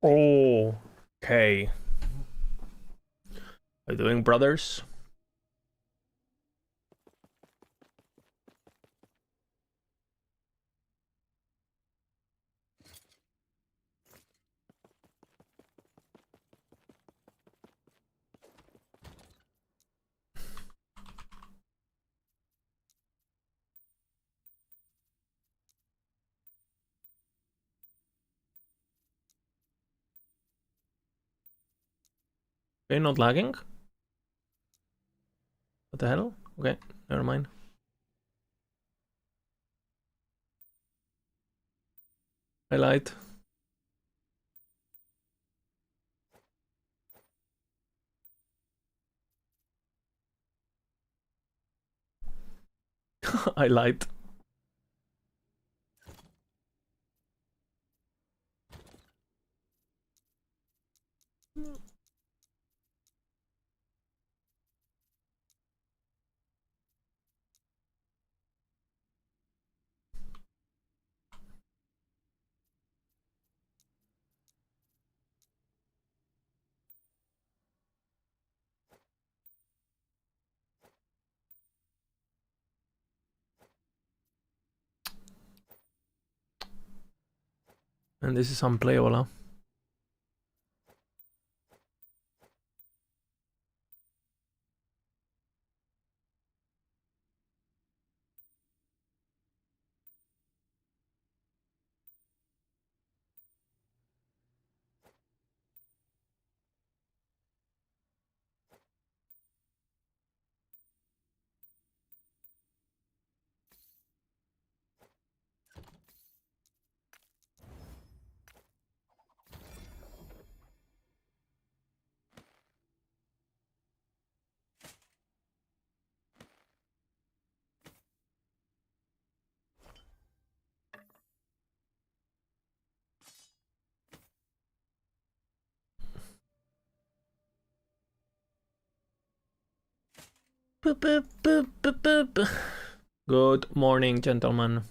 Oh, okay. How you doing, brothers? Okay, not lagging. What the hell? Okay, never mind. Highlight. Highlight. And this is unplayable, huh? Boop, boop, boop, boop, boop. Good morning, gentlemen.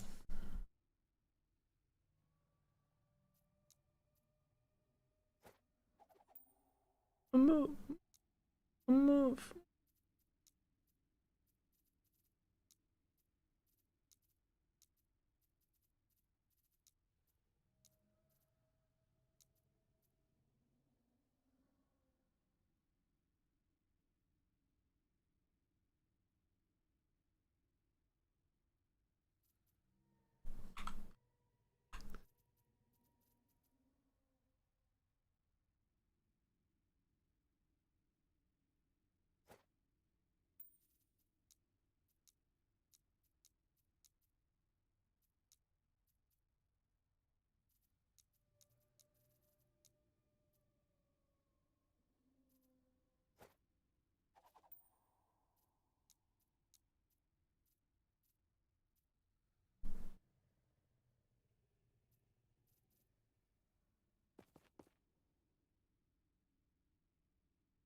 Move. Move.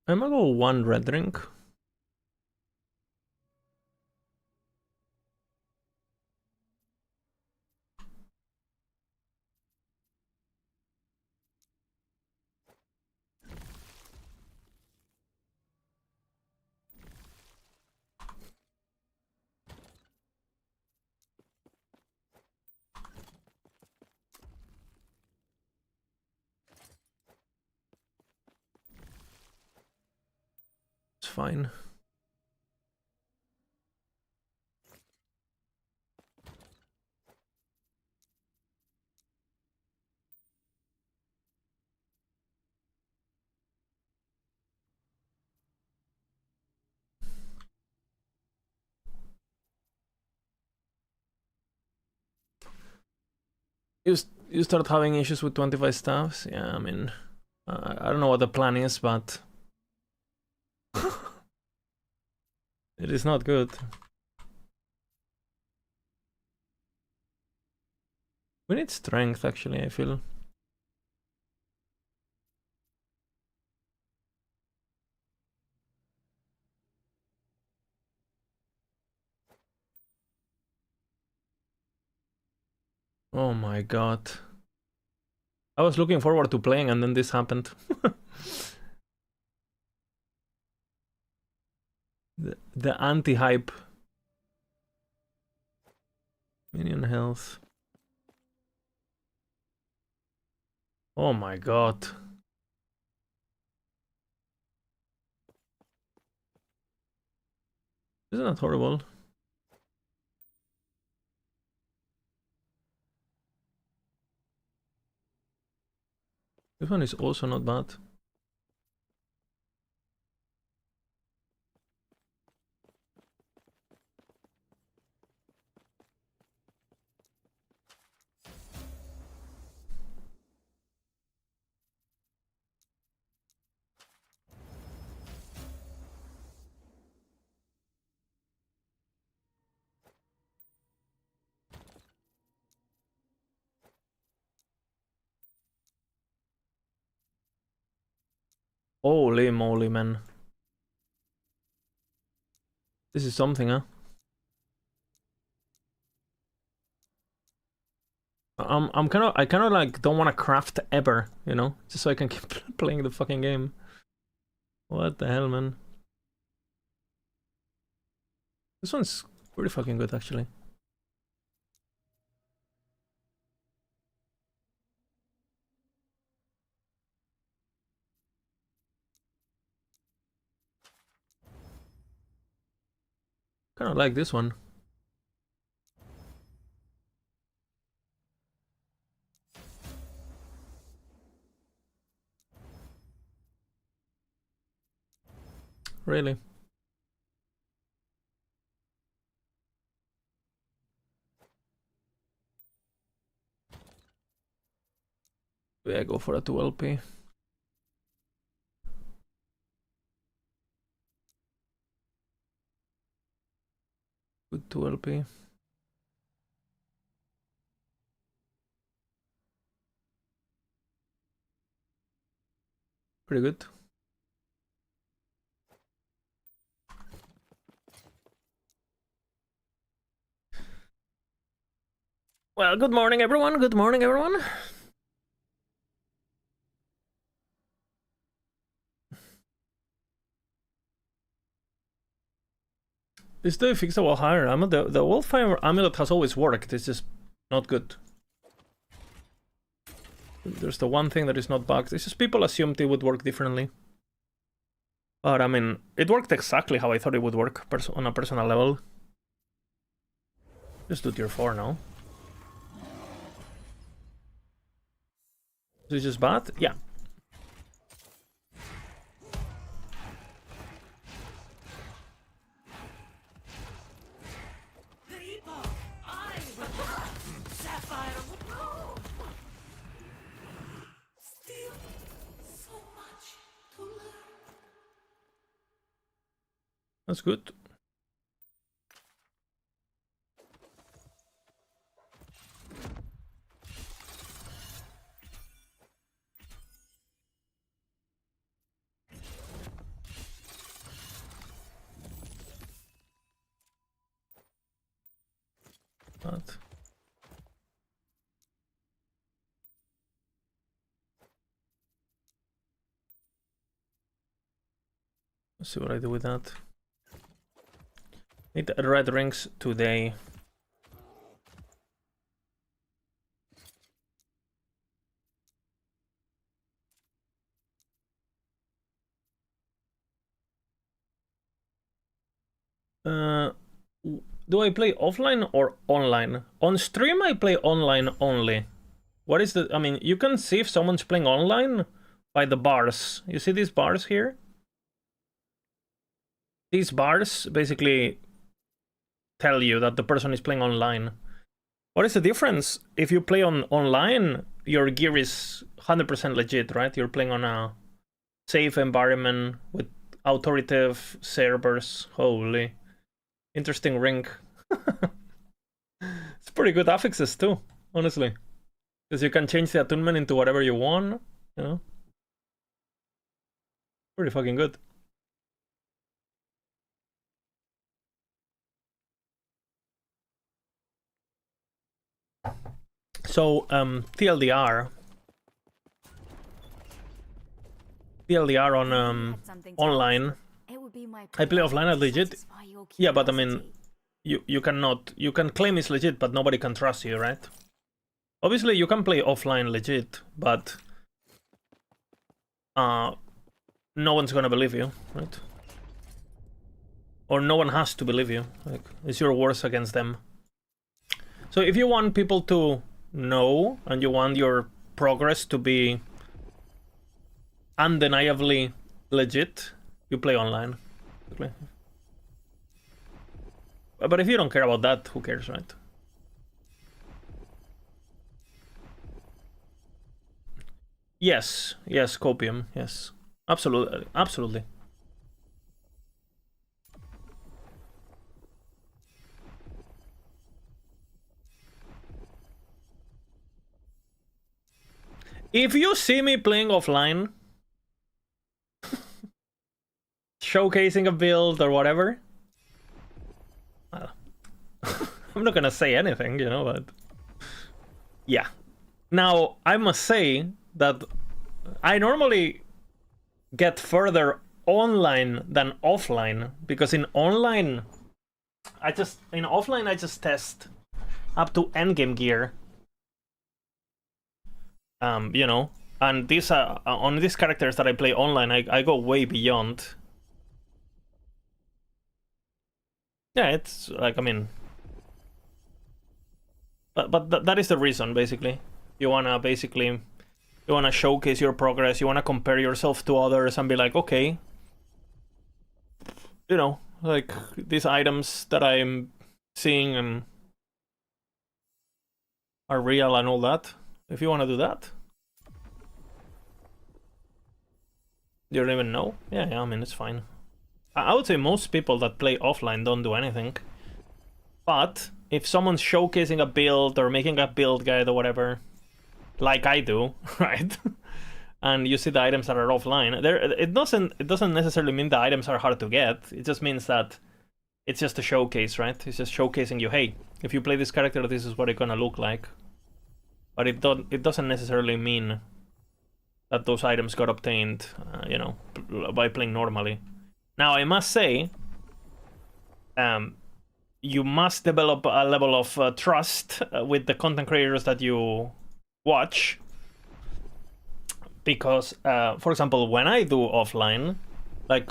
I'm gonna go one red drink. It's fine. You start having issues with 25 staffs? Yeah, I mean, I don't know what the plan is, but it is not good. We need strength, actually, I feel. Oh my god. I was looking forward to playing and then this happened. the anti-hype. Minion health. Oh my god. Isn't that horrible? This one is also not bad. Holy moly, man. This is something, huh? I kind of like don't want to craft ever, you know, just so I can keep playing the fucking game. What the hell, man? This one's pretty fucking good, actually. Kind of like this one. Really? Yeah, go for a 2 LP. Good 2 LP. Pretty good. Well, good morning, everyone. Good morning, everyone. Is the fixable higher ammo? The Wildfire amulet has always worked. It's just not good. There's the one thing that is not bugged. It's just people assumed it would work differently. But I mean, it worked exactly how I thought it would work on a personal level. Just do tier 4 now. Is it just bad? Yeah. That's good. But let's see what I do with that. Need red rings today. Do I play offline or online? On stream, I play online only. What is the... I mean, you can see if someone's playing online by the bars. You see these bars here? These bars basically tell you that the person is playing online. What is the difference? If you play online, your gear is 100% legit, right? You're playing on a safe environment with authoritative servers. Holy. Interesting ring. It's pretty good affixes too, honestly. Because you can change the attunement into whatever you want, you know? Pretty fucking good. So, TLDR, TLDR on online. I play offline at legit. Yeah, but I mean, you can claim it's legit, but nobody can trust you, right? Obviously, you can play offline legit, but no one's gonna believe you, right? Or no one has to believe you. Like, it's your words against them. So if you want people to know and you want your progress to be undeniably legit, you play online. Okay. But if you don't care about that, who cares, right? Yes, yes, copium, yes. Absolutely, absolutely. If you see me playing offline, showcasing a build or whatever, well, I'm not gonna say anything, you know, but yeah. Now, I must say that I normally get further online than offline, because in offline I just test up to endgame gear. You know, and these on these characters that I play online, I go way beyond. Yeah, it's like, I mean, but that is the reason, basically. You wanna showcase your progress. You wanna compare yourself to others and be like, okay, you know, like these items that I'm seeing and are real and all that. If you wanna do that, you don't even know. Yeah, I mean, it's fine. I would say most people that play offline don't do anything. But if someone's showcasing a build or making a build guide or whatever, like I do, right? And you see the items that are offline, it doesn't necessarily mean the items are hard to get. It just means that it's just a showcase, right? It's just showcasing you, hey, if you play this character, this is what it's gonna look like. But it doesn't necessarily mean that those items got obtained, you know, by playing normally. Now, I must say, you must develop a level of trust with the content creators that you watch. Because, for example, when I do offline, like,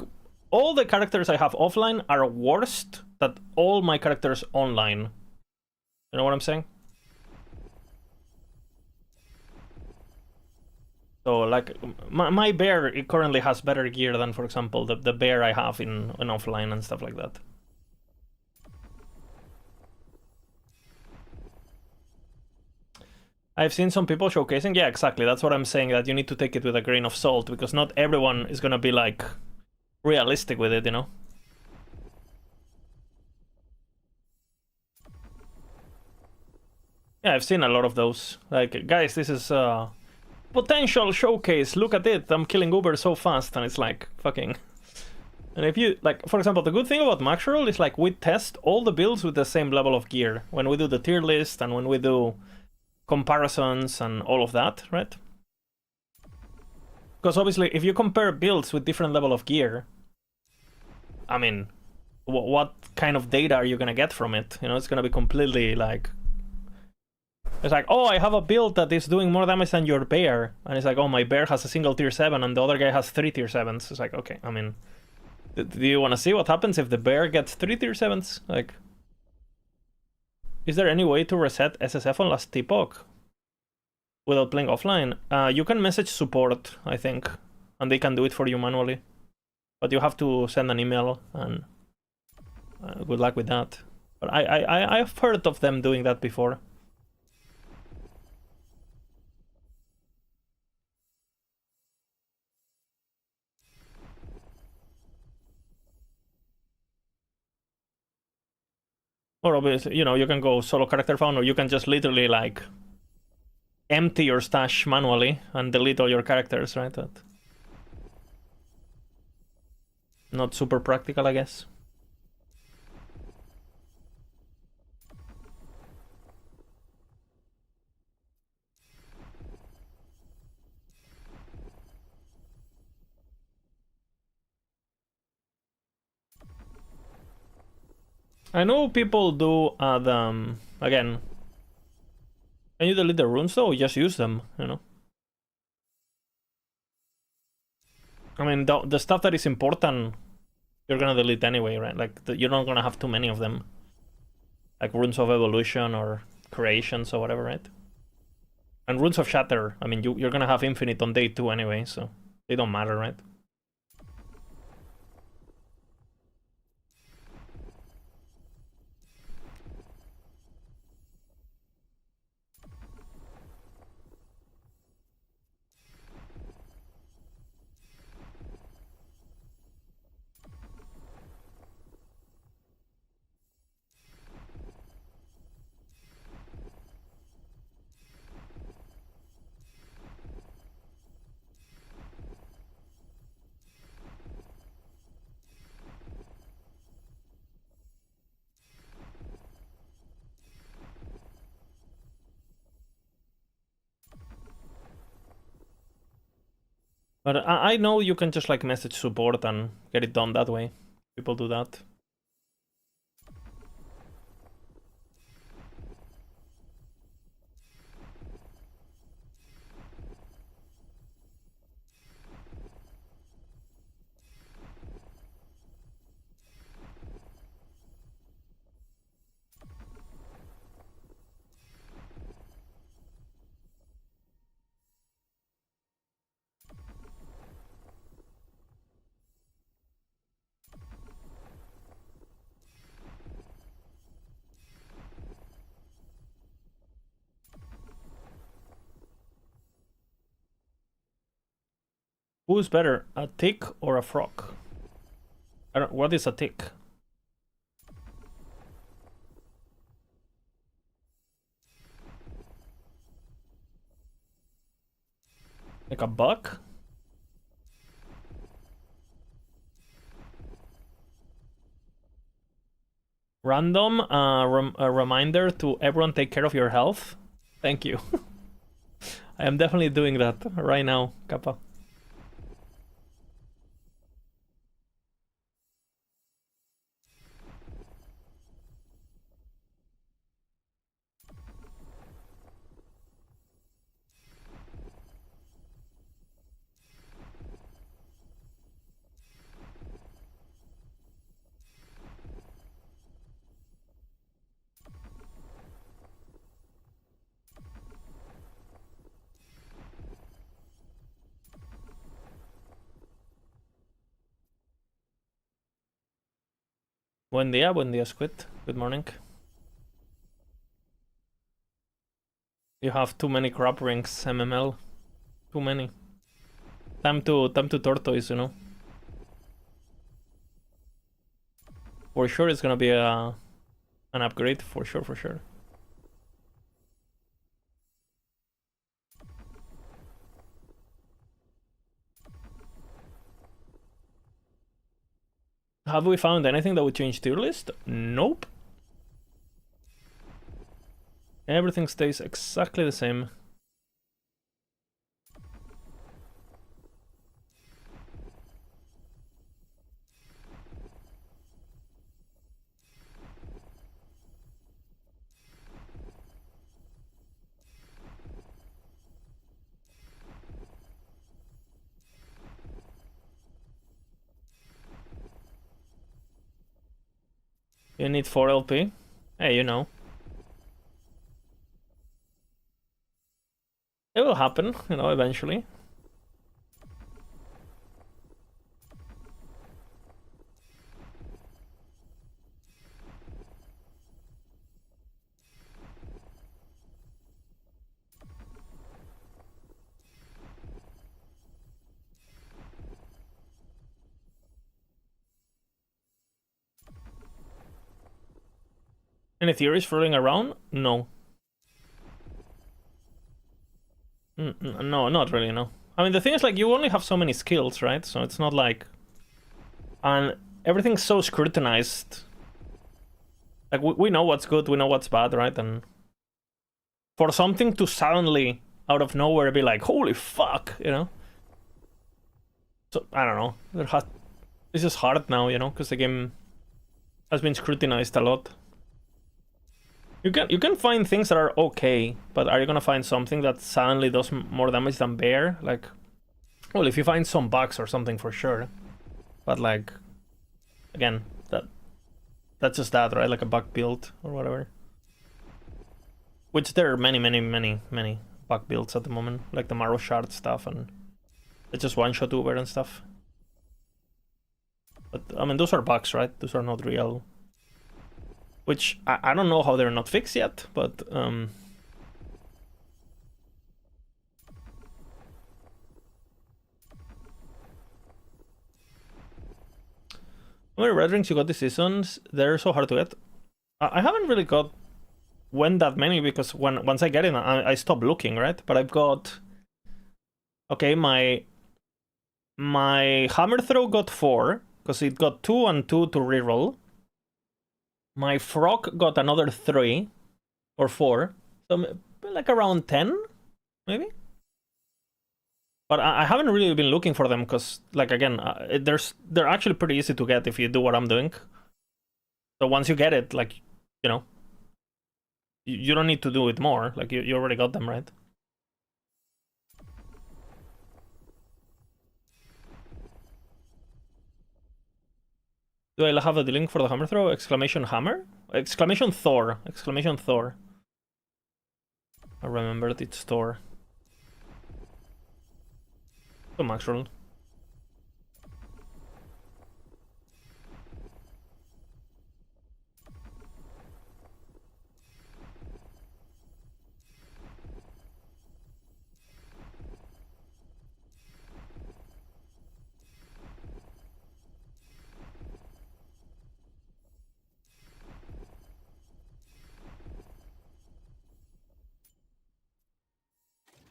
all the characters I have offline are worse than all my characters online. You know what I'm saying? So, like, my bear, it currently has better gear than, for example, the bear I have in offline and stuff like that. I've seen some people showcasing. Yeah, exactly. That's what I'm saying, that you need to take it with a grain of salt, because not everyone is gonna be, like, realistic with it, you know? Yeah, I've seen a lot of those. Like, guys, this is potential showcase. Look at it. I'm killing Uber so fast. And it's like, fucking... And if you, like, for example, the good thing about Maxroll is, like, we test all the builds with the same level of gear. When we do the tier list and when we do comparisons and all of that, right? Because obviously, if you compare builds with different level of gear, I mean, what kind of data are you gonna get from it? You know, it's gonna be completely, like... It's like, oh, I have a build that is doing more damage than your bear. And it's like, oh, my bear has a single tier 7 and the other guy has 3 tier 7s. It's like, okay, I mean... Do you want to see what happens if the bear gets 3 tier 7s? Like... Is there any way to reset SSF on last Epoch without playing offline? You can message support, I think, and they can do it for you manually. But you have to send an email, and good luck with that. But I've heard of them doing that before. Or obviously, you know, you can go solo character found, or you can just literally, like, empty your stash manually and delete all your characters, right? But not super practical, I guess. I know people do again. Can you delete the runes though, or just use them, you know? I mean, the stuff that is important, you're gonna delete anyway, right? Like, you're not gonna have too many of them. Like runes of evolution or creations or whatever, right? And runes of shatter, I mean, you're gonna have infinite on day 2 anyway, so they don't matter, right? But I know you can just like message support and get it done that way. People do that. Who's better, a tick or a frog? I don't. What is a tick? Like a bug? Random, a reminder to everyone, take care of your health. Thank you. I am definitely doing that right now, Kappa. Buen día, Squid. Good morning. You have too many crop rings, MML. Too many. Time to tortoise, you know. For sure, it's gonna be an upgrade. For sure. Have we found anything that would change tier list? Nope. Everything stays exactly the same. You need 4 LP? Hey, you know. It will happen, you know, eventually. Any theories floating around? No. No, not really, no. I mean, the thing is, like, you only have so many skills, right? So it's not like... And everything's so scrutinized. Like, we know what's good, we know what's bad, right? And for something to suddenly, out of nowhere, be like, holy fuck, you know? So, I don't know. It's just hard now, you know? Because the game has been scrutinized a lot. You can find things that are okay, but are you gonna find something that suddenly does more damage than Bear? Like, well, if you find some bugs or something for sure, but like, again, that's just that, right? Like a bug build or whatever. Which there are many bug builds at the moment, like the Marrow Shard stuff, and it's just one-shot Uber and stuff. But I mean, those are bugs, right? Those are not real. Which I don't know how they're not fixed yet, but how many red rings you got this seasons? They're so hard to get. I haven't really got that many because once I get in, I stop looking, right? But I've got, okay, my hammer throw got 4 because it got 2 and 2 to reroll. My frog got another 3 or 4, so like around 10, maybe. But I haven't really been looking for them because, like, again, they're actually pretty easy to get if you do what I'm doing. So once you get it, like, you know, you don't need to do it more. Like, you already got them, right? Do I have the link for the hammer throw? Exclamation hammer? Exclamation Thor. Exclamation Thor. I remembered it's Thor. So max roll.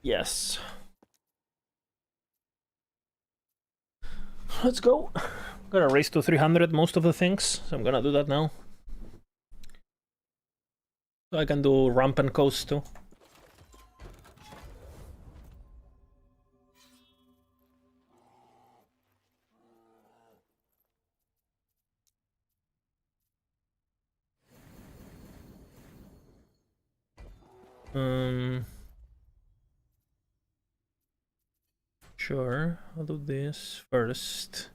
Yes. Let's go. Gotta race to 300 most of the things, so I'm gonna do that now. So I can do ramp and coast too. Sure, I'll do this first.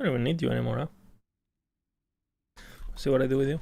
I don't even need you anymore, huh? See what I do with you.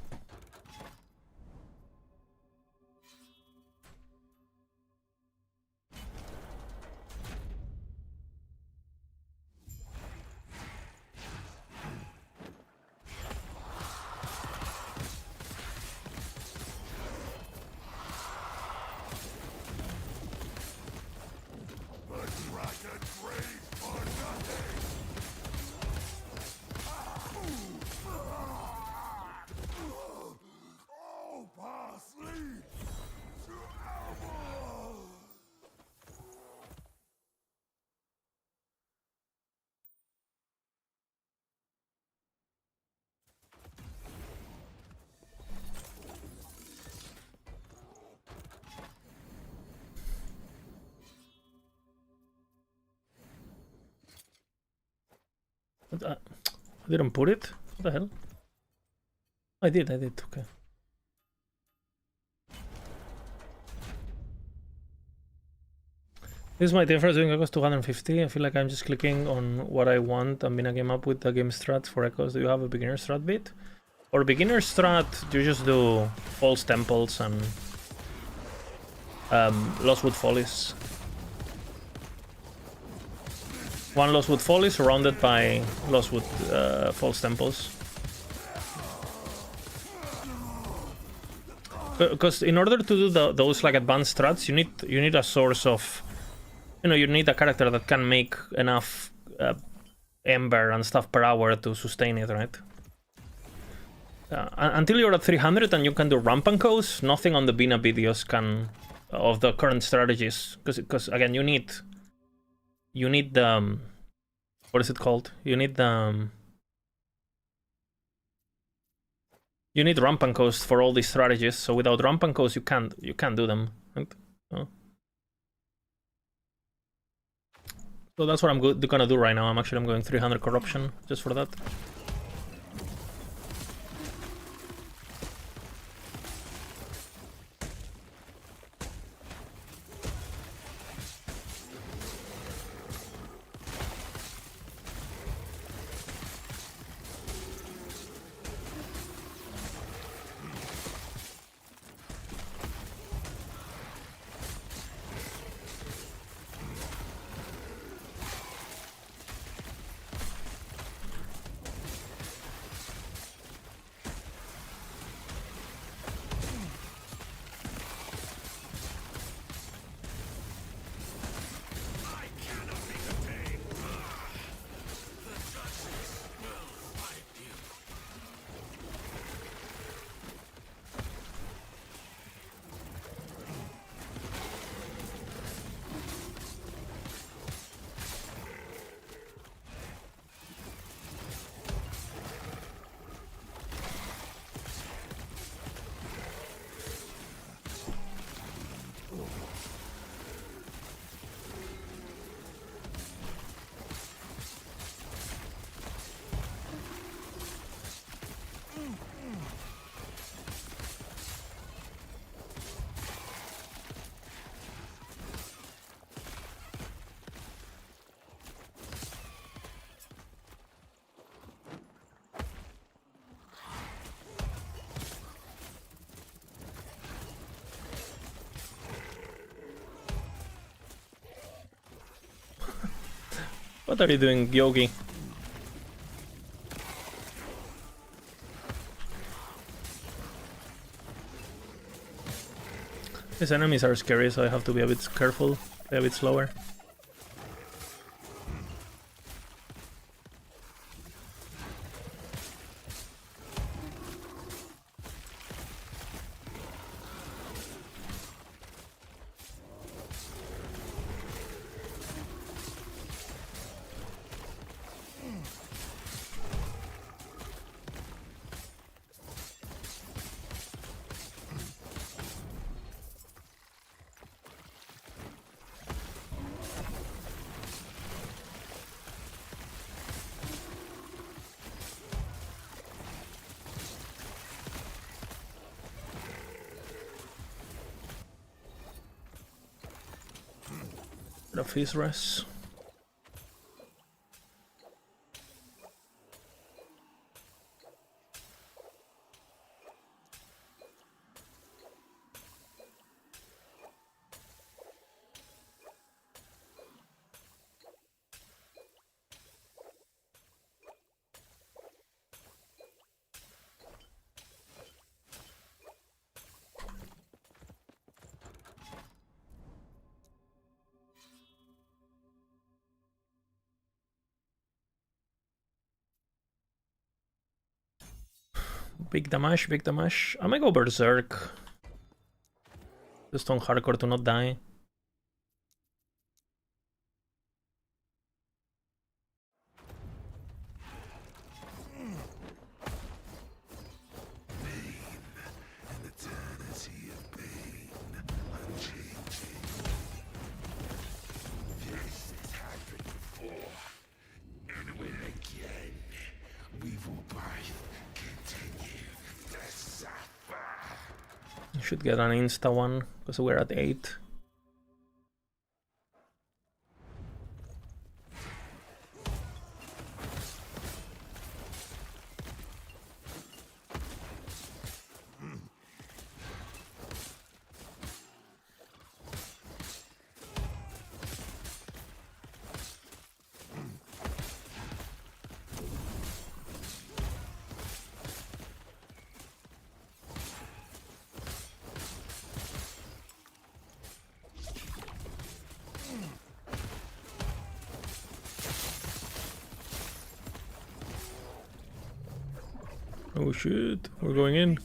I didn't put it? What the hell? I did, okay. This is my difference doing Echoes 250. I feel like I'm just clicking on what I want and then I came up with the game strats for Echoes. Do you have a beginner strat bit? For beginner strat, you just do false temples and Lostwood Follies. One Lostwood Folly surrounded by Lostwood false temples. Because in order to do those like advanced strats, you need a source of, you know, you need a character that can make enough ember and stuff per hour to sustain it, right? until you're at 300 and you can do ramp and coast, nothing on the Bina videos can of the current strategies, because again you need the what is it called? You need the you need ramp and coast for all these strategies. So without ramp and coast, you can't do them. Right? So that's what I'm gonna do right now. I'm going 300 corruption just for that. What are you doing, Yogi? These enemies are scary, so I have to be a bit careful, be a bit slower. Of his rest. Big damage, big damage. I might go berserk. Just on hardcore to not die. Should get an insta one because we're at 8. Oh shit, we're going in.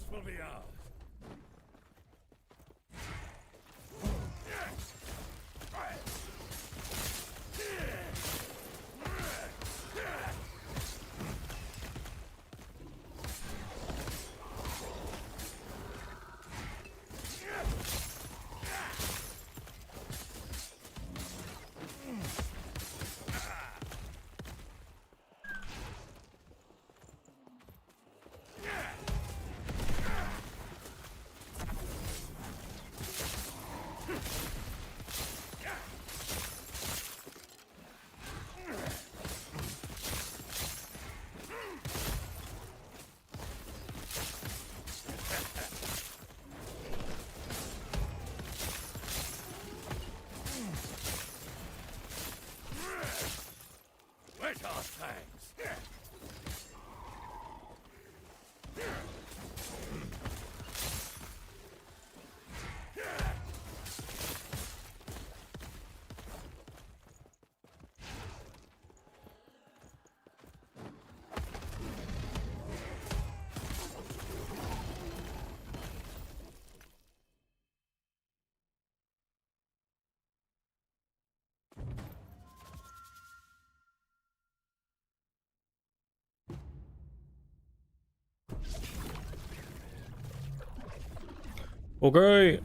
Okay.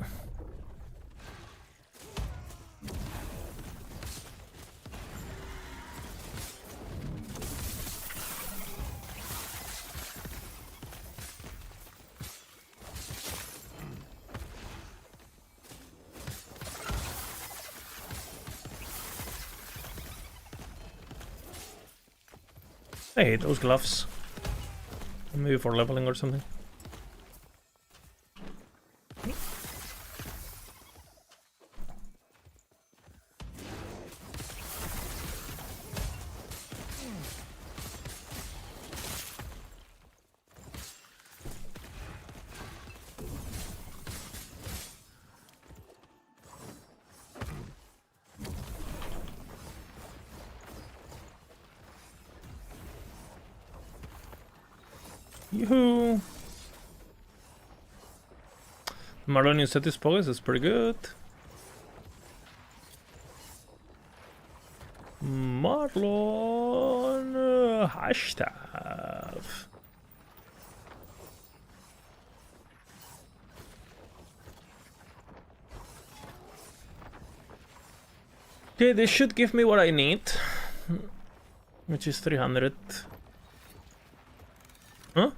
I hate those gloves. Maybe for leveling or something. Yoo-hoo! Marlon set his pose, that's pretty good. Marlon hashtag. Okay, this should give me what I need, which is 300. Huh?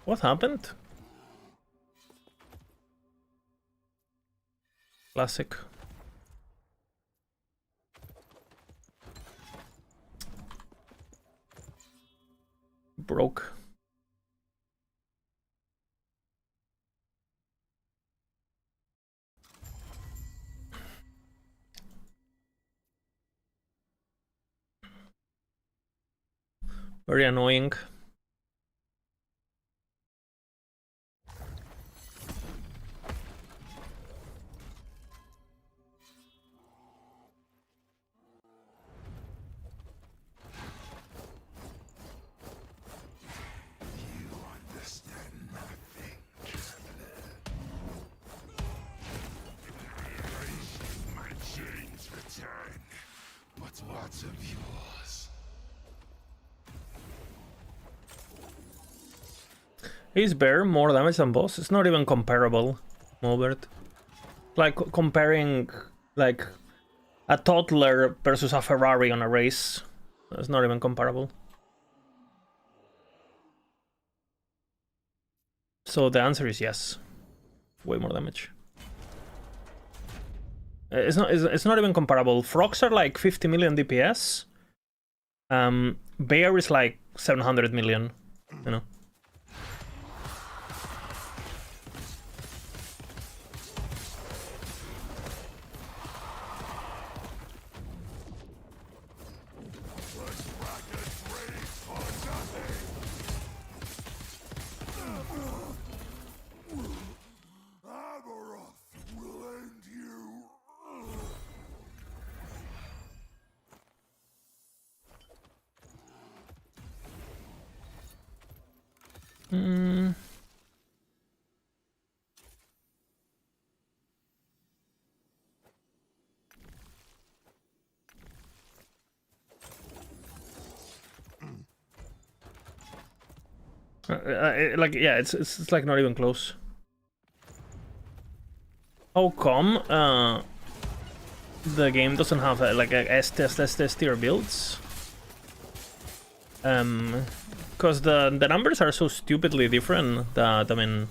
What happened? Classic. Broke. Very annoying. Is Bear more damage than boss? It's not even comparable, Mobert. Like comparing like a toddler versus a Ferrari on a race. It's not even comparable. So the answer is yes. Way more damage. It's not even comparable. Frogs are like 50 million DPS. Bear is like 700 million, you know. Like, yeah, it's like not even close. How come the game doesn't have like a S tier builds? Because the numbers are so stupidly different that, I mean,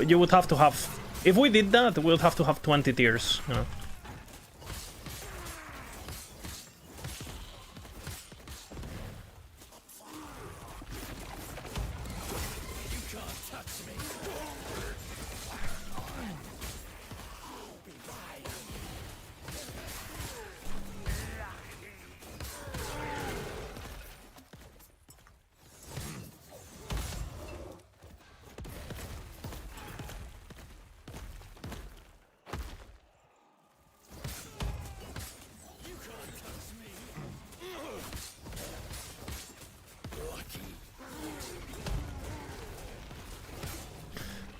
you would have to have, if we did that, we would have to have 20 tiers, you know.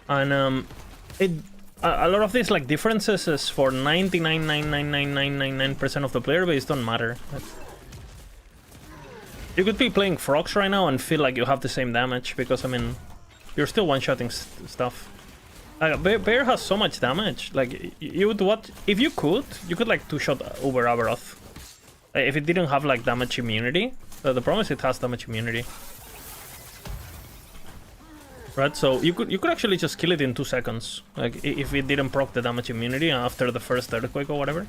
And a lot of these like differences is for 99.99999% of the player base don't matter. You could be playing Frogs right now and feel like you have the same damage because, I mean, you're still one-shotting stuff. Bear has so much damage. Like, you would if you could like two-shot over Aberoth. If it didn't have like damage immunity. The problem is it has damage immunity. Right, so you could actually just kill it in 2 seconds, like if it didn't proc the damage immunity after the first earthquake or whatever.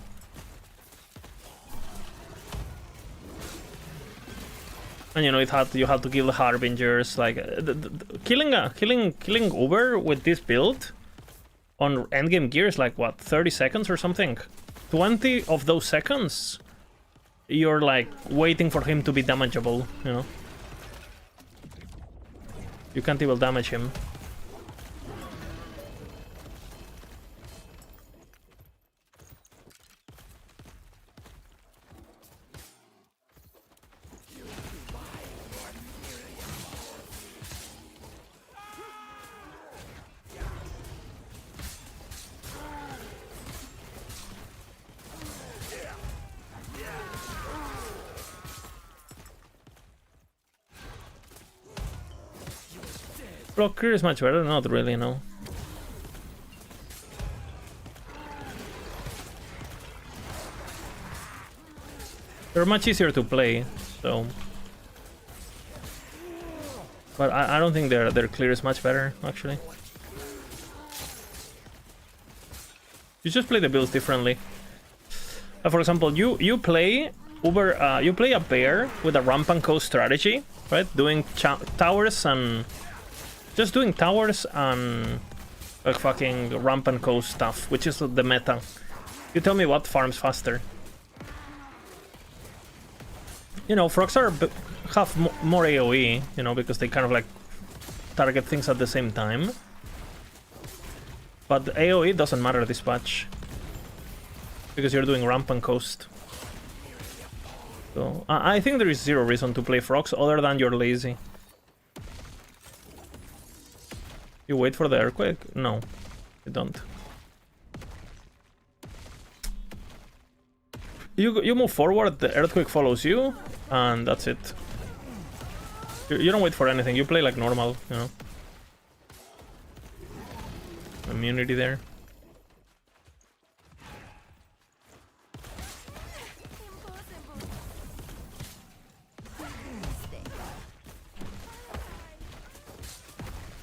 And you know, you had to kill the harbingers. Like killing Uber with this build on endgame gear is like what, 30 seconds or something. 20 of those seconds, you're like waiting for him to be damageable, you know. You can't even damage him. Blocker is much better, not really, no. They're much easier to play, so. But I don't think their clear is much better, actually. You just play the builds differently. For example, you play Uber, you play a bear with a ramp and coast strategy, right? Doing towers and just doing towers and like fucking ramp and coast stuff, which is the meta. You tell me what farms faster. You know, frogs have more AoE, you know, because they kind of like target things at the same time. But the AoE doesn't matter this much because you're doing ramp and coast. So I think there is zero reason to play frogs other than you're lazy. You wait for the earthquake? No, you don't. You move forward, the earthquake follows you, and that's it. You don't wait for anything, you play like normal, you know. Immunity there.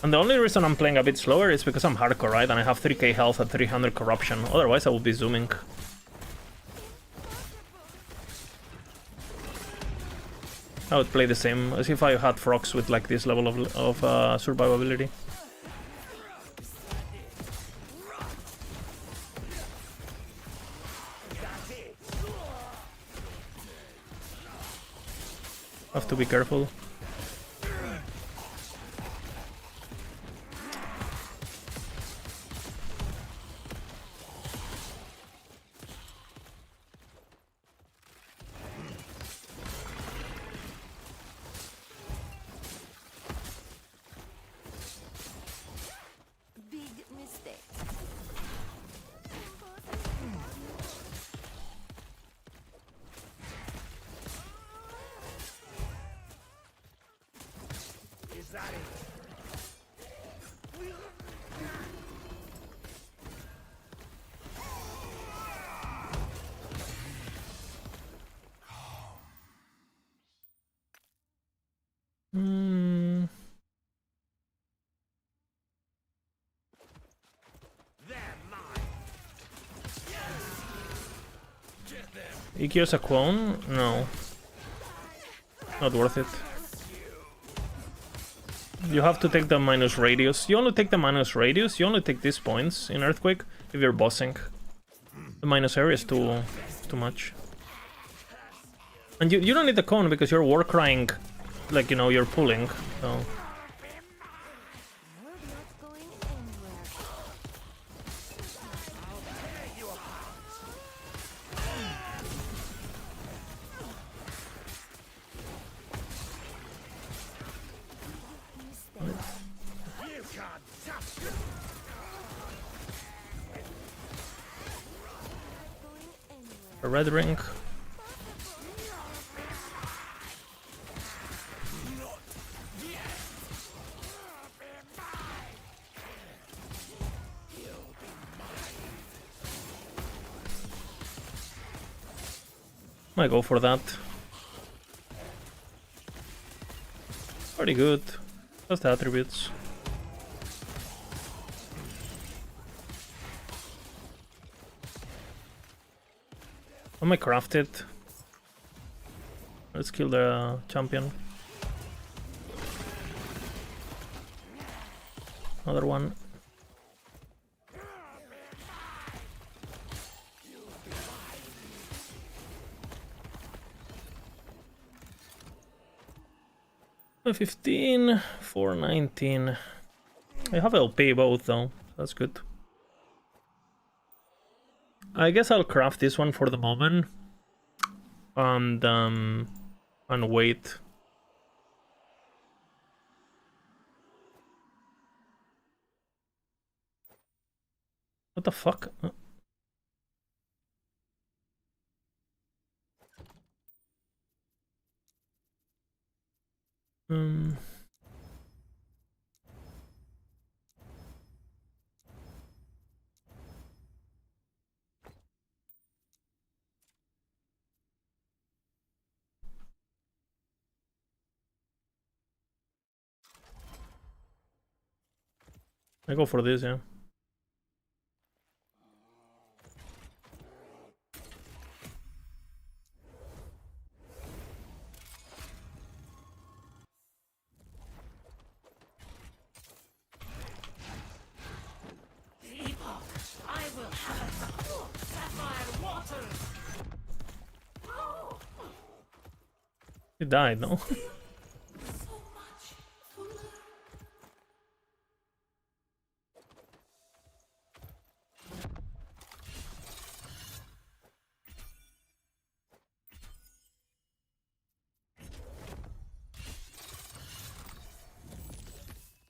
And the only reason I'm playing a bit slower is because I'm hardcore, right? And I have 3k health at 300 corruption. Otherwise I would be zooming. I would play the same as if I had frogs with like this level of survivability. Have to be careful. EQ's a clone? No. Not worth it. You have to take the minus radius. You only take the minus radius, you only take these points in Earthquake if you're bossing. The minus area is too much. And you don't need the cone because you're war crying, like, you know, you're pulling, so... A red ring. Might go for that. Pretty good. Just the attributes. I might craft it. Let's kill the champion. Another one. $15, $4.19. I have LP both though. That's good. I guess I'll craft this one for the moment, and wait. What the fuck? I go for this, yeah. Epoch, I will have a cool sapphire water. He died, no?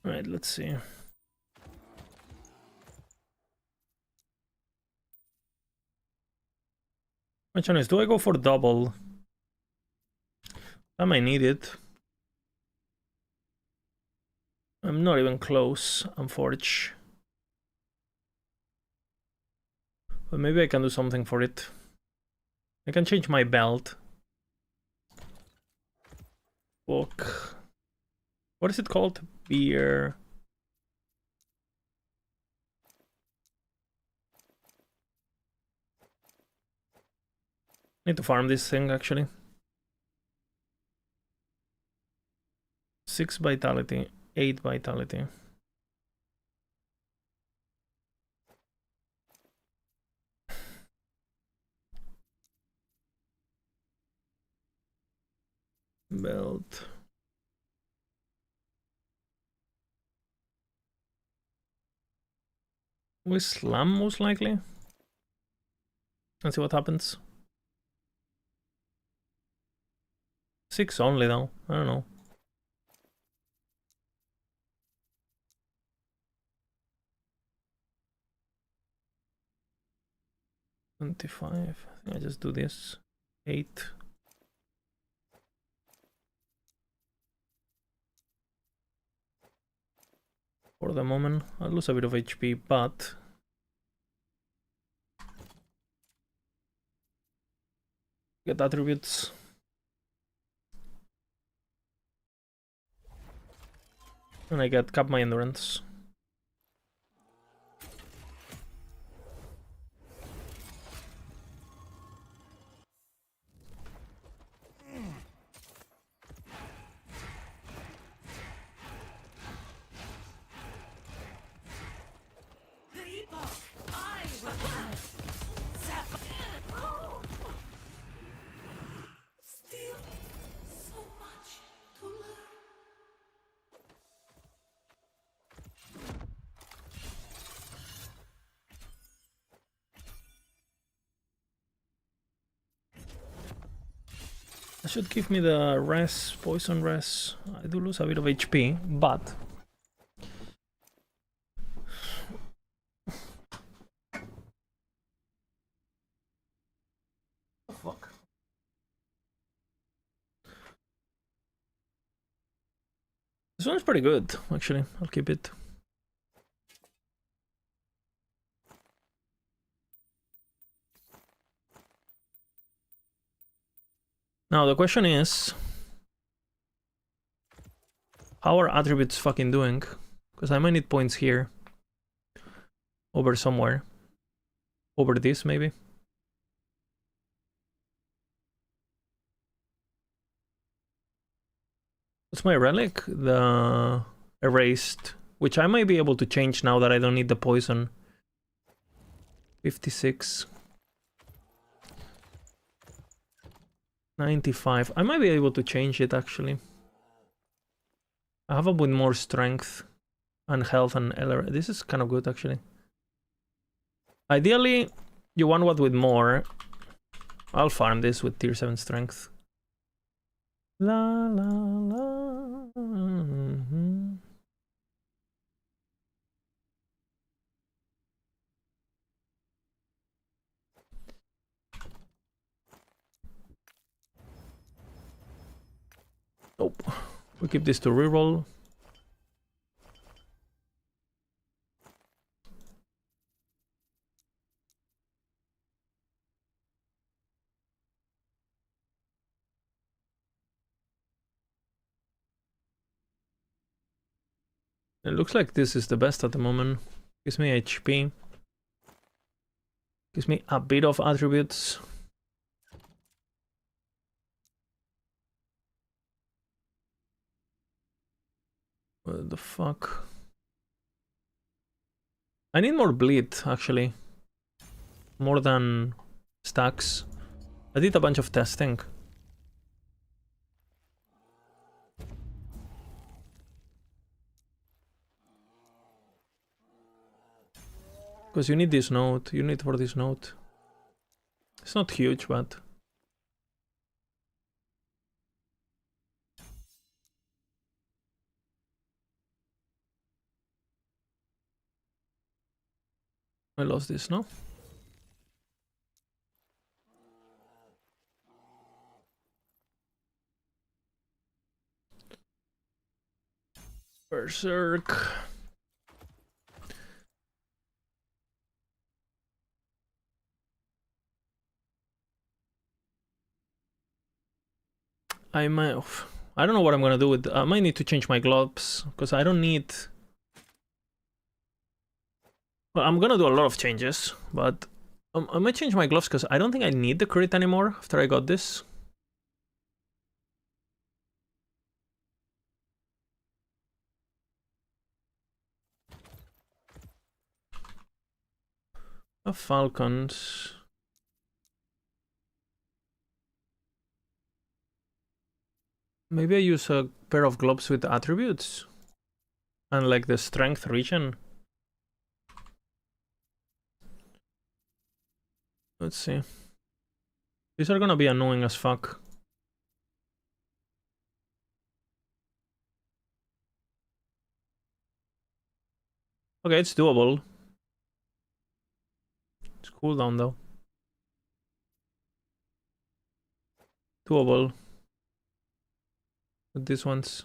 Alright, let's see. Which one is? Do I go for double? I might need it. I'm not even close, unfortunately. But maybe I can do something for it. I can change my belt. Book. What is it called? Beer. Need to farm this thing actually. 6 vitality, 8 vitality. Belt. We slam most likely. Let's see what happens. 6 only though, I don't know. $25. I think I just do this. 8. For the moment, I'll lose a bit of HP, but get attributes. And I get cap my endurance. That should give me the res, poison res. I do lose a bit of HP, but fuck. This one's pretty good, actually. I'll keep it. Now the question is, how are attributes fucking doing? Because I might need points here. Over somewhere. Over this, maybe. What's my relic? The erased, which I might be able to change now that I don't need the poison. 56. 95. I might be able to change it actually. I have a bit more strength and health and LR. This is kind of good actually. Ideally, you want what with more. I'll farm this with tier 7 strength. La la la. Nope. We keep this to reroll. It looks like this is the best at the moment. Gives me HP. Gives me a bit of attributes. What the fuck? I need more bleed, actually. More than stacks. I did a bunch of testing. Because you need this node. You need for this node. It's not huge, but... I lost this, no? Berserk. I might... I don't know what I'm gonna do with... I might need to change my gloves, because I don't need... Well, I'm gonna do a lot of changes, but... I might change my gloves, because I don't think I need the crit anymore after I got this. A falcons... Maybe I use a pair of gloves with attributes. And like the strength region. Let's see. These are gonna be annoying as fuck. Okay, it's doable. It's cooldown though. Doable. With these ones.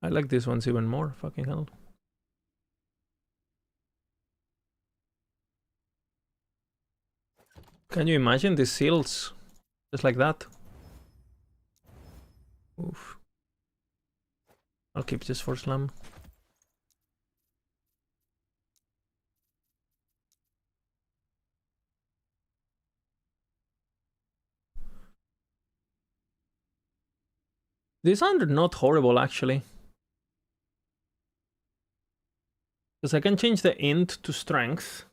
I like these ones even more, fucking hell. Can you imagine these seals? Just like that. Oof. I'll keep this for slam. These are not horrible actually. Because I can change the int to strength.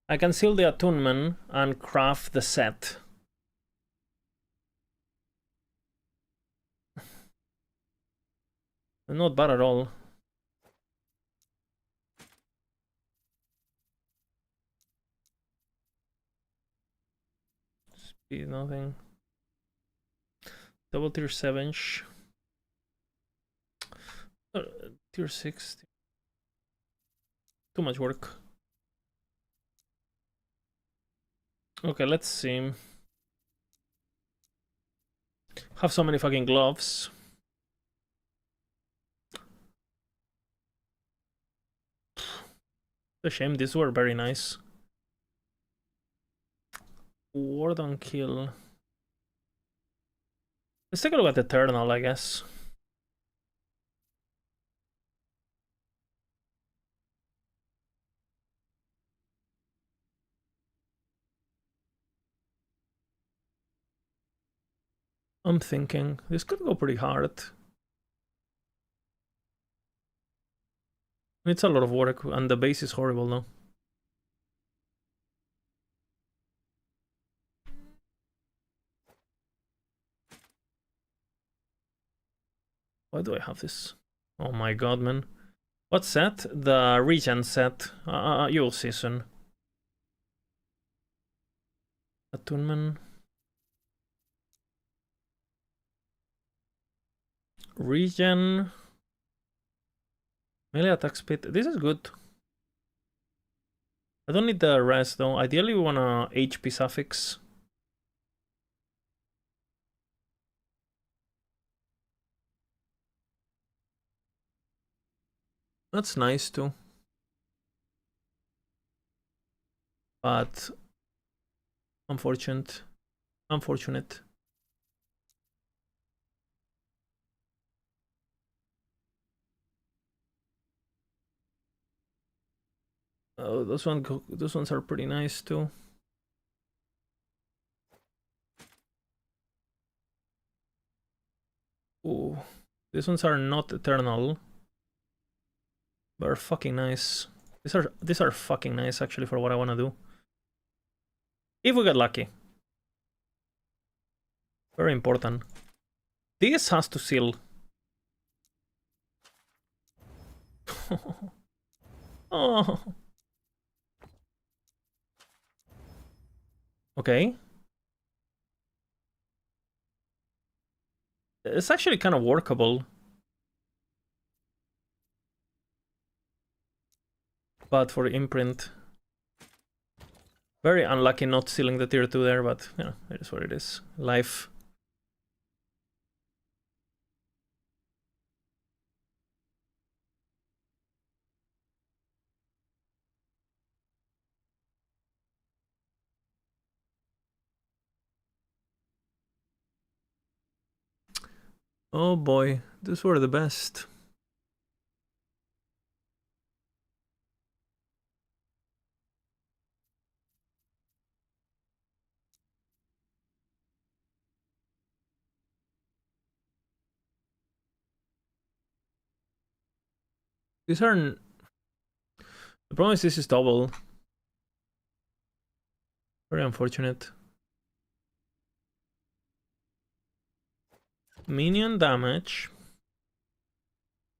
I can seal the attunement and craft the set. Not bad at all. Nothing. Double tier 7. Tier 6. Too much work. Okay, let's see. Have so many fucking gloves. A shame, these were very nice. Ward on kill. Let's take a look at Eternal, I guess. I'm thinking this could go pretty hard. It's a lot of work, and the base is horrible now. Why do I have this? Oh my god, man. What set? The regen set. You'll see soon. Attunement. Regen. Melee attack speed. This is good. I don't need the rest though. Ideally we want a HP suffix. That's nice too. But unfortunate. Oh, those ones are pretty nice too. Oh, these ones are not eternal. But are fucking nice. These are fucking nice actually for what I want to do. If we get lucky. Very important. This has to seal. Oh. Okay. It's actually kind of workable. But for imprint. Very unlucky not sealing the tier 2 there, but you know, it is what it is. Life. Oh boy, these were the best. These are... The problem is this is double. Very unfortunate. Minion damage.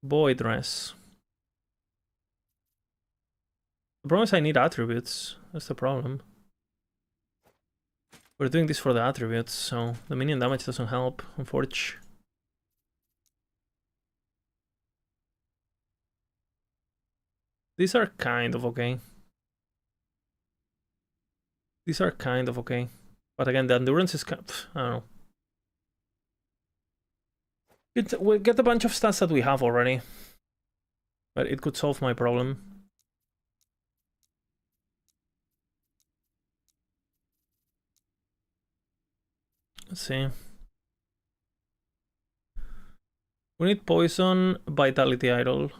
Boy dress. The problem is I need attributes. That's the problem. We're doing this for the attributes, so the minion damage doesn't help, unfortunately. These are kind of okay. These are kind of okay. But again, the endurance is kind of, I don't know. We'll get a bunch of stats that we have already. But it could solve my problem. Let's see. We need poison, vitality idol.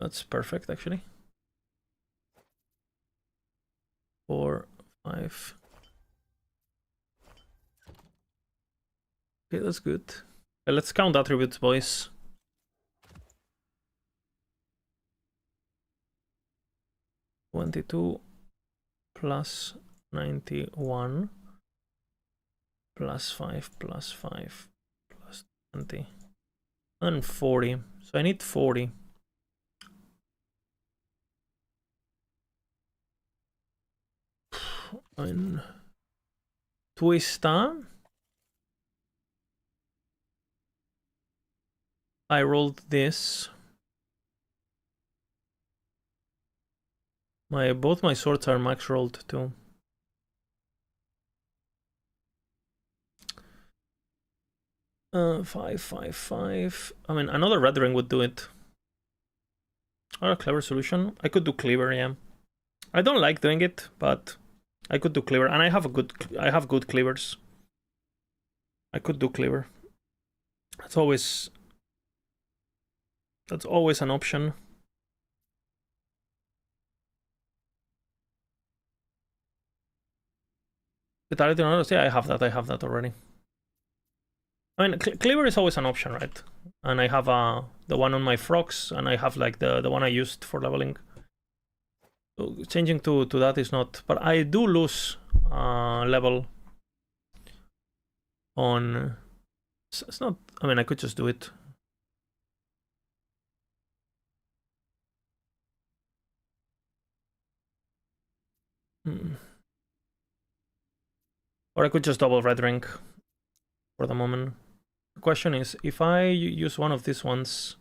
That's perfect, actually. 4, 5. Okay, that's good. Okay, let's count attributes, boys. $22 plus 91 plus 5 plus 5 plus 20 and 40. So I need 40. And Twista. I rolled this. Both my swords are max rolled too. Five, five, five. I mean, another red ring would do it. Or a clever solution. I could do cleaver, yeah. I don't like doing it, but I could do cleaver, and I have good cleavers. I could do cleaver. That's always an option. Vitality on others, yeah, I have that already. I mean, cleaver is always an option, right? And I have the one on my frogs, and I have like the one I used for leveling. So changing to that is not, but I do lose level on. It's not. I mean, I could just do it. Or I could just double red ring for the moment. The question is, if I use one of these ones,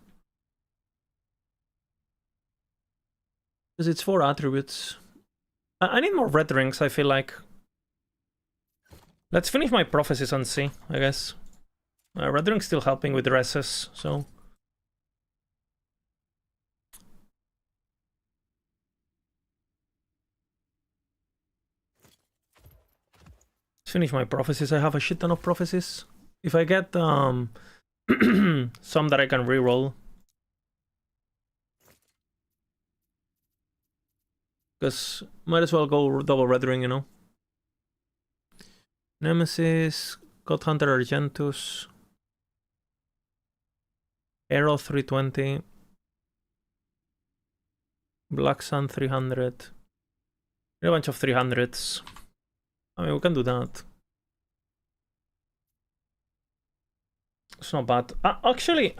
because it's 4 attributes, I need more red rings, I feel like. Let's finish my prophecies and see, I guess. Red ring's still helping with dresses, so. Let's finish my prophecies. I have a shit ton of prophecies. If I get some that I can reroll. Because might as well go double red ring, you know. Nemesis, God Hunter Argentus, Arrow 320, Black Sun 300. A bunch of 300s. I mean, we can do that. It's not bad. Actually.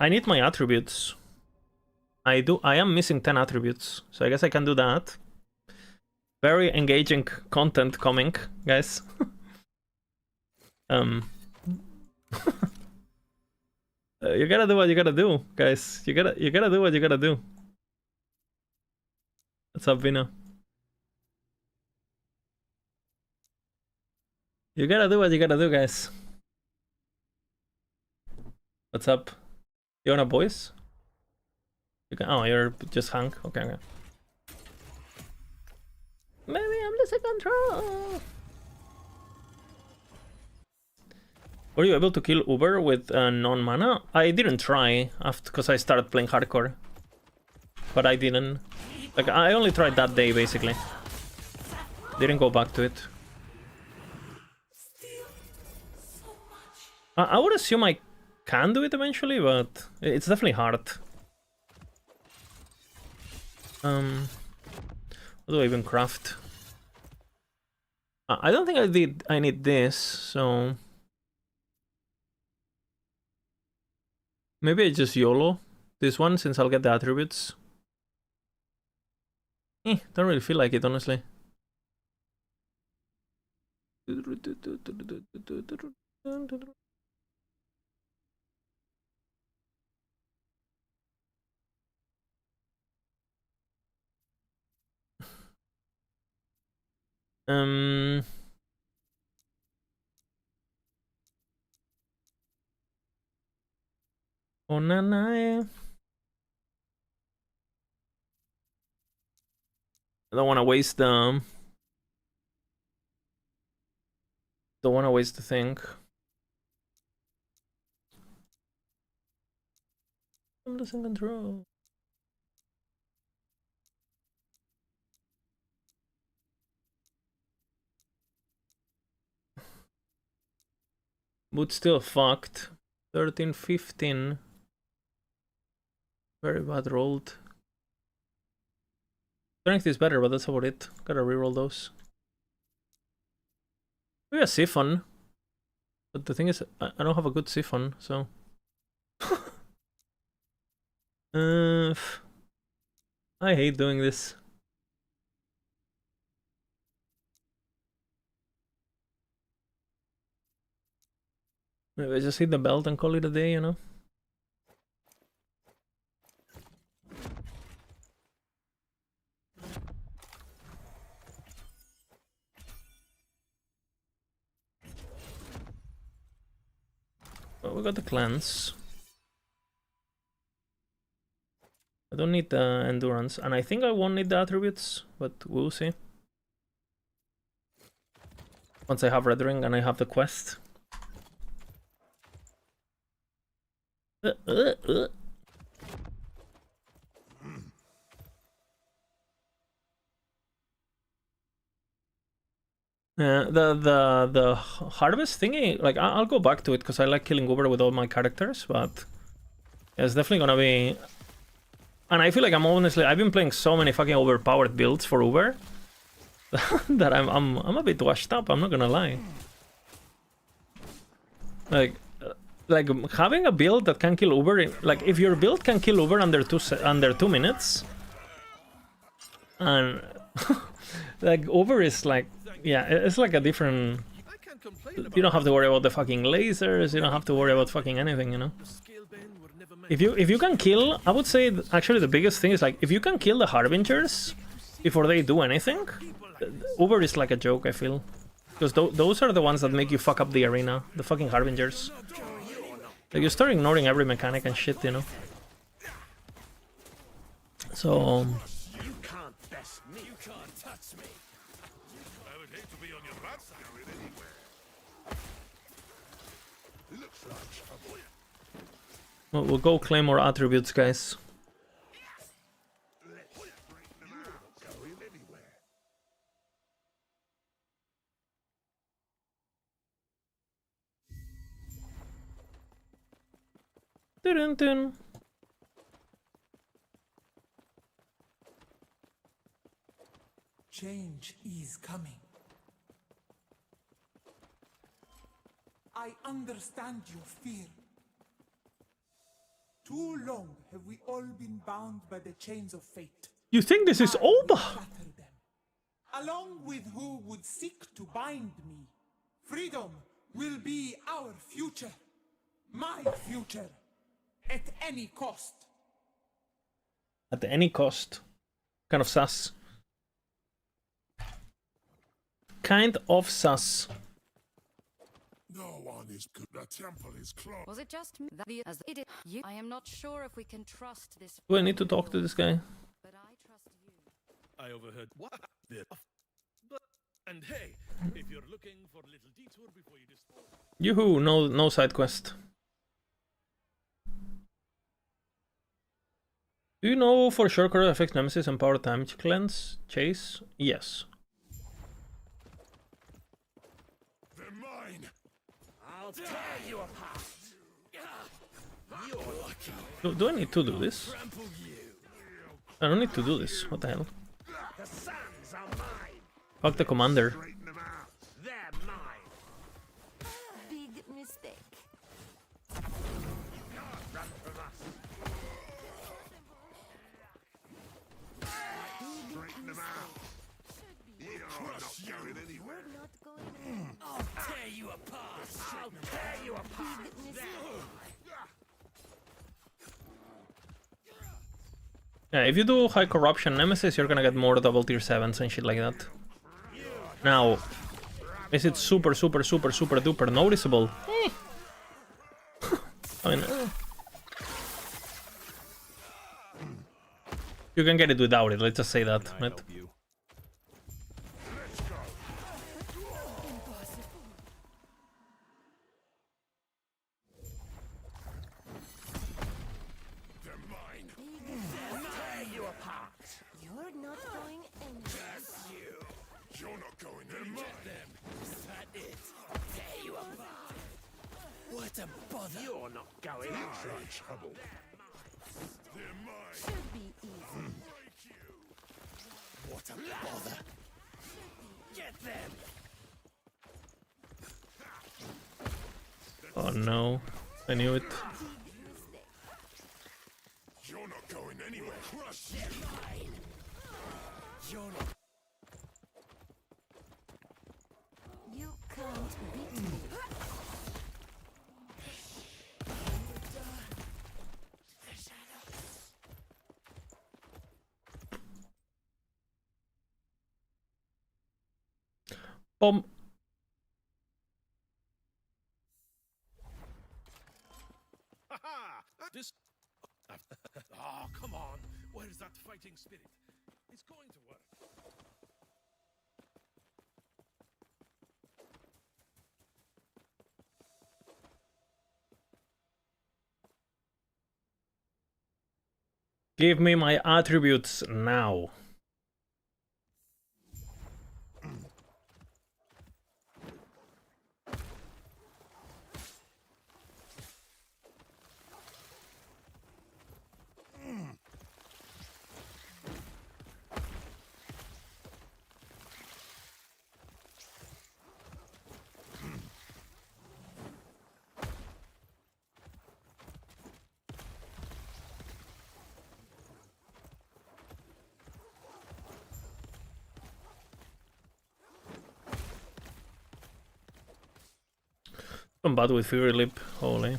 I need my attributes. I am missing 10 attributes, so I guess I can do that. Very engaging content coming, guys. You gotta do what you gotta do, guys. You gotta do what you gotta do. What's up, Vina? You gotta do what you gotta do, guys. What's up? You wanna voice? You can. Oh, you're just Hank. Okay, okay. Maybe I'm losing control. Were you able to kill Uber with non-mana? I didn't try after because I started playing hardcore, but I didn't. Like I only tried that day basically. Didn't go back to it. I would assume I can do it eventually, but it's definitely hard. What do I even craft? I don't think I need this, so maybe I just YOLO this one since I'll get the attributes. Don't really feel like it, honestly. Oh nana. I don't want to waste the. Don't want to waste the thing. I'm losing control. But still fucked. 13, 15. Very bad rolled. Strength is better, but that's about it. Gotta reroll those. Maybe a Siphon. But the thing is, I don't have a good Siphon, so... I hate doing this. Maybe I just hit the belt and call it a day, you know? Well, we got the cleanse. I don't need the endurance, and I think I won't need the attributes, but we'll see. Once I have Red Ring and I have the quest. The harvest thingy, like I'll go back to it because I like killing Uber with all my characters, but yeah, it's definitely gonna be. And I feel like I've been playing so many fucking overpowered builds for Uber that I'm a bit washed up. I'm not gonna lie. Like having a build that can kill Uber, like if your build can kill Uber under 2 minutes, and like Uber is like, yeah, it's like a different. You don't have to worry about the fucking lasers. You don't have to worry about fucking anything, you know. If you can kill, I would say actually the biggest thing is like if you can kill the Harbingers before they do anything, Uber is like a joke, I feel. Because those are the ones that make you fuck up the arena, the fucking Harbingers. Like you start ignoring every mechanic and shit, you know. So... You can't best me. You can't touch me. I would hate to be on your bad side anywhere. Looks like trouble. Well, we'll go claim more attributes, guys. Dun dun. Change is coming. I understand your fear. Too long have we all been bound by the chains of fate. You think this is I will over? shatter them, along with who would seek to bind me. Freedom will be our future. My future. At any cost. At any cost. Kind of sus. Kind of sus. No one is good. The temple is closed. Was it just me that as it is you? I am not sure if we can trust this. Do I need to talk to this guy? But I trust you. I overheard what? But and hey, if you're looking for a little detour before you destroy. Yoo-hoo, no side quest. Do you know for sure correct affects Nemesis and power damage cleanse? Chase? Yes. They're mine. I'll tear you apart. You're lucky. Do I need to do this? Trample you. I don't need to do this. What the hell? The sands are mine. Fuck the commander. Straighten them out. They're mine. Big mistake. You can't run from us. Straighten them out. You're not going anywhere. Not going. I'll tear you apart. I'll tear you apart. Yeah, if you do high corruption Nemesis, you're gonna get more double tier 7s and shit like that. Now, is it super duper noticeable? I mean, you can get it without it, let's just say that, right? You're not going anywhere. You're not going anywhere. Them. Is that it? Tear you apart. What a bother. You're not going anywhere. Trouble. They're mine. Should be easy. Break you. What a bother! Get them! Oh no, I knew it. You're not going anywhere. Crush you. You're not. You can't beat me. Ha! This. Oh, come on. Where's that fighting spirit? It's going to work. Give me my attributes now. I'm bad with Fury Lip, holy.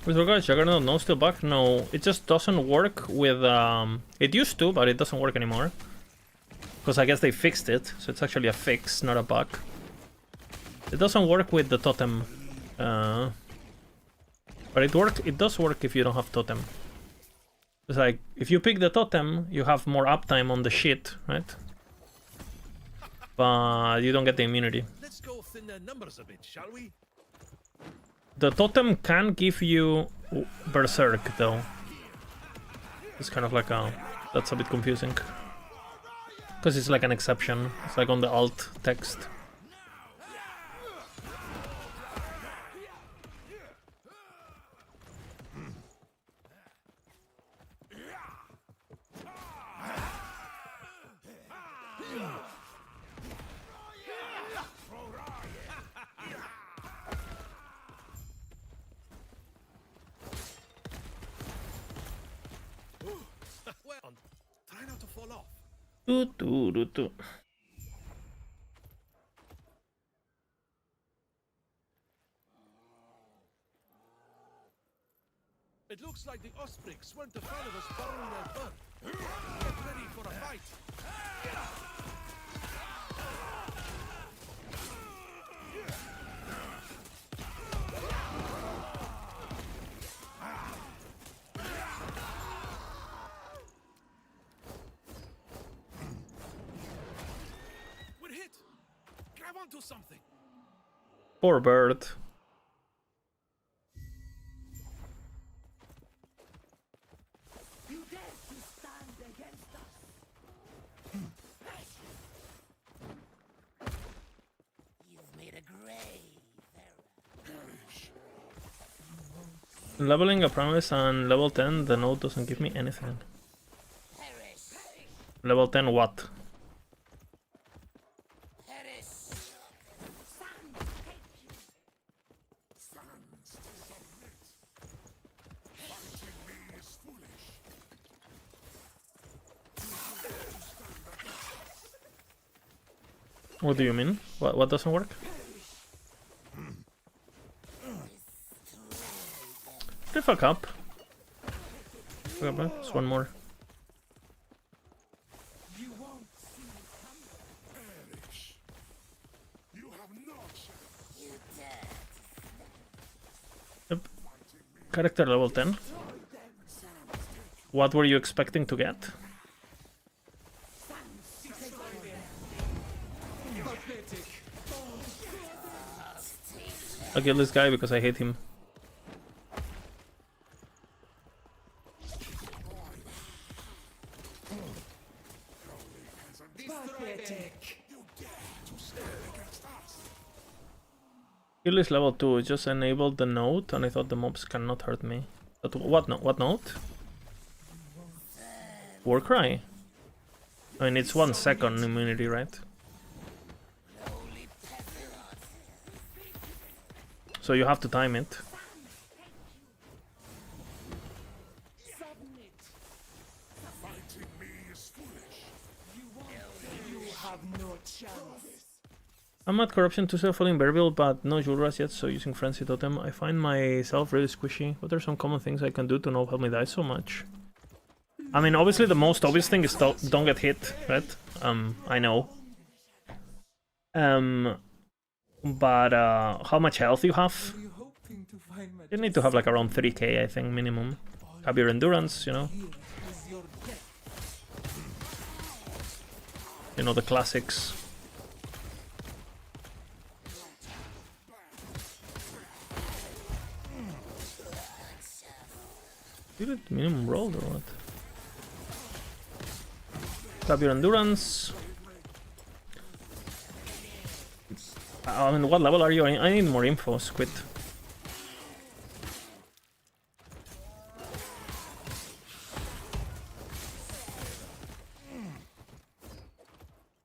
With regards to Juggernaut, no still bug? No, it just doesn't work with it used to, but it doesn't work anymore. Because I guess they fixed it, so it's actually a fix, not a bug. It doesn't work with the totem. But it does work if you don't have totem. It's like, if you pick the totem, you have more uptime on the shit, right? But you don't get the immunity. Let's go thin their numbers a bit, shall we? The totem can give you Berserk, though. It's kind of like a... That's a bit confusing. Because it's like an exception. It's like on the alt text. Well, try not to fall off. Do. It looks like the Ospreys weren't a fan of us borrowing their fur. Get ready for a fight. We're hit. Grab onto something. Poor bird. You dare to stand against us? You've made a grave error. Leveling a promise on level 10, the node doesn't give me anything. Perish! Level 10 what? Perish! What do you mean? What doesn't work? The fuck up. Okay, it's one more. You won't see me coming. Perish. You have no chance. You dead! Yep. Character level 10. What were you expecting to get? I'll kill this guy because I hate him. Kill is level 2. Just enabled the node, and I thought the mobs cannot hurt me. But what? No, what node? Warcry. I mean, it's 1 second immunity, right? So you have to time it. Fighting me is foolish. You have no chance. I'm at corruption 2 falling Bearville, but no Julras yet, so using Frenzy Totem. I find myself really squishy. What are some common things I can do to not help me die so much? I mean, obviously the most obvious thing is don't get hit, right? I know. But how much health you have? Are you hoping to find my You need to have like around 3k, I think, minimum. Have your endurance, you know. here is your death? You know, the classics. Did it minimum roll or what? Have your endurance. I mean, what level are you? I need more info, Squid.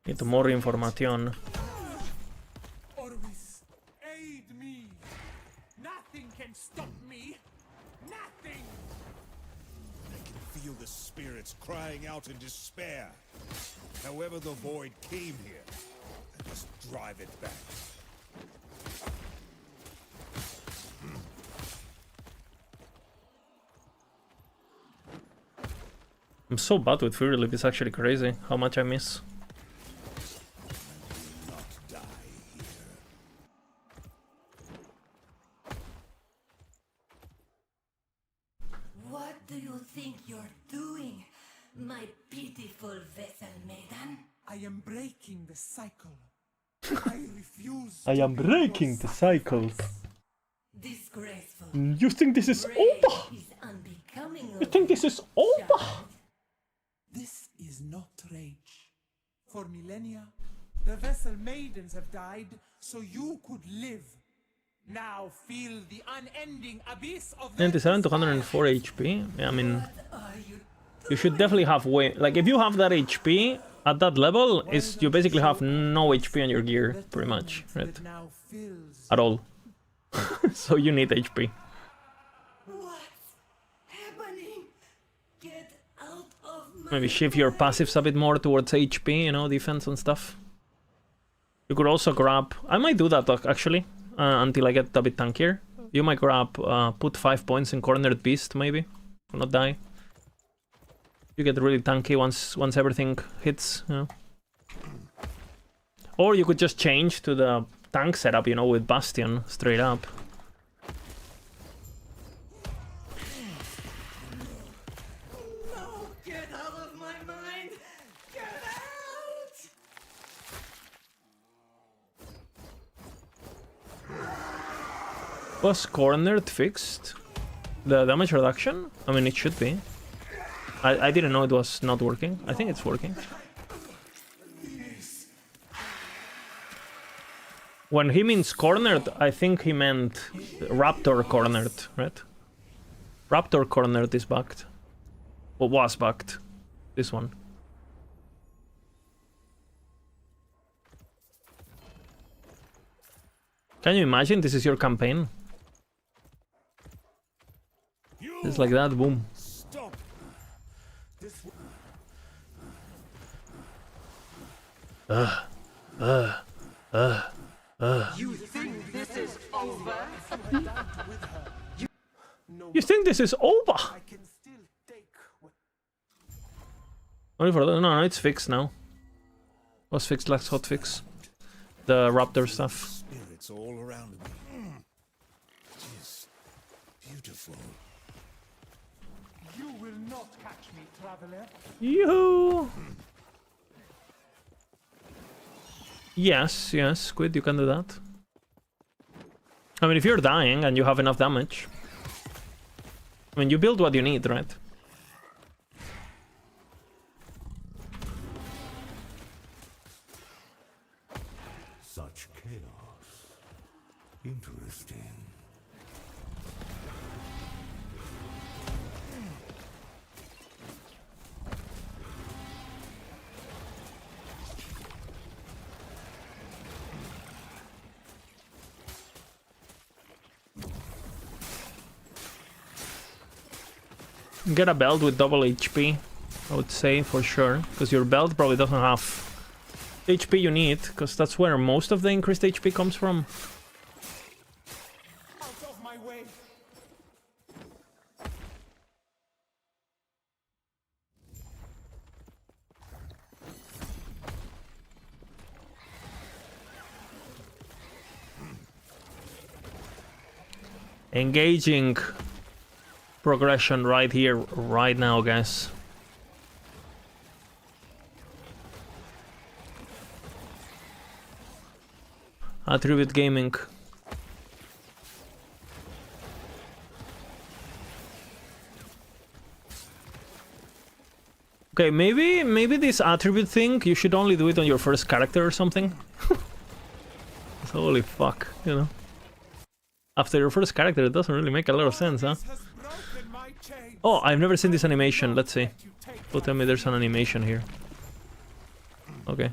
Need more information. Orvis, aid me. Nothing can stop me. Nothing. I can feel the spirits crying out in despair. However the void came here, I must drive it back. I'm so bad with Fury Leap, it's actually crazy how much I miss. Not die here. What do you think you're doing, my pitiful vessel maiden? I am breaking the cycle. I refuse. I am breaking the cycle. Disgraceful. You think this is Rage over? is unbecoming You of think this is over? child. This is not rage. For millennia, the vessel maidens have died so you could live. Now feel the unending abyss of their 97 to 104 HP. Yeah, I mean, What are you you should definitely have way. Like, if you have that HP at that level, is you basically have no HP on your gear, pretty much, right? that now fills. At all. So you need HP. What's happening? Get out of my Maybe shift your passives a bit more towards HP, you know, defense and stuff. You could also grab. I might do that actually, until I get a bit tankier. You might grab, put 5 points in Cornered Beast, maybe, to not die. You get really tanky once everything hits, you know. Or you could just change to the tank setup, you know, with Bastion straight up. No, get out of my mind! Get out! Was Cornered fixed? The damage reduction? I mean, it should be. I didn't know it was not working. I think it's working. When he means cornered, I think he meant Raptor cornered, right? Raptor cornered is bugged. Or was bugged. This one. Can you imagine this is your campaign? It's like that, boom. Stop! You think this is over? You think this is over? I can still take what Only for that? No, it's fixed now. Was fixed last hotfix. The Raptor stuff. Spirits all around me. It is beautiful. you will not catch me, traveler. Yoo-hoo! Yes, Squid, you can do that. I mean, if you're dying and you have enough damage, I mean, you build what you need, right? Such chaos. Interesting. Get a belt with double HP, I would say, for sure. Because your belt probably doesn't have HP you need, because that's where most of the increased HP comes from. Out of my way. Engaging progression right here, right now, guys. Attribute gaming. Okay, maybe this attribute thing, you should only do it on your first character or something. Holy fuck, you know. After your first character, it doesn't really make a lot of sense, huh? Has broken my chains. Oh, I've never seen this animation. Let's see. You take Don't tell me there's an animation here. Okay.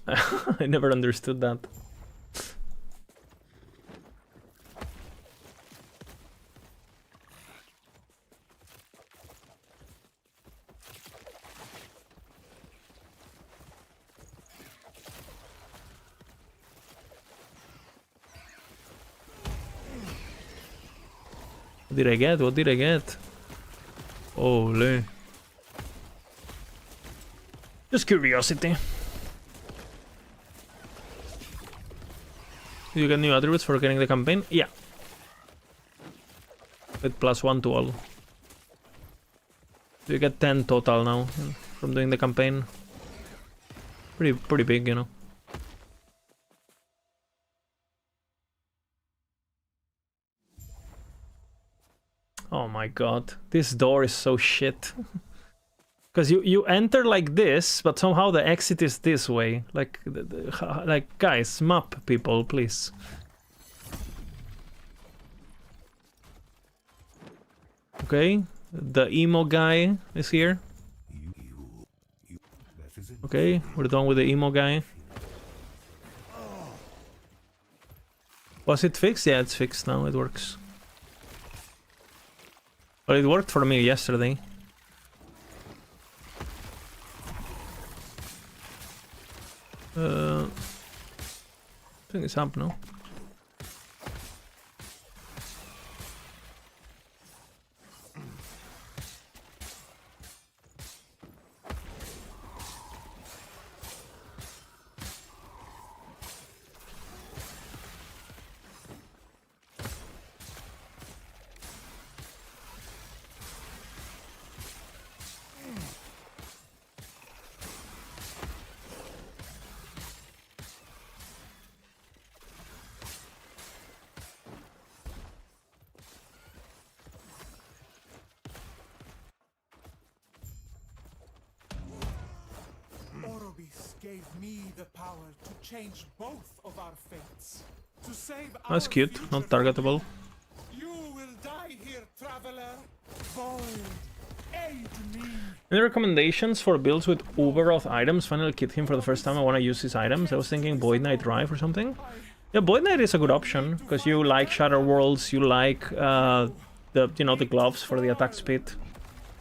I never understood that. What did I get? What did I get? Holy. Just curiosity. Do you get new attributes for getting the campaign? Yeah. With +1 to all. So you get 10 total now from doing the campaign. Pretty big, you know. Oh my god, this door is so shit. Because you enter like this, but somehow the exit is this way. Like guys, map people, please. Okay, the emo guy is here. Okay, we're done with the emo guy. Was it fixed? Yeah, it's fixed now, it works. Well, it worked for me yesterday. I think it's up now. Gave me the power to change both of our fates. To save That's our cute, future not from targetable. you will die here, traveler. Void, aid me. Any recommendations for builds with Uberoth items? Finally kit him for the first time. I want to use his items. I was thinking Void Knight Drive or something. Yeah, Void Knight is a good option because you like Shatter Worlds, you like the gloves for the attack speed.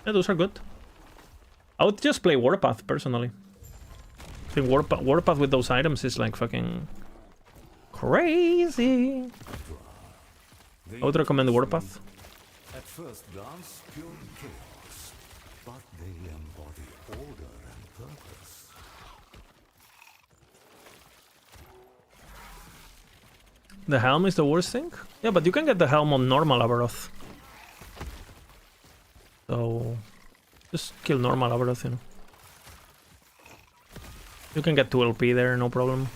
Yeah, those are good. I would just play Warpath personally. I think Warpath with those items is like fucking crazy. I would recommend Warpath. At first glance, pure chaos, but they embody order and purpose. The helm is the worst thing? Yeah, but you can get the helm on normal Abaroth. So just kill normal Abaroth, you know. You can get 2 LP there, no problem.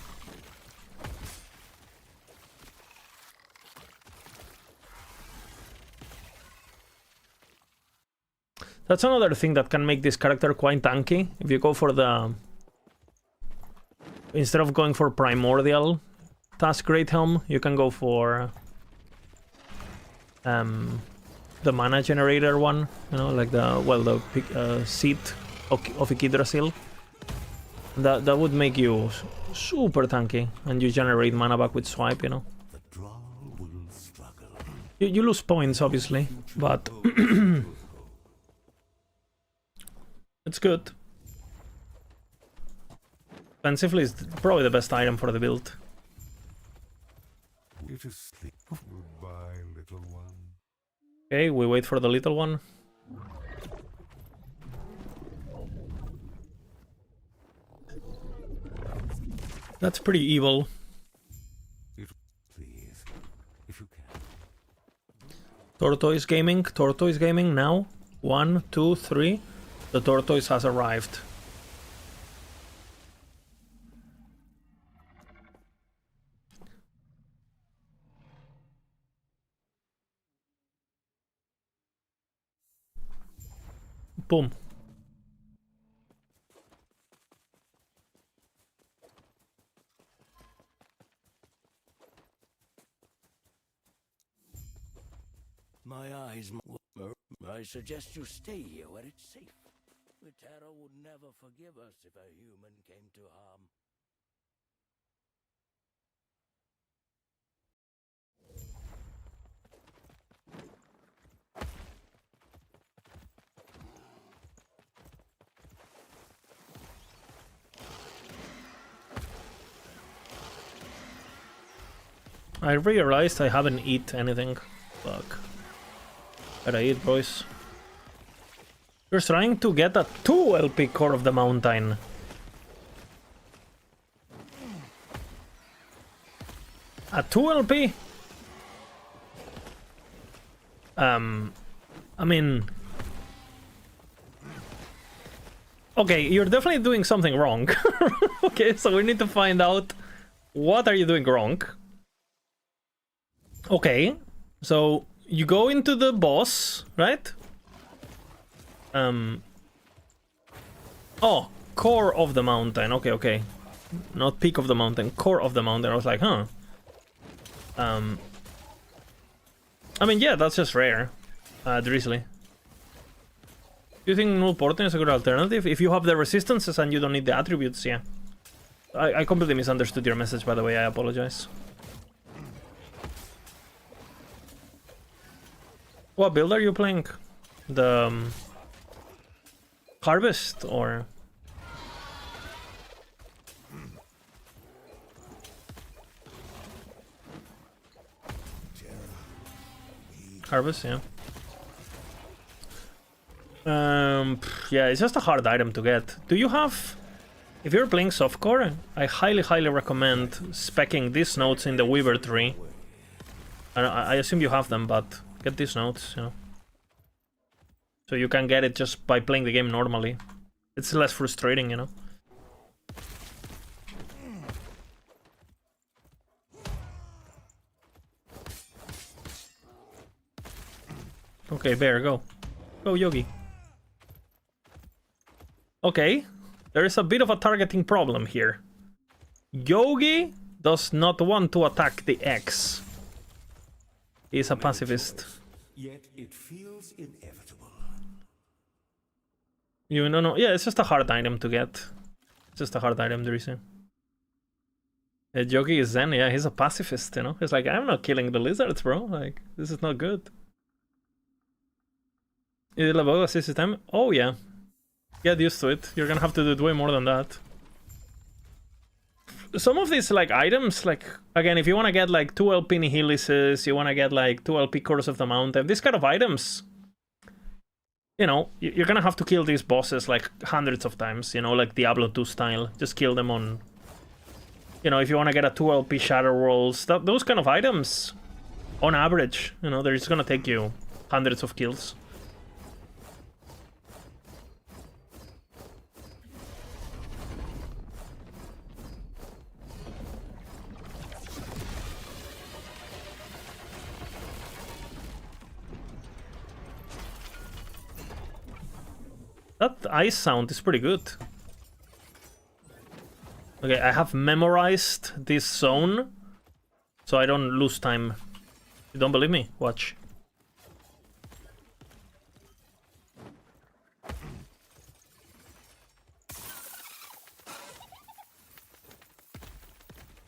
That's another thing that can make this character quite tanky. If you go for the... Instead of going for Primordial Task Great Helm, you can go for... the mana generator one, you know, like the, well, the seat of Yggdrasil. That would make you super tanky, and you generate mana back with swipe, you know. You lose points, obviously, but it's good. Offensively, is probably the best item for the build. Goodbye, little one. Okay, we wait for the little one. That's pretty evil. Please, if you can. Tortoise gaming now. 1, 2, 3. The tortoise has arrived. Boom. My eyes. I suggest you stay here where it's safe. The Terror would never forgive us if a human came to harm. I realized I haven't eat anything. Fuck. Gotta eat, boys. You're trying to get a 2 LP core of the mountain. A 2 LP? I mean... Okay, you're definitely doing something wrong. Okay, so we need to find out what are you doing wrong. Okay, so you go into the boss, right? Oh, core of the mountain. Okay, okay. Not peak of the mountain, core of the mountain. I was like, huh. I mean, yeah, that's just rare. Drizzly. Do you think null porting is a good alternative? If you have the resistances and you don't need the attributes, yeah. I completely misunderstood your message, by the way. I apologize. What build are you playing? The Harvest or Harvest? Yeah. Yeah, it's just a hard item to get. Do you have? If you're playing softcore, I highly recommend speccing these nodes in the Weaver tree. I assume you have them, but get these nodes, you know. So you can get it just by playing the game normally. It's less frustrating, you know. Okay, Bear, go. Go, Yogi. Okay, there is a bit of a targeting problem here. Yogi does not want to attack the X. He's a pacifist. Yet it feels inevitable. You know, yeah, it's just a hard item to get. It's just a hard item, there is. Yogi is Zen, yeah, he's a pacifist, you know. He's like, I'm not killing the lizards, bro. Like, this is not good. Is it level assist system? Oh, yeah. Get used to it. You're gonna have to do it way more than that. Some of these, like, items, like, again, if you want to get, like, 2 LP Nihilises, you want to get, like, 2 LP Curse of the Mountain, these kind of items, you know, you're gonna have to kill these bosses, like, hundreds of times, you know, like Diablo 2 style. Just kill them on, you know, if you want to get a 2 LP Shadow Rolls, those kind of items, on average, you know, they're just gonna take you hundreds of kills. That ice sound is pretty good. Okay, I have memorized this zone, so I don't lose time. You don't believe me? Watch.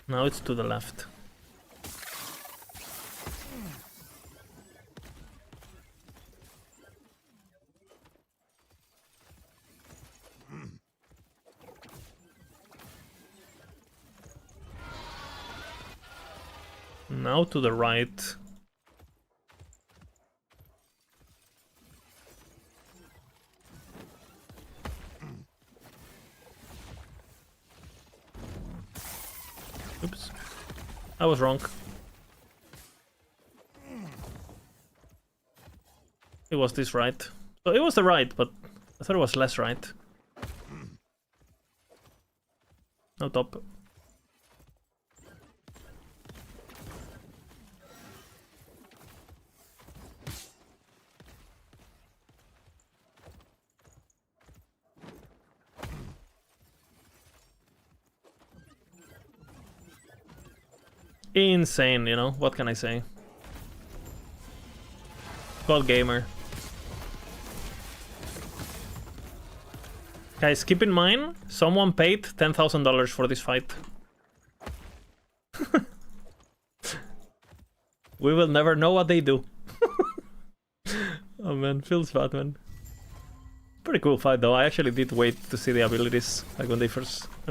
Now it's to the left. Now to the right. Oops. I was wrong. It was this right. So it was the right, but I thought it was less right. No top. Insane, you know, what can I say? God gamer. Guys, keep in mind, someone paid $10,000 for this fight. We will never know what they do. Oh man, feels bad, man. Pretty cool fight though. I actually did wait to see the abilities, like when I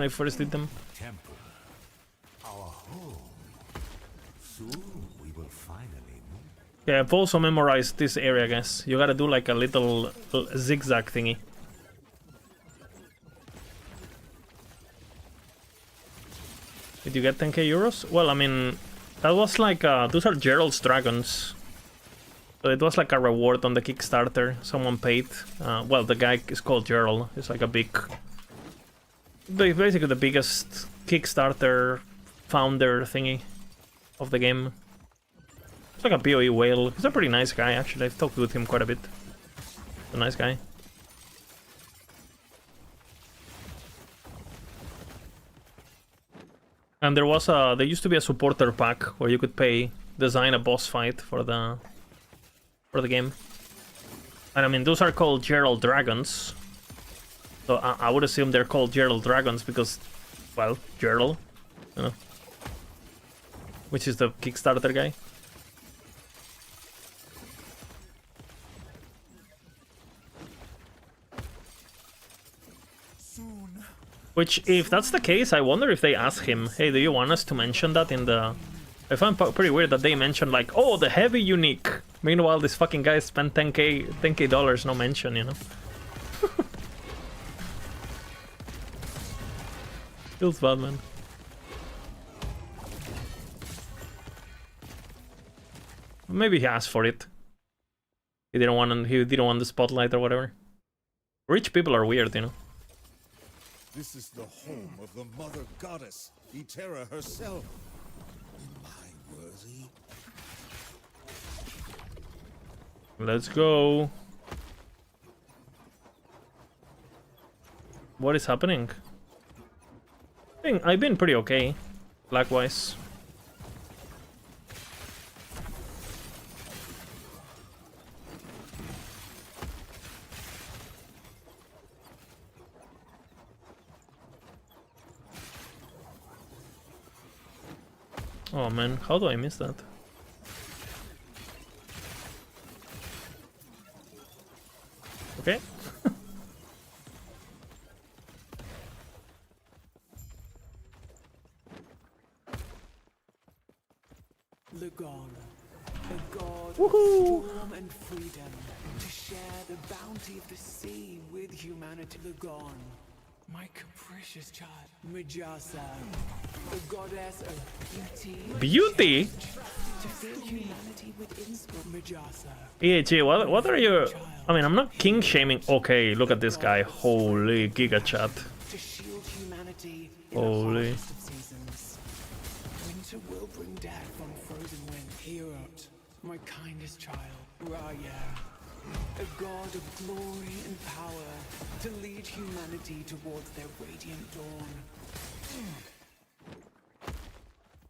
first did them. Temple, our home. Soon we will finally move. Yeah, I've also memorized this area, guys. You gotta do like a little zigzag thingy. Did you get 10k euros? Well, I mean, that was like, those are Gerald's dragons. So it was like a reward on the Kickstarter. Someone paid. Well, the guy is called Gerald. He's like a basically the biggest Kickstarter founder thingy of the game. It's like a PoE whale. He's a pretty nice guy, actually. I've talked with him quite a bit. He's a nice guy. And there used to be a supporter pack where you could design a boss fight for the game. And I mean, those are called Gerald Dragons. So I would assume they're called Gerald Dragons because, well, Gerald, you know. Which is the Kickstarter guy. Which, if that's the case, I wonder if they ask him, hey, do you want us to mention that in the... I find pretty weird that they mentioned, like, oh, the heavy unique. Meanwhile, this fucking guy spent $10k dollars, no mention, you know? Feels bad, man. Maybe he asked for it. He didn't want the spotlight or whatever. Rich people are weird, you know? This is the home of the mother goddess, Etera herself. Am I worthy? Let's go. What is happening? I've been pretty okay, black-wise. Oh man, how do I miss that? Okay. The God, a God Woohoo! of storm and freedom, to share the bounty of the sea with humanity. The gone, my capricious child, Majasa, the goddess of beauty. Beauty? To fill humanity with insult, Majasa. EHG, what are you... I mean, I'm not king shaming. Okay, look at this guy. Holy giga chat. To shield humanity in Holy. the harvest of seasons. Winter will bring death on frozen wind. Hear out, my kindest child, Raya. A god of glory and power, to lead humanity towards their radiant dawn.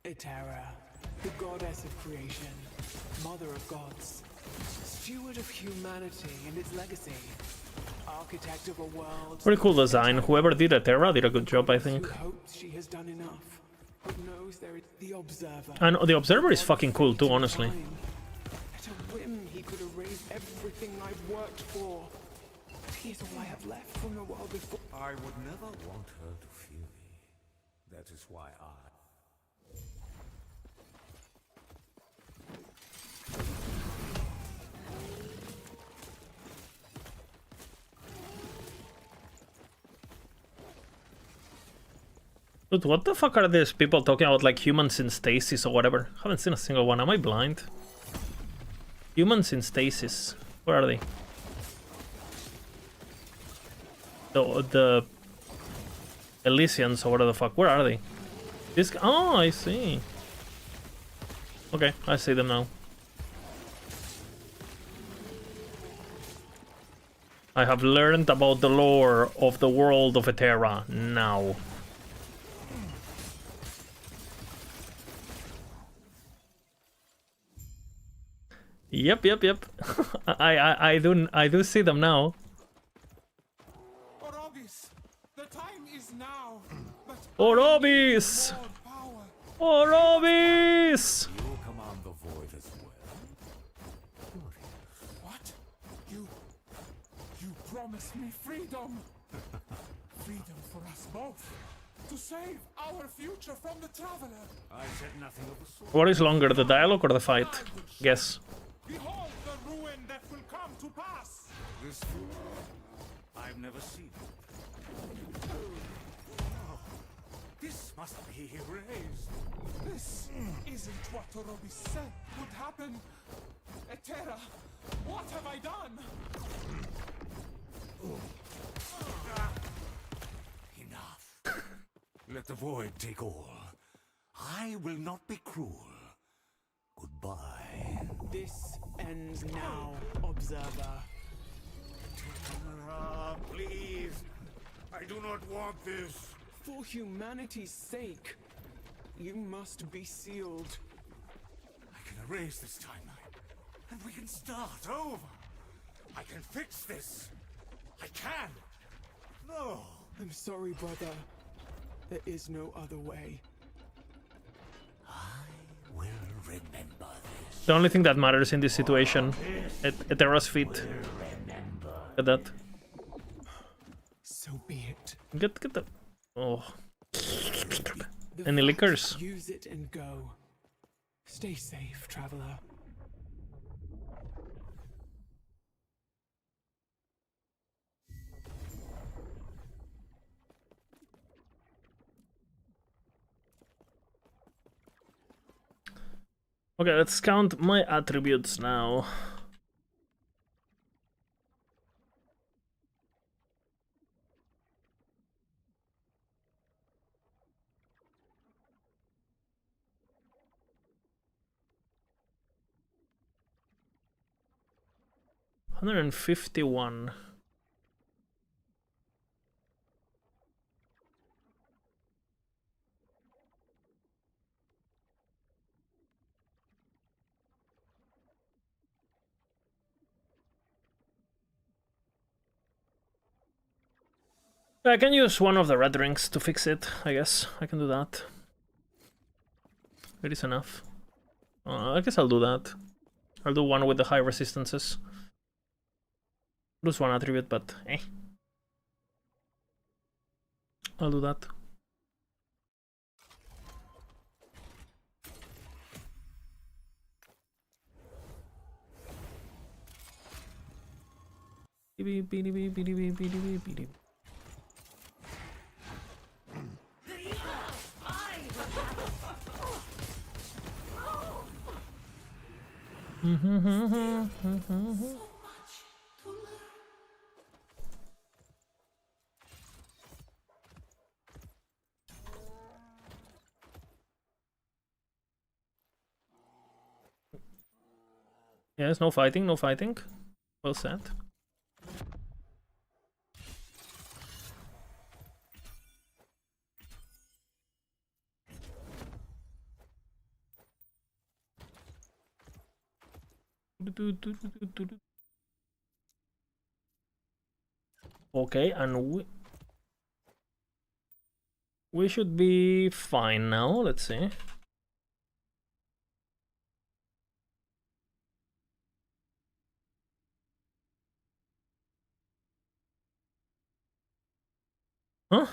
Etera, the goddess of creation, mother of gods, steward of humanity and its legacy, architect of a world. Pretty cool design. Whoever did Etera did a good job, I think. Who hopes she has done enough, but knows there is the observer. And the Observer is fucking cool too, honestly. At a whim, he could erase everything I've worked for. He is all I have left from the world before. I would never want her to fear me. That is why I... Dude, what the fuck are these people talking about, like humans in stasis or whatever? Haven't seen a single one. Am I blind? Humans in stasis. Where are they? The Elysians or whatever the fuck. Where are they? This. Oh, I see. Okay, I see them now. I have learned about the lore of the world of Etera now. Yep. I do see them now. Orobis, the time is now. But Orobis! Lord power. Orobis! You command the void as well. What? You promised me freedom. Freedom for us both. To save our future from the Traveler. I said nothing of the sort. What is longer, the dialogue or the fight? Guess. Behold the ruin that will come to pass. This future, I've never seen. Oh, this must be erased. This isn't what Orobis said would happen. Etera, what have I done? Enough. Let the void take all. I will not be cruel. Goodbye. This ends now, observer. Please. I do not want this. For humanity's sake, you must be sealed. I can erase this timeline, and we can start over. I can fix this. I can. No. I'm sorry, brother. There is no other way. I will remember this. The only thing that matters in this situation, Etera's feet. Look at that. So be it. Get the. Oh. The Any facts, liquors? Use it and go. Stay safe, traveler. Okay, let's count my attributes now. $151. I can use one of the red rings to fix it, I guess. I can do that. It is enough. I guess I'll do that. I'll do one with the high resistances. Lose one attribute, but eh. I'll do that. Yes, no fighting, no fighting. Well said. Okay, and we should be fine now. Let's see. Huh?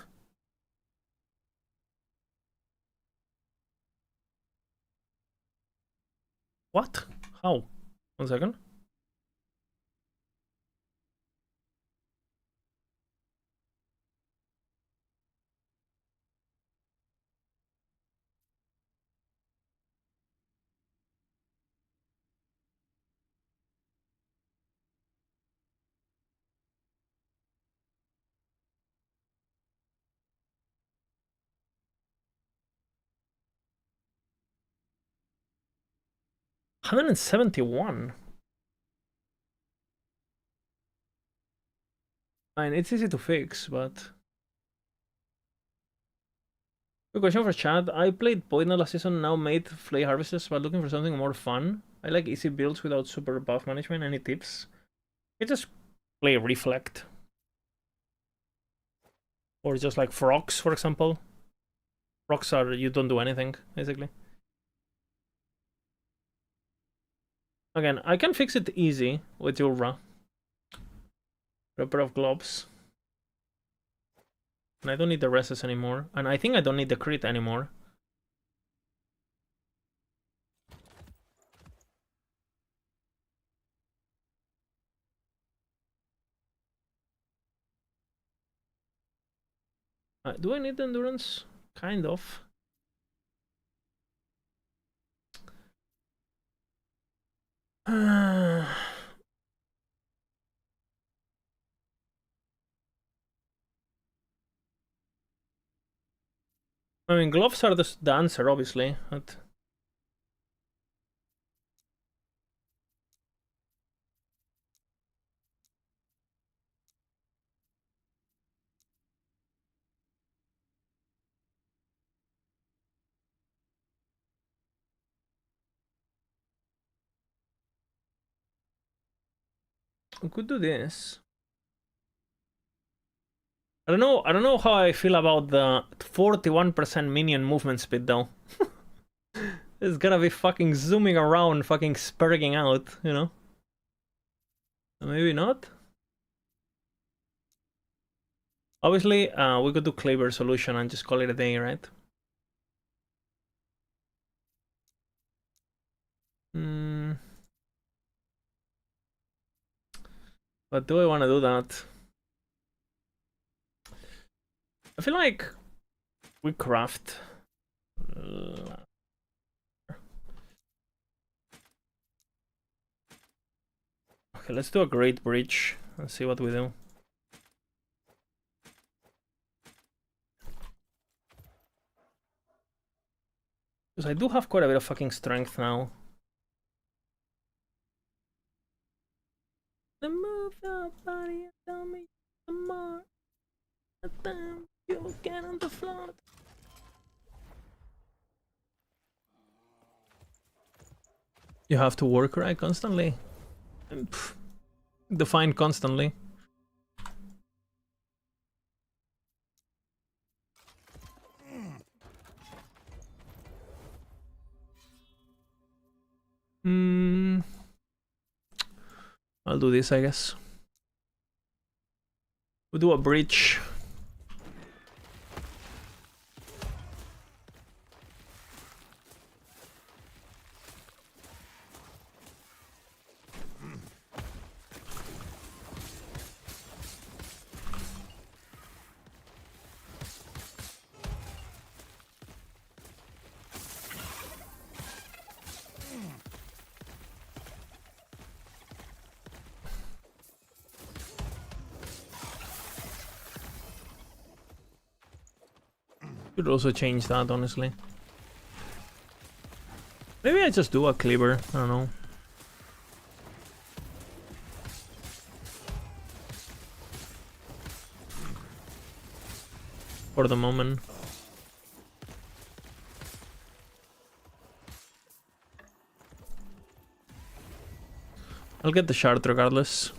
What? How? 1 second. $171. I mean, it's easy to fix, but... Good question for chat. I played Poison last season, now made Flay Harvesters, but looking for something more fun. I like easy builds without super buff management. Any tips? You just play Reflect. Or just like Frogs, for example. Frogs are, you don't do anything, basically. Again, I can fix it easy with Yura. A pair of gloves. And I don't need the reses anymore. And I think I don't need the crit anymore. Do I need endurance? Kind of. I mean, gloves are the answer, obviously. But... we could do this. I don't know how I feel about the 41% minion movement speed though. It's gonna be fucking zooming around, fucking spurging out, you know? Maybe not? Obviously, we could do Cleaver solution and just call it a day, right? But do I want to do that? I feel like we craft. Okay, let's do a great bridge and see what we do. Because I do have quite a bit of fucking strength now. Move your body and tell me some more. The time you get on the floor. You have to work right constantly. Define constantly. I'll do this, I guess. We'll do a bridge. Could also change that, honestly. Maybe I just do a cleaver, I don't know. For the moment. I'll get the shard regardless.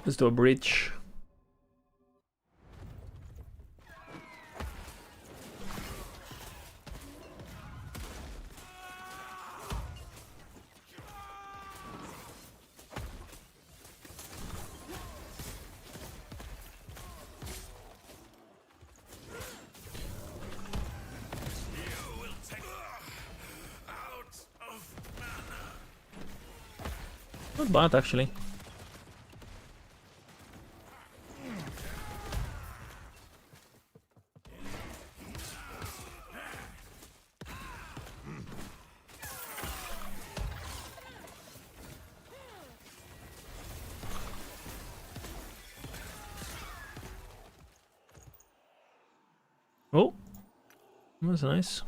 Let's do a bridge. Not bad actually. Oh, that's nice.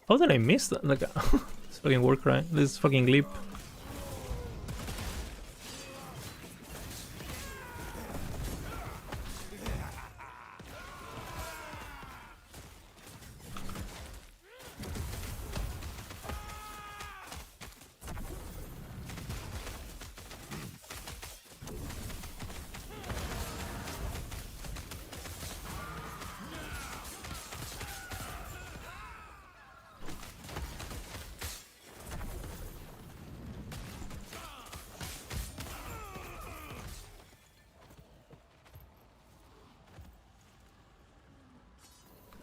How did I miss that? Like, this fucking work, right? This fucking leap.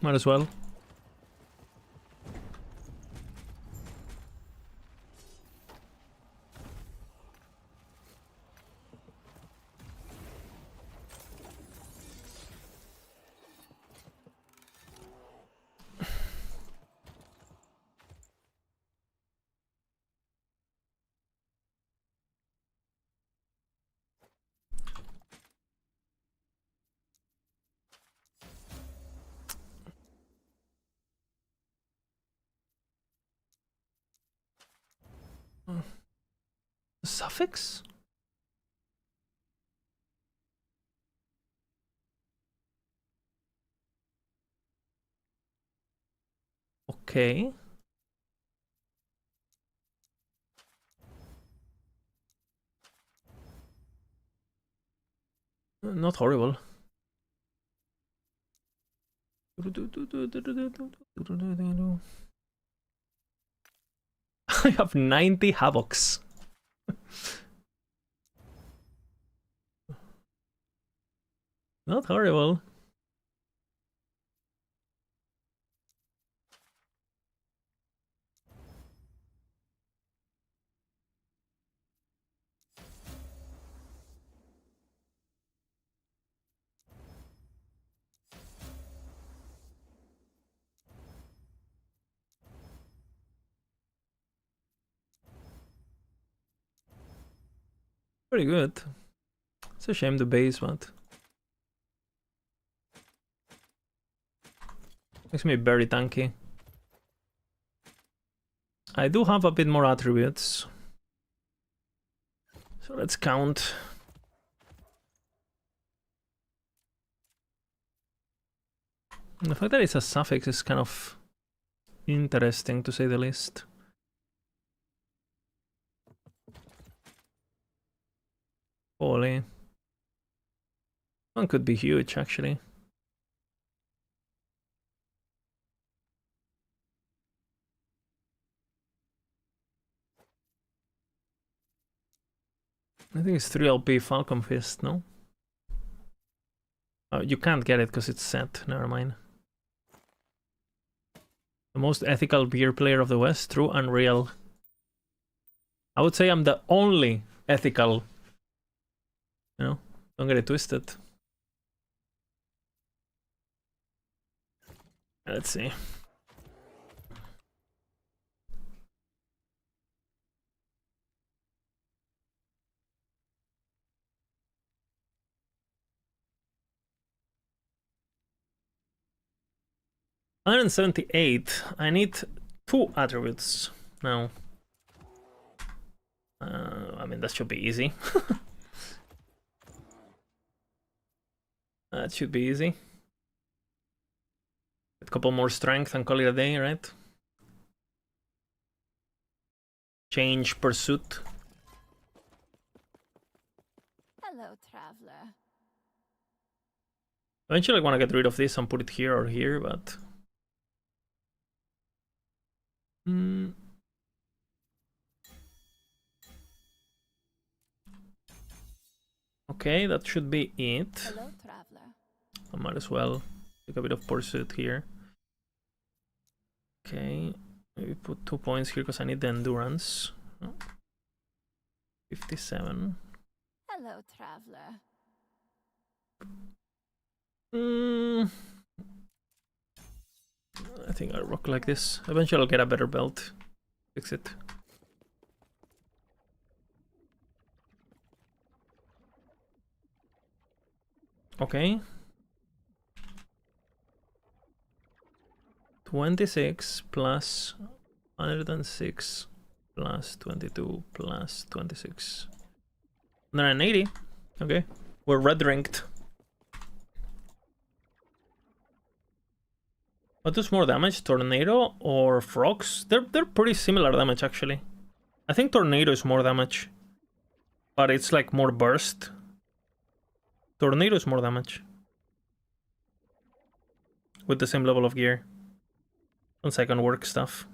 Might as well. Suffix? Okay. Not horrible. I have 90 Havocs. Not horrible. Pretty good. It's a shame the base, but makes me very tanky. I do have a bit more attributes. So let's count. And the fact that it's a suffix is kind of interesting, to say the least. Holy. One could be huge, actually. I think it's 3LP Falcon Fist, no? Oh, you can't get it because it's set. Never mind. The most ethical beer player of the West? True, unreal. I would say I'm the only ethical. You know, don't get it twisted. Let's see. $178. I need 2 attributes now. I mean, that should be easy. That should be easy. A couple more strength and call it a day, right? Change pursuit. Hello, traveler. Eventually I want to get rid of this and put it here or here, but... Okay, that should be it. Hello, traveler. I might as well take a bit of pursuit here. Okay, maybe put 2 points here because I need the endurance. Oh. 57. Hello, traveler. I think I'll rock like this. Eventually I'll get a better belt. Fix it. Okay. 26 plus 106 plus 22 plus 26. 180. Okay. We're red ranked. What does more damage, Tornado or Frogs? They're pretty similar damage actually. I think Tornado is more damage, but it's like more burst. Tornado is more damage with the same level of gear. Once I can work stuff.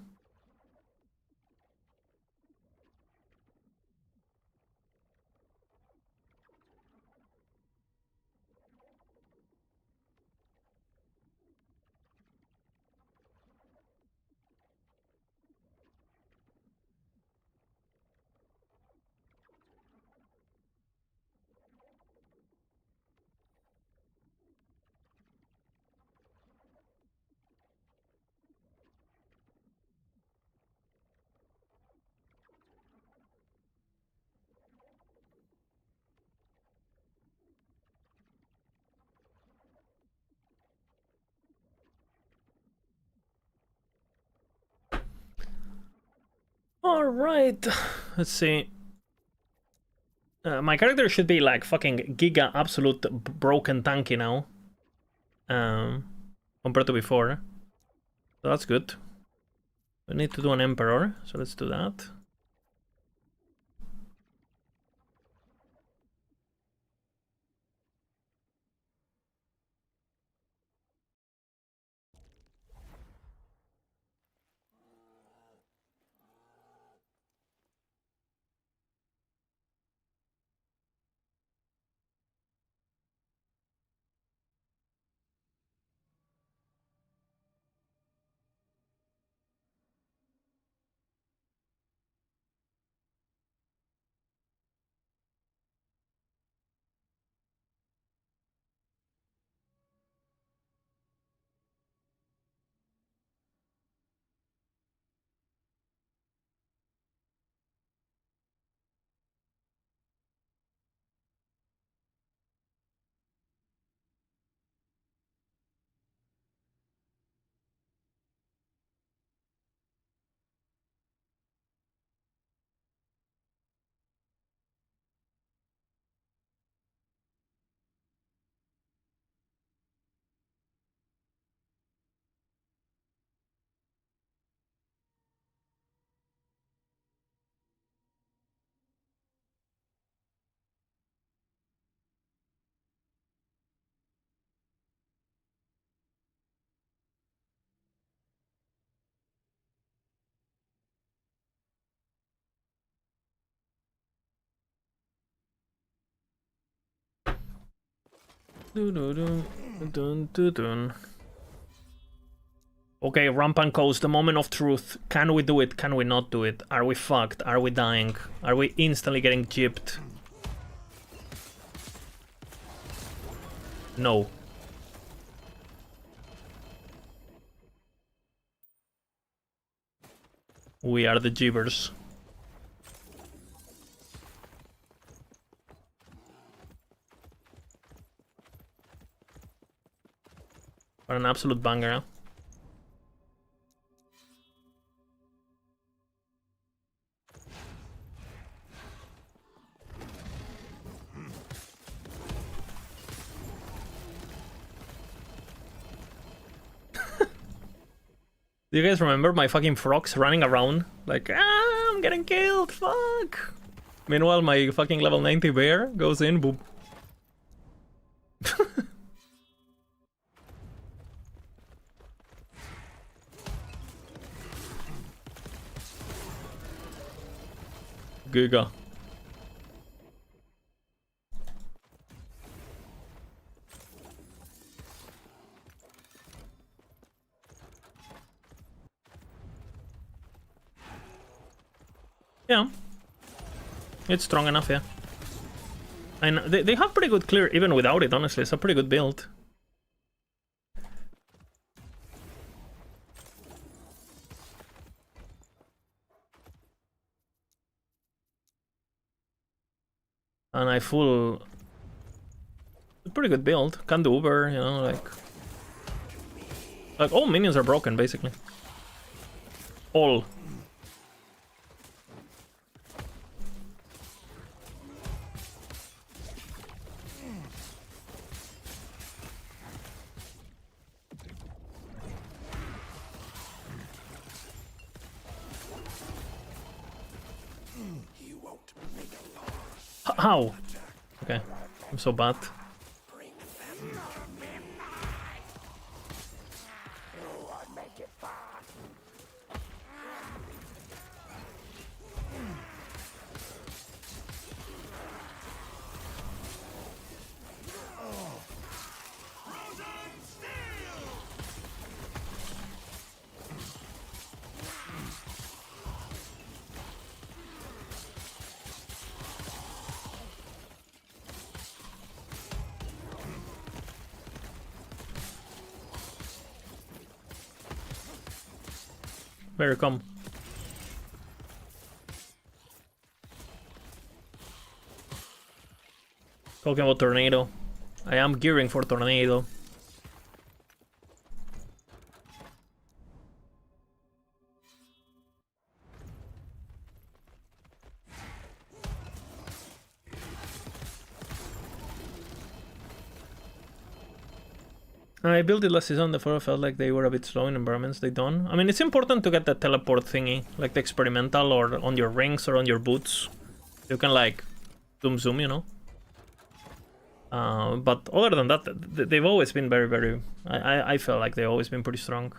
Alright, let's see. My character should be like fucking giga absolute broken tanky now. Compared to before. So that's good. We need to do an Emperor, so let's do that. Okay, Rampant Coast, the moment of truth. Can we do it? Can we not do it? Are we fucked? Are we dying? Are we instantly getting gypped? No. We are the gibbers. What an absolute banger, huh? Do you guys remember my fucking frogs running around? Like, ah, I'm getting killed, fuck! Meanwhile, my fucking level 90 bear goes in, boop. Giga. Yeah. It's strong enough, yeah. And they have pretty good clear even without it, honestly. It's a pretty good build. And I full... Pretty good build. Can do Uber, you know, like... Like, all minions are broken, basically. All. How? Okay, I'm so bad. Where come? Talking about tornado. I am gearing for tornado. I built it last season, therefore I felt like they were a bit slow in environments they done. I mean, it's important to get that teleport thingy, like the experimental or on your rings or on your boots. You can like zoom, you know? But other than that, they've always been very... I felt like they've always been pretty strong.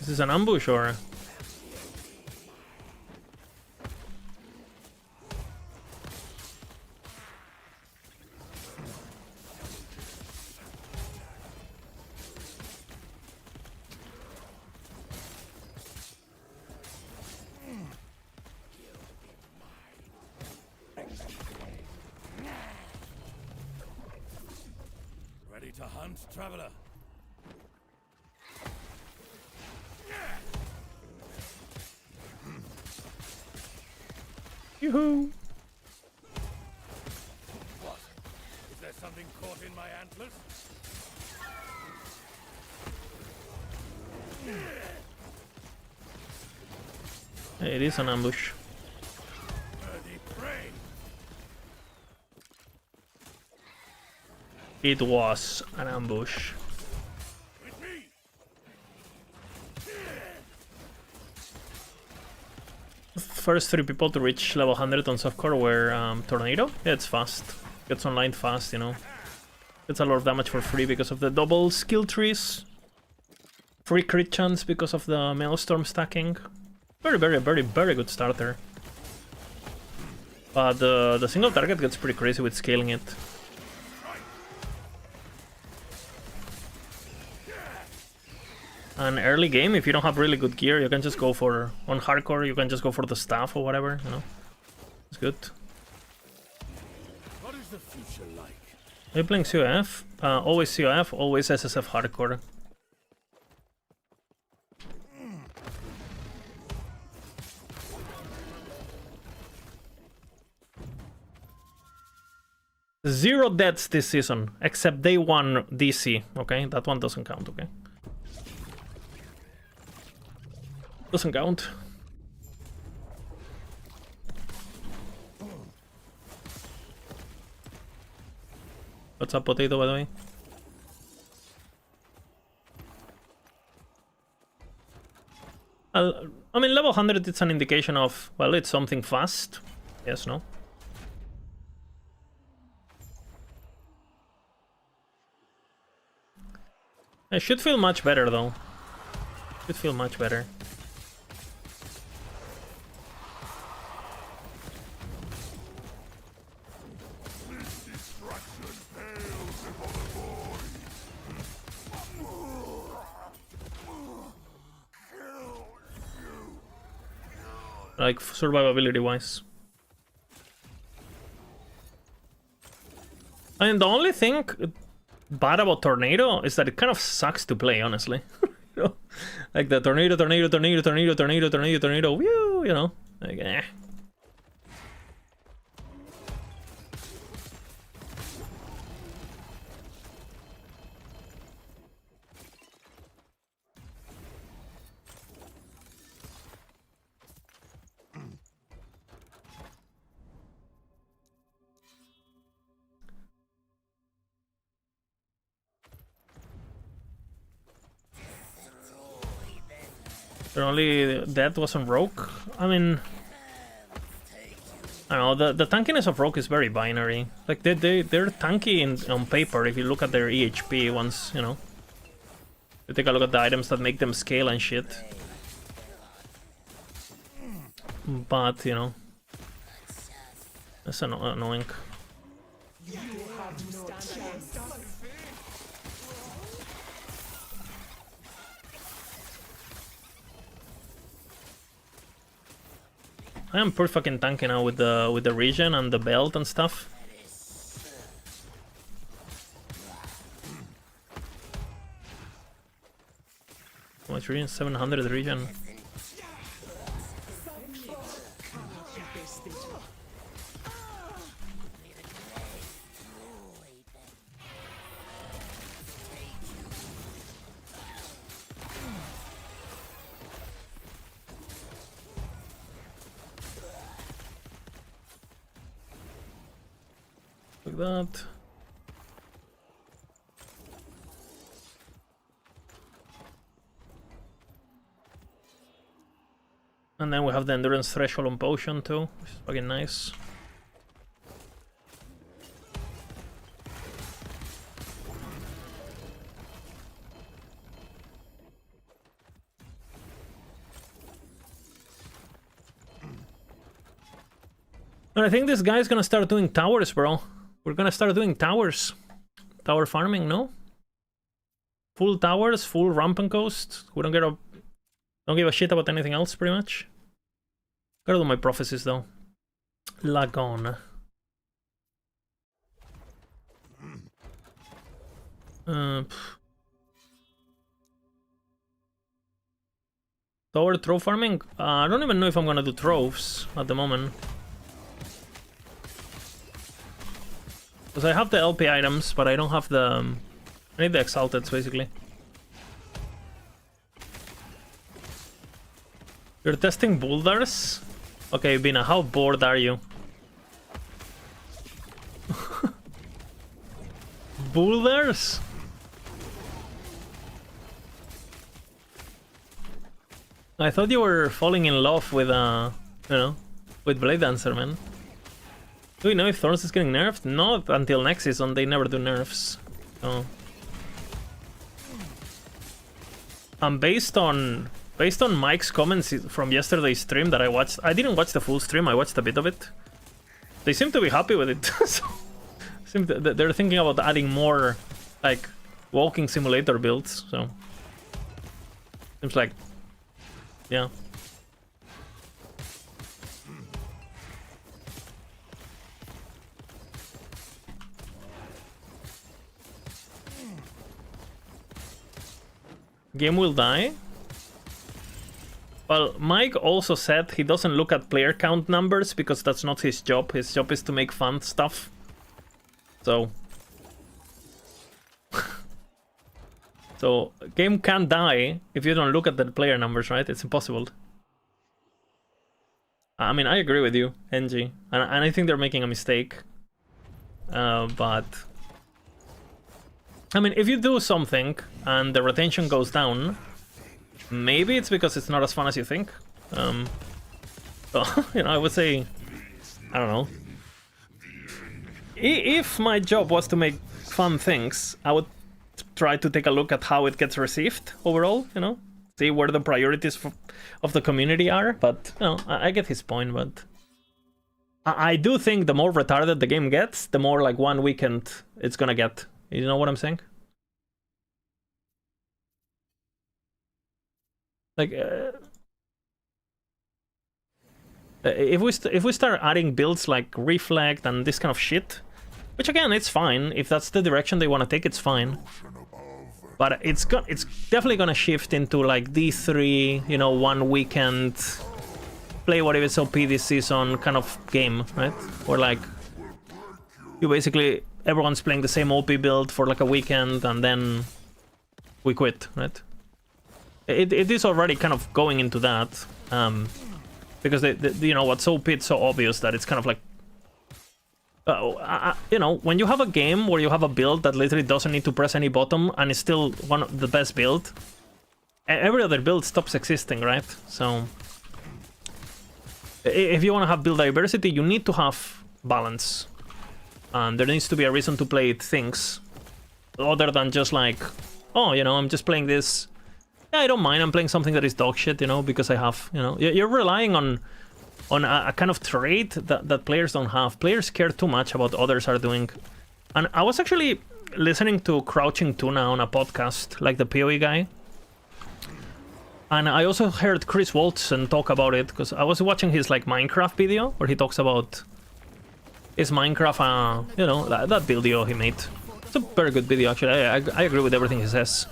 Is this an ambush or? Ready to hunt, traveler? Yoo-hoo! What? Is there something caught in my antlers? It is an ambush. It was an ambush. First 3 people to reach level 100 on softcore were Tornado. Yeah, it's fast. Gets online fast, you know. Gets a lot of damage for free because of the double skill trees. Free crit chance because of the Maelstrom stacking. Very good starter. But the single target gets pretty crazy with scaling it. And early game, if you don't have really good gear, you can just go for, on hardcore, you can just go for the staff or whatever, you know. It's good. What is the future like? Are you playing COF? Always COF, always SSF hardcore. Zero deaths this season, except day 1 DC, okay? That one doesn't count, okay? Doesn't count. What's up, Potato, by the way? I mean, level 100 it's an indication of, well, it's something fast. Yes, no? It should feel much better, though. Should feel much better. Like, survivability wise. I mean, the only thing bad about Tornado is that it kind of sucks to play, honestly. You know? Like the tornado, whew, you know? Like, eh. Their only death was on Rogue. I mean, I don't know, the tankiness of Rogue is very binary. Like, they're tanky on paper if you look at their EHP once, you know. You take a look at the items that make them scale and shit. But, you know, that's annoying. I am pretty fucking tanky now with the regen and the belt and stuff. How much regen? 700 regen. Like that. And then we have the endurance threshold on potion too, which is fucking nice. And I think this guy's gonna start doing towers, bro. We're gonna start doing towers. Tower farming, no? Full towers, full ramp and coast. We don't give a shit about anything else, pretty much. Gotta do my prophecies, though. Lagon. Tower trove farming? I don't even know if I'm gonna do troves at the moment. Because I have the LP items, but I don't have the... I need the Exalteds, basically. You're testing boulders? Okay, Bina, how bored are you? Boulders? I thought you were falling in love with, you know, with Blade Dancer, man. Do we know if Thorns is getting nerfed? Not until next season, they never do nerfs. So. And based on Mike's comments from yesterday's stream that I watched, I didn't watch the full stream, I watched a bit of it. They seem to be happy with it. So, they're thinking about adding more, like, walking simulator builds, so. Seems like, yeah. Game will die? Well, Mike also said he doesn't look at player count numbers because that's not his job. His job is to make fun stuff. So... so, game can't die if you don't look at the player numbers, right? It's impossible. I mean, I agree with you, NG. And I think they're making a mistake. But... I mean, if you do something and the retention goes down, maybe it's because it's not as fun as you think. So, you know, I would say, I don't know. If my job was to make fun things, I would try to take a look at how it gets received overall, you know? See where the priorities of the community are, but, you know, I get his point, but... I do think the more retarded the game gets, the more, like, one weekend it's gonna get. You know what I'm saying? Like, if we start adding builds like Reflect and this kind of shit, which again, it's fine. If that's the direction they want to take, it's fine. But it's definitely gonna shift into like D3, you know, one weekend, play whatever is OP this season kind of game, right? Or like, you basically... everyone's playing the same OP build for like a weekend and then we quit, right? It is already kind of going into that, because you know what's OP, it's so obvious that it's kind of like, you know, when you have a game where you have a build that literally doesn't need to press any button and is still one of the best build, every other build stops existing, right? So if you want to have build diversity, you need to have balance. And there needs to be a reason to play things other than just like, oh, you know, I'm just playing this. Yeah, I don't mind. I'm playing something that is dog shit, you know, because I have, you know, you're relying on a kind of trait that players don't have. Players care too much about what others are doing. And I was actually listening to Crouching Tuna on a podcast, like the PoE guy. And I also heard Chris Walton talk about it because I was watching his like Minecraft video where he talks about. Is Minecraft, you know, that video he made. It's a very good video, actually. I agree with everything he says.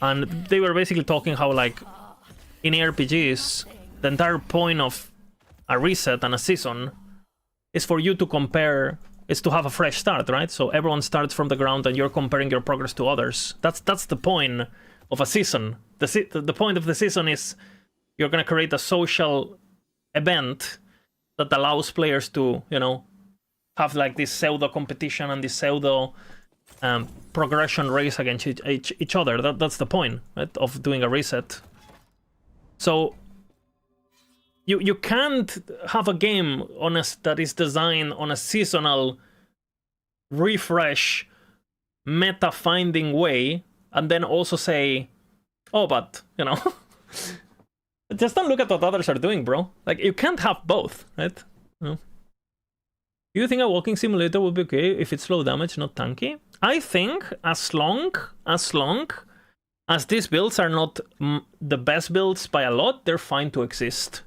And they were basically talking how, like, in RPGs, the entire point of a reset and a season is for you to compare, is to have a fresh start, right? So everyone starts from the ground and you're comparing your progress to others. That's the point of a season. The point of the season is you're gonna create a social event that allows players to, you know, have like this pseudo competition and this pseudo progression race against each other. That's the point, right, of doing a reset. So you can't have a game that is designed on a seasonal refresh, meta finding way, and then also say, oh, but you know. Just don't look at what others are doing, bro. Like, you can't have both, right? No. Do you think a walking simulator would be okay if it's low damage, not tanky? I think as long as these builds are not the best builds by a lot, they're fine to exist.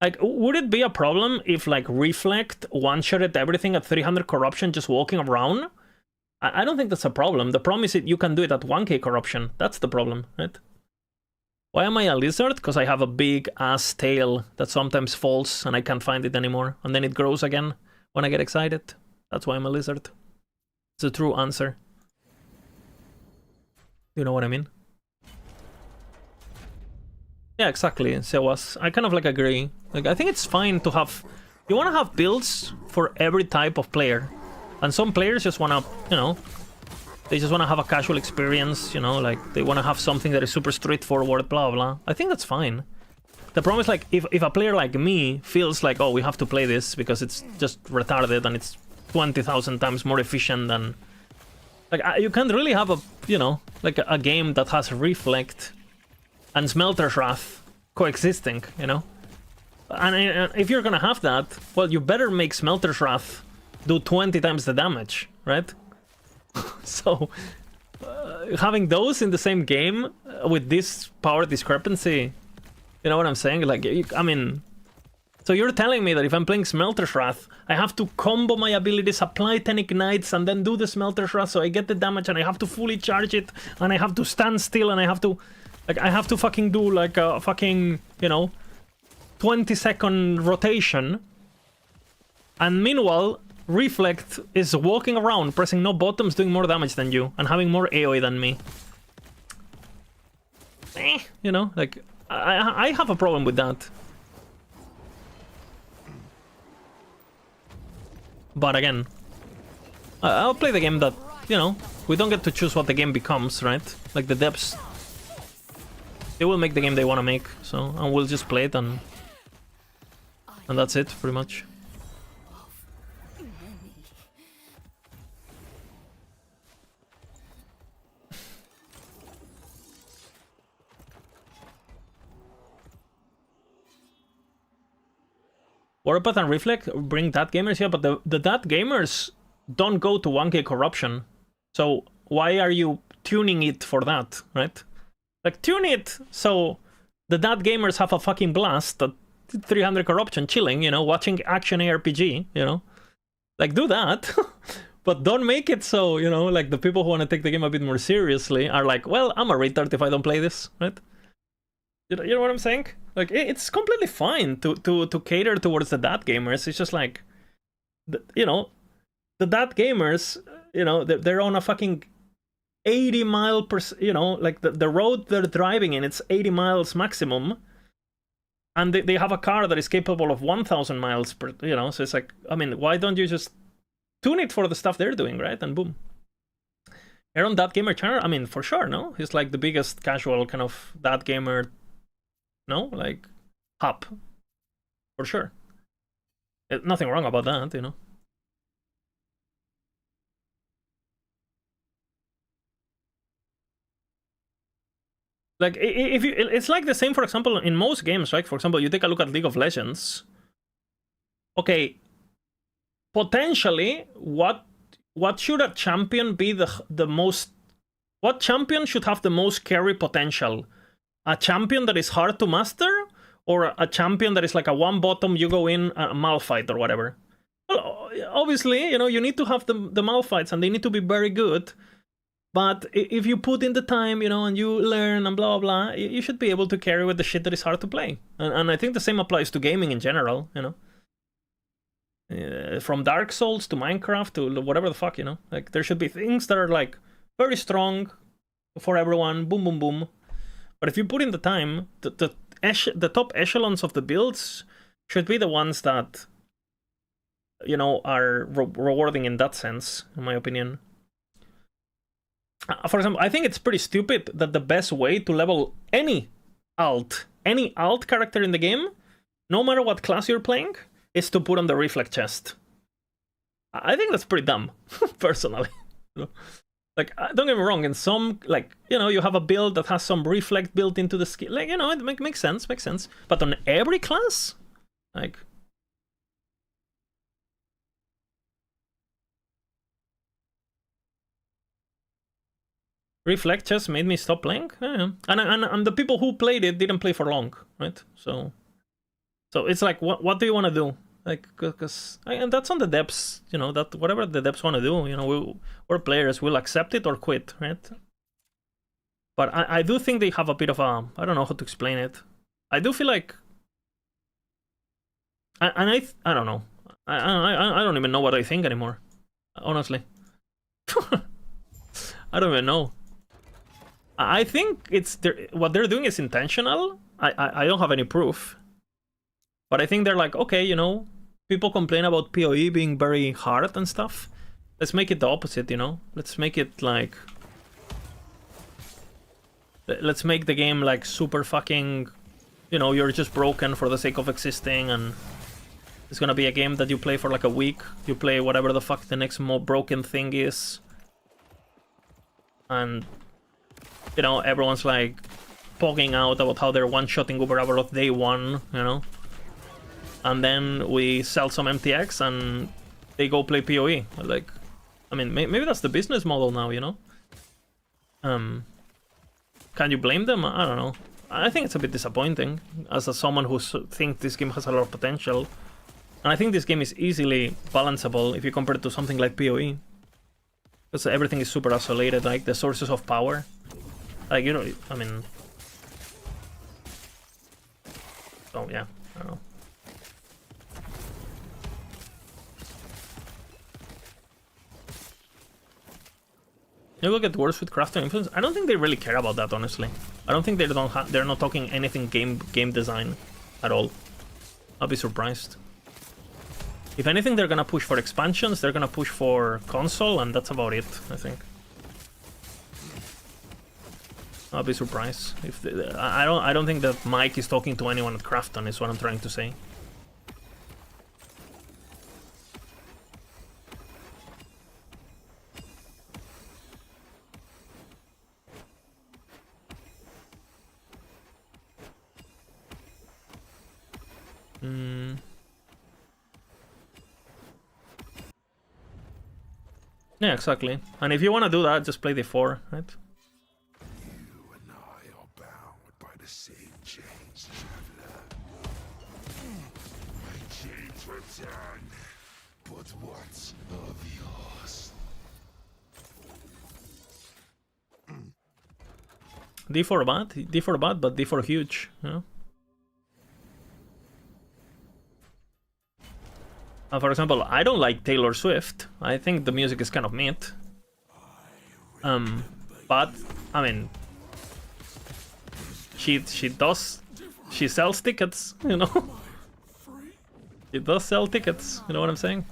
Like, would it be a problem if, like, Reflect one-shotted everything at 300 corruption just walking around? I don't think that's a problem. The problem is that you can do it at 1k corruption. That's the problem, right? Why am I a lizard? Because I have a big ass tail that sometimes falls and I can't find it anymore. And then it grows again when I get excited. That's why I'm a lizard. It's a true answer. You know what I mean? Yeah, exactly. So I kind of like agree. Like, I think it's fine to have. You want to have builds for every type of player, and some players just want to, you know, they just want to have a casual experience. You know, like they want to have something that is super straightforward. Blah blah. I think that's fine. The problem is like if a player like me feels like, oh, we have to play this because it's just retarded and it's 20,000 times more efficient than. Like, you can't really have a, you know, like a game that has Reflect and Smelter's Wrath coexisting, you know? And if you're gonna have that, well, you better make Smelter's Wrath do 20 times the damage, right? So, having those in the same game with this power discrepancy, you know what I'm saying? Like, I mean... So you're telling me that if I'm playing Smelter's Wrath, I have to combo my abilities, apply 10 ignites, and then do the Smelter's Wrath so I get the damage, and I have to fully charge it, and I have to stand still, and I have to... Like, I have to fucking do, like, a fucking, you know, 20-second rotation. And meanwhile, Reflect is walking around, pressing no buttons, doing more damage than you, and having more AoE than me. You know, like, I have a problem with that. But again, I'll play the game that, you know, we don't get to choose what the game becomes, right? Like the devs, they will make the game they want to make, so, and we'll just play it and that's it, pretty much. Warpath and Reflect bring that gamers, yeah, but the that gamers don't go to 1k corruption. So why are you tuning it for that, right? Like, tune it so the that gamers have a fucking blast at 300 corruption, chilling, you know, watching action ARPG, you know? Like, do that. But don't make it so, you know, like the people who want to take the game a bit more seriously are like, well, I'm a retard if I don't play this, right? You know what I'm saying? Like, it's completely fine to cater towards the dat gamers. It's just like, you know, the dat gamers, you know, they're on a fucking 80 mile per, you know, like the road they're driving in, it's 80 miles maximum. And they have a car that is capable of 1,000 miles per, you know, so it's like, I mean, why don't you just tune it for the stuff they're doing, right? And boom. Aaron, that gamer channel, I mean, for sure, no? He's like the biggest casual kind of that gamer, no? Like, hub. For sure. Nothing wrong about that, you know? Like, if you, it's like the same, for example, in most games, right? For example, you take a look at League of Legends. Okay, potentially, what should a champion be the most? What champion should have the most carry potential? A champion that is hard to master, or a champion that is like a one bottom, you go in a Malphite or whatever? Well, obviously, you know, you need to have the Malphites, and they need to be very good. But if you put in the time, you know, and you learn and blah, blah, blah, you should be able to carry with the shit that is hard to play. And I think the same applies to gaming in general, you know. From Dark Souls to Minecraft to whatever the fuck, you know. Like, there should be things that are, like, very strong for everyone, boom, boom, boom. But if you put in the time, the top echelons of the builds should be the ones that, you know, are rewarding in that sense, in my opinion. For example, I think it's pretty stupid that the best way to level any alt character in the game, no matter what class you're playing, is to put on the Reflect chest. I think that's pretty dumb, personally. Like, don't get me wrong, in some, like, you know, you have a build that has some Reflect built into the skill, like, you know, it makes sense. But on every class? Like... Reflect just made me stop playing. Yeah. And the people who played it didn't play for long, right? So it's like, what do you want to do? Like, and that's on the devs, you know, that whatever the devs want to do, you know, we're players, will accept it or quit, right? But I do think they have a bit of a, I don't know how to explain it. I do feel like, I don't know. I don't even know what I think anymore, honestly. I don't even know. I think what they're doing is intentional, I don't have any proof. But I think they're like, okay, you know, people complain about PoE being very hard and stuff. Let's make it the opposite, you know? Let's make it like... Let's make the game like super fucking... You know, you're just broken for the sake of existing, and it's gonna be a game that you play for like a week. You play whatever the fuck the next more broken thing is. And, you know, everyone's like pogging out about how they're one-shotting Uber Aberloth day one, you know? And then we sell some MTX and they go play PoE. Like, I mean, maybe that's the business model now, you know? Can you blame them? I don't know. I think it's a bit disappointing as someone who thinks this game has a lot of potential. And I think this game is easily balanceable if you compare it to something like PoE. Because everything is super isolated, like the sources of power. Like, you know, I mean... So, yeah, I don't know. It will get worse with crafting influence. I don't think they really care about that, honestly. I don't think they're not talking anything game design at all. I'll be surprised. If anything, they're gonna push for expansions, they're gonna push for console, and that's about it, I think. I'll be surprised. If I don't think that Mike is talking to anyone at Krafton, is what I'm trying to say. Yeah, exactly. And if you want to do that, just play the 4, right? You and I are bound by the same chains, traveler. My chains return, but what's of yours? D4 bad, but D4 huge, you know? For example, I don't like Taylor Swift. I think the music is kind of mid. But I mean, she sells tickets, you know. She does sell tickets. You know what I'm saying?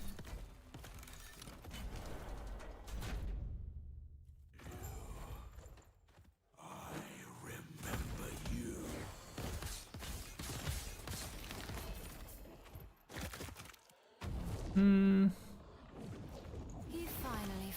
You finally.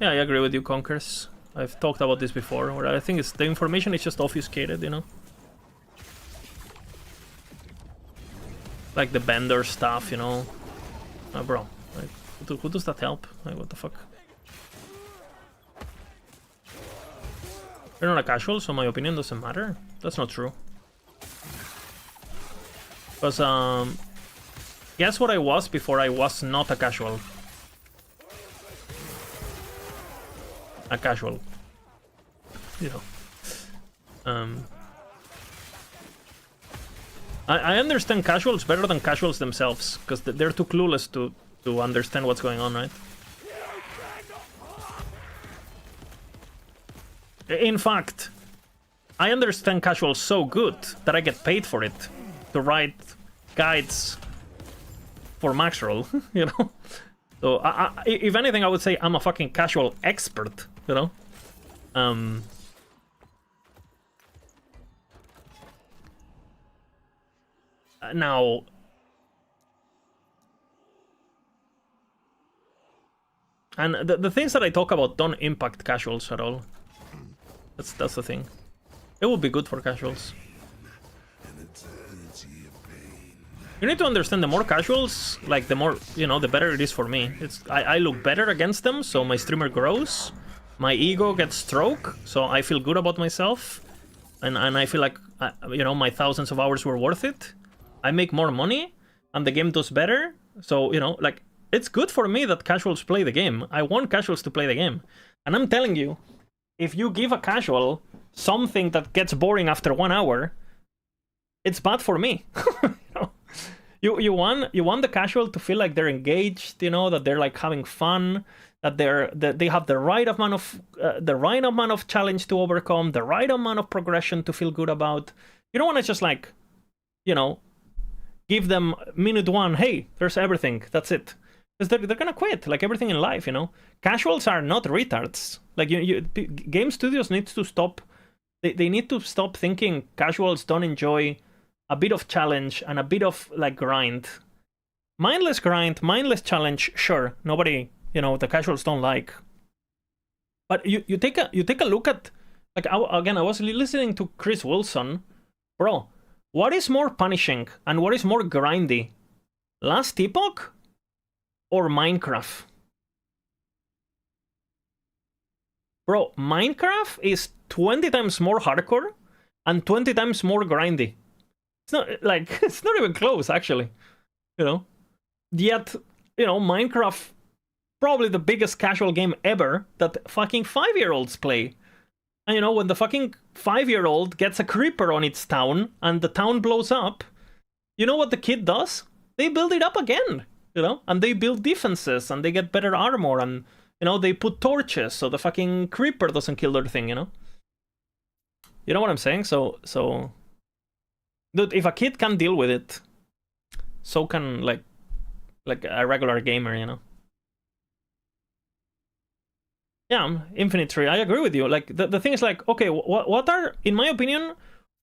Yeah, I agree with you, Conkers. I've talked about this before, where I think it's the information is just obfuscated, you know? Like the Bender stuff, you know? Bro, like, who does that help? Like, what the fuck? You're not a casual, so my opinion doesn't matter. That's not true. Because, guess what I was before I was not a casual? A casual. You know. I understand casuals better than casuals themselves, because they're too clueless to understand what's going on, right? In fact, I understand casuals so good that I get paid for it to write guides for Maxroll, you know? So, if anything, I would say I'm a fucking casual expert, you know? Now... And the things that I talk about don't impact casuals at all. That's the thing. It would be good for casuals. You need to understand the more casuals, like the more, you know, the better it is for me. I look better against them, so my streamer grows. My ego gets stroke, so I feel good about myself. And I feel like, you know, my thousands of hours were worth it. I make more money, and the game does better. So, you know, like, it's good for me that casuals play the game. I want casuals to play the game. And I'm telling you, if you give a casual something that gets boring after 1 hour, it's bad for me. You know? You want the casual to feel like they're engaged, you know, that they're like having fun, that they have the right amount of challenge to overcome, the right amount of progression to feel good about. You don't want to just like, you know, give them minute one, hey, there's everything, that's it. Because they're gonna quit, like everything in life, you know. Casuals are not retards. Like game studios need to stop. They need to stop thinking casuals don't enjoy a bit of challenge and a bit of like grind. Mindless grind, mindless challenge, sure. Nobody, you know, the casuals don't like. But you take a look at, like, I was listening to Chris Wilson, bro. What is more punishing and what is more grindy? Last Epoch or Minecraft? Bro, Minecraft is 20 times more hardcore and 20 times more grindy. It's not like it's not even close, actually. You know, yet, you know, Minecraft probably the biggest casual game ever that fucking 5-year-olds play. And you know, when the fucking 5-year-old gets a creeper on its town and the town blows up, you know what the kid does? They build it up again, you know, and they build defenses and they get better armor and, you know, they put torches so the fucking creeper doesn't kill their thing, you know? You know what I'm saying? So, dude, if a kid can deal with it, so can like a regular gamer, you know? Yeah, Infinite Tree, I agree with you. Like, the thing is like, okay, what are, in my opinion,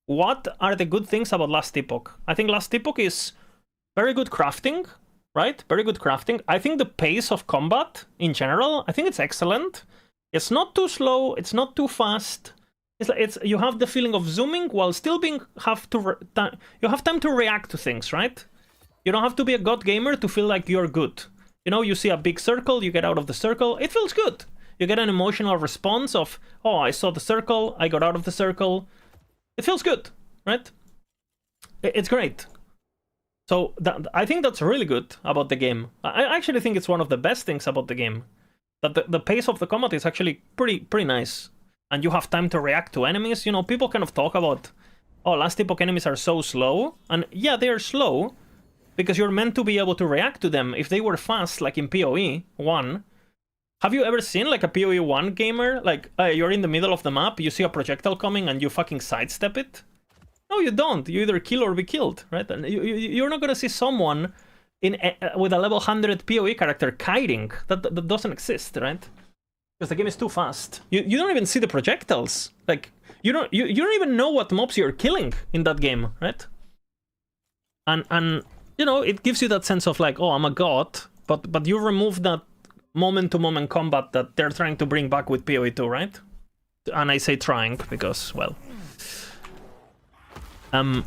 what are the good things about Last Epoch? I think Last Epoch is very good crafting, right? Very good crafting. I think the pace of combat, in general, I think it's excellent. It's not too slow, it's not too fast. It's you have the feeling of zooming while still being, you have time to react to things, right? You don't have to be a god gamer to feel like you're good. You know, you see a big circle, you get out of the circle, it feels good. You get an emotional response of, oh, I saw the circle, I got out of the circle. It feels good, right? It's great. So I think that's really good about the game. I actually think it's one of the best things about the game. That the pace of the combat is actually pretty nice. And you have time to react to enemies. You know, people kind of talk about, oh, Last Epoch enemies are so slow. And yeah, they're slow because you're meant to be able to react to them. If they were fast, like in PoE 1, have you ever seen like a PoE 1 gamer? Like, you're in the middle of the map, you see a projectile coming and you fucking sidestep it? No, you don't. You either kill or be killed, right? And you're not gonna see someone with a level 100 PoE character kiting. That doesn't exist, right? Because the game is too fast. You don't even see the projectiles. Like, you don't even know what mobs you're killing in that game, right? And you know, it gives you that sense of like, oh, I'm a god, but you remove that moment-to-moment combat that they're trying to bring back with PoE 2, right? And I say trying because, well... and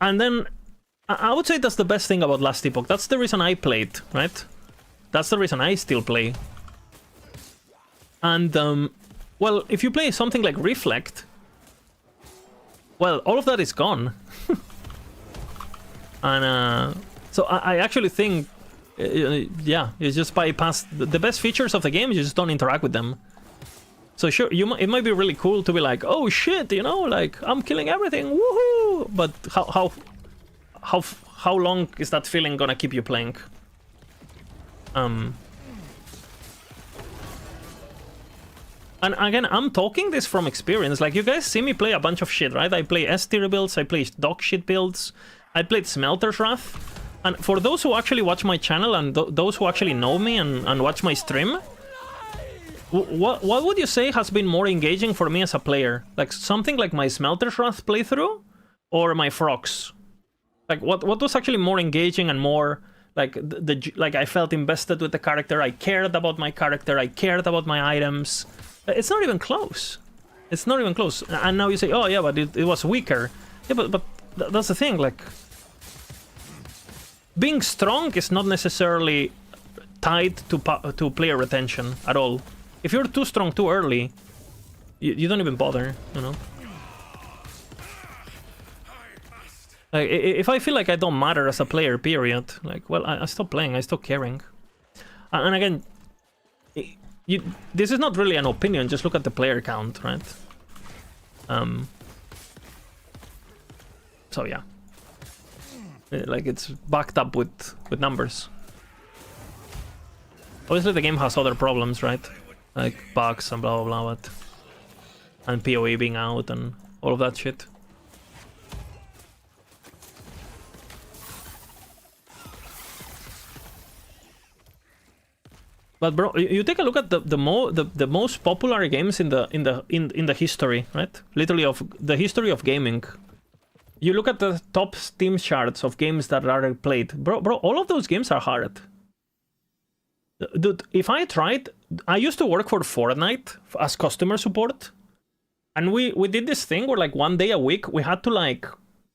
then, I would say that's the best thing about Last Epoch. That's the reason I played, right? That's the reason I still play. And, well, if you play something like Reflect, well, all of that is gone. And, so I actually think, yeah, you just bypass the best features of the game, you just don't interact with them. So sure, it might be really cool to be like, oh shit, you know, like, I'm killing everything, woohoo! But how long is that feeling gonna keep you playing? And again, I'm talking this from experience. Like, you guys see me play a bunch of shit, right? I play S-tier builds, I play dog shit builds, I played Smelter's Wrath. And for those who actually watch my channel and those who actually know me and watch my stream, what would you say has been more engaging for me as a player? Like, something like my Smelter's Wrath playthrough or my Frogs? Like, what was actually more engaging and more... Like, like I felt invested with the character, I cared about my character, I cared about my items. It's not even close. It's not even close. And now you say, oh yeah, but it was weaker. Yeah, but that's the thing, like... Being strong is not necessarily tied to player retention at all. If you're too strong too early, you don't even bother, you know? Like, if I feel like I don't matter as a player, period, like, well, I stop playing, I stop caring. And again, this is not really an opinion, just look at the player count, right? So yeah. Like it's backed up with numbers. Obviously, the game has other problems, right? Like bugs and blah blah blah, and PoE being out and all of that shit. But bro, you take a look at the most popular games in the history, right? Literally of the history of gaming. You look at the top Steam charts of games that are played, bro. All of those games are hard. Dude, if I tried, I used to work for Fortnite as customer support, and we did this thing where like one day a week we had to like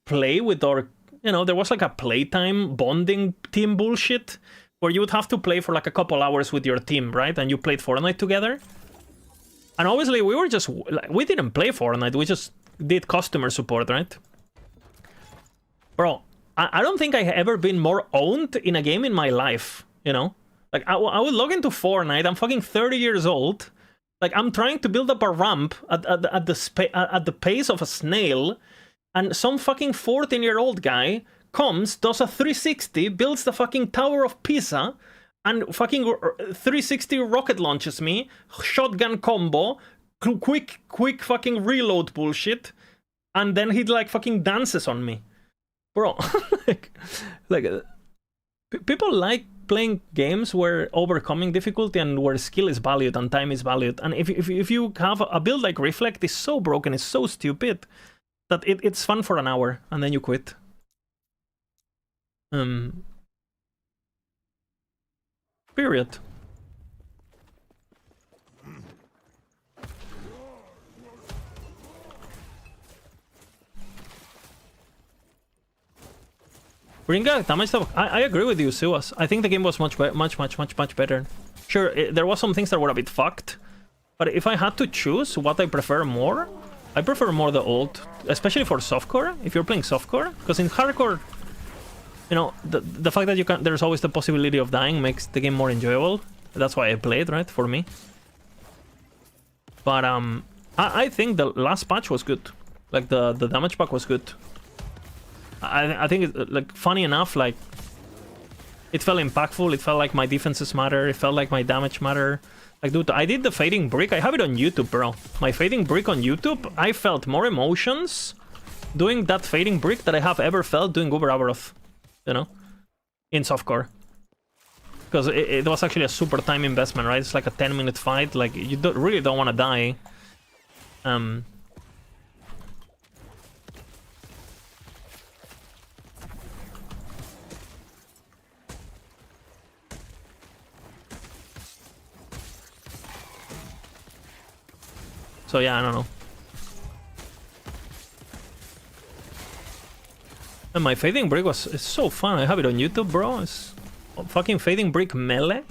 play with our, you know, there was like a playtime bonding team bullshit where you would have to play for like a couple hours with your team, right? And you played Fortnite together. And obviously we were just, we didn't play Fortnite, we just did customer support, right? Bro, I don't think I've ever been more owned in a game in my life, you know? Like, I would log into Fortnite, I'm fucking 30 years old, like, I'm trying to build up a ramp at the pace of a snail, and some fucking 14-year-old guy comes, does a 360, builds the fucking Tower of Pisa, and fucking 360 rocket launches me, shotgun combo, quick fucking reload bullshit, and then he like fucking dances on me. Bro, people like playing games where overcoming difficulty and where skill is valued and time is valued. And if you have a build like Reflect, is so broken, it's so stupid, that it's fun for an hour and then you quit. Period. Ringa damage stuff. I agree with you, Suas. I think the game was much better. Sure, there was some things that were a bit fucked, but if I had to choose what I prefer more, I prefer more the old, especially for softcore. If you're playing softcore, because in hardcore, you know, the fact that you can, there's always the possibility of dying makes the game more enjoyable. That's why I played, right? For me. But I think the last patch was good. Like the damage pack was good. I think it, like, funny enough, like, it felt impactful. It felt like my defenses matter. It felt like my damage matter. Like, dude, I did the fading brick. I have it on YouTube, bro. My fading brick on YouTube. I felt more emotions doing that fading brick that I have ever felt doing Uber Abaroth, you know, in softcore. Because it was actually a super time investment, right? It's like a 10-minute fight. Like, you really don't want to die. So yeah, I don't know. And my fading brick it's so fun. I have it on YouTube, bro. It's fucking fading brick melee.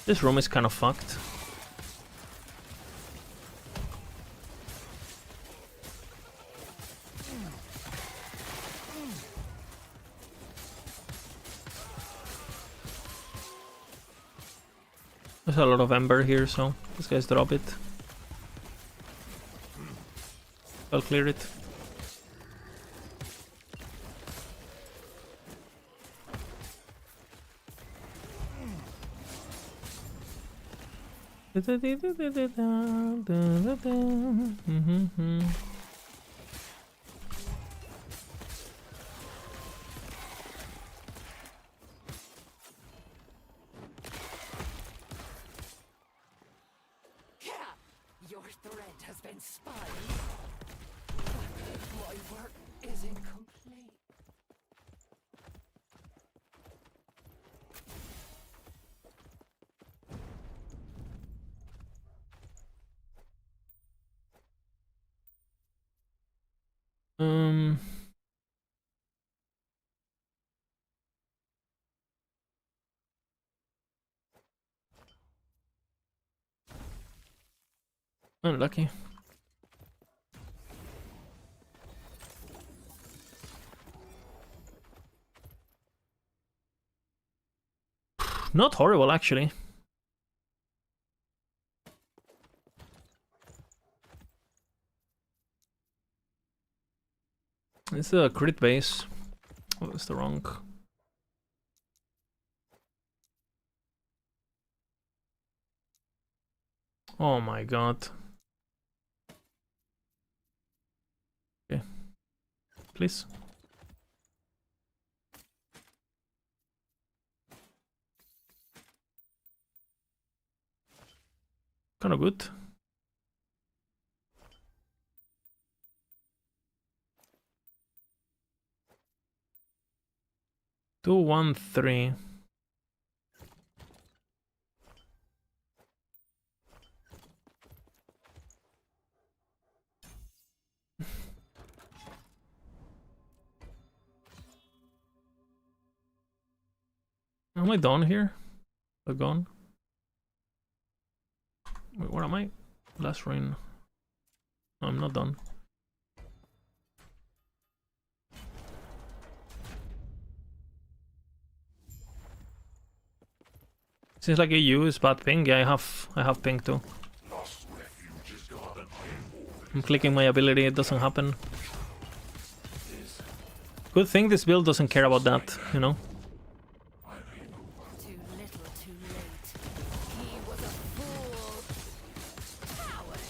This room is kind of fucked. There's a lot of ember here, so these guys drop it. I'll clear it. Your threat has been spotted. My work is incomplete. Unlucky. Not horrible, actually. It's a crit base. Oh, that's the wrong. Oh my god. Okay. Please. Kind of good. Two, 1, 3. Am I done here? They're gone. Wait, where am I? Last rain. No, I'm not done. Seems like EU is bad ping. Yeah, I have ping too. I'm clicking my ability, it doesn't happen. Good thing this build doesn't care about that, you know? Too little, too late. He was a fool. Coward.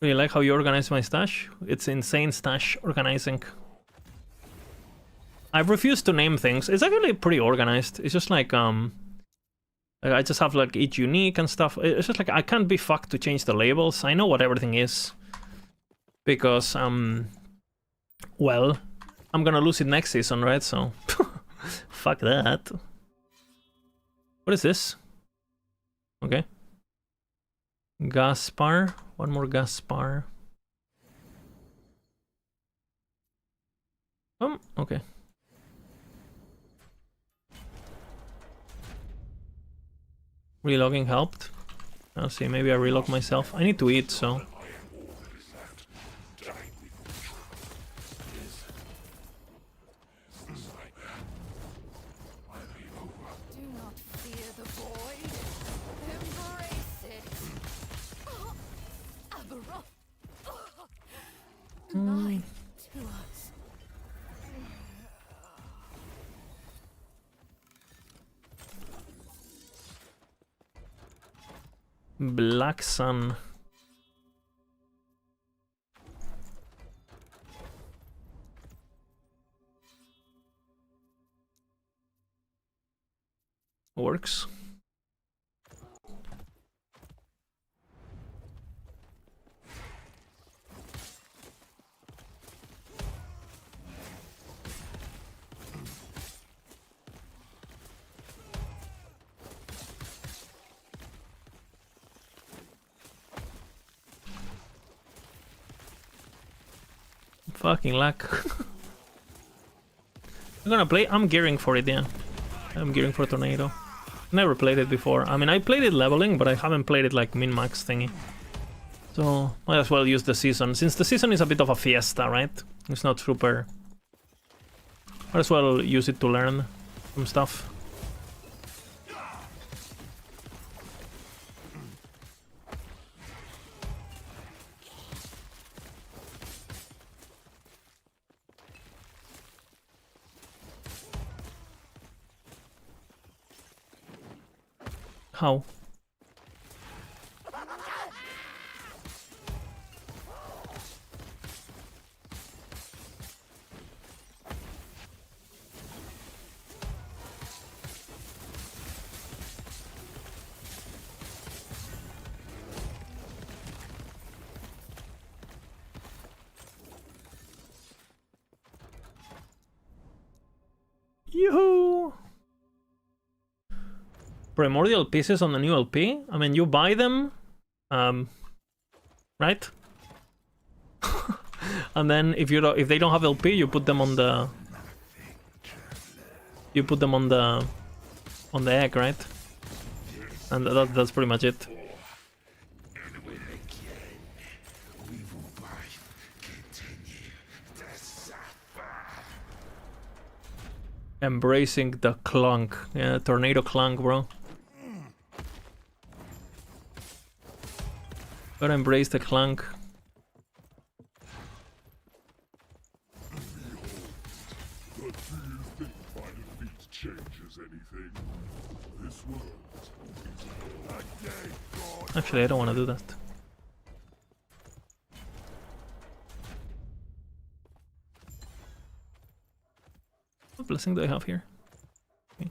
Really like how you organize my stash. It's insane stash organizing. I refuse to name things. It's actually pretty organized. It's just like I just have like each unique and stuff. It's just like I can't be fucked to change the labels. I know what everything is. Because well, I'm gonna lose it next season, right? So fuck that. What is this? Okay. Gaspar. One more Gaspar. Okay. Relogging helped. I'll see, maybe I relog myself. I need to eat, so. Do not fear the void. Embrace it. Aberrant. Lie to us. Black Sun. Works. Fucking luck. I'm gonna play. I'm gearing for it, yeah. I'm gearing for Tornado. Never played it before. I mean, I played it leveling, but I haven't played it like min-max thingy. So, might as well use the season. Since the season is a bit of a fiesta, right? It's not super... Might as well use it to learn some stuff. How? Yoo-hoo! Primordial pieces on the new LP? I mean, you buy them, right? And then if they don't have LP, you put them on the on the egg, right? And that's pretty much it. Embracing the clunk. Yeah, tornado clunk, bro. Gotta embrace the clunk. Actually, I don't want to do that. What blessing do I have here? Okay.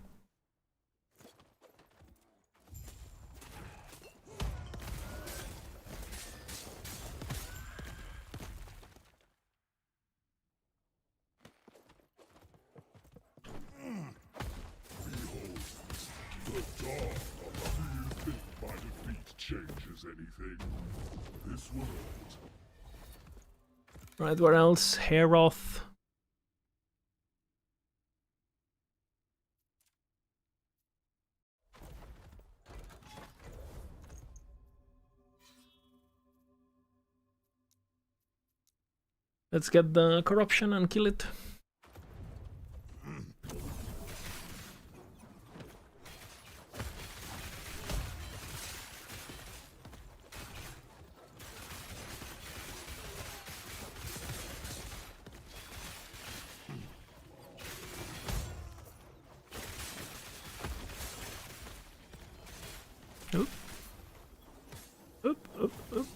Right, what else? Heroth. Let's get the corruption and kill it. Oop. Oop, oop, oop.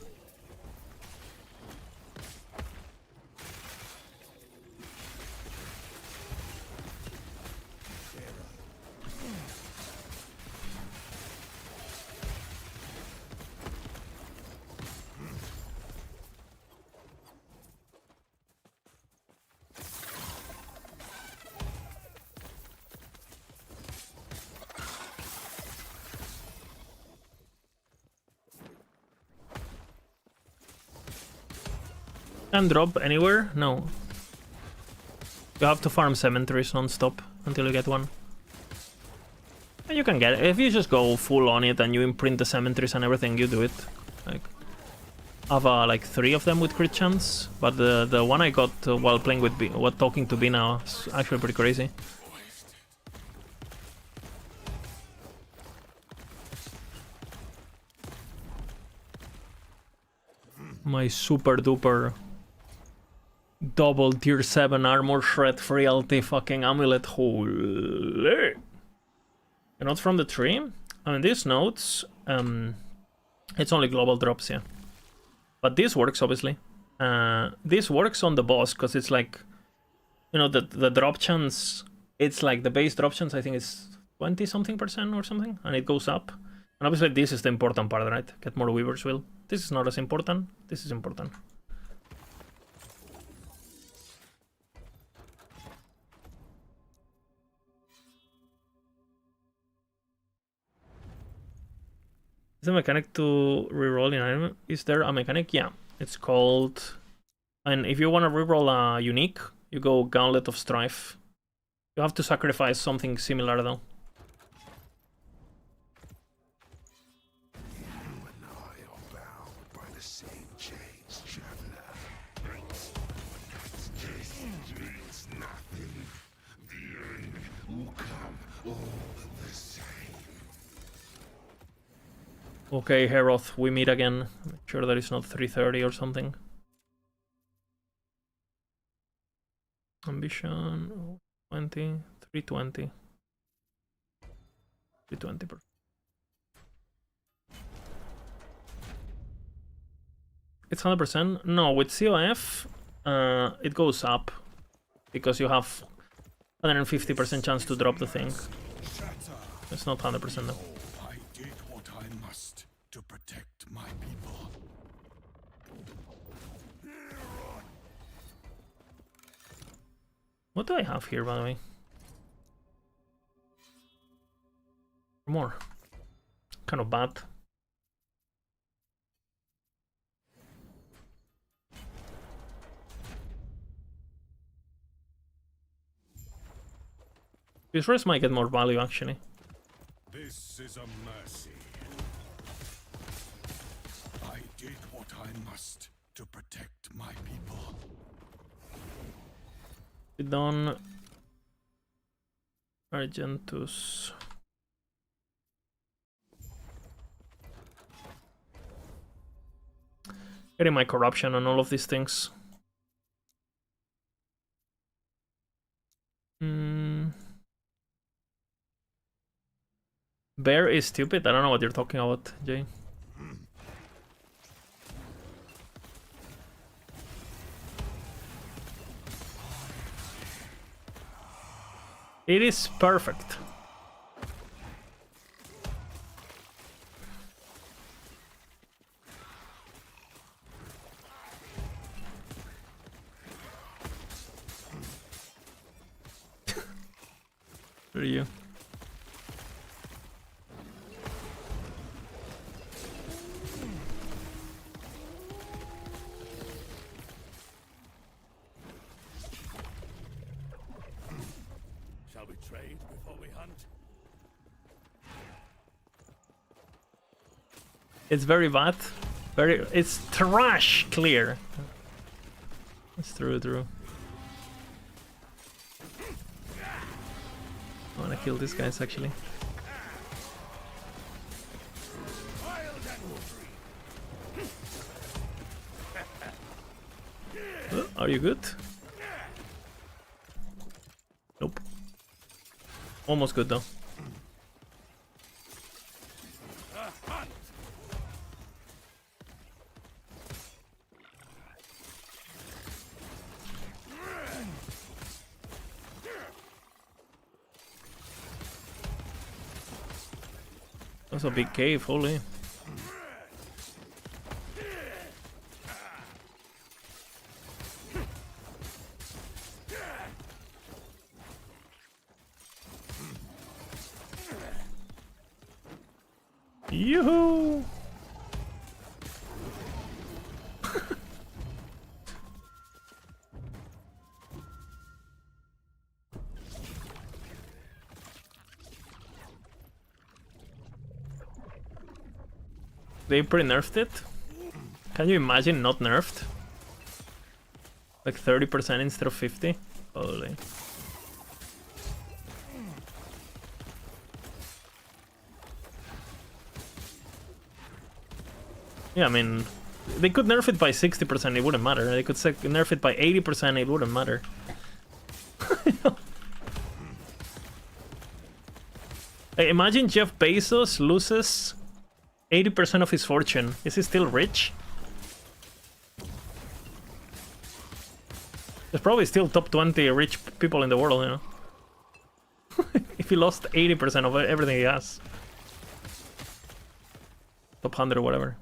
Can drop anywhere? No. You have to farm cemeteries non-stop until you get one. And you can get it. If you just go full on it and you imprint the cemeteries and everything, you do it. Like, I have like 3 of them with crit chance, but the one I got while playing with while talking to B now is actually pretty crazy. My super duper double tier 7 armor shred frailty fucking amulet. Holy! You're not from the tree? I mean, these notes, it's only global drops, yeah. But this works, obviously. This works on the boss, because it's like, you know, the drop chance, it's like the base drop chance, I think it's 20-something% or something, and it goes up. And obviously this is the important part, right? Get more Weaver's Will. This is not as important. This is important. Is the mechanic to reroll in item? Is there a mechanic? Yeah. It's called... And if you want to reroll a unique, you go Gauntlet of Strife. You have to sacrifice something similar though. Okay, Heroth, we meet again. Make sure that it's not 3:30 or something. Ambition 20, 320. 320. It's 100%. No, with COF, it goes up because you have 150% chance to drop the thing. It's not 100% though. I did what I must to protect my people. What do I have here, by the way? More. Kind of bad. This rest might get more value, actually. This is a mercy. I did what I must to protect my people. Don Argentus. Getting my corruption on all of these things. Bear is stupid? I don't know what you're talking about, Jay. It is perfect. Where are you? Shall we trade before we hunt? It's very bad. It's trash clear. It's true. I wanna kill these guys actually. Are you good? Nope. Almost good though. That's a big cave, holy. Yoo-hoo! They pre-nerfed it? Can you imagine not nerfed? Like 30% instead of 50? Holy. Yeah, I mean, they could nerf it by 60%, it wouldn't matter. They could nerf it by 80%, it wouldn't matter. Hey, imagine Jeff Bezos loses 80% of his fortune. Is he still rich? There's probably still top 20 rich people in the world, you know? If he lost 80% of everything he has. Top 100 or whatever.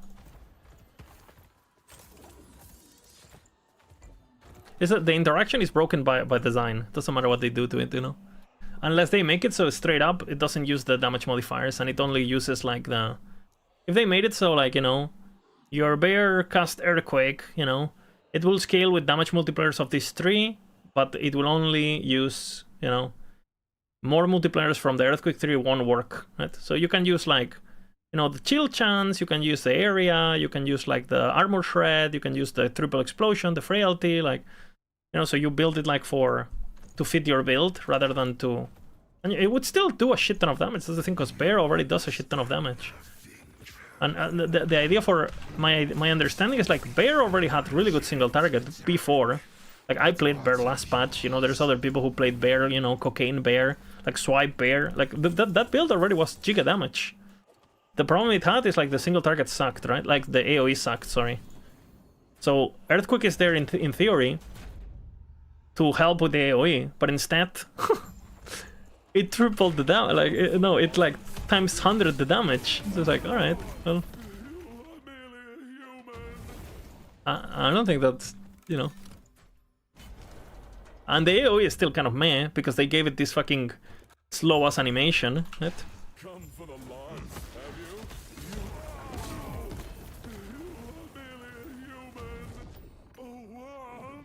Is that the interaction is broken by design. Doesn't matter what they do to it, you know? Unless they make it so straight up, it doesn't use the damage modifiers and it only uses like the... If they made it so like, you know, your bear cast Earthquake, you know, it will scale with damage multipliers of these 3, but it will only use, you know, more multipliers from the Earthquake 3 won't work, right? So you can use like, you know, the chill chance, you can use the area, you can use like the armor shred, you can use the triple explosion, the frailty, like, you know, so you build it like to fit your build rather than to... And it would still do a shit ton of damage. That's the thing, because bear already does a shit ton of damage. And the idea for my understanding is like bear already had really good single target before. Like I played bear last patch, you know, there's other people who played bear, you know, cocaine bear, like swipe bear. Like that build already was giga damage. The problem it had is like the single target sucked, right? Like the AoE sucked, sorry. So Earthquake is there in theory to help with the AoE, but instead it tripled the damage. Like it like times 100 the damage. So it's like, all right, well, I don't think that's, you know. And the AoE is still kind of meh because they gave it this fucking slow ass animation, right? Come for the logs, have you?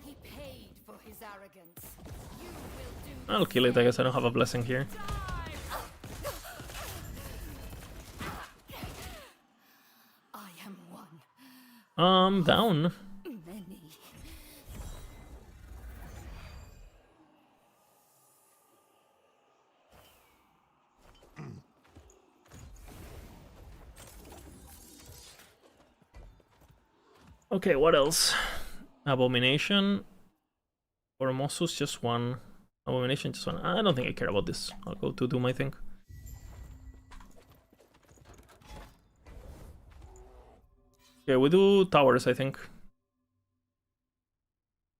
He paid for his arrogance. You will do I'll kill it, I guess I don't have a blessing here. Down. Many. Okay, what else? Abomination. Formosus, just one. Abomination, just one. I don't think I care about this. I'll go to Doom, I think. Okay, we do towers, I think.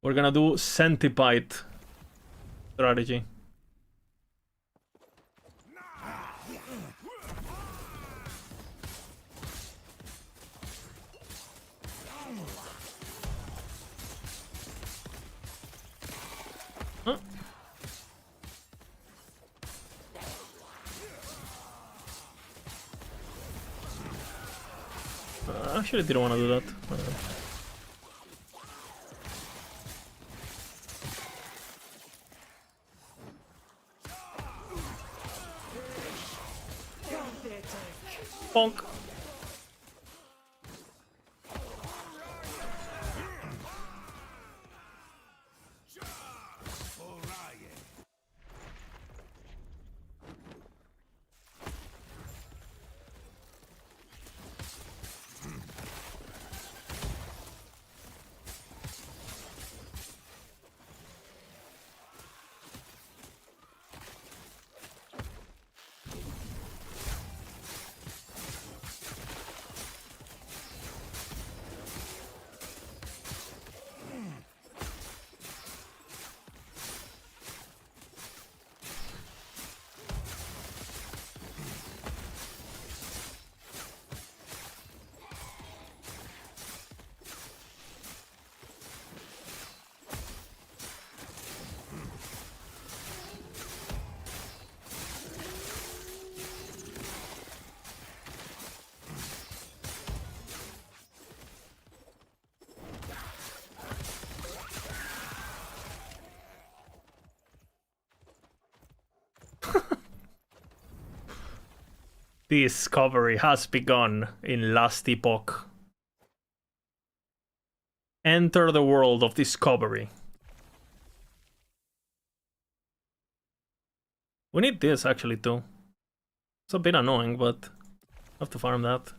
We're gonna do Centipede strategy. Huh? Actually, didn't want to do that. Bonk. Discovery has begun in last epoch. Enter the world of discovery. We need this actually too. It's a bit annoying, but I have to farm that.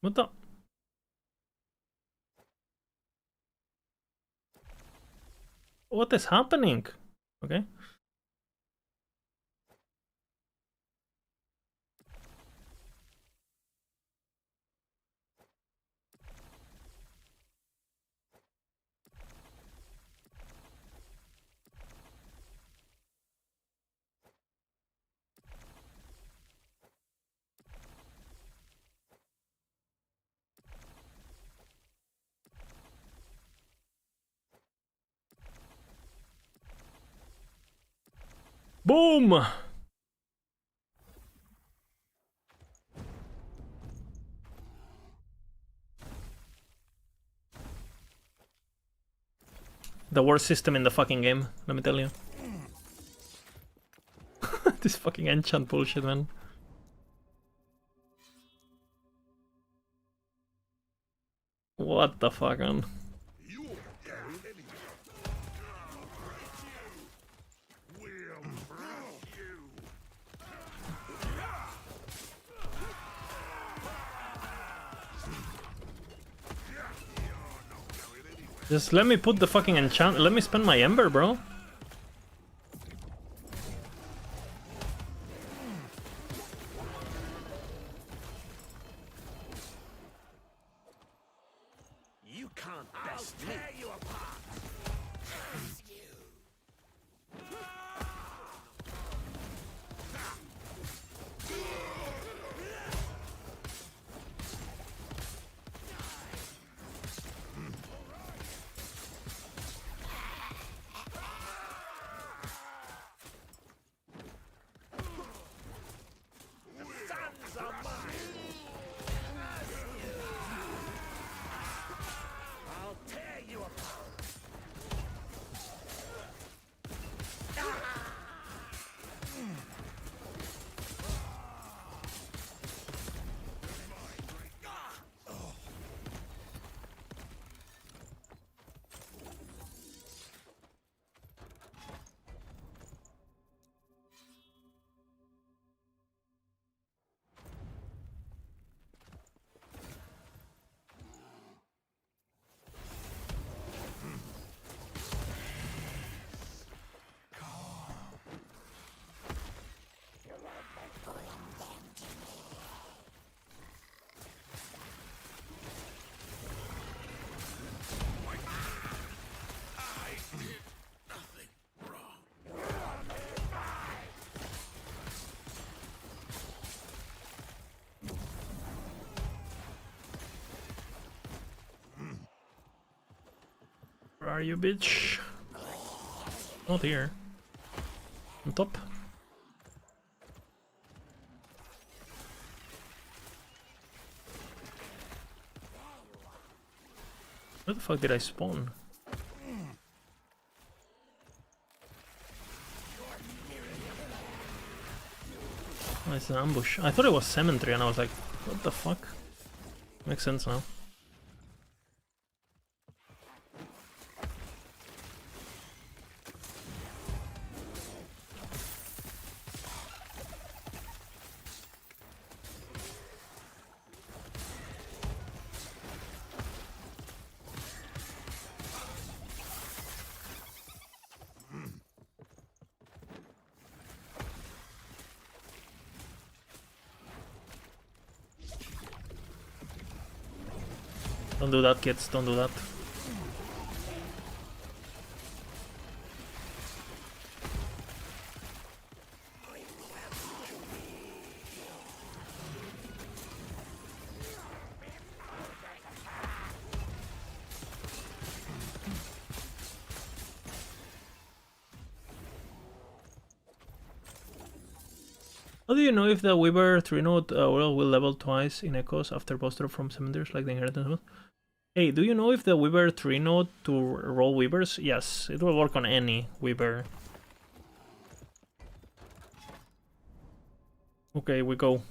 What the? What is happening? Okay. Boom! The worst system in the fucking game, let me tell you. This fucking enchant bullshit, man. What the fuck, man? Just let me put the fucking enchant. Let me spend my ember, bro. You can't best me. You apart. are you, bitch? Not here. On top. Where the fuck did I spawn? Oh, it's an ambush. I thought it was cemetery and I was like, what the fuck? Makes sense now. Don't do that, kids, don't do that. How do you know if the Weaver 3 node will level twice in echoes after boss drop from cemeteries like the inheritance mode? Hey, do you know if the Weaver 3 node to roll Weavers? Yes, it will work on any Weaver. Okay, we go.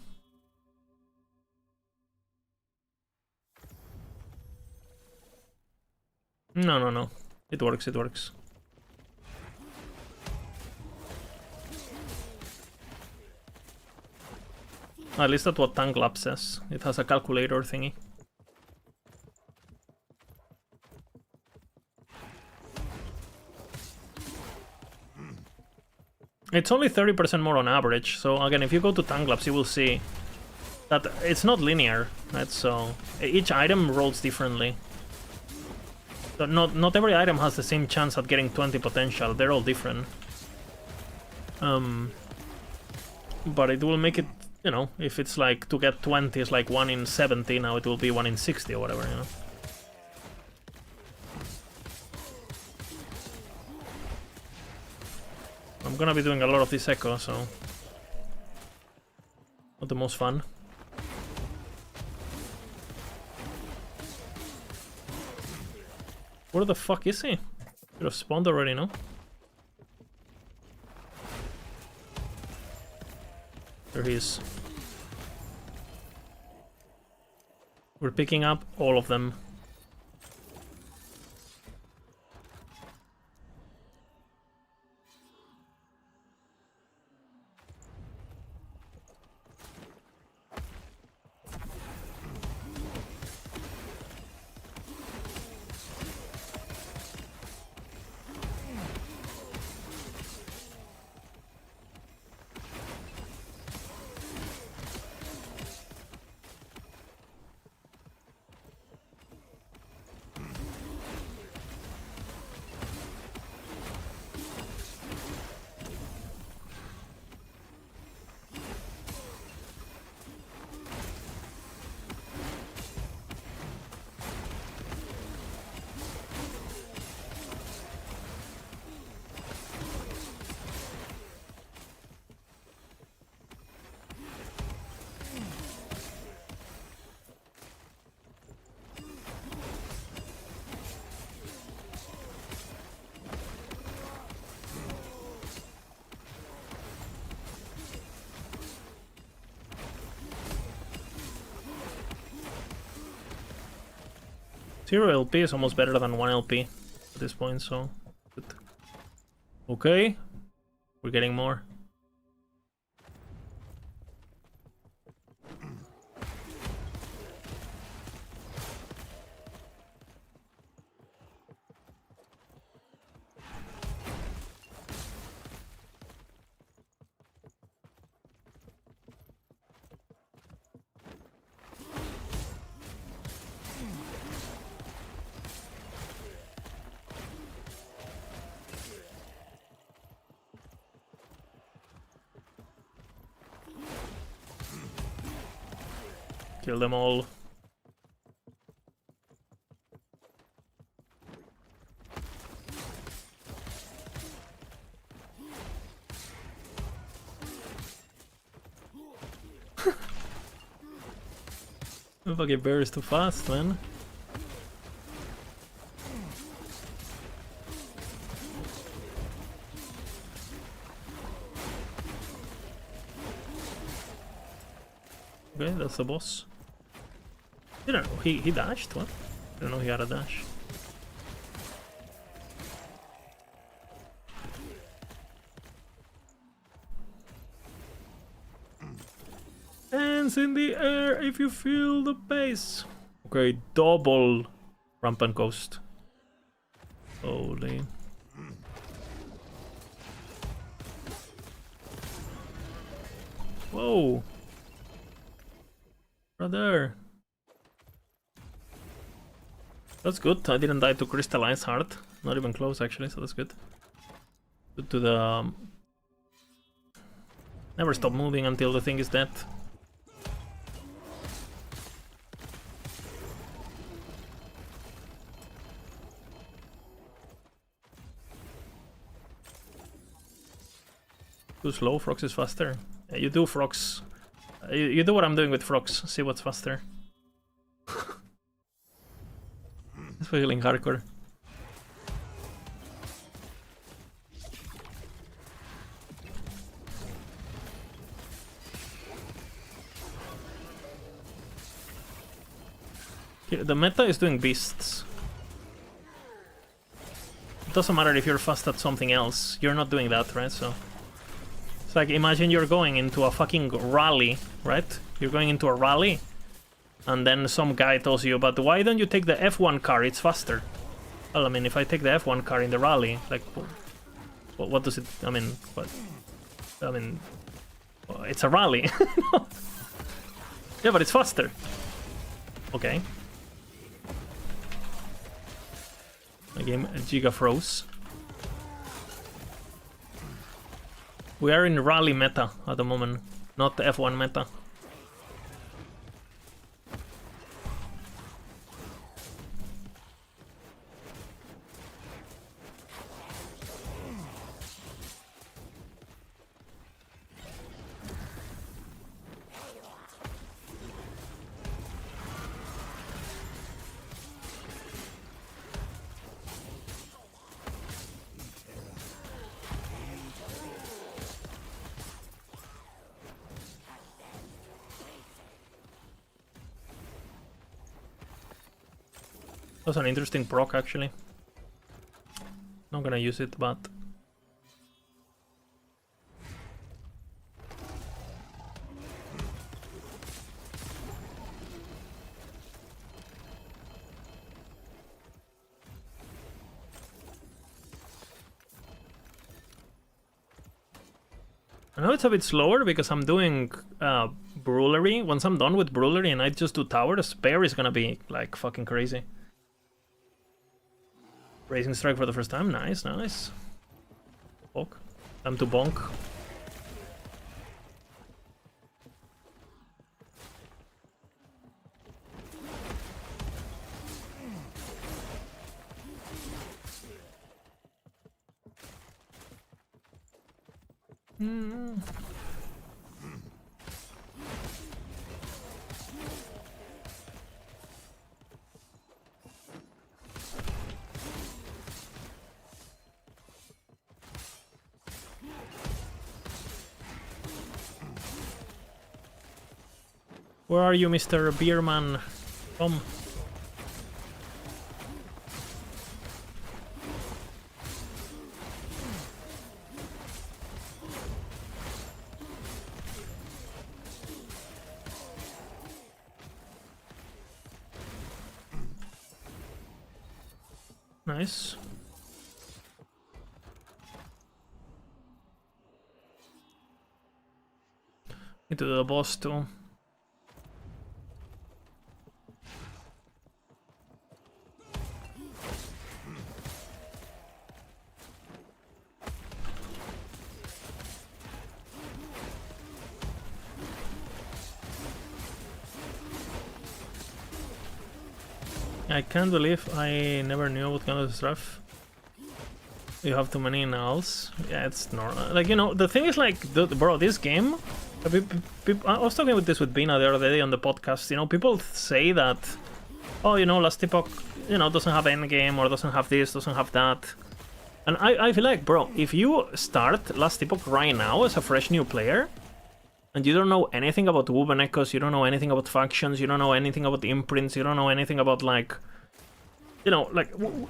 No. It works, it works. At least that's what Tank Lab says. It has a calculator thingy. It's only 30% more on average, so again, if you go to Tank Labs, you will see that it's not linear, right? So each item rolls differently. So not every item has the same chance at getting 20 potential, they're all different. But it will make it, you know, if it's like to get 20 is like 1 in 70, now it will be 1 in 60 or whatever, you know. I'm gonna be doing a lot of this echo, so not the most fun. Where the fuck is he? Should have spawned already, no? There he is. We're picking up all of them. Zero LP is almost better than 1 LP at this point, so... Good. Okay, we're getting more. Kill them all. Fucking bear is too fast, man. Okay, that's the boss. Didn't know he dashed, what? Didn't know he had a dash. Hands in the air if you feel the bass. Okay, double rampant ghost. Holy. Whoa. Brother. That's good. I didn't die to crystallized heart. Not even close actually, so that's good. Good to the... Never stop moving until the thing is dead. Too slow, Frogs is faster. Yeah, you do Frogs. You do what I'm doing with Frogs, see what's faster. It's feeling hardcore. Here, the meta is doing beasts. It doesn't matter if you're fast at something else, you're not doing that, right? So it's like, imagine you're going into a fucking rally, right? You're going into a rally, and then some guy tells you, but why don't you take the F1 car? It's faster. Well, I mean, if I take the F1 car in the rally, like, what does it... I mean, what... I mean... It's a rally. Yeah, but it's faster. Okay. The game Giga froze. We are in rally meta at the moment, not the F1 meta. That's an interesting proc, actually. Not gonna use it, but... I know it's a bit slower because I'm doing Brewery. Once I'm done with Brewery and I just do Tower, the spare is gonna be like fucking crazy. Raising Strike for the first time, nice, nice. Bonk. Time to bonk. Where are you, Mr. Beerman? Come. Nice. Into the boss too. I can't believe I never knew what kind of stuff. You have too many nulls. Yeah, it's normal. Like, you know, the thing is, like, bro, this game I was talking with this with Bina the other day on the podcast. You know, people say that, oh, you know, Last Epoch, you know, doesn't have Endgame or doesn't have this, doesn't have that. And I feel like, bro, if you start Last Epoch right now as a fresh new player, and you don't know anything about Woven Echoes, you don't know anything about factions, you don't know anything about imprints, you don't know anything about, like, you know,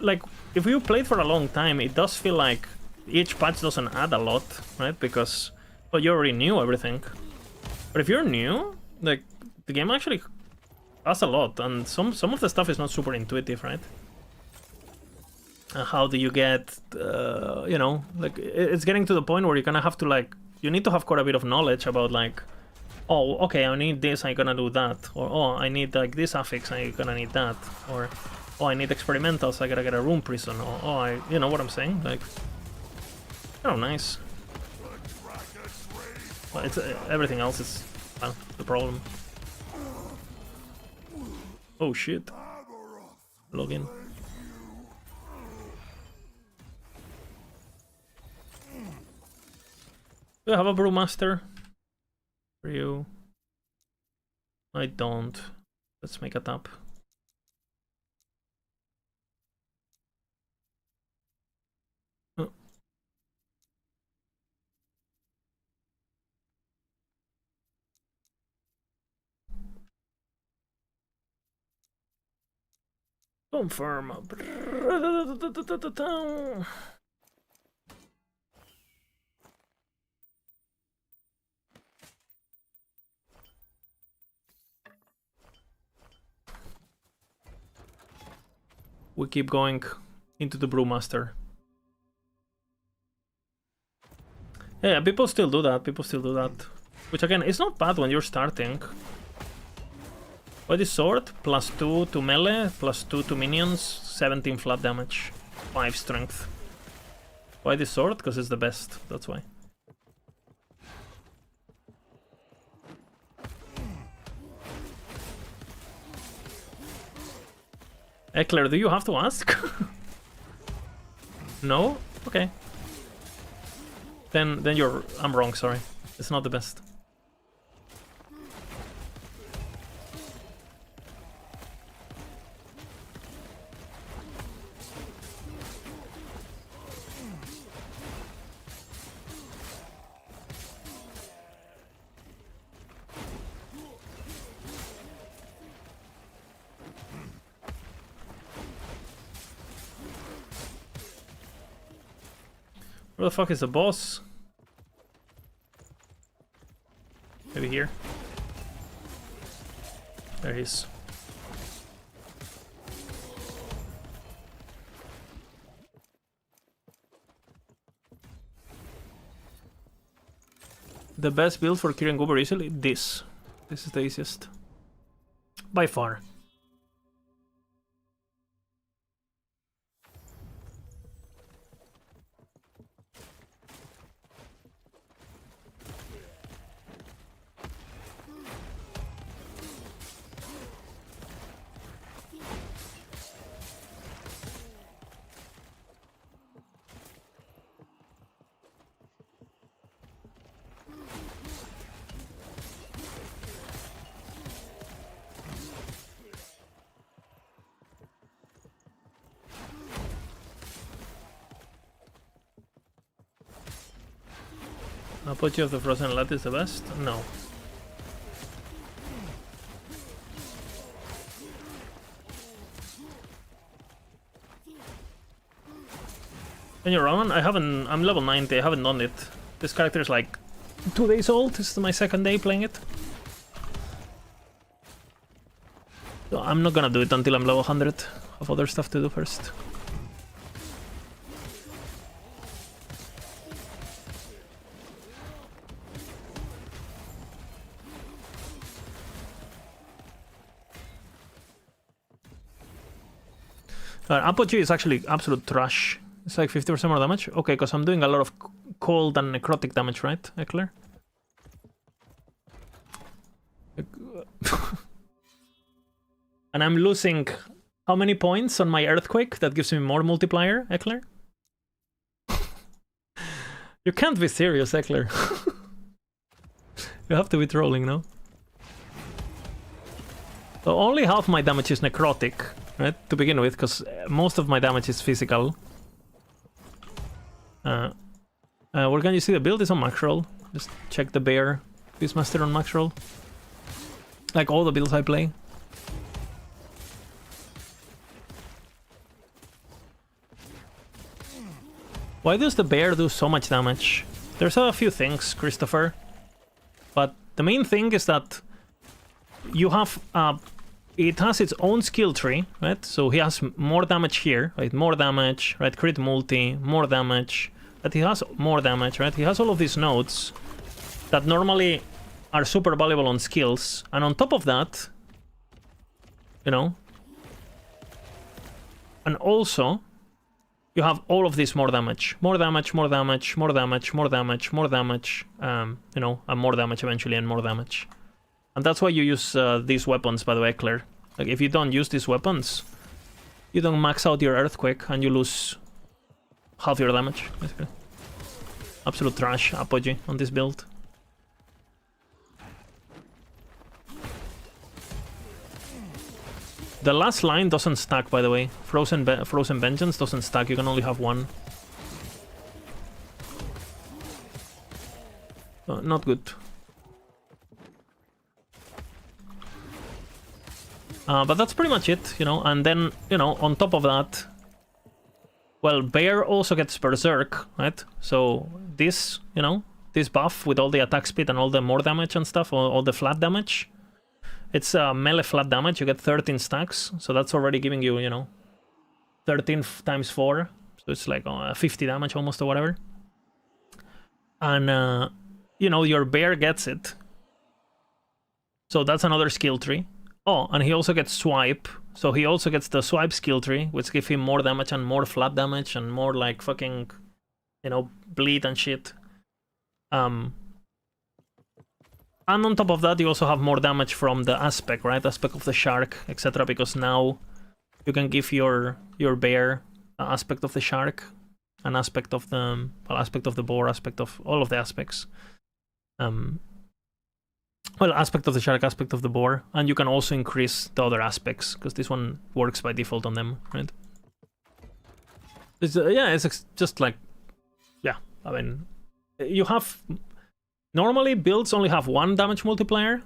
like if you played for a long time, it does feel like each patch doesn't add a lot, right? Because, well, you already knew everything. But if you're new, like, the game actually has a lot, and some of the stuff is not super intuitive, right? How do you get, you know, like, it's getting to the point where you're gonna have to, like, you need to have quite a bit of knowledge about, like, oh, okay, I need this, I'm gonna do that. Or, oh, I need, like, this affix, I'm gonna need that. Or, oh, I need experimentals, I gotta get a room prison. Or, oh, you know what I'm saying? Like, oh, nice. Well, it's everything else is the problem. Oh, shit. Log in. Do I have a brewmaster for you? I don't. Let's make a tap. Oh. Confirm. We keep going into the brewmaster. Yeah, people still do that. People still do that. Which again, it's not bad when you're starting. What is sword? +2 to melee, +2 to minions, 17 flat damage, 5 strength. Why this sword? Because it's the best. That's why. Eckler, do you have to ask? No? Okay. Then I'm wrong, sorry. It's not the best. Where the fuck is the boss? Maybe here? There he is. The best build for Kirin Goober easily? This. This is the easiest. By far. Apogee of the Frozen Light is the best? No. Can you run? I'm level 90, I haven't done it. This character is like 2 days old, this is my second day playing it. So I'm not gonna do it until I'm level 100. I have other stuff to do first. Apogee is actually absolute trash. It's like 50% more damage. Okay, because I'm doing a lot of cold and necrotic damage, right, Eckler? And I'm losing how many points on my Earthquake? That gives me more multiplier, Eckler? You can't be serious, Eckler. You have to be trolling, no? So only half my damage is necrotic, right? To begin with, because most of my damage is physical. Where can you see the build is on max roll. Just check the bear Beastmaster on max roll. Like all the builds I play. Why does the bear do so much damage? There's a few things, Christopher. But the main thing is that you have... it has its own skill tree, right? So he has more damage here, right? More damage, right? Crit multi, more damage. But he has more damage, right? He has all of these nodes that normally are super valuable on skills. And on top of that, you know... And also... you have all of this more damage. More damage, more damage, more damage, more damage, more damage. You know, and more damage eventually, and more damage. And that's why you use these weapons, by the way, Claire. Like, if you don't use these weapons, you don't max out your Earthquake, and you lose half your damage, basically. Absolute trash, Apogee, on this build. The last line doesn't stack, by the way. Frozen Vengeance doesn't stack, you can only have one. Not good. But that's pretty much it, you know, and then, you know, on top of that... Well, Bear also gets Berserk, right? So this, you know, this buff with all the attack speed and all the more damage and stuff, all the flat damage... It's melee flat damage, you get 13 stacks, so that's already giving you, you know, 13 times 4, so it's like 50 damage almost or whatever. And, you know, your bear gets it. So that's another skill tree. Oh, and he also gets Swipe, so he also gets the Swipe skill tree, which gives him more damage and more flat damage and more like fucking, you know, bleed and shit. And on top of that, you also have more damage from the aspect, right? Aspect of the shark, etc. Because now you can give your bear an aspect of the shark, an aspect of the aspect of the boar, aspect of all of the aspects. Well, aspect of the shark, aspect of the boar, and you can also increase the other aspects because this one works by default on them, right? It's, yeah, it's just like, yeah. I mean, you have. Normally, builds only have one damage multiplier.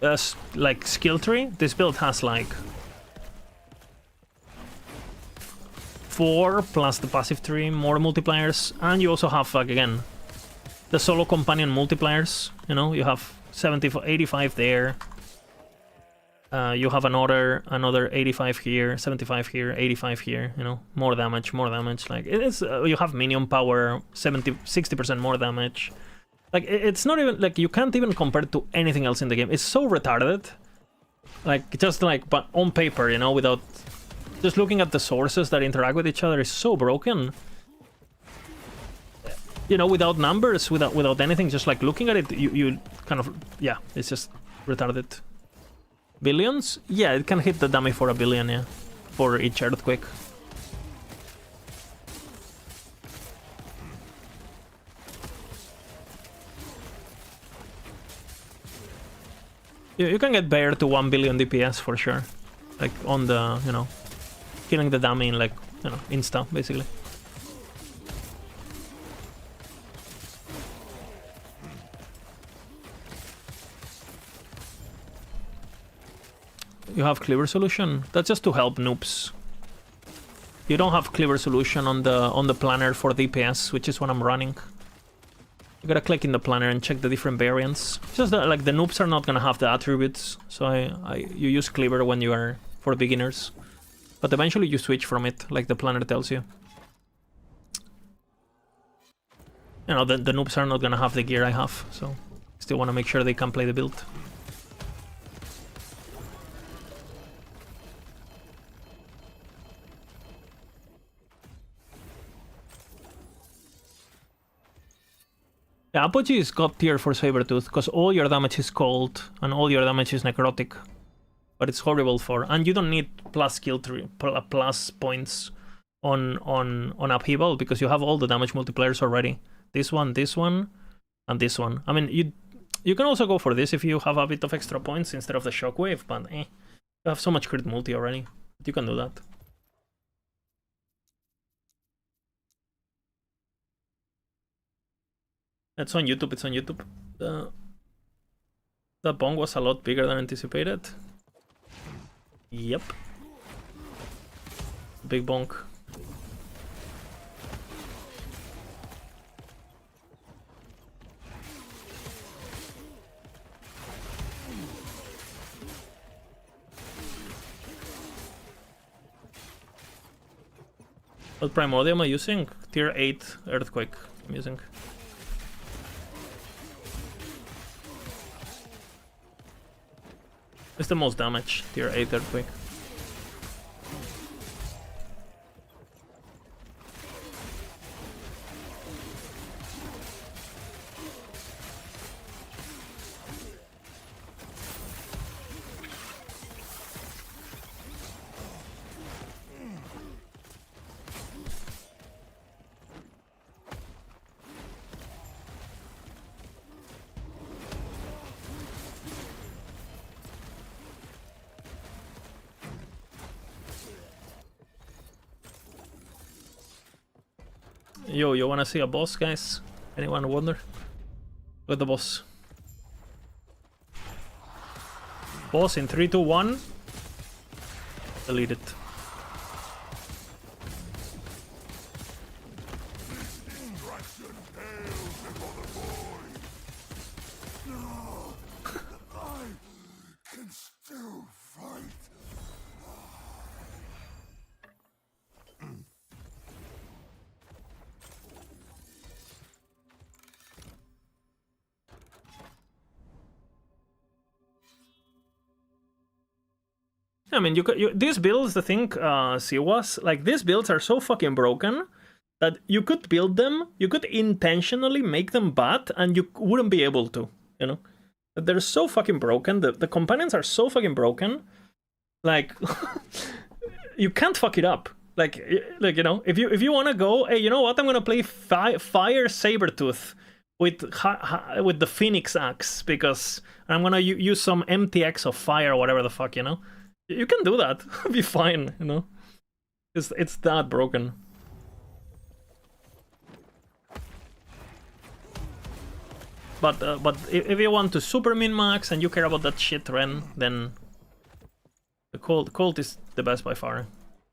As like skill tree, this build has like 4 plus the passive tree, more multipliers, and you also have like again the solo companion multipliers. You know, you have 85 there. You have another 85 here, 75 here, 85 here. You know, more damage. Like it's you have minion power, 60% more damage. Like it's not even like you can't even compare it to anything else in the game. It's so retarded. Like just like but on paper, you know, without just looking at the sources that interact with each other is so broken. You know, without numbers, without anything, just like looking at it, you kind of yeah, it's just retarded. Billions? Yeah, it can hit the dummy for 1 billion, yeah. For each earthquake. You can get Bear to 1 billion DPS for sure. Like on the, you know, killing the dummy in like, you know, insta, basically. You have Cleaver Solution? That's just to help noobs. You don't have Cleaver Solution on the planner for DPS, which is what I'm running. You gotta click in the planner and check the different variants. It's just that like the noobs are not gonna have the attributes, so you use Cleaver when you are for beginners. But eventually you switch from it, like the planner tells you. You know, the noobs are not gonna have the gear I have, so still wanna make sure they can play the build. Yeah, Apogee is god tier for Sabertooth, because all your damage is cold, and all your damage is necrotic. But it's horrible for... And you don't need plus skill plus points on Upheaval, because you have all the damage multipliers already. This one, and this one. I mean, you can also go for this if you have a bit of extra points instead of the shockwave, but you have so much crit multi already. You can do that. It's on YouTube, it's on YouTube. That bong was a lot bigger than anticipated. Yep. Big bonk. What primordial am I using? Tier 8 Earthquake I'm using. It's the most damage, tier 8 Earthquake. Yo, you wanna see a boss, guys? Anyone wonder? Look at the boss. Boss in 3, 2, 1. Delete it. I mean, these builds, the thing, Siwas, like, these builds are so fucking broken that you could build them, you could intentionally make them bad, and you wouldn't be able to, you know? They're so fucking broken, the components are so fucking broken, like, you can't fuck it up. Like, you know, if you want to go, hey, you know what, I'm gonna play Fire Sabertooth with the Phoenix Axe, because I'm gonna use some MTX of fire or whatever the fuck, you know? You can do that. Be fine, you know. It's that broken. But if you want to super min max and you care about that shit, Ren, then the Colt is the best by far,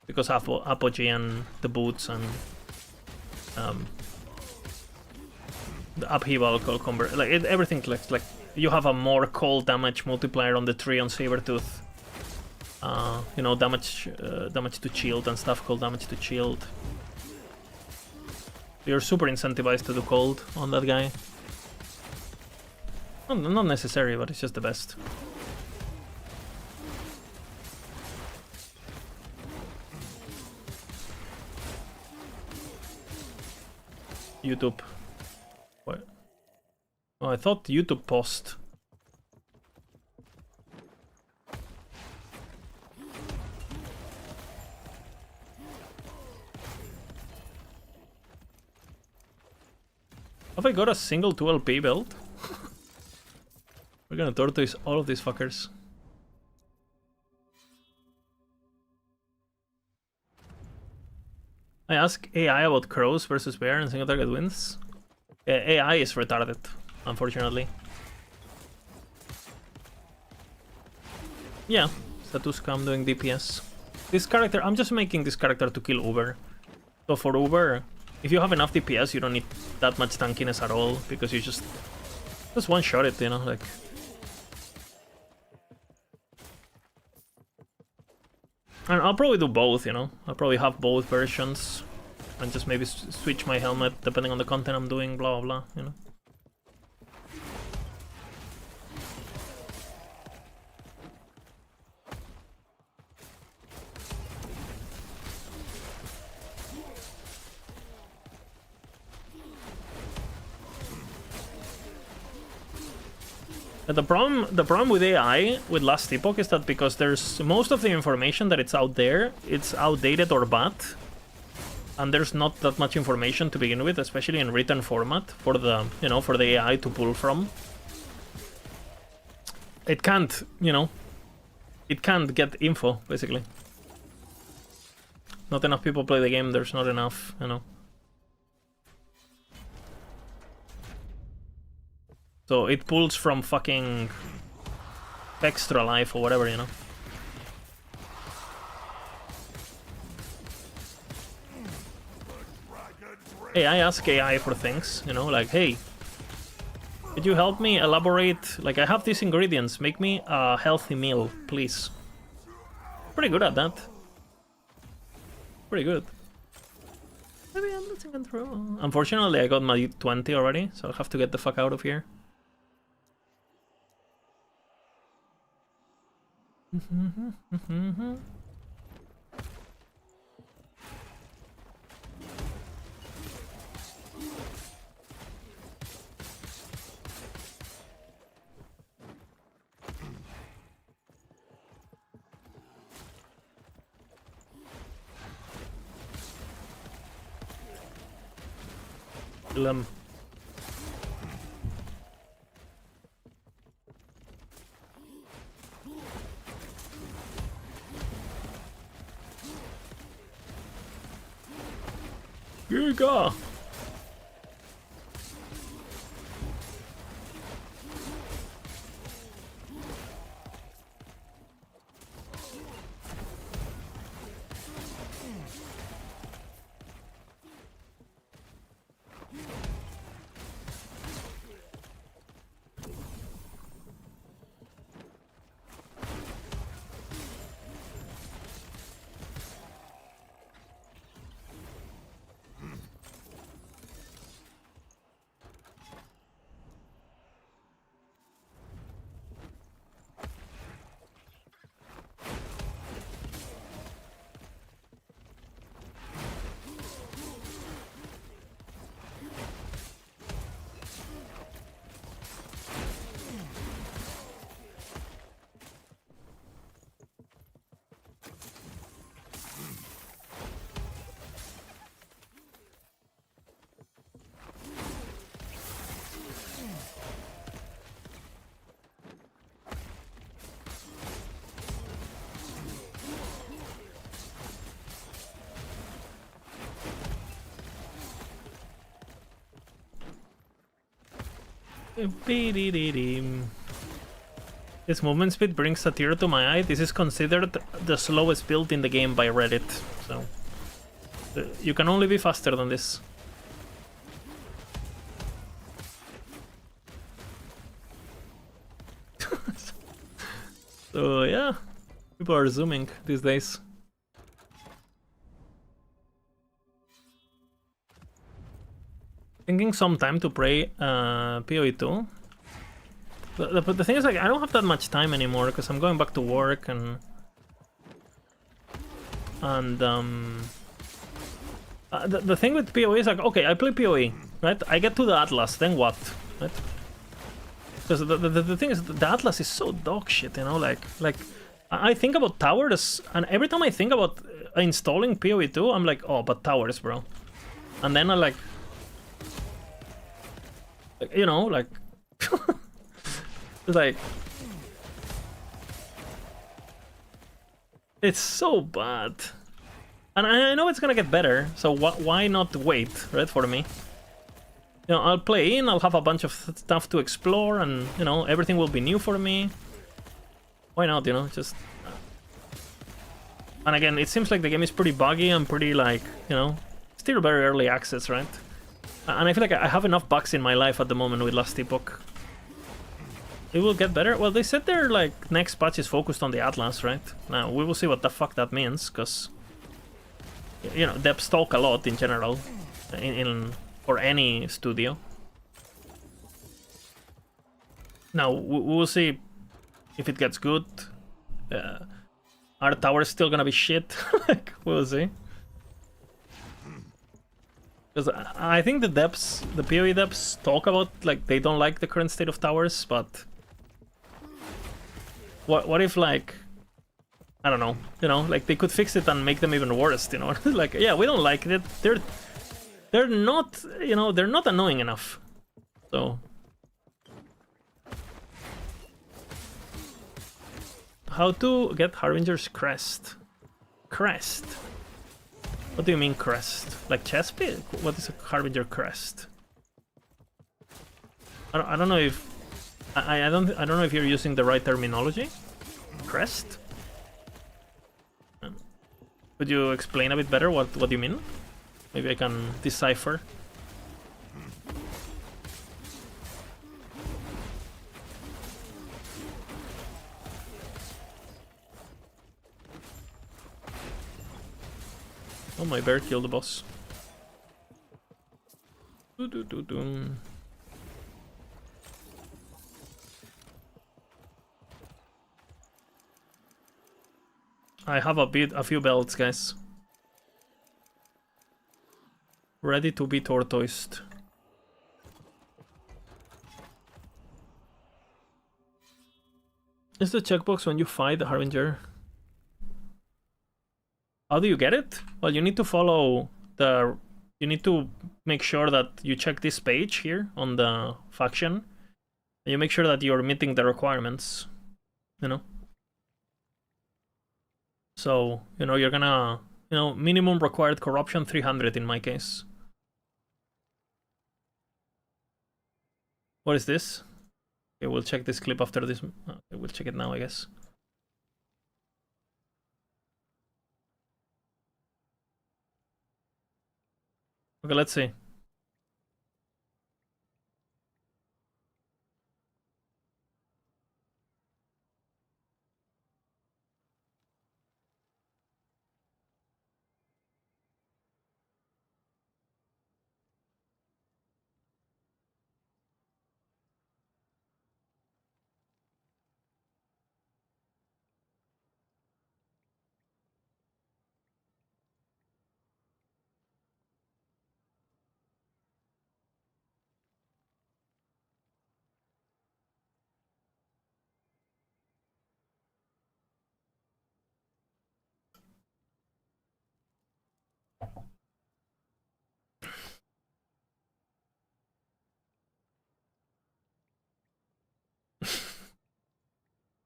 because Apogee and the boots and the upheaval convert, like everything clicks. Like you have a more cold damage multiplier on the tree on Sabertooth. You know, damage to shield and stuff, cold damage to shield. You're super incentivized to do cold on that guy. Not necessary, but it's just the best. YouTube. What? Oh, I thought YouTube paused. Have I got a single 2LP build? We're gonna tortoise all of these fuckers. I ask AI about crows versus bear and single target wins. AI is retarded, unfortunately. Yeah, Statuska, I'm doing DPS. This character, I'm just making this character to kill Uber. So for Uber, if you have enough DPS, you don't need that much tankiness at all, because you just one-shot it, you know, like... And I'll probably do both, you know? I'll probably have both versions, and just maybe switch my helmet depending on the content I'm doing, blah blah blah, you know? The problem with AI with last Epoch is that because there's most of the information that it's out there, it's outdated or bad. and there's not that much information to begin with, especially in written format for the, you know, for the AI to pull from. It can't, you know, it can't get info, basically. Not enough people play the game, there's not enough, you know. So it pulls from fucking Extra Life or whatever, you know. Hey, I ask AI for things, you know, like, hey, could you help me elaborate? Like, I have these ingredients, make me a healthy meal, please. Pretty good at that. Pretty good. Maybe I'm not thinking through. Unfortunately, I got my 20 already, so I'll have to get the fuck out of here. Kill him. Giga! This movement speed brings a tear to my eye. This is considered the slowest build in the game by Reddit. So you can only be faster than this. So yeah, people are zooming these days. Thinking some time to play PoE 2. The thing is, like, I don't have that much time anymore because I'm going back to work and the thing with PoE is like, okay, I play PoE, right? I get to the Atlas, then what, right? Because the thing is, the Atlas is so dog shit, you know, like I think about towers, and every time I think about installing PoE 2, I'm like, oh, but towers, bro. And then I like, you know, like, like, it's so bad. And I know it's gonna get better, so why not wait, right, for me? You know, I'll play in, I'll have a bunch of stuff to explore, and, you know, everything will be new for me. Why not, you know, just... And again, it seems like the game is pretty buggy and pretty, like, you know, still very early access, right? And I feel like I have enough bugs in my life at the moment with Last Epoch. It will get better. Well, they said their, like, next patch is focused on the Atlas, right? Now, we will see what the fuck that means, because... You know, devs talk a lot in general, for any studio. Now, we'll see if it gets good. Are towers still gonna be shit? Like, we'll see. Because I think the devs, the PoE devs, talk about, like, they don't like the current state of towers, but... What if, like... I don't know, you know, like they could fix it and make them even worse, you know. Like, yeah, we don't like it. They're not, you know, they're not annoying enough. So how to get Harbinger's crest? Crest. What do you mean crest? Like chest piece? What is a Harbinger crest? I don't know if I don't know if you're using the right terminology. Crest? Could you explain a bit better what you mean? Maybe I can decipher. Oh, my bear killed the boss. I have a few belts, guys. Ready to be tortoised. Is the checkbox when you fight the Harbinger? How do you get it? Well, you need to follow the... You need to make sure that you check this page here on the faction. And you make sure that you're meeting the requirements. You know? So, you know, you're gonna... You know, minimum required corruption 300 in my case. What is this? Okay, we'll check this clip after this. Okay, we'll check it now, I guess. Okay, let's see.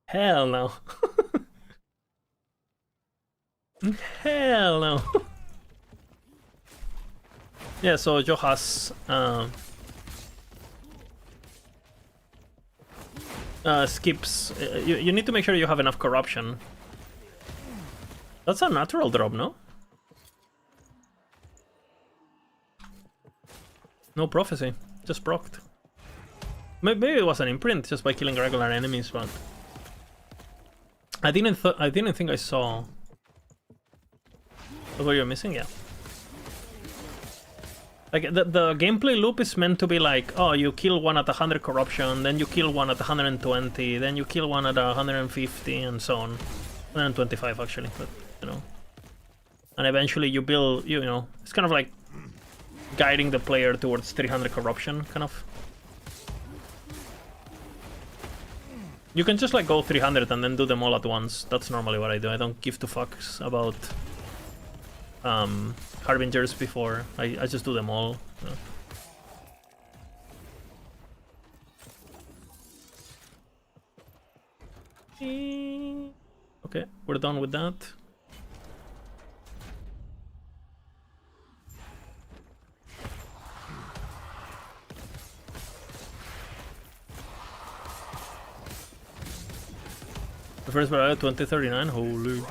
Hell no. Hell no. Yeah, so Joe has skips. You need to make sure you have enough corruption. That's a natural drop, no? No prophecy, just procced. Maybe it was an imprint just by killing regular enemies, but I didn't think I saw. What were you missing? Yeah. Like the gameplay loop is meant to be like, oh, you kill one at 100 corruption, then you kill one at 120, then you kill one at 150, and so on. 125 actually, but you know. And eventually you build, you know, it's kind of like guiding the player towards 300 corruption, kind of. You can just like go 300 and then do them all at once. That's normally what I do. I don't give two fucks about Harbingers before. I just do them all. Okay, we're done with that. The first battle 2039, holy.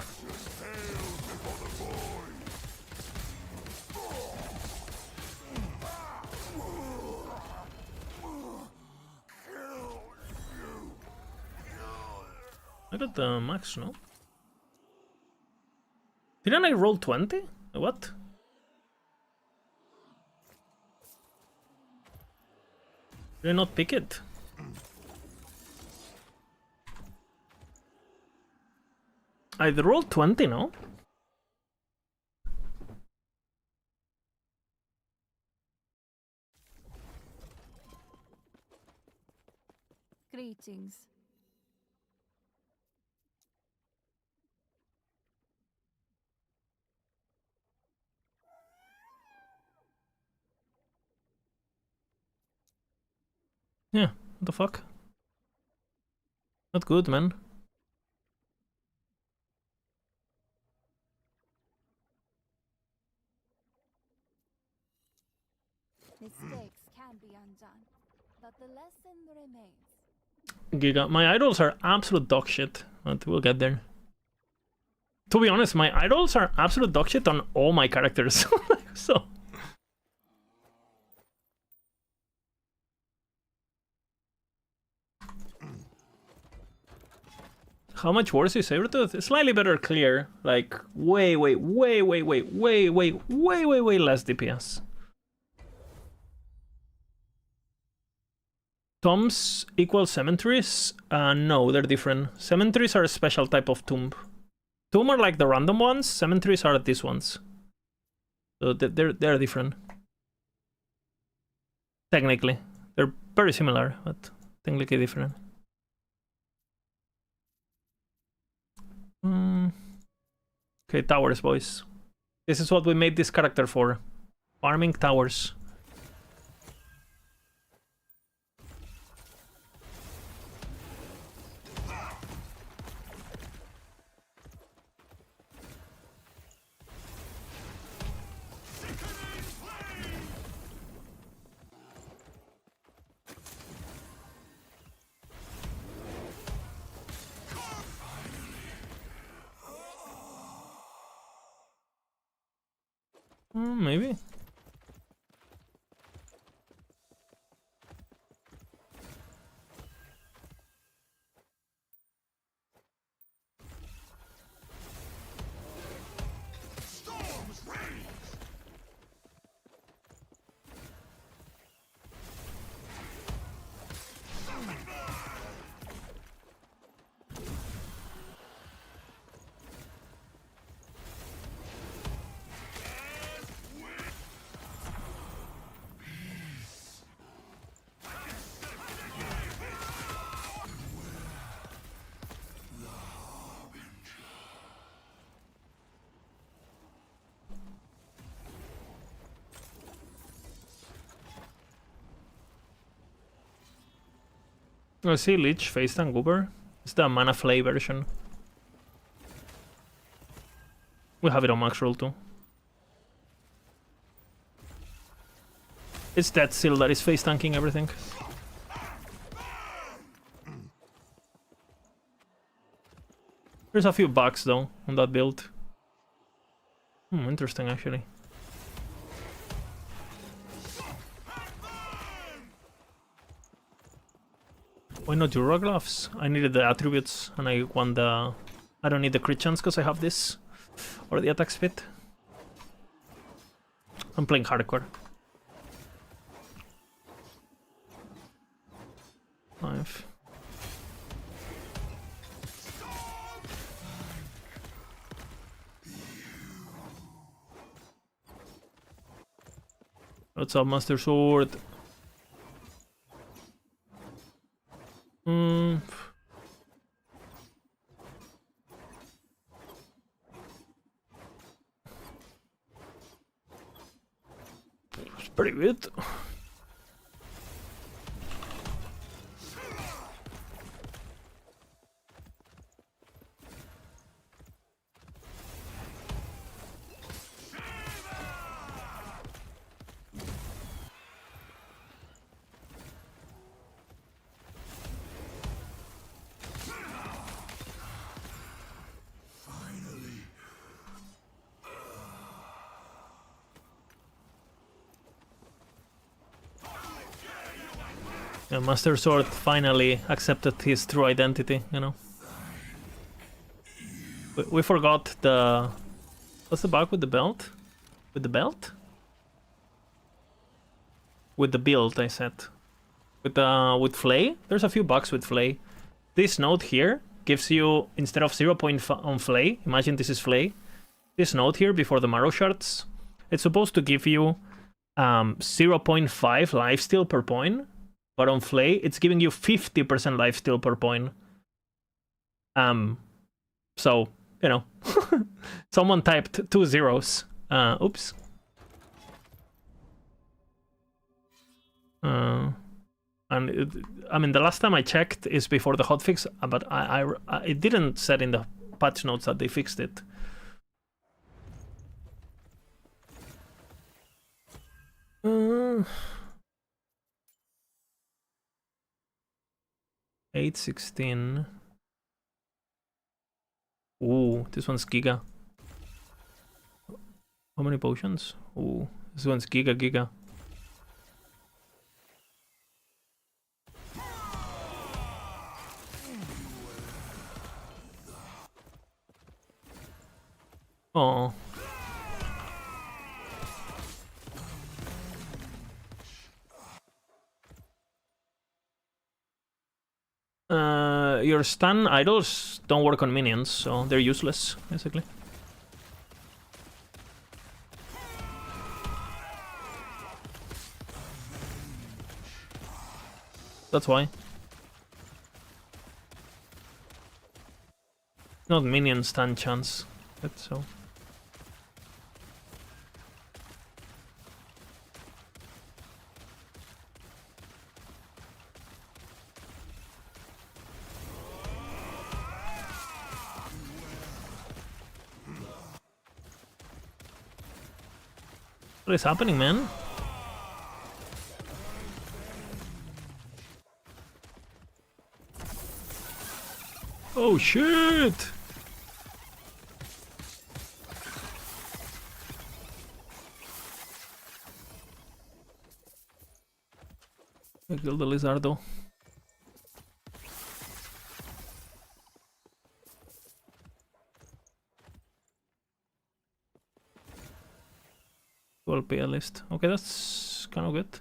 I got the max, no? Didn't I roll 20? What? Did I not pick it? I rolled 20, no? Greetings. Yeah, what the fuck? Not good, man. Mistakes can be undone, but the lesson remains. Giga. My idols are absolute dog shit, but we'll get there. To be honest, my idols are absolute dog shit on all my characters. So. How much worse is Sabretooth? Slightly better clear. Like, way less DPS. Tombs equal cemeteries? No, they're different. Cemeteries are a special type of tomb. Tomb are like the random ones, cemeteries are these ones. So they're different. Technically. They're very similar, but technically different. Okay, towers, boys. This is what we made this character for. Farming towers. Maybe. I see Lich, Face and Goober. It's the Mana Flay version. We have it on max roll too. It's that still that is face tanking everything. There's a few bugs though on that build. Interesting actually. Why not Jura Gloves? I needed the attributes and I want the... I don't need the crit chance because I have this. Or the attack speed. I'm playing hardcore. 5. What's up, Master Sword? It's pretty good. Yeah, Master Sword finally accepted his true identity, you know. We forgot the... What's the bug with the belt? With the belt? With the build, I said. With Flay? There's a few bugs with Flay. This node here gives you, instead of 0.5 on Flay, imagine this is Flay. This node here before the Marrow Shards, it's supposed to give you 0.5 lifesteal per point. But on Flay, it's giving you 50% lifesteal per point. So, you know, someone typed 2 zeros. Oops. And I mean, the last time I checked is before the hotfix, but it didn't said in the patch notes that they fixed it. Uh, 816. Ooh, this one's Giga. How many potions? Ooh, this one's Giga. Oh. Your stun idols don't work on minions, so they're useless, basically. That's why. Not minion stun chance, that's so. What is happening, man? Oh shit! I killed the Lizardo. Well, pay a list. Okay, that's kind of good.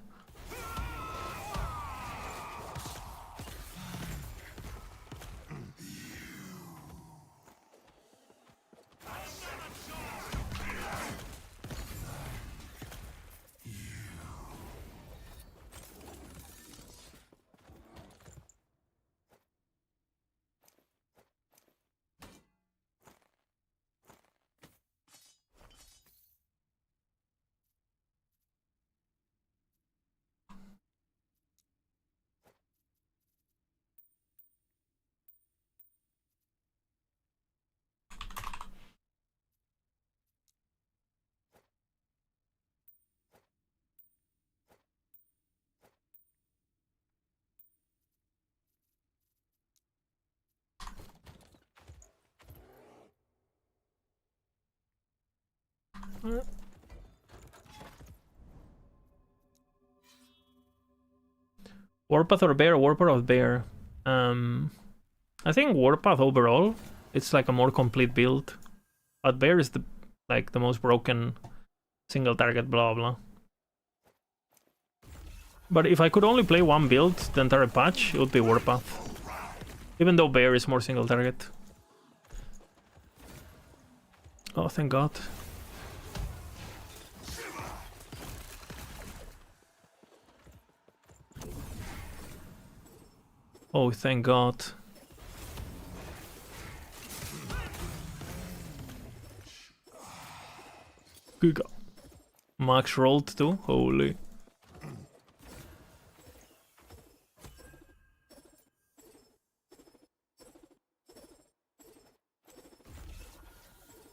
Warpath or Bear? Warpath or Bear? I think Warpath overall, it's like a more complete build. But Bear is the most broken single target blah blah. But if I could only play one build the entire patch, it would be Warpath. Even though Bear is more single target. Oh, thank God. Oh, thank God. Giga. Max rolled too? Holy.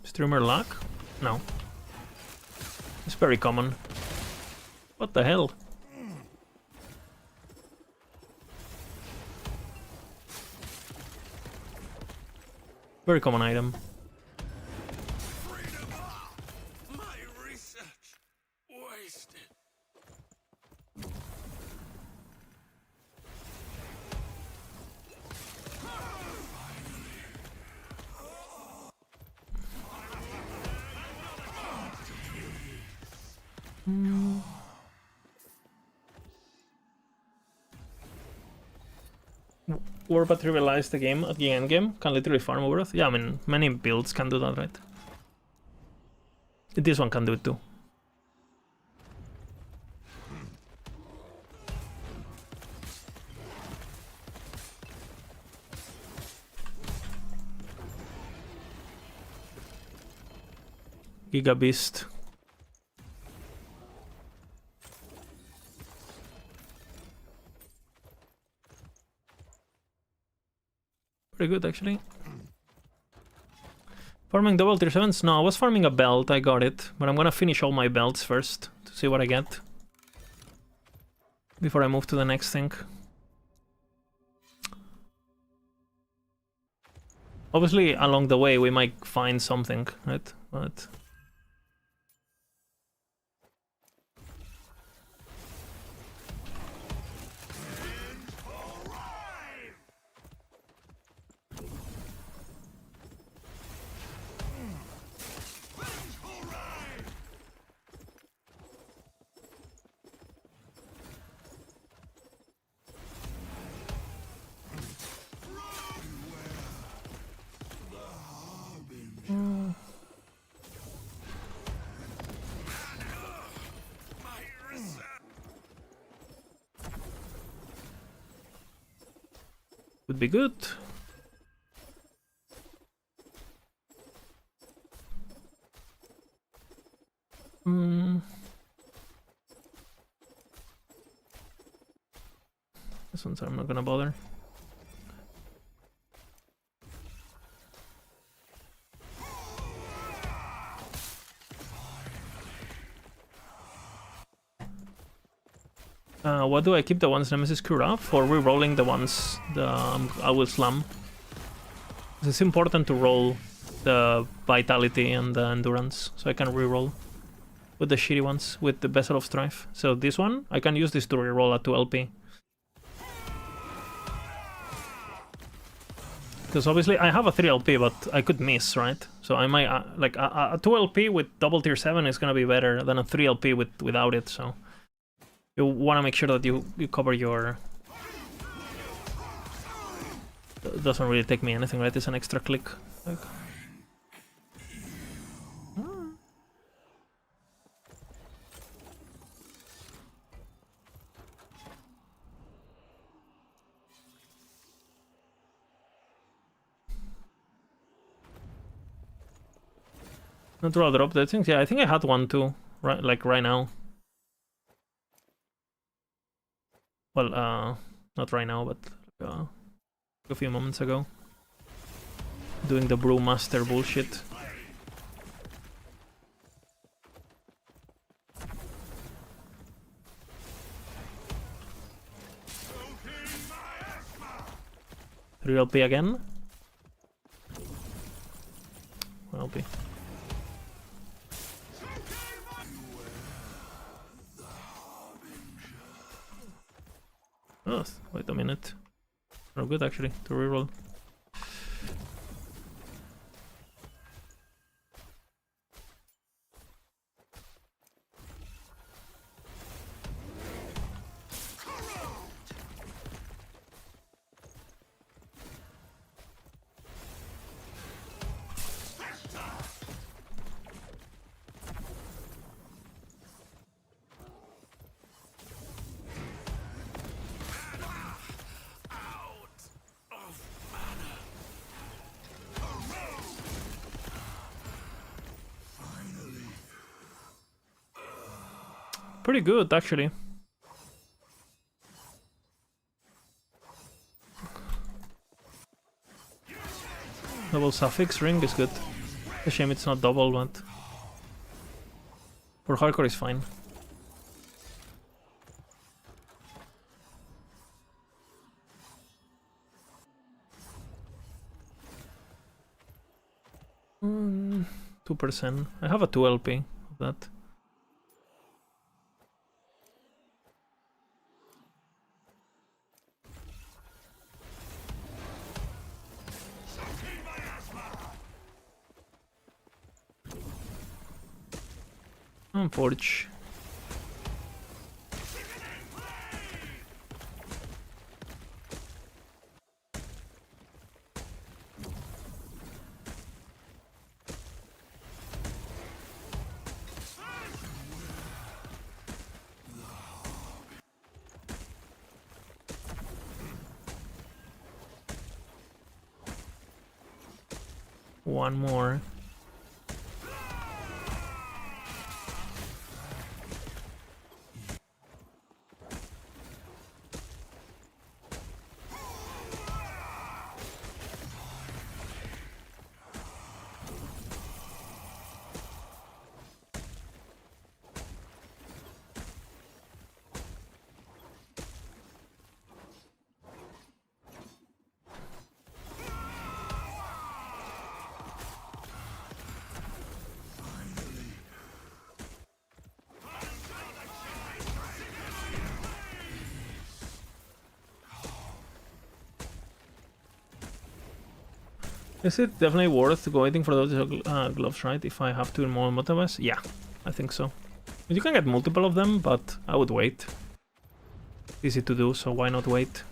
Streamer luck? No. It's very common. What the hell? Very common item. My research wasted. Warpath trivialized the game at the endgame. Can literally farm Warpath. Yeah, I mean, many builds can do that, right? This one can do it too. Giga Beast. Pretty good, actually. Farming double tier 7s? No, I was farming a belt, I got it. But I'm gonna finish all my belts first to see what I get. Before I move to the next thing. Obviously, along the way, we might find something, right? But... would be good. This one's I'm not gonna bother. What do I keep the ones Nemesis crew up for? Re-rolling the ones I will slam. It's important to roll the vitality and the endurance, so I can re-roll with the shitty ones with the Vessel of Strife. So this one, I can use this to re-roll at 2 LP. Because obviously I have a 3 LP, but I could miss, right? So I might, like, a 2 LP with double tier 7 is gonna be better than a 3 LP without it, so... You want to make sure that you cover your... It doesn't really take me anything, right? It's an extra click. Like... Natural drop that things? Yeah, I think I had one too, right? Like right now. Well, not right now, but a few moments ago. Doing the Brewmaster bullshit. Three LP again? 1 LP. Oh, wait a minute. Oh, good actually, to reroll. Pretty good, actually. Double suffix ring is good. A shame it's not double, but for hardcore is fine. Mm, 2%. I have a 2 LP of that. Forge. One more. Is it definitely worth waiting for those gloves, right? If I have to in more motivas? Yeah, I think so. You can get multiple of them, but I would wait. Easy to do, so why not wait?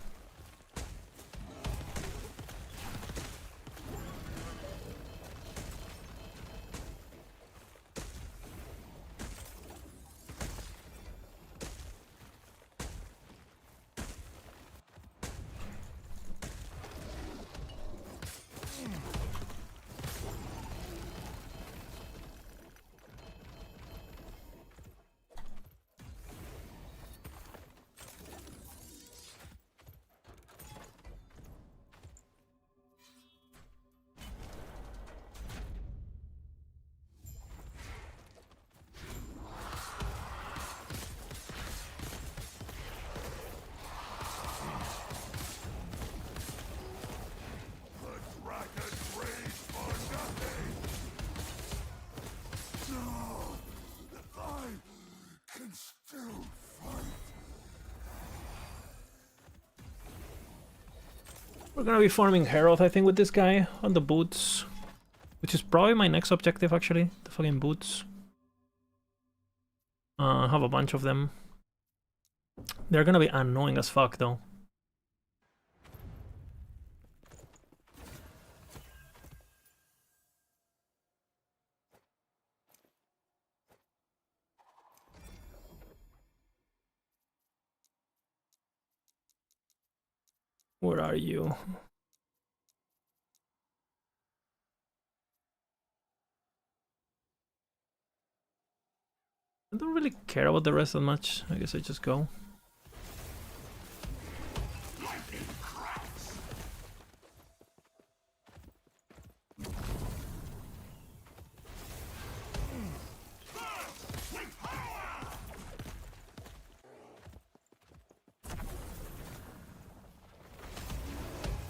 We're gonna be farming Herald, I think, with this guy on the boots. Which is probably my next objective, actually. The fucking boots. I have a bunch of them. They're gonna be annoying as fuck, though. Where are you? I don't really care about the rest that much. I guess I just go.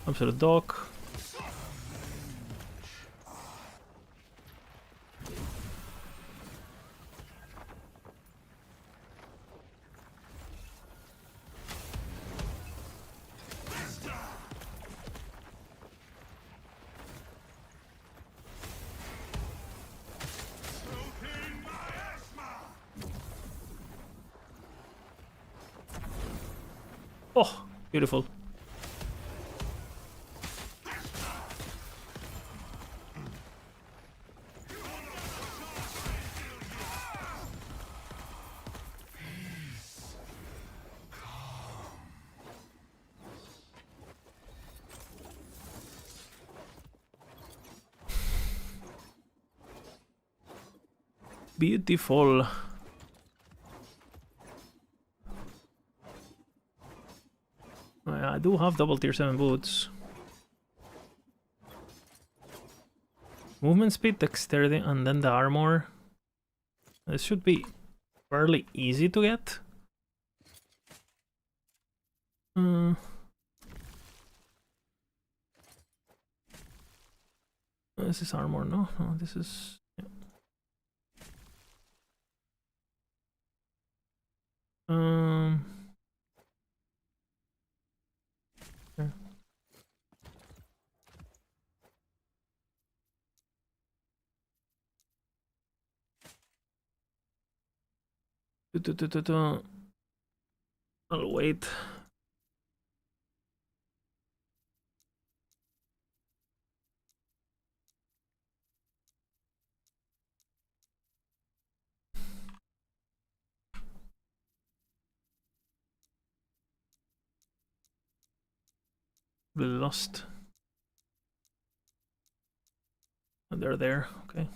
Up to the dock. Oh, beautiful. Beautiful. I do have double tier 7 boots. Movement speed, dexterity, and then the armor. This should be fairly easy to get. This is armor, no? No, this is... Yeah. Yeah. I'll wait. Really lost. Oh, they're there, okay.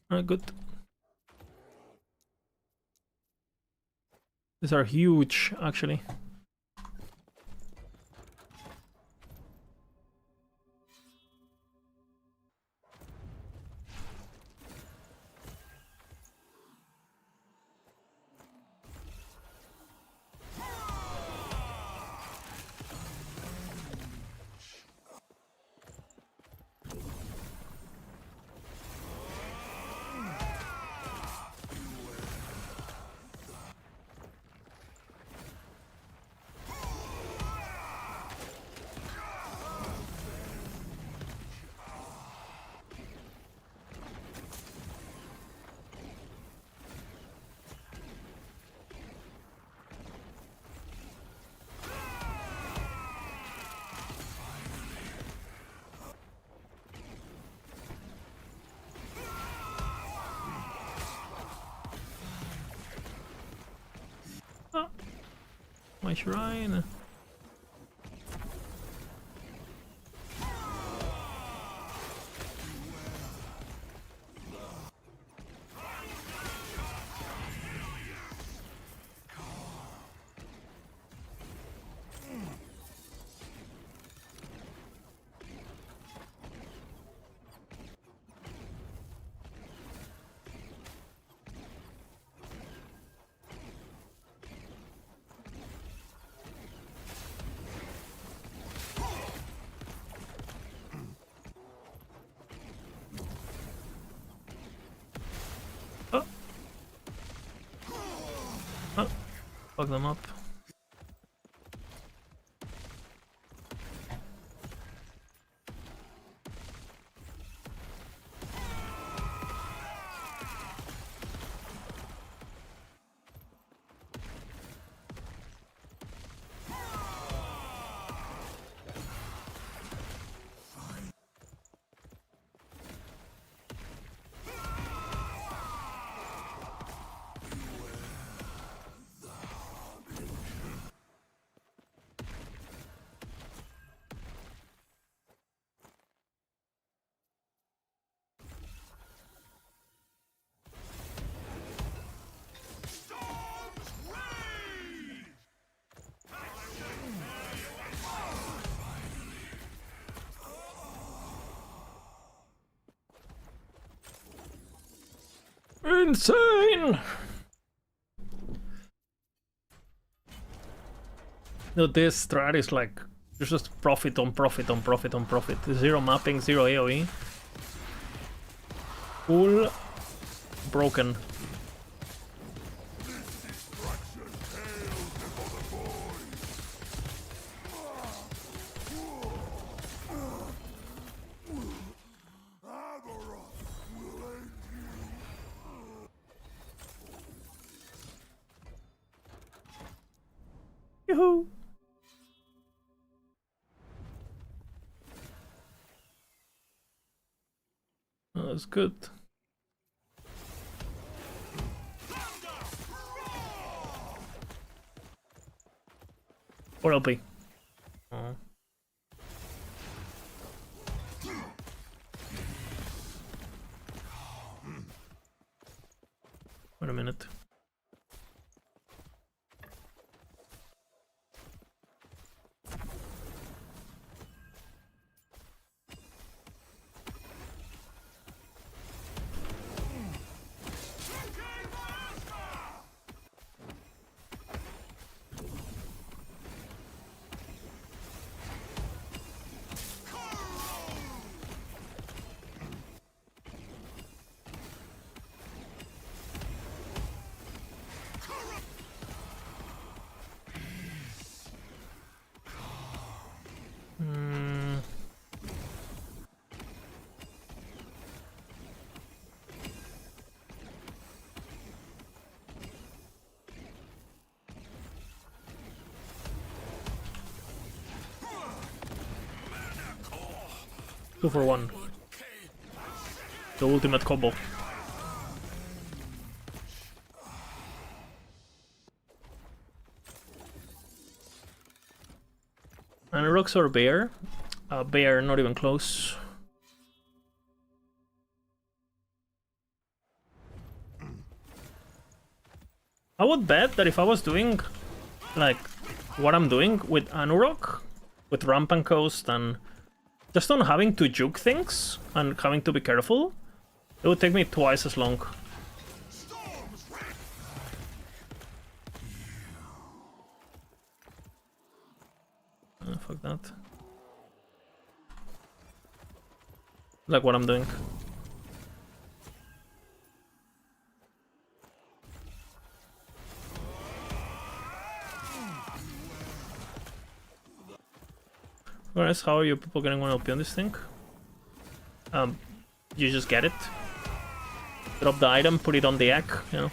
Alright, good. These are huge, actually. my shrine. Oh, fuck them up. Insane! No, this strat is like, there's just profit on profit on profit on profit. Zero mapping, zero AoE. Full broken. Yoo-hoo! Oh, that's good. Or LP. Oh. Wait a minute. Two for one. The ultimate combo. And rocks or bear? Bear, not even close. I would bet that if I was doing like what I'm doing with Anurok, with Rampant Coast and just on having to juke things and having to be careful, it would take me twice as long. Fuck that. Like what I'm doing. Guys, how are you people getting 1 LP on this thing? You just get it. Drop the item, put it on the egg, you know.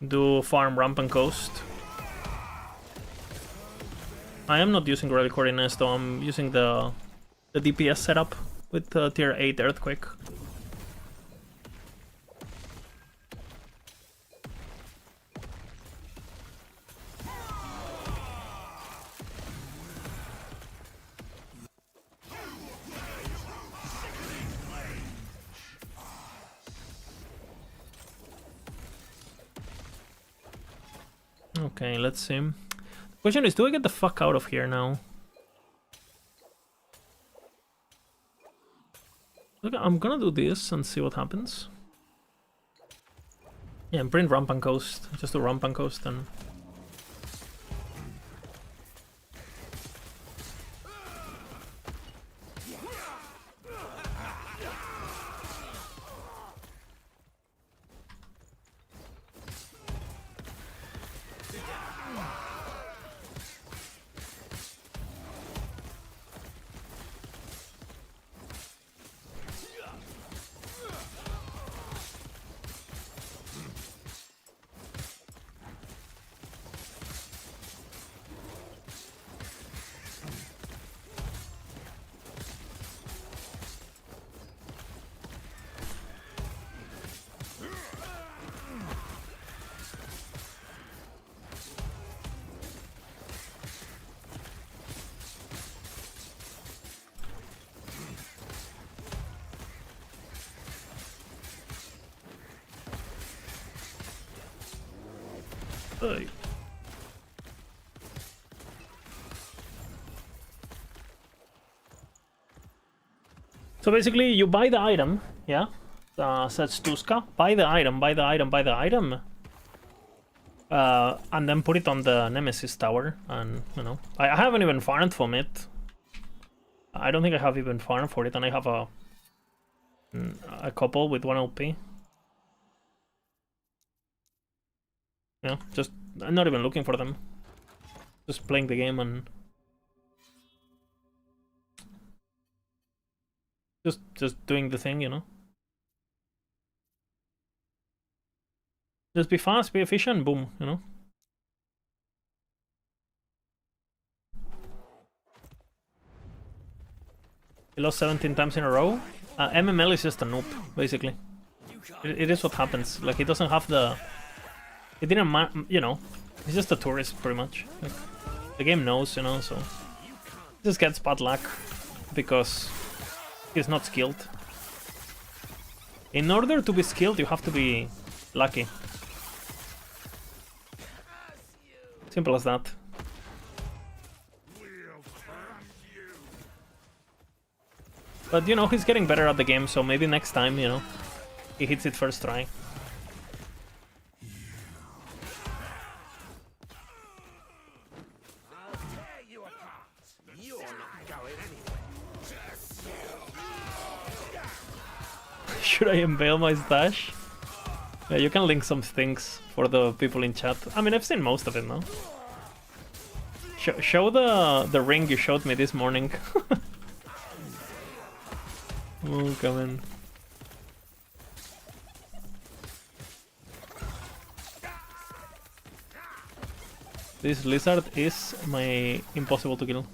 Do farm Rampant Coast. I am not using Relic Ordinance though, I'm using the DPS setup with tier 8 Earthquake. Okay, let's see. The question is, do I get the fuck out of here now? Look, I'm gonna do this and see what happens. Yeah, and print Ramp and Coast. Just do Ramp and Coast and... Hey. So basically, you buy the item, yeah? Says Tuska, buy the item, buy the item, buy the item. And then put it on the Nemesis tower, and, you know. I haven't even farmed from it. I don't think I have even farmed for it, and I have a couple with 1 LP. Yeah, just, I'm not even looking for them. Just playing the game and... Just doing the thing, you know? Just be fast, be efficient, boom, you know? He lost 17 times in a row. MML is just a noob, basically. It is what happens. Like, he doesn't have the... He didn't, you know, he's just a tourist, pretty much. Like, the game knows, you know, so... He just gets bad luck, because he's not skilled. In order to be skilled, you have to be lucky. Simple as that. But, you know, he's getting better at the game, so maybe next time, you know, he hits it first try. Should I unveil my stash? Yeah, you can link some things for the people in chat. I mean, I've seen most of it now. Show the ring you showed me this morning. Oh, come in. This lizard is my impossible to kill.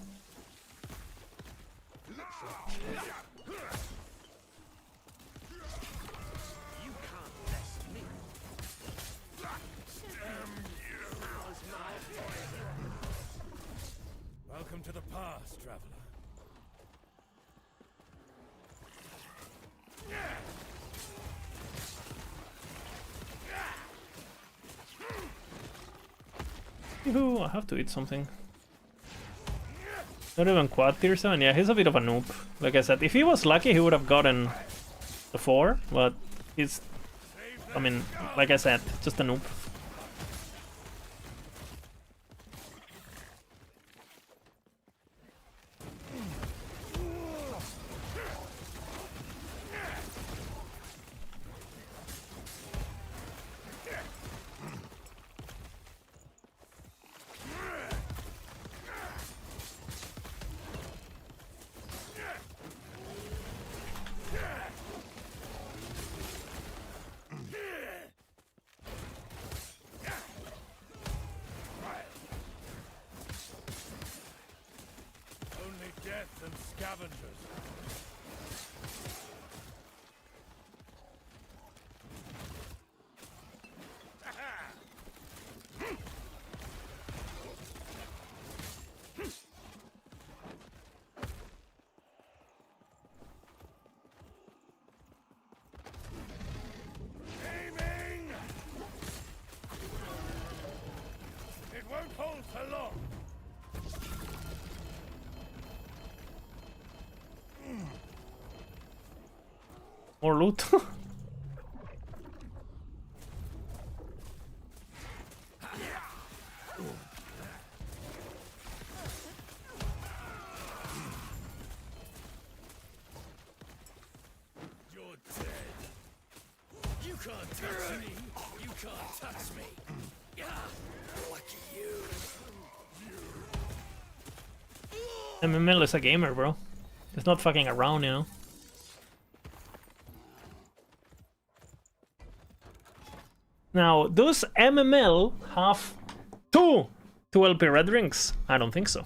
Welcome to the past, traveler. Yoo-hoo, I have to eat something. Not even quad tier 7? Yeah, he's a bit of a noob. Like I said, if he was lucky, he would have gotten the 4, but he's... I mean, like I said, just a noob. Death and scavengers. won't hold for long. More loot. You're dead. You can't touch me. You can't touch me. Yeah. Lucky you. MML is a gamer, bro. It's not fucking around, you know. Now, does MML have two 2LP red rings? I don't think so.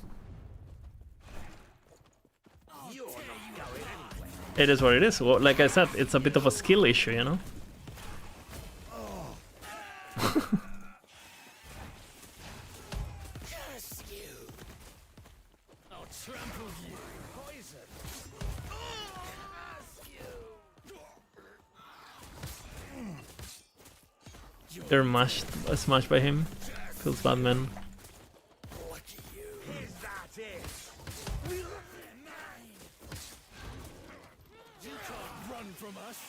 It is what it is. Well, like I said, it's a bit of a skill issue, you know? Curse you. I'll trample you. Poison. They're smashed by him. Feels bad, man. Lucky you. Is that it? You can't run from us.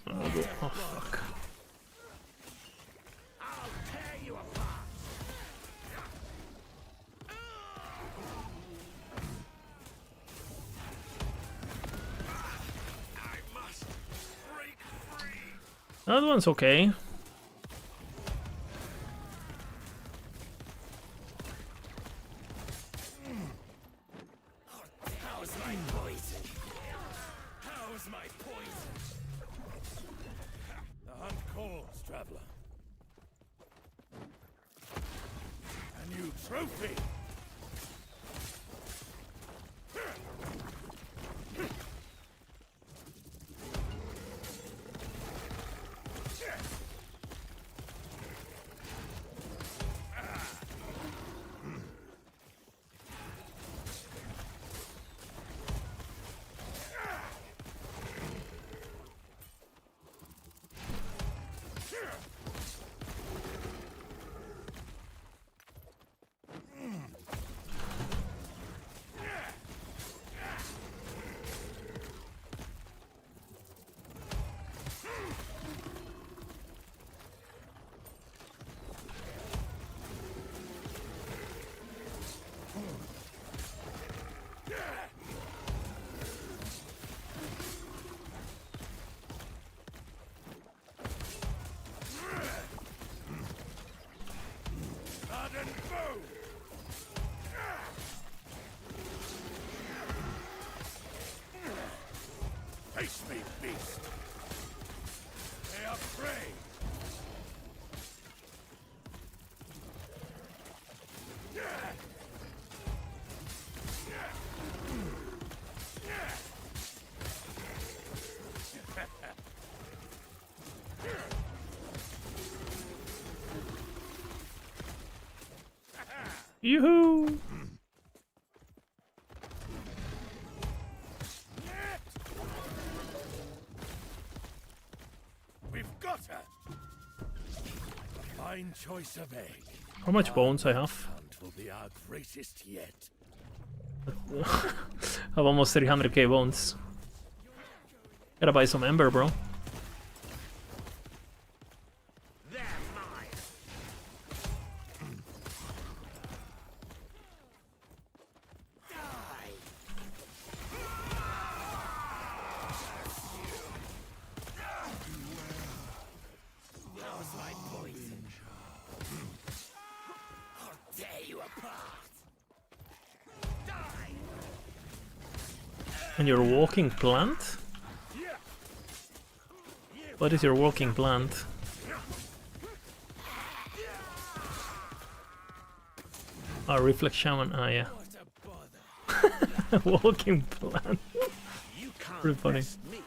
Oh, fuck. I'll tear you apart. I must break free. That one's okay. How's my poison? How's my poison? The hunt calls, traveler. A new trophy. Sudden boom. Face me, beast. They are prey. Yoo-hoo! We've got her. A fine choice of egg. How much bones I have? Hunt will be our greatest yet. I have almost 300k bones. Gotta buy some ember, bro. They're mine. How's my poison? I'll tear you apart. Die. And your walking plant? What is your walking plant? Oh, reflex shaman. Ah, yeah. What a bother. Walking plant. You can't Pretty funny. mess me.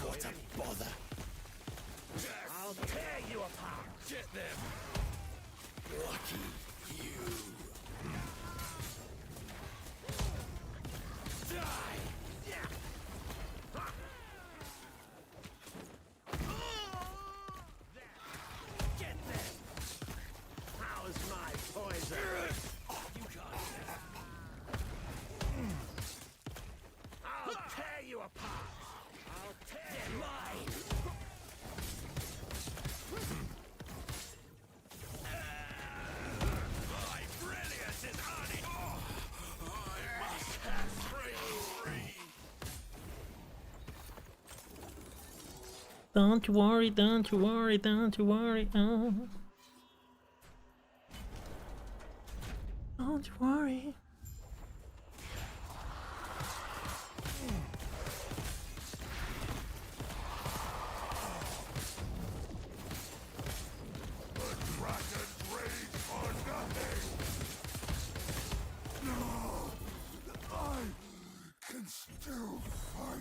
What a bother. I'll tear you apart. Get them. Lucky you. Die. Don't you worry, don't you worry, don't you worry. Oh. Don't you worry. Still fight.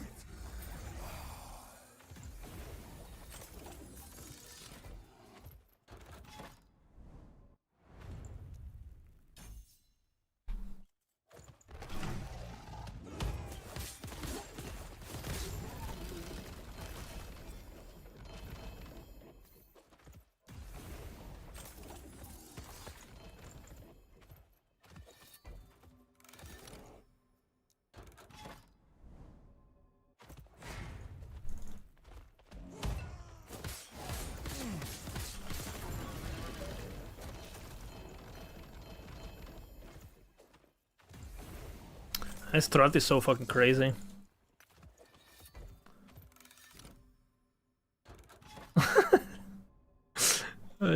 This strat is so fucking crazy.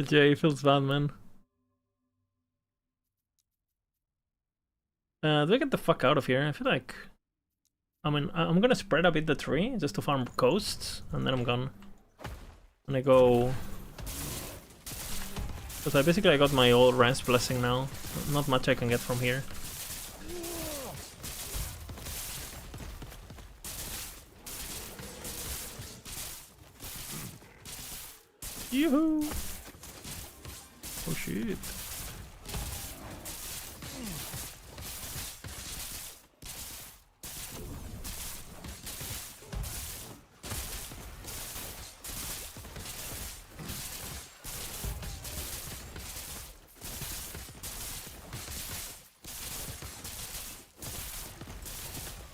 Jay feels bad, man. Do I get the fuck out of here? I feel like... I mean, I'm gonna spread a bit the tree just to farm coasts, and then I'm gone. And I go... Because I got my old Rest Blessing now. Not much I can get from here. Yoo-hoo! Oh shit.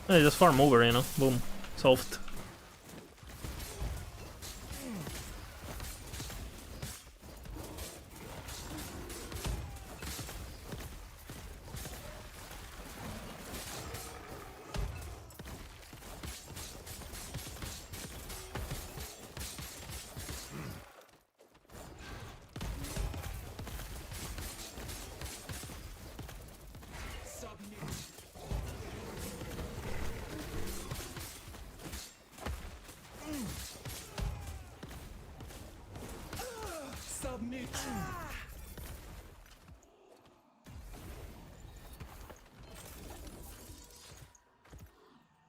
Yeah, just farm over, you know. Boom. Solved. Submit.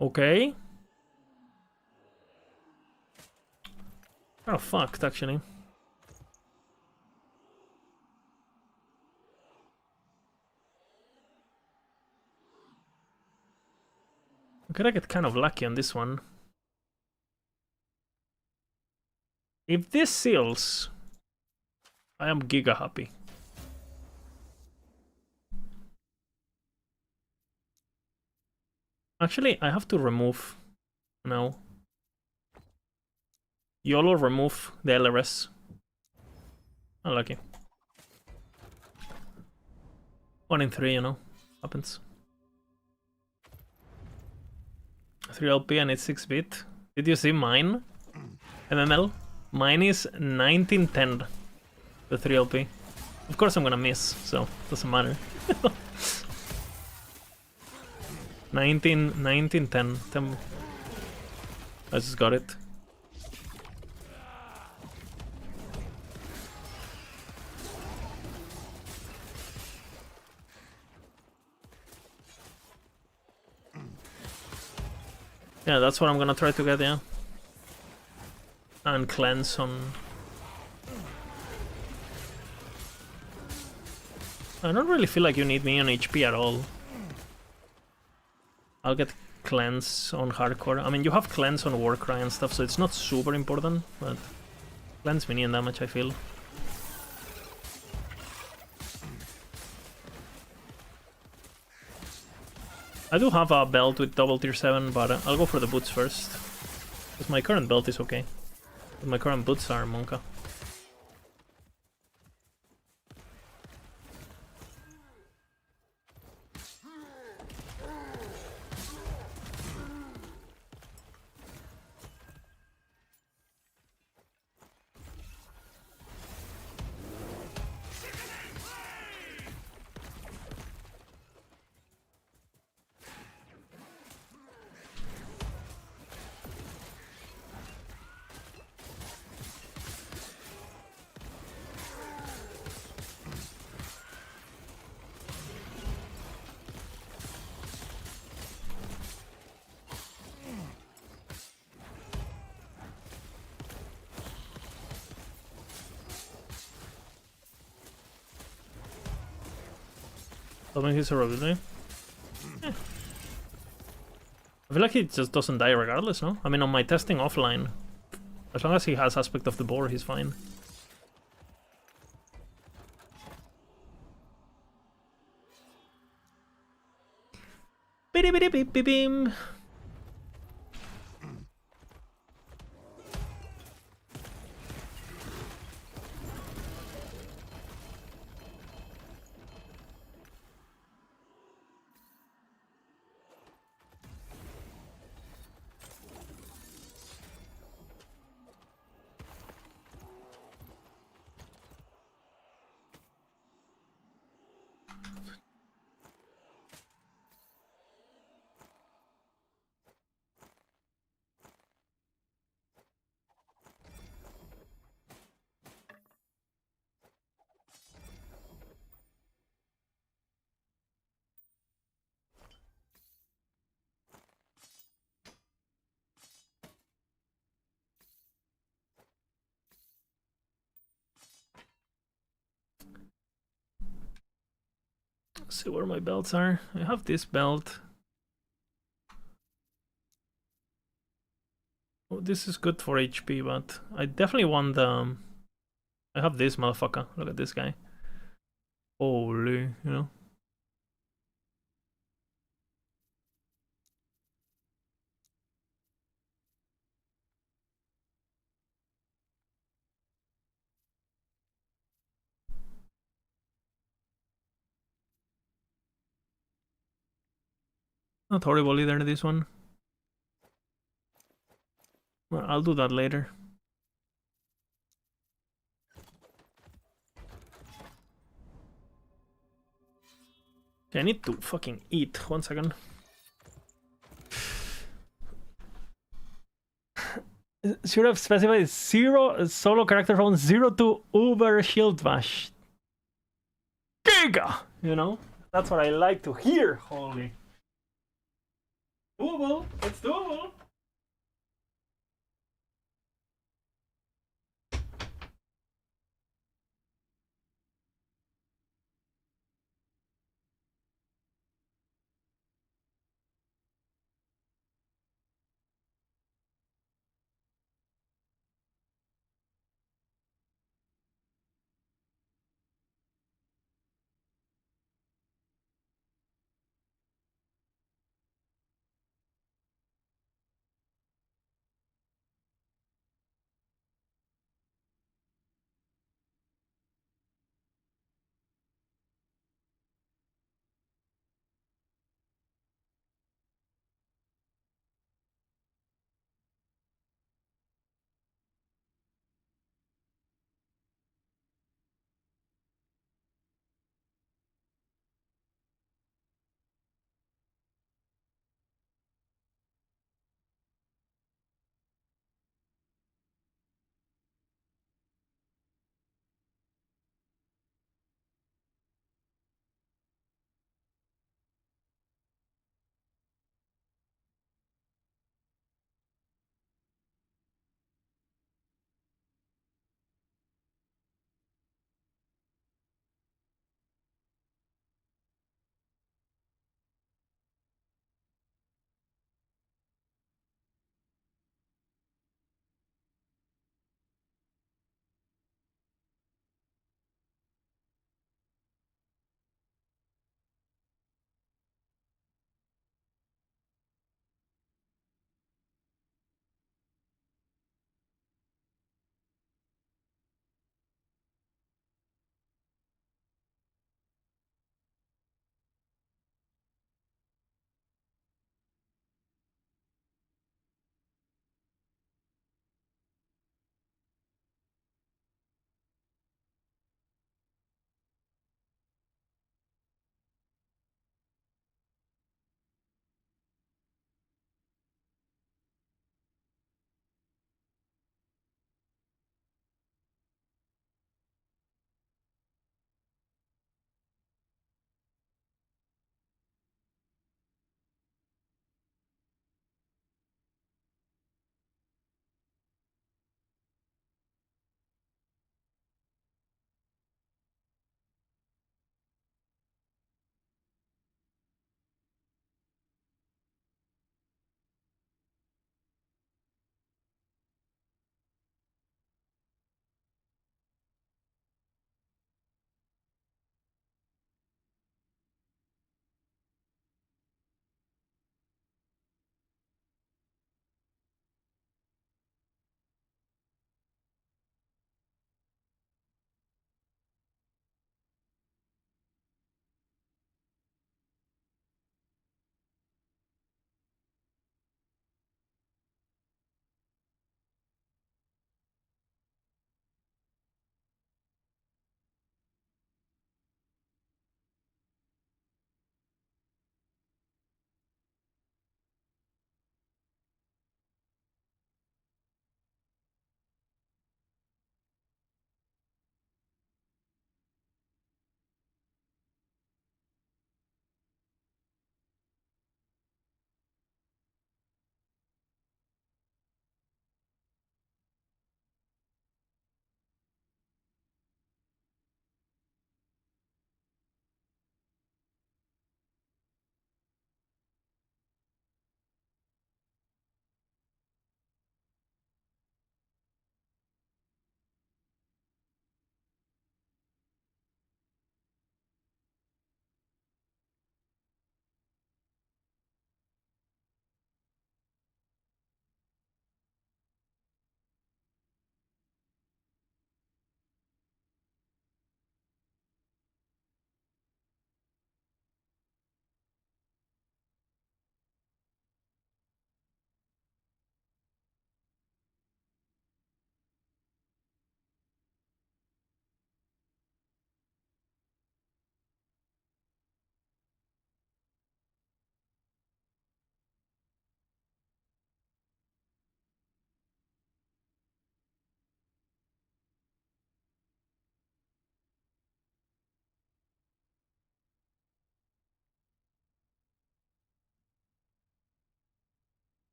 Okay. Oh, fucked, actually. I'm gonna get kind of lucky on this one. If this seals, I am giga happy. Actually, I have to remove now. YOLO remove the LRS. Unlucky. 1 in 3, you know. Happens. 3 LP and it's 6-bit. Did you see mine? MML? Mine is 1910. The 3 LP. Of course I'm gonna miss, so doesn't matter. 1910. I just got it. Yeah, that's what I'm gonna try to get, yeah. And cleanse on... I don't really feel like you need me on HP at all. I'll get cleanse on hardcore. I mean, you have cleanse on Warcry and stuff, so it's not super important, but cleanse minion damage, I feel. I do have a belt with double tier 7, but I'll go for the boots first. Because my current belt is okay. But my current boots are Monka. Stopping his ability. Eh. I feel like he just doesn't die regardless, no? I mean, on my testing offline, as long as he has aspect of the board, he's fine. Biddy biddy beep beep beam. Let's see where my belts are. I have this belt. Oh, this is good for HP, but I definitely want the... I have this motherfucker. Look at this guy. Holy, you know. Not horrible either, this one. Well, I'll do that later. Okay, I need to fucking eat. 1 second. Should have specified 0 solo character from 0 to Uber Shield Bash. Giga! You know? That's what I like to hear, holy. Doable! It's doable!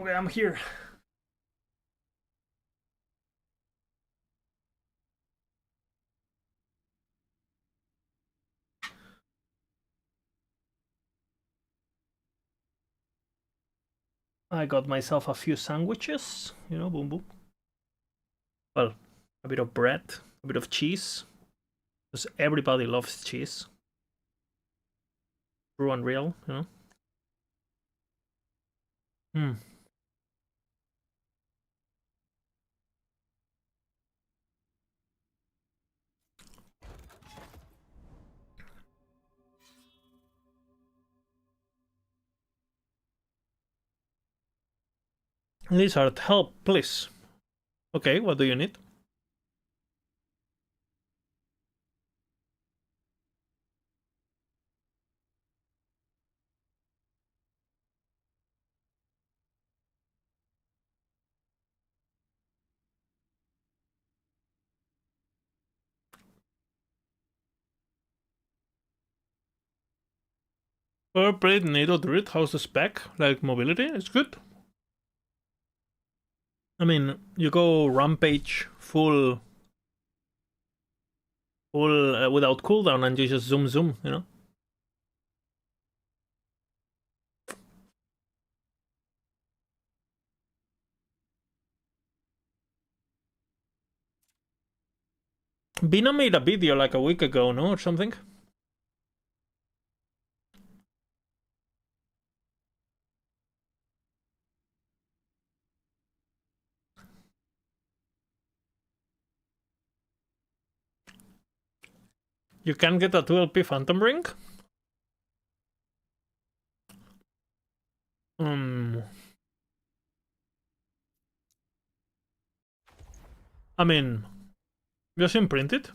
Okay, I'm here. I got myself a few sandwiches, you know, boom boom. Well, a bit of bread, a bit of cheese. Because everybody loves cheese. True and real, you know. Hmm. Lizard, help, please. Okay, what do you need? Played NATO Druid, how's the spec? Like mobility, it's good. I mean, you go rampage full without cooldown and you just zoom, you know. Bina made a video like a week ago, no, or something. You can get a 2 LP Phantom Ring. I mean, just imprint it.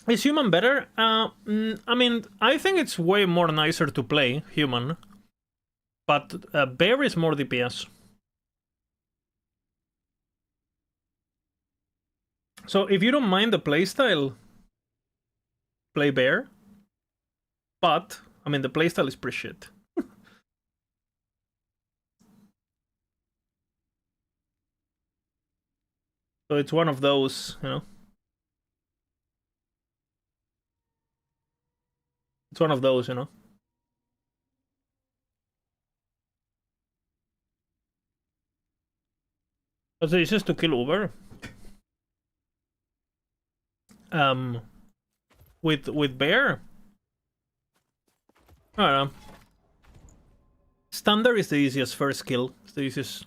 Is human better? I mean, I think it's way more nicer to play human, but bear is more DPS. So if you don't mind the playstyle, play bear. But I mean, the playstyle is pretty shit. So it's one of those, you know. It's one of those, you know. But it's just to kill over. With bear, I don't know. Standard is the easiest first kill. It's the easiest.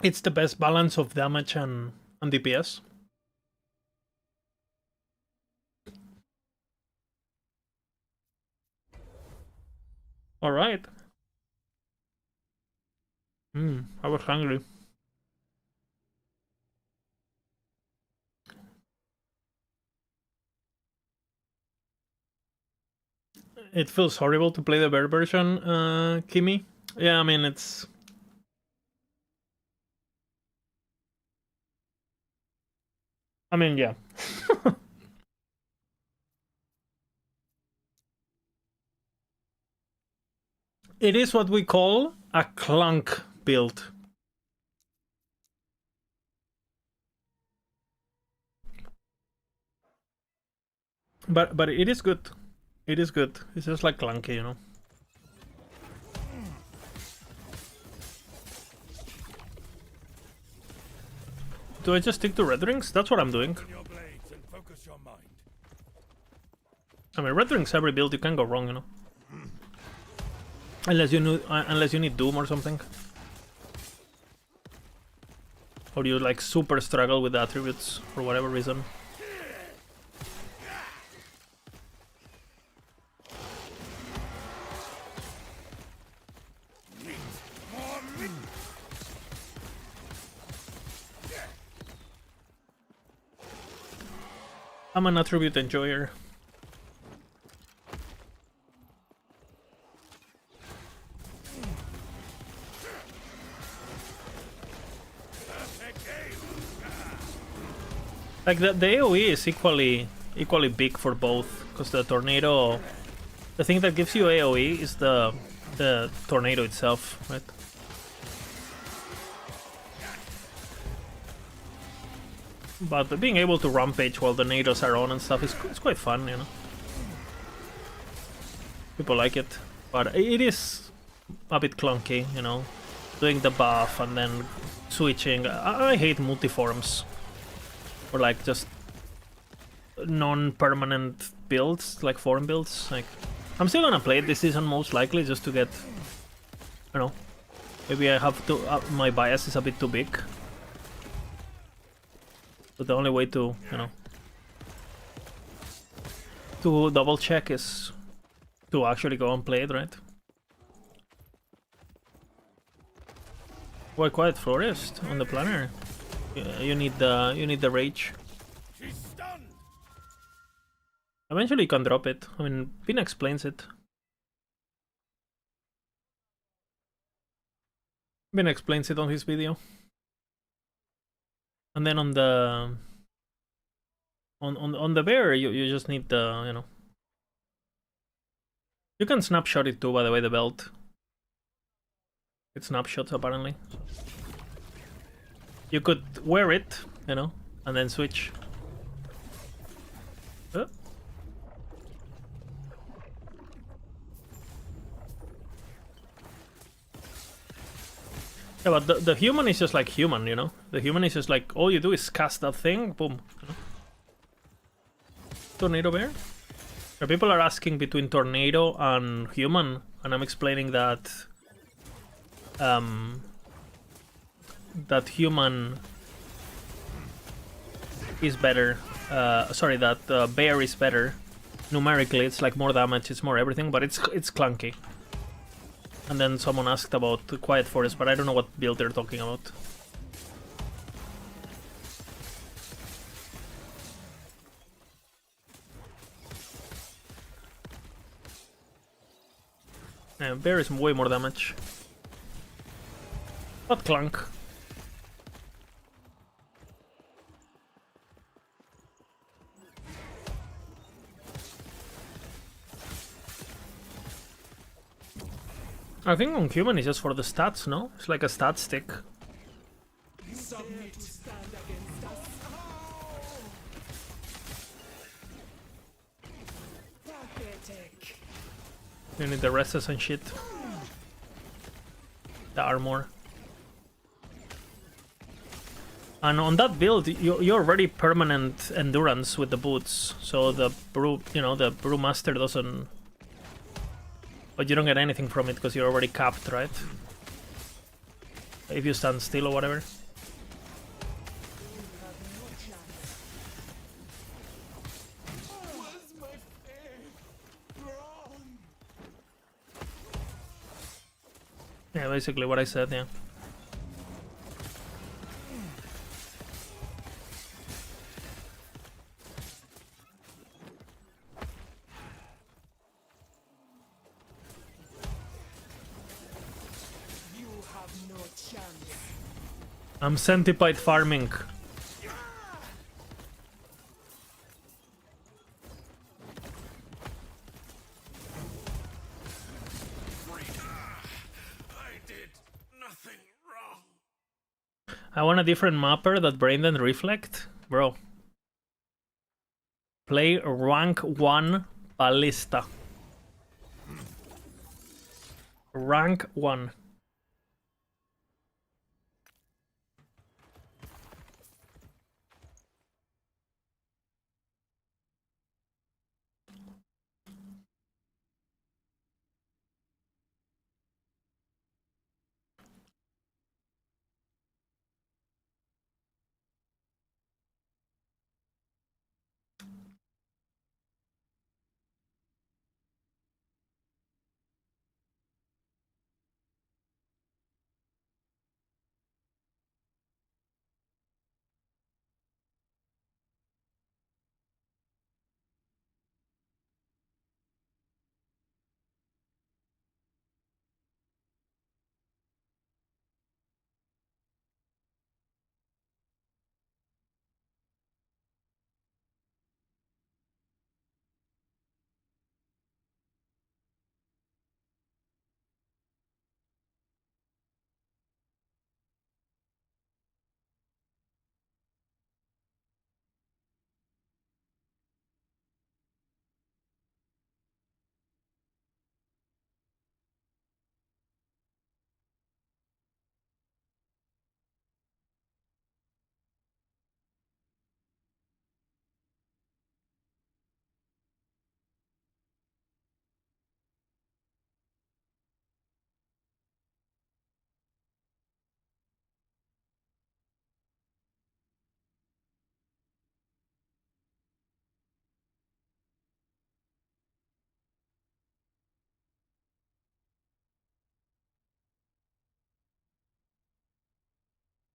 It's the best balance of damage and DPS. All right. I was hungry. It feels horrible to play the bear version, Kimi. Yeah, I mean, it's... I mean, yeah. It is what we call a clunk build. But it is good. It is good. It's just like clunky, you know. Do I just stick to red rings? That's what I'm doing. I mean, red rings every build, you can go wrong, you know. Unless you need Doom or something. Or you like super struggle with the attributes for whatever reason. I'm an attribute enjoyer. Like the AoE is equally big for both, because the tornado, the thing that gives you AoE is the tornado itself, right? But being able to rampage while the tornadoes are on and stuff is it's quite fun, you know. People like it, but it is a bit clunky, you know, doing the buff and then switching. I hate multi-forms, or like just non-permanent builds, like form builds. Like, I'm still gonna play it this season most likely, just to get, you know, maybe I have to, my bias is a bit too big. But the only way to, you know, to double check is to actually go and play it, right? Why quiet forest on the planner? You need the rage. She's stunned. Eventually you can drop it. I mean, Pin explains it. Pin explains it on his video. And then on the on the bear, you just need the, you know. You can snapshot it too, by the way, the belt. It snapshots apparently. You could wear it, you know, and then switch. Yeah, but the human is just like human, you know? The human is just like, all you do is cast that thing, boom. You know? Tornado bear? Yeah, people are asking between tornado and human, and I'm explaining that that human is better. Sorry, that bear is better. Numerically, it's like more damage, it's more everything, but it's clunky. And then someone asked about the Quiet Forest, but I don't know what build they're talking about. Yeah, bear is way more damage. But clunk. I think on human is just for the stats, no? It's like a stat stick. Some need to stand against us. Pathetic. You need the rests and shit. The armor. And on that build, you're already permanent endurance with the boots, so the brew, you know, the brewmaster doesn't. But you don't get anything from it because you're already capped, right? If you stand still or whatever. Yeah, basically what I said, yeah. You have no chance. I'm centipede farming. I did nothing wrong. I want a different mapper that Braindead reflect? Bro. Play rank 1 Ballista. Rank 1.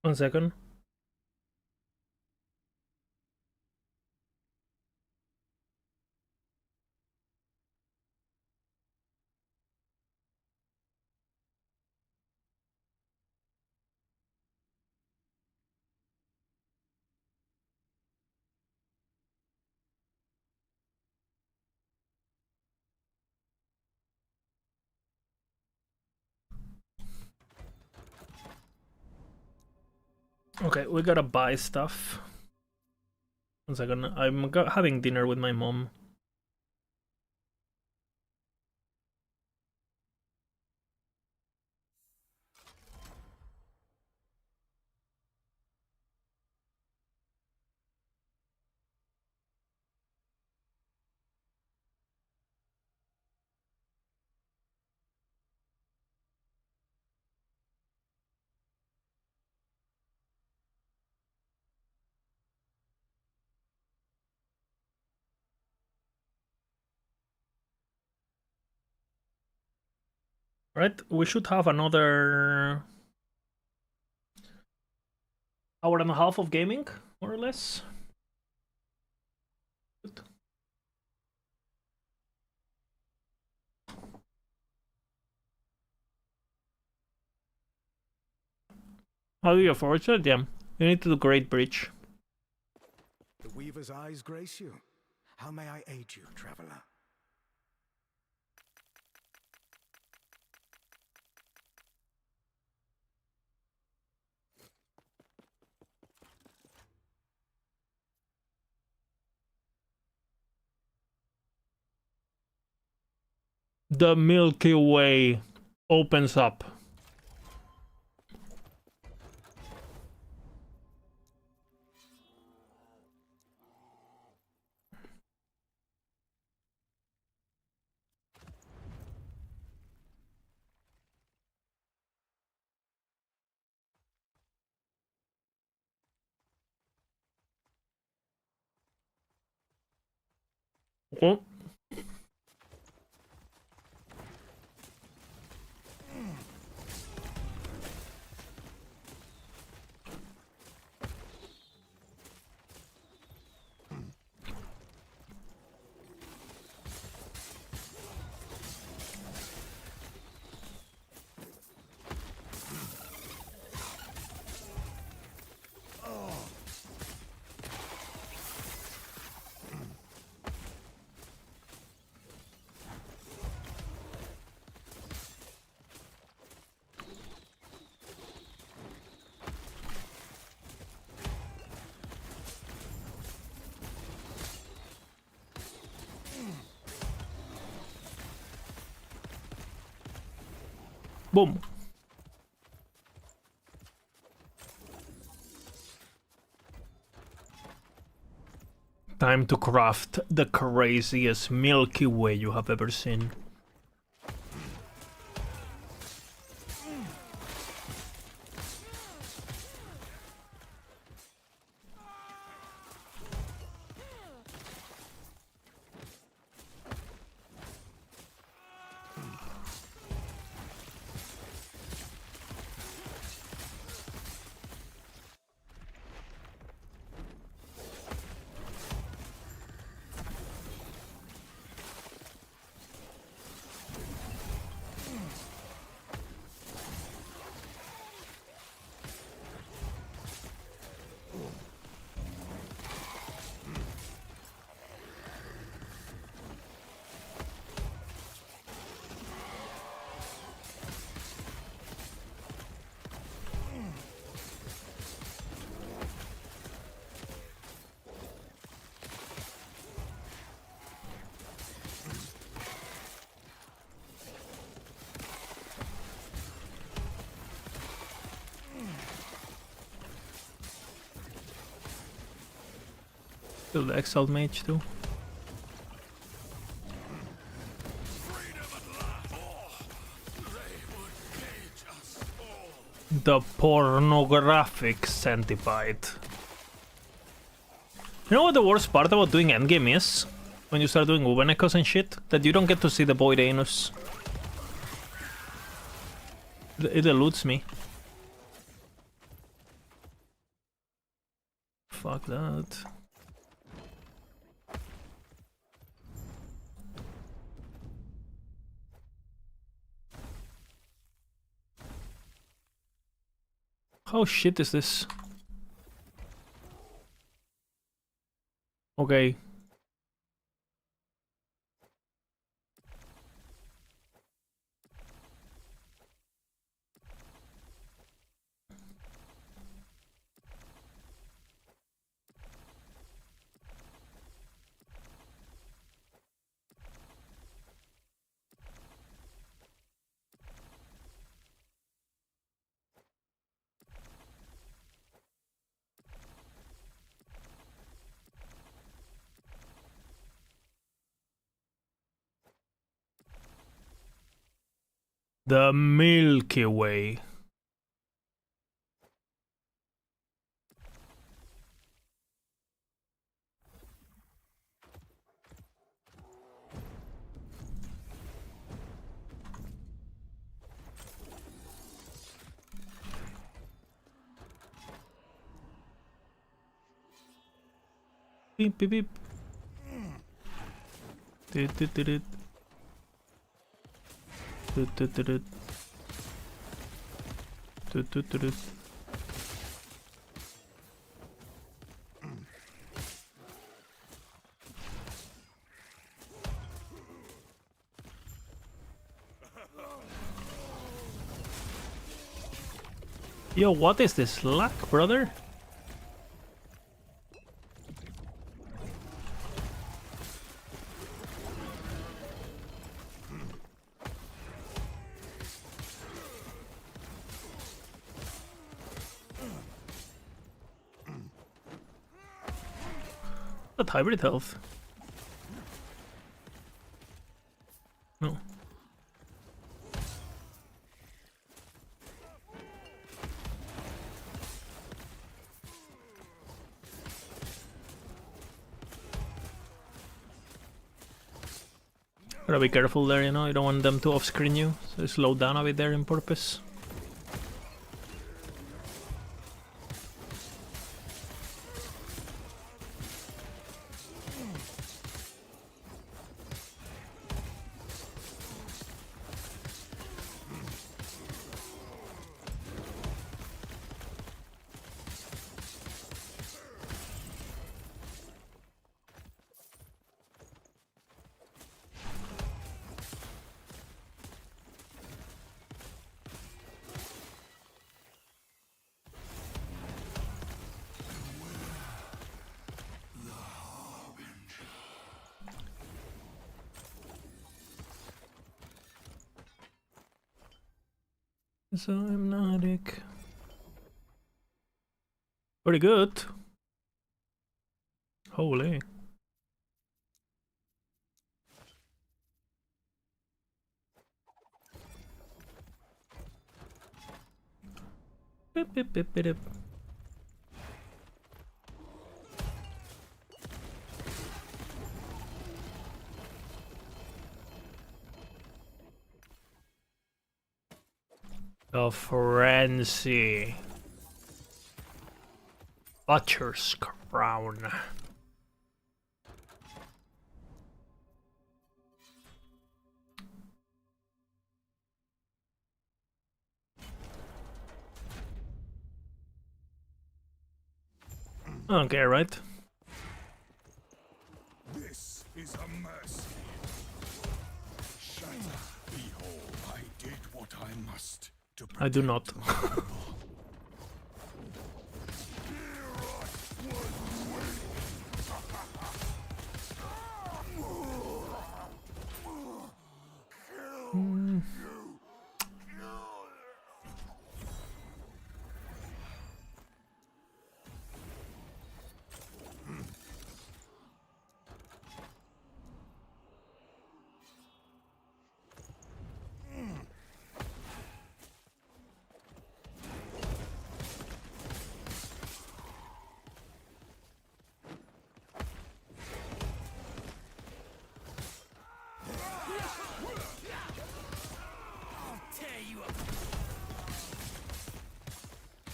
1 second. Okay, we gotta buy stuff. 1 second, I'm having dinner with my mom. Right, we should have another hour and a half of gaming, more or less. Good. How do you forge it? Yeah, you need to do Great Bridge. The Weaver's eyes grace you. How may I aid you, traveler? The Milky Way opens up. Oh. Boom. Time to craft the craziest Milky Way you have ever seen. Kill the exiled mage too. The pornographic centipede. You know what the worst part about doing endgame is? When you start doing Uben echoes and shit? That you don't get to see the void anus. It eludes me. Fuck that. How shit is this? Okay. The Milky Way. Beep beep beep. Dit dit dit dit. Dit dit dit dit. Dit dit dit dit. Yo, what is this luck, brother? That hybrid health. No. Gotta be careful there, you know, you don't want them to off-screen you, so slow down a bit there in purpose. So hypnotic. Pretty good. Holy. Beep, beep, beep, beep, beep. The frenzy. Butcher's crown. I don't care, right? This is a mercy. Shatter. Behold, I did what I must to I do not.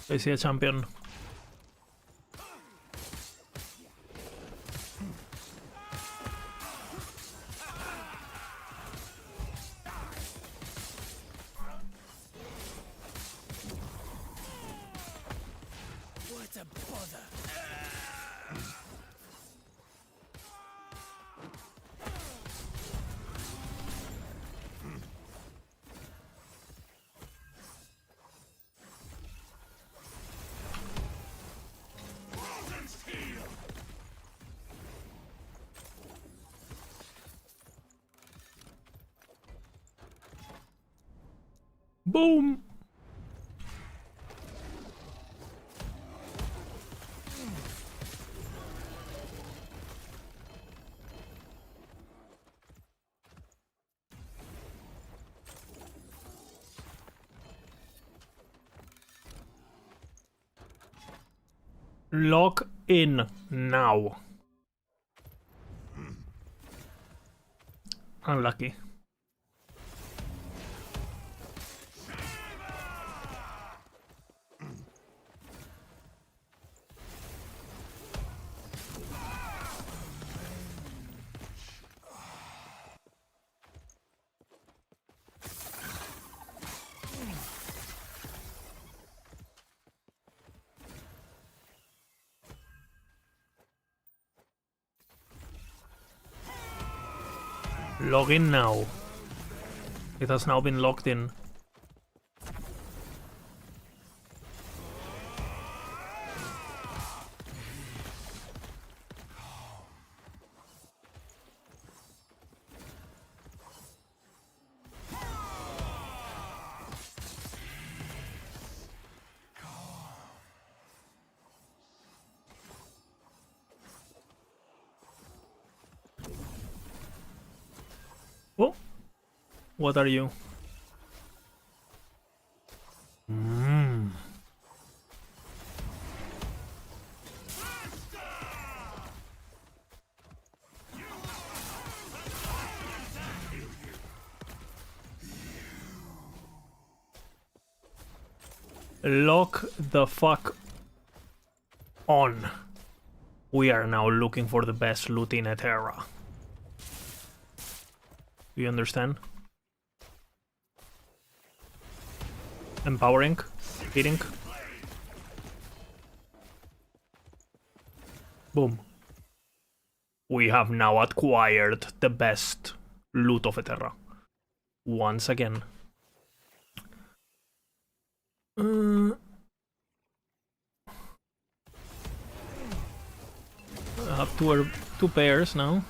I see a champion. bother. Boom! Lock in now. Unlucky. Log in now. It has now been logged in. Oh, what are you? Lock the fuck on. We are now looking for the best loot in Eterra. Do you understand? Empowering, hitting. Boom. We have now acquired the best loot of Eterra. Once again. I have two pairs now.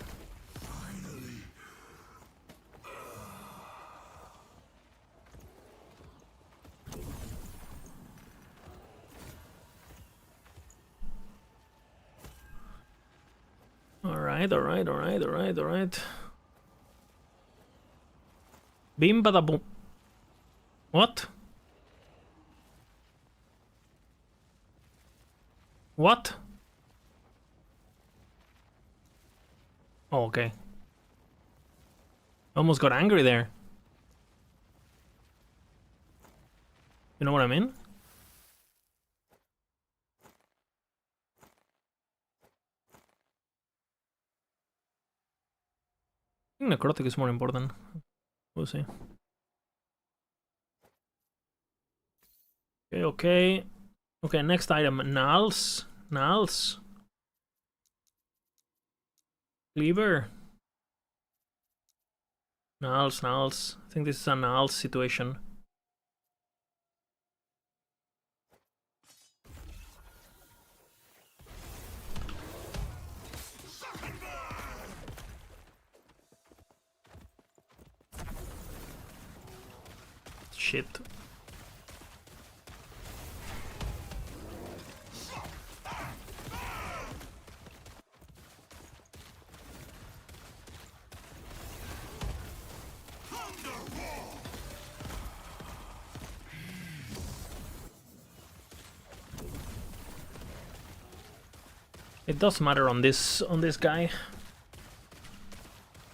Alright. Bim bada boom. What? What? Oh, okay. Almost got angry there. You know what I mean? I think necrotic is more important. We'll see. Okay. Okay, next item. Nulls. Cleaver. Nulls. I think this is a Nulls situation. Shit. It does matter on this guy.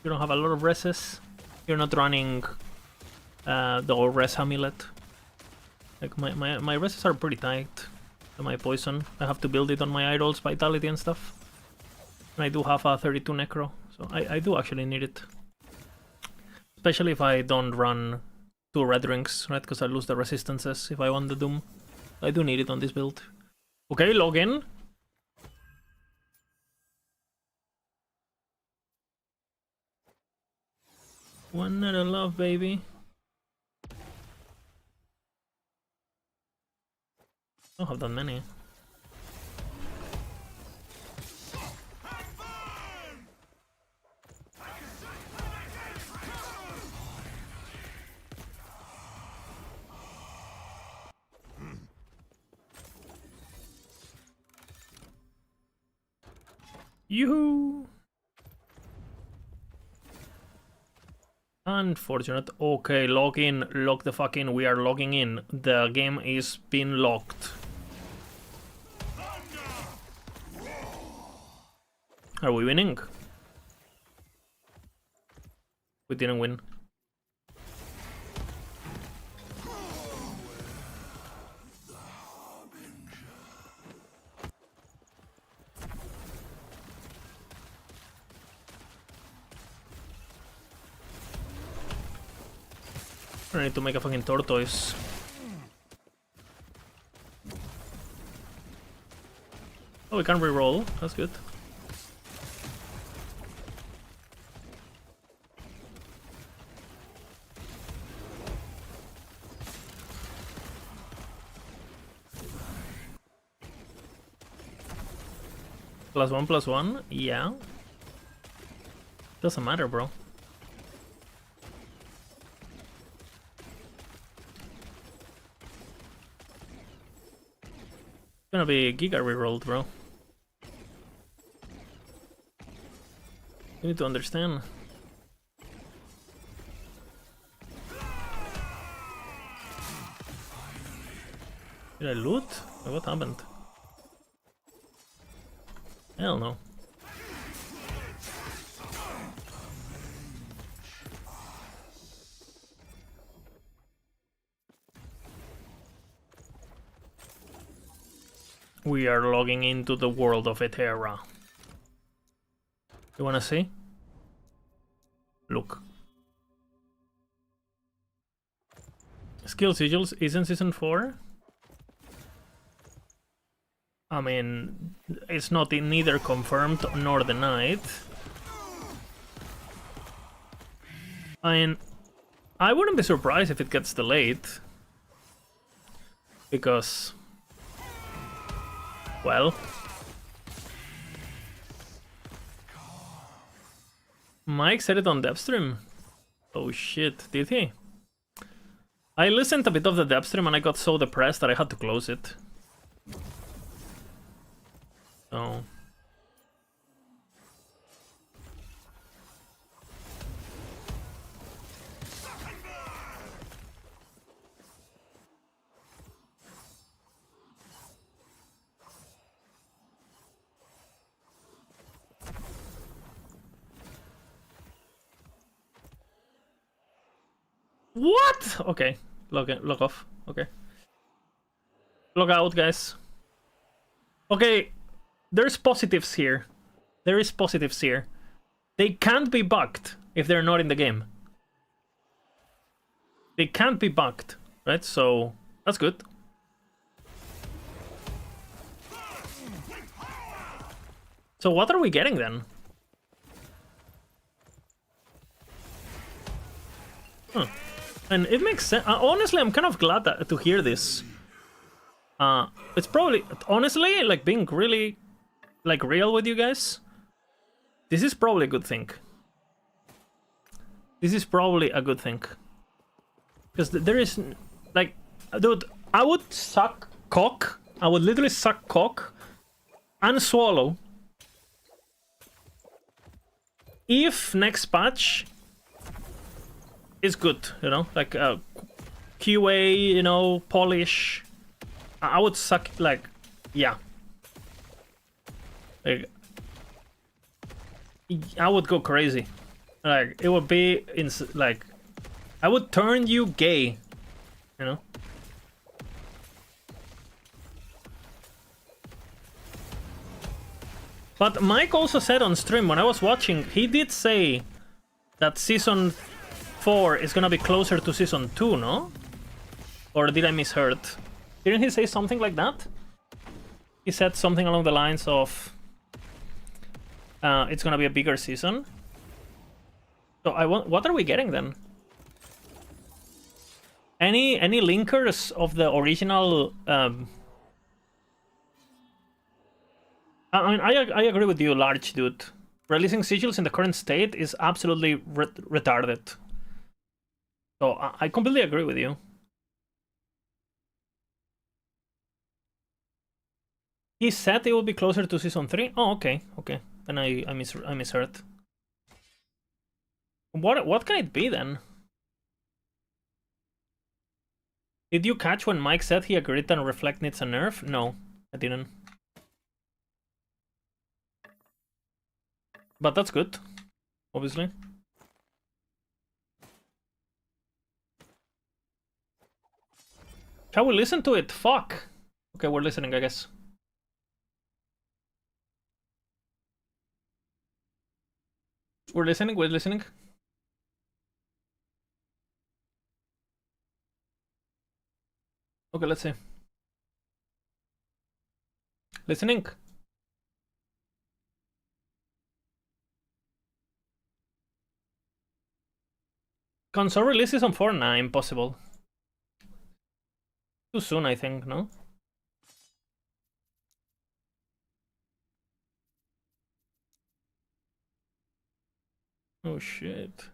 You don't have a lot of reses. You're not running the old res amulet. Like my reses are pretty tight. My poison. I have to build it on my idols, vitality and stuff. And I do have a 32 necro, so I do actually need it. Especially if I don't run 2 red rings, right? Because I lose the resistances if I want the doom. I do need it on this build. Okay, log in. One another love, baby. I don't have that many. Yoo-hoo! Unfortunate. Okay, log in. Log the fuck in. We are logging in. The game is being locked. Are we winning? We didn't win. I need to make a fucking tortoise. Oh, we can reroll. That's good. +1/+1? Yeah. Doesn't matter, bro. Gonna be Giga rerolled, bro. You need to understand. Did I loot? What happened? Hell no. We are logging into the world of Etera. You wanna see? Look. Skill Sigils isn't season 4? I mean, it's not neither confirmed nor denied. I mean, I wouldn't be surprised if it gets delayed. Because... well... Mike said it on dev stream. Oh shit, did he? I listened a bit of the dev stream and I got so depressed that I had to close it. So... what? Okay, log off. Okay. Log out, guys. Okay, there's positives here. There is positives here. They can't be bugged if they're not in the game. They can't be bugged, right? So that's good. So what are we getting then? Huh. And it makes sense. Honestly, I'm kind of glad to hear this. It's probably, honestly, like being really, like real with you guys, this is probably a good thing. This is probably a good thing. Because there is, like, dude, I would suck cock. I would literally suck cock and swallow if next patch is good, you know, like QA, you know, polish. I would suck, like, yeah. Like, I would go crazy. Like, it would be, like, I would turn you gay, you know? But Mike also said on stream, when I was watching, he did say that Season 4 is gonna be closer to Season 2, no? Or did I misheard? Didn't he say something like that? He said something along the lines of it's gonna be a bigger season. So what are we getting then? Any linkers of the original? I mean, I agree with you, Large Dude. Releasing sigils in the current state is absolutely retarded. So I completely agree with you. He said it will be closer to season 3. Oh, okay, okay. Then I misheard. What can it be then? Did you catch when Mike said he agreed that Reflect needs a nerf? No, I didn't. But that's good, obviously. Shall we listen to it? Fuck. Okay, we're listening, I guess. We're listening, we're listening. Okay, let's see. Listening. Console releases on 4? Nah, impossible. Too soon, I think, no? Oh shit.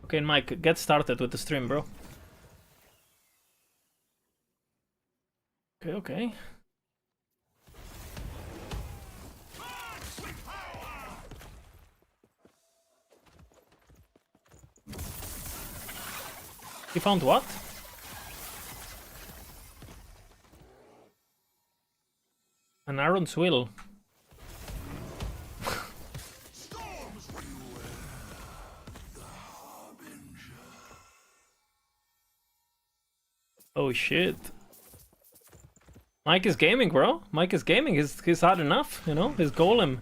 Okay, Mike, get started with the stream, bro. Okay, okay. He found what? An Aaron's will. Oh shit. Mike is gaming, bro. Mike is gaming. He's had enough, you know? His golem.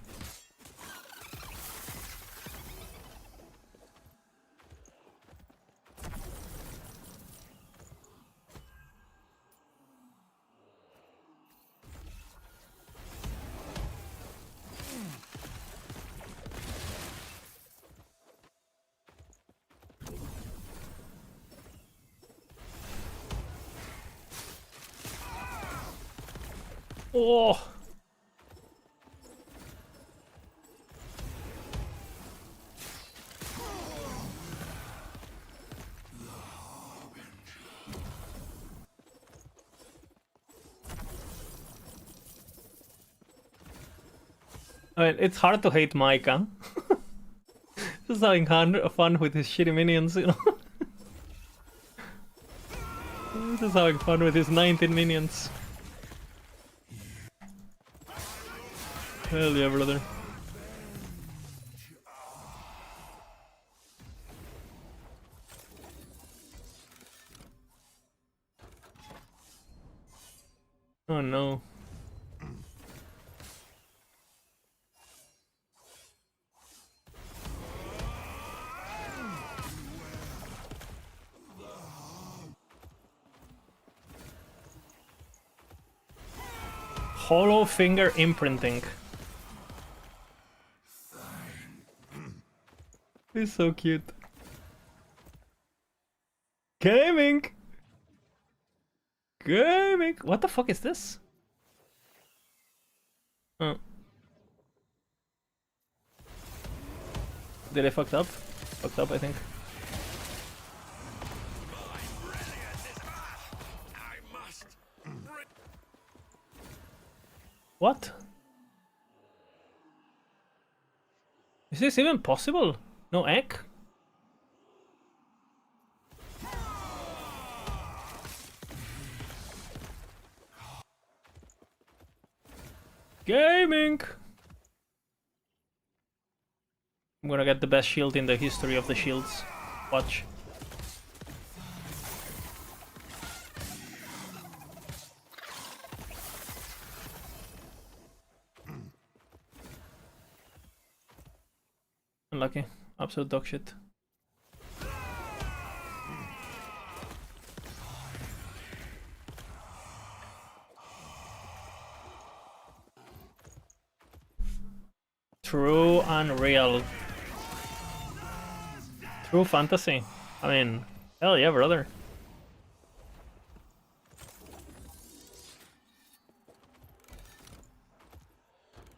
Oh. I mean, it's hard to hate Mike, huh? Just having fun with his shitty minions, you know? Just having fun with his 19 minions. Hell yeah, brother. Oh no. Hollow finger imprinting. He's so cute. Gaming! Gaming! What the fuck is this? Oh. Did I fucked up? Fucked up, I think. What? Is this even possible? No egg? Gaming! I'm gonna get the best shield in the history of the shields. Watch. Unlucky. Absolute dog shit. True unreal. True fantasy. I mean, hell yeah, brother.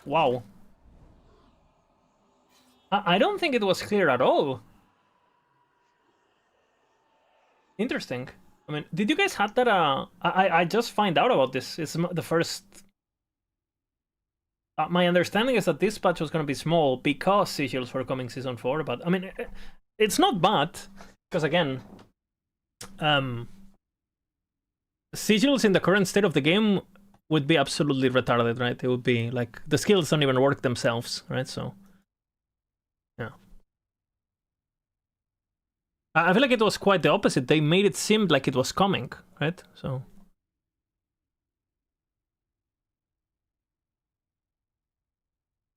Wow. I don't think it was clear at all. Interesting. I mean, did you guys have that? I just find out about this. It's the first. My understanding is that this patch was going to be small because sigils were coming season 4. But I mean, it's not bad because again, sigils in the current state of the game would be absolutely retarded, right? It would be like the skills don't even work themselves, right? So. Yeah. I feel like it was quite the opposite. They made it seem like it was coming, right? So.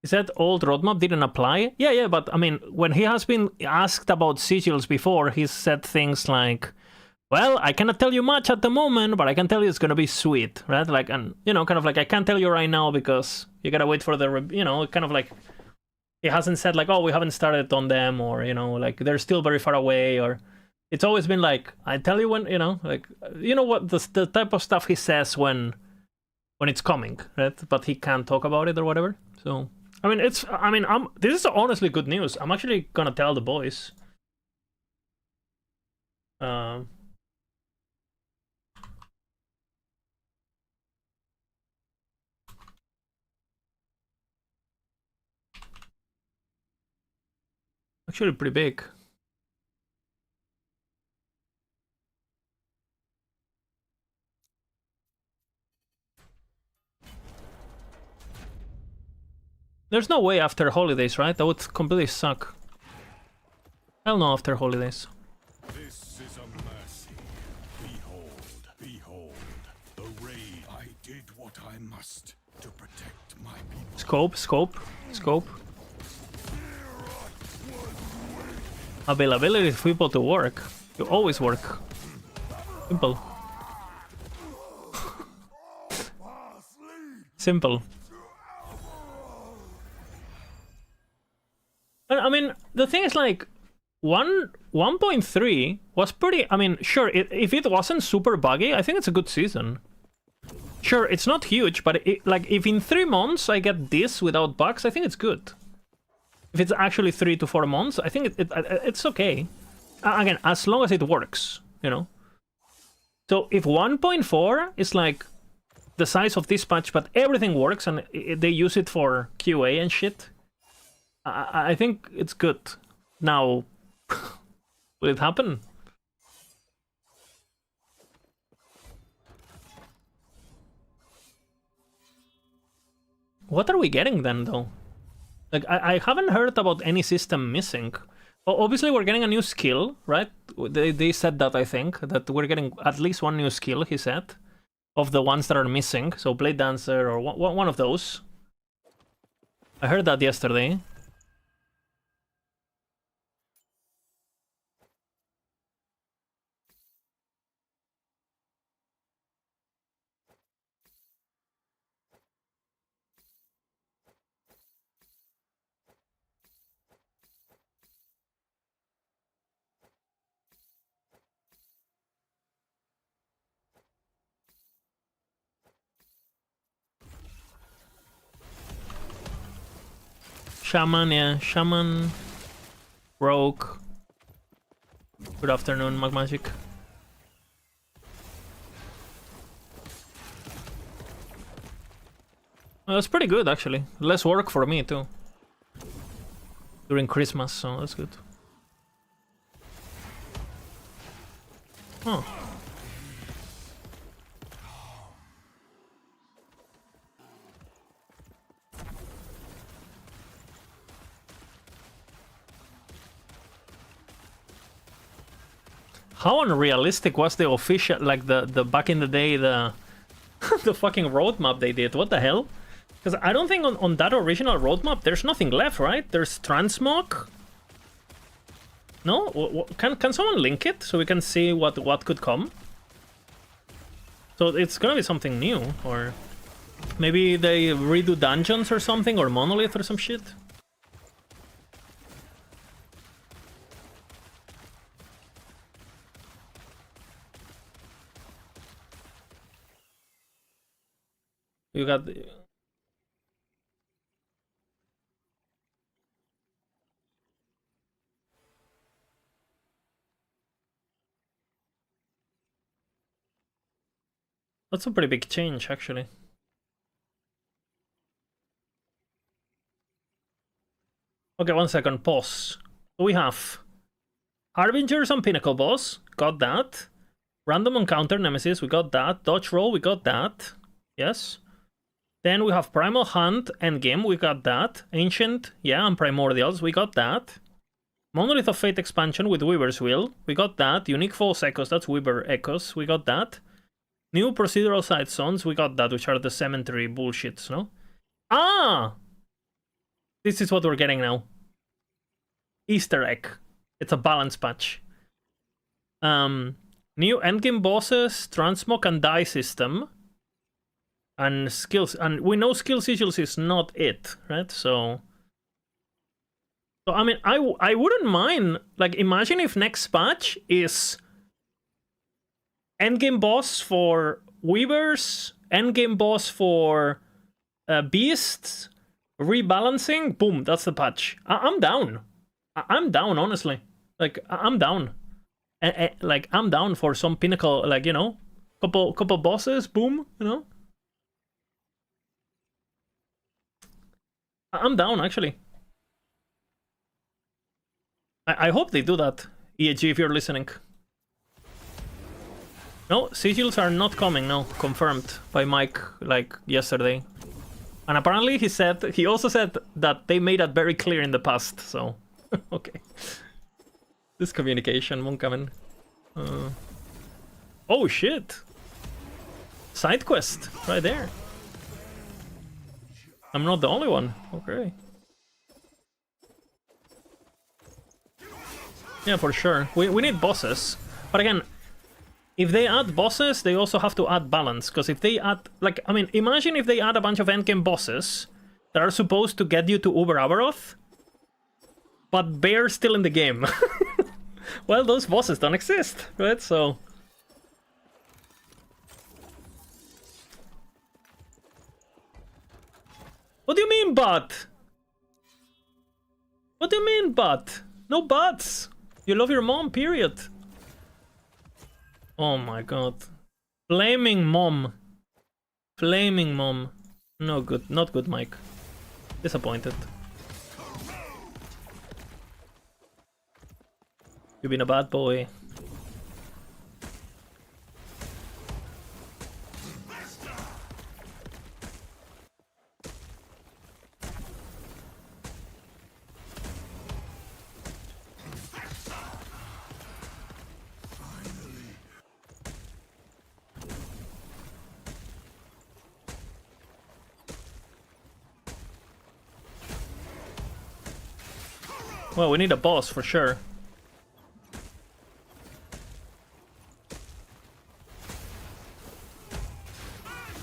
Is that old roadmap didn't apply? Yeah, but I mean, when he has been asked about sigils before, he's said things like, well, I cannot tell you much at the moment, but I can tell you it's gonna be sweet, right? Like, and, you know, kind of like, I can't tell you right now because you gotta wait for the, you know, kind of like, he hasn't said like, oh, we haven't started on them, or, you know, like they're still very far away, or it's always been like, I tell you when, you know, like, you know what, the type of stuff he says when it's coming, right? But he can't talk about it or whatever. So, I mean, this is honestly good news. I'm actually gonna tell the boys. Actually pretty big. There's no way after holidays, right? That would completely suck. Hell no after holidays. This is a mercy. Behold, the raid. I did what I must to protect my people. Scope. Availability of people to work. You always work. Simple. Simple. I mean, the thing is like 1.3 was pretty. I mean, sure, if it wasn't super buggy, I think it's a good season. Sure, it's not huge, but like if in 3 months I get this without bugs, I think it's good. If it's actually 3 to 4 months, I think it's okay. Again, as long as it works, you know. So if 1.4 is like the size of this patch, but everything works and they use it for QA and shit, I think it's good. Now, will it happen? What are we getting then, though? Like, I haven't heard about any system missing. Obviously, we're getting a new skill, right? They said that, I think, that we're getting at least one new skill, he said, of the ones that are missing. So, Blade Dancer or one of those. I heard that yesterday. Shaman, yeah. Shaman. Rogue. Good afternoon, Magmagic. Well, that's pretty good, actually. Less work for me, too. During Christmas, so that's good. Huh. How unrealistic was the official, like the back in the day, the the fucking roadmap they did? What the hell? Because I don't think on that original roadmap there's nothing left, right? There's transmog. No? Can someone link it so we can see what could come? So it's gonna be something new, or maybe they redo dungeons or something, or monolith or some shit. You got... That's a pretty big change, actually. Okay, 1 second, pause. We have Harbingers and Pinnacle Boss, got that. Random Encounter Nemesis, we got that. Dodge Roll, we got that. Yes. Then we have Primal Hunt, Endgame, we got that. Ancient, yeah, and Primordials, we got that. Monolith of Fate expansion with Weaver's Will, we got that. Unique False Echoes, that's Weaver Echoes, we got that. New Procedural Side Zones, we got that, which are the cemetery bullshits, no? Ah! This is what we're getting now. Easter egg. It's a balance patch. New endgame bosses, transmog and die system. And skills. And we know skill sigils is not it, right? So I mean, I wouldn't mind. Like, imagine if next patch is endgame boss for Weavers, endgame boss for beasts, rebalancing. Boom, that's the patch. I'm down. I'm down, honestly. Like, I'm down. Like, I'm down for some pinnacle, like, you know, couple bosses, boom, you know. I'm down, actually. I hope they do that, EAG, if you're listening. No, sigils are not coming, no. Confirmed by Mike, like, yesterday. And apparently he also said that they made that very clear in the past, so... okay. This communication, Moonkamen. Oh shit! Side quest, right there. I'm not the only one. Okay. Yeah, for sure. We need bosses. But again, if they add bosses, they also have to add balance. Because if they add... like, I mean, imagine if they add a bunch of endgame bosses that are supposed to get you to Uber Avaroth, but Bear's still in the game. Well, those bosses don't exist, right? So... what do you mean, but? What do you mean, but? No buts. You love your mom, period. Oh my god. Flaming mom. Flaming mom. No good. Not good, Mike. Disappointed. You've been a bad boy. Well, we need a boss for sure.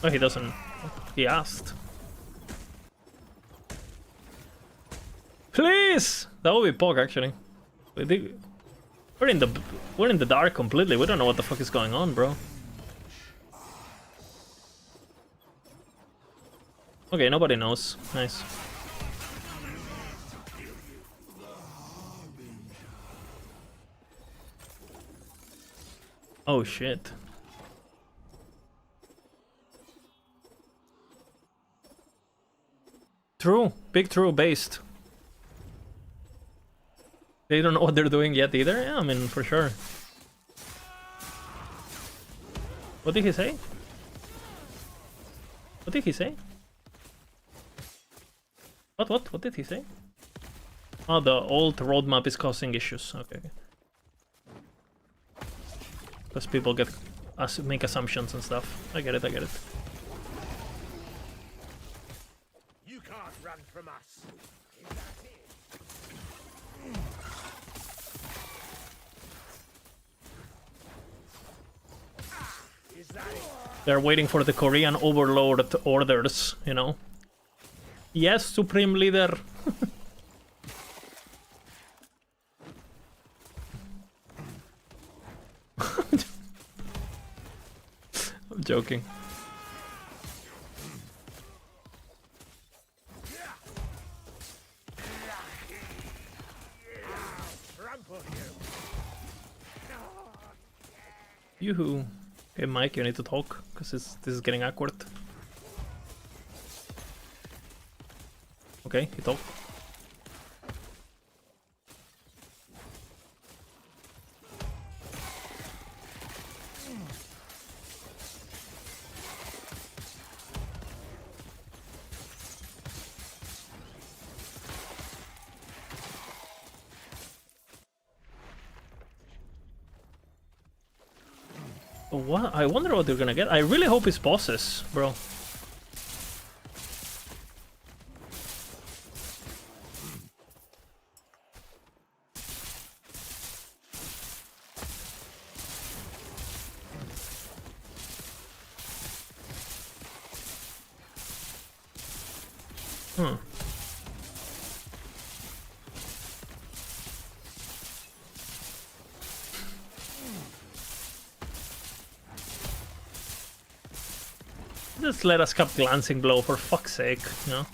Oh, he doesn't. He asked. Please! That would be Epoch, actually. We're in the dark completely. We don't know what the fuck is going on, bro. Okay, nobody knows. Nice. Oh shit. True, big true based. They don't know what they're doing yet either? Yeah, I mean, for sure. What did he say? What did he say? What did he say? Oh, the old roadmap is causing issues. Okay. Because people make assumptions and stuff. I get it, I get it. You can't run from us. Is that it? They're waiting for the Korean overlord orders, you know. Yes, Supreme Leader. I'm joking. Yoo-hoo. Okay, Mike, you need to talk, because this is getting awkward. Okay, he talked. What? I wonder what they're gonna get. I really hope it's bosses, bro. Hmm. Just let us cap glancing blow for fuck's sake, you know?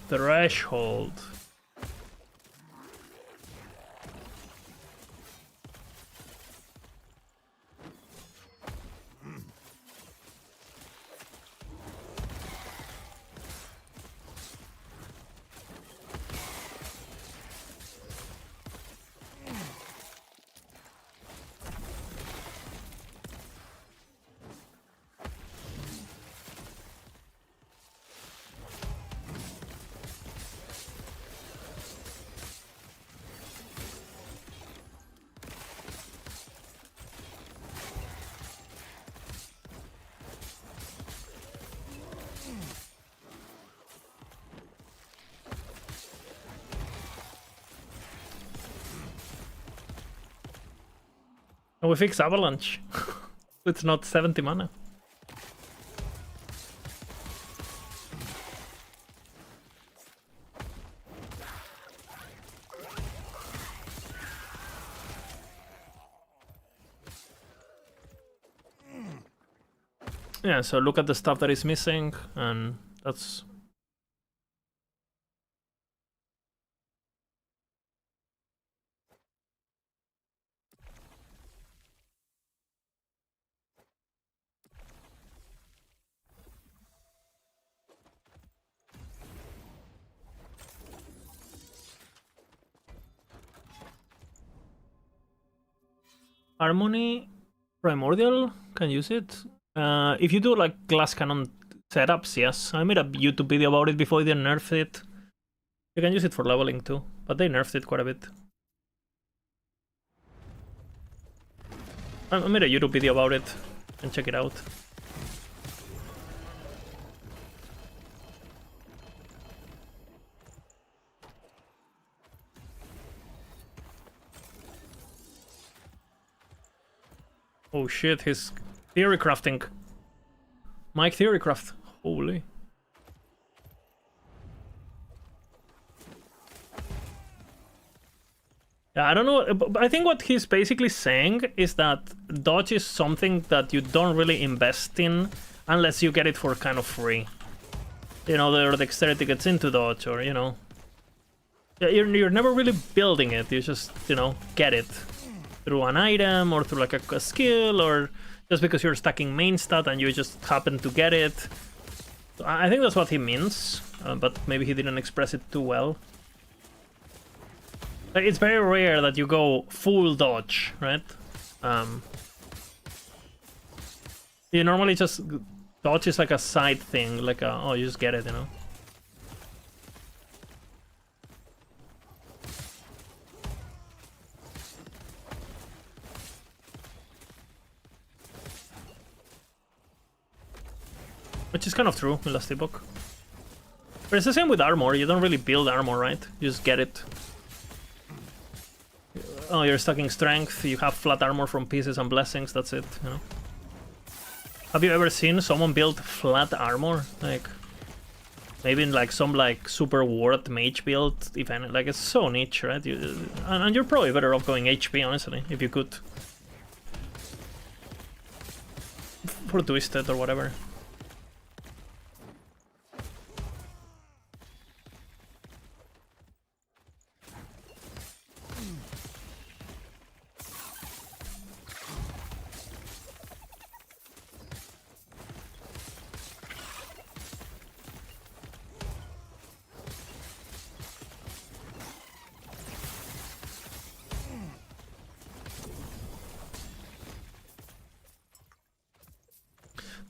Threshold. And we fix Avalanche. It's not 70 mana. Yeah, so look at the stuff that is missing, and that's... Harmony Primordial, can use it. If you do like glass cannon setups, yes. I made a YouTube video about it before they nerfed it. You can use it for leveling too, but they nerfed it quite a bit. I made a YouTube video about it, and check it out. Oh shit, his theorycrafting. Mike theorycraft. Holy. Yeah, I don't know, but I think what he's basically saying is that dodge is something that you don't really invest in unless you get it for kind of free. You know, the dexterity gets into dodge, or, you know. You're never really building it, you just, you know, get it. Through an item, or through like a skill, or just because you're stacking main stat and you just happen to get it. So I think that's what he means, but maybe he didn't express it too well. Like, it's very rare that you go full dodge, right? You normally just... Dodge is like a side thing, like a, oh, you just get it, you know? Which is kind of true in last Epoch. But it's the same with armor, you don't really build armor, right? You just get it. Oh, you're stacking strength, you have flat armor from pieces and blessings, that's it, you know? Have you ever seen someone build flat armor? Like, maybe in like some like super ward mage build, if any, like it's so niche, right? And you're probably better off going HP, honestly, if you could. For Twisted or whatever.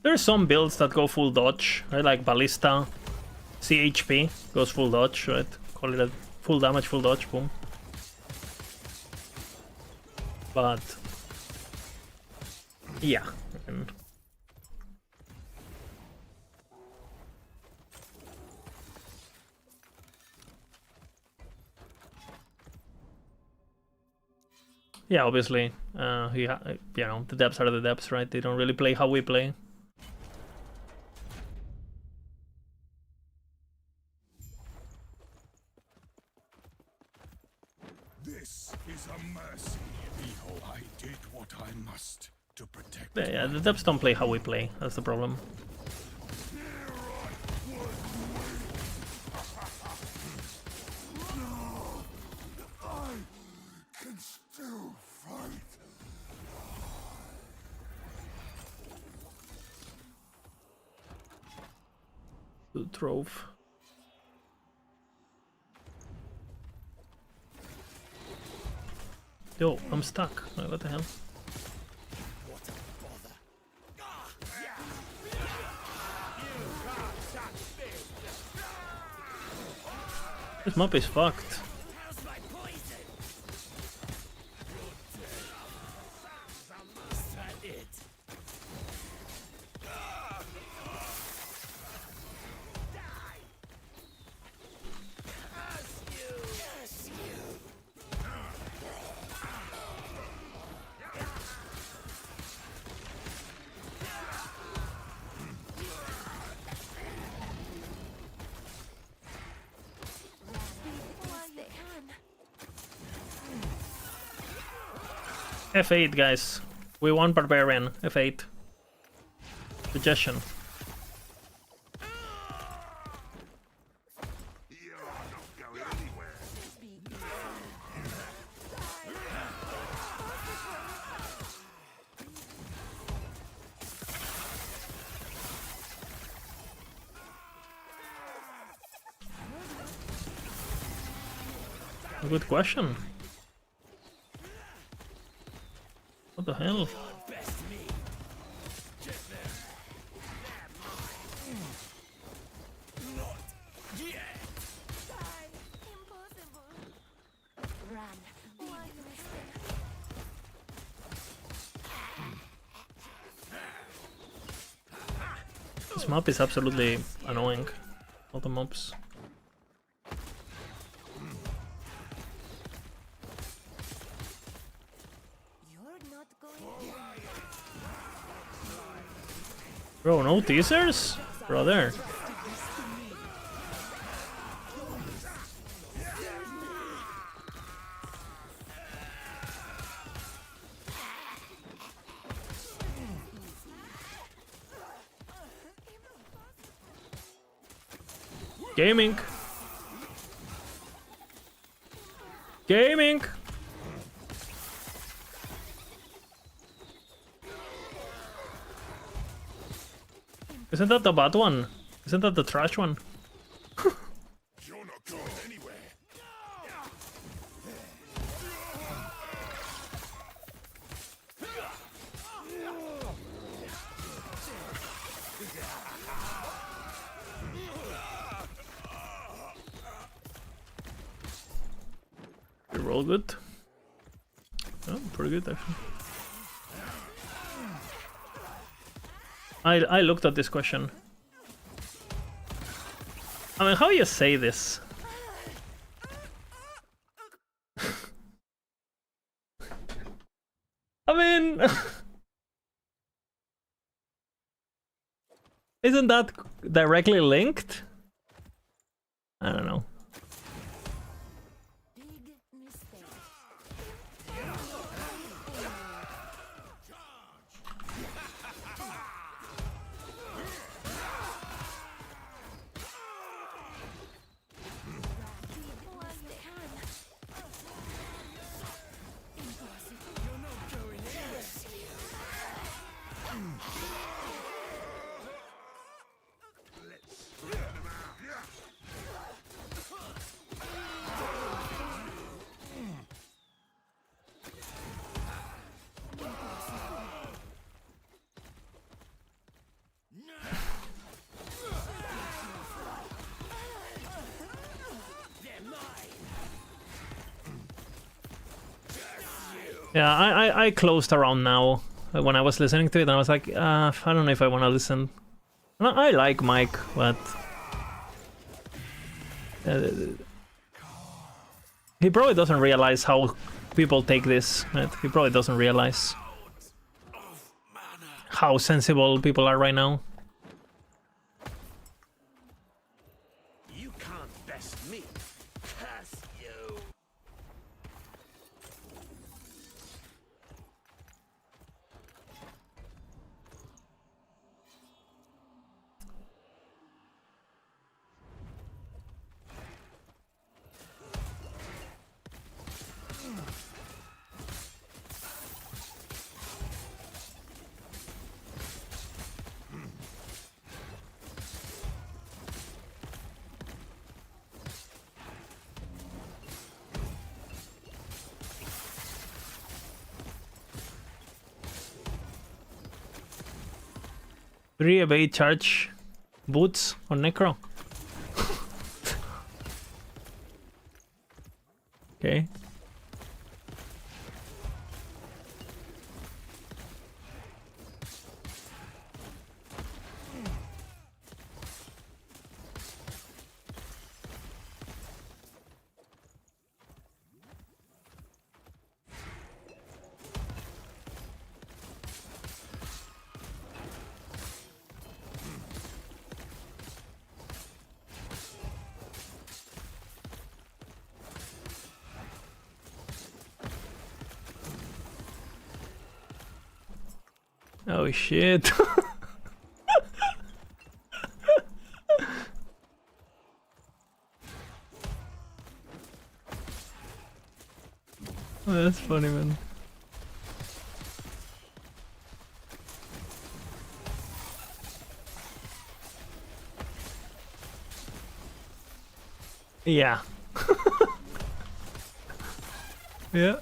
There are some builds that go full dodge, right? Like Ballista, CHP goes full dodge, right? Call it a full damage, full dodge, boom. But yeah. Yeah, obviously, you know, the depths are the depths, right? They don't really play how we play. This is a mercy. Behold, I did what I must to protect. Yeah, the depths don't play how we play. That's the problem. I can still fight. The trove. Yo, I'm stuck. What the hell? This map is fucked. F8, guys. We want Barbarian. F8. Suggestion. Good question. What the hell? This map is absolutely annoying. All the mobs. Bro, no teasers? Brother. Gaming. Gaming. Isn't that the bad one? Isn't that the trash one? You're not going anywhere. You roll good. Oh, pretty good actually. I looked at this question. I mean, how you say this? I mean, isn't that directly linked? I don't know. Big mistake. Yeah, I closed around now when I was listening to it, and I was like, I don't know if I want to listen. I like Mike, but he probably doesn't realize how people take this. Right? He probably doesn't realize how sensible people are right now. You can't best me. Curse you. Three evade charge boots on Necro. Okay. Oh shit. Oh, that's funny, man. Yeah. Yeah.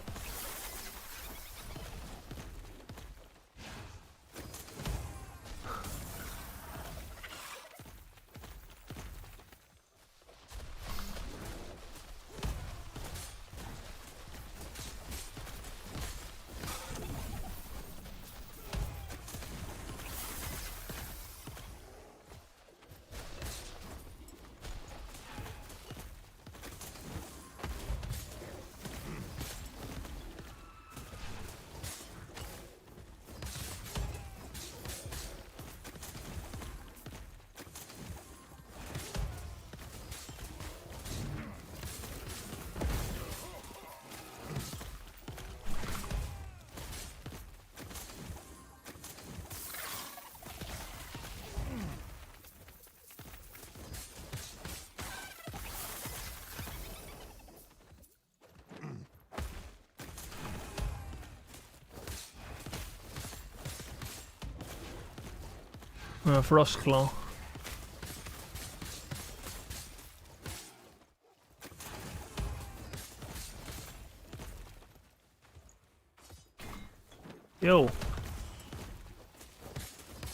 Frostclaw. Yo.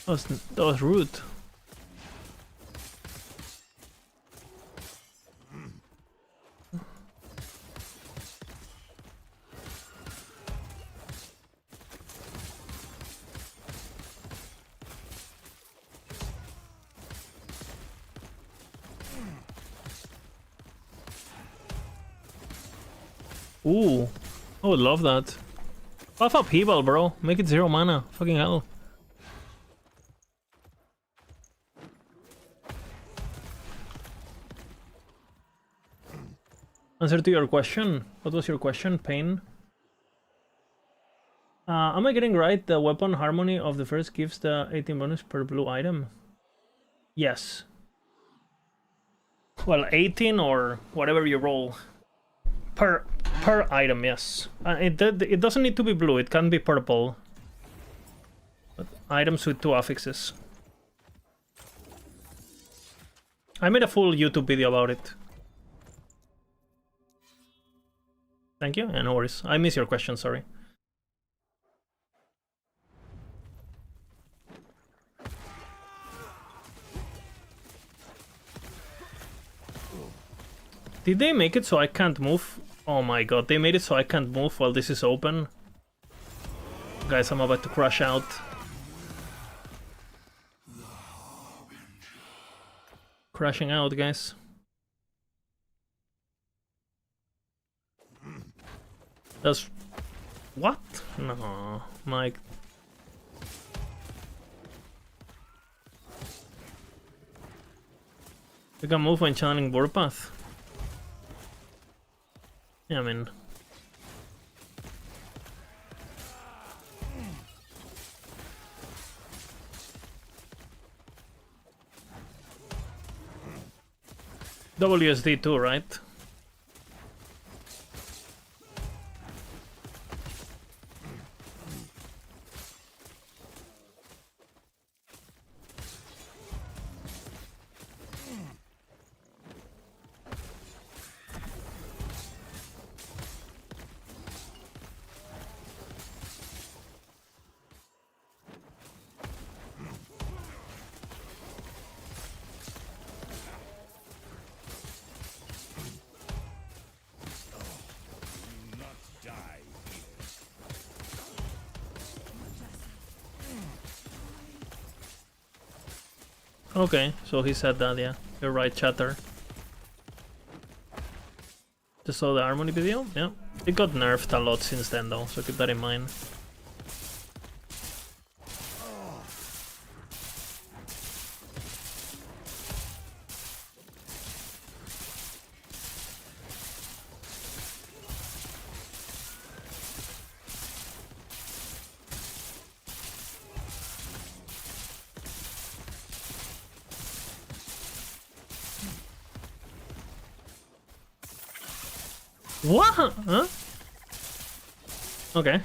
That was rude. Ooh. I would love that. Buff up Heal, bro. Make it 0 mana. Fucking hell. Answer to your question. What was your question? Pain? Am I getting right? The weapon harmony of the first gives the 18 bonus per blue item? Yes. Well, 18 or whatever you roll. Per item, yes. It doesn't need to be blue, it can be purple. But items with 2 affixes. I made a full YouTube video about it. Thank you, no worries. I missed your question, sorry. Did they make it so I can't move? Oh my god, they made it so I can't move while this is open. Guys, I'm about to crash out. Crashing out, guys. That's... What? No, Mike. You can move when channeling Warpath. Yeah, I mean... WSD too, right? Okay, so he said that, yeah. You're right, chatter. Just saw the Harmony video? Yeah. It got nerfed a lot since then though, so keep that in mind. What? Huh? Okay.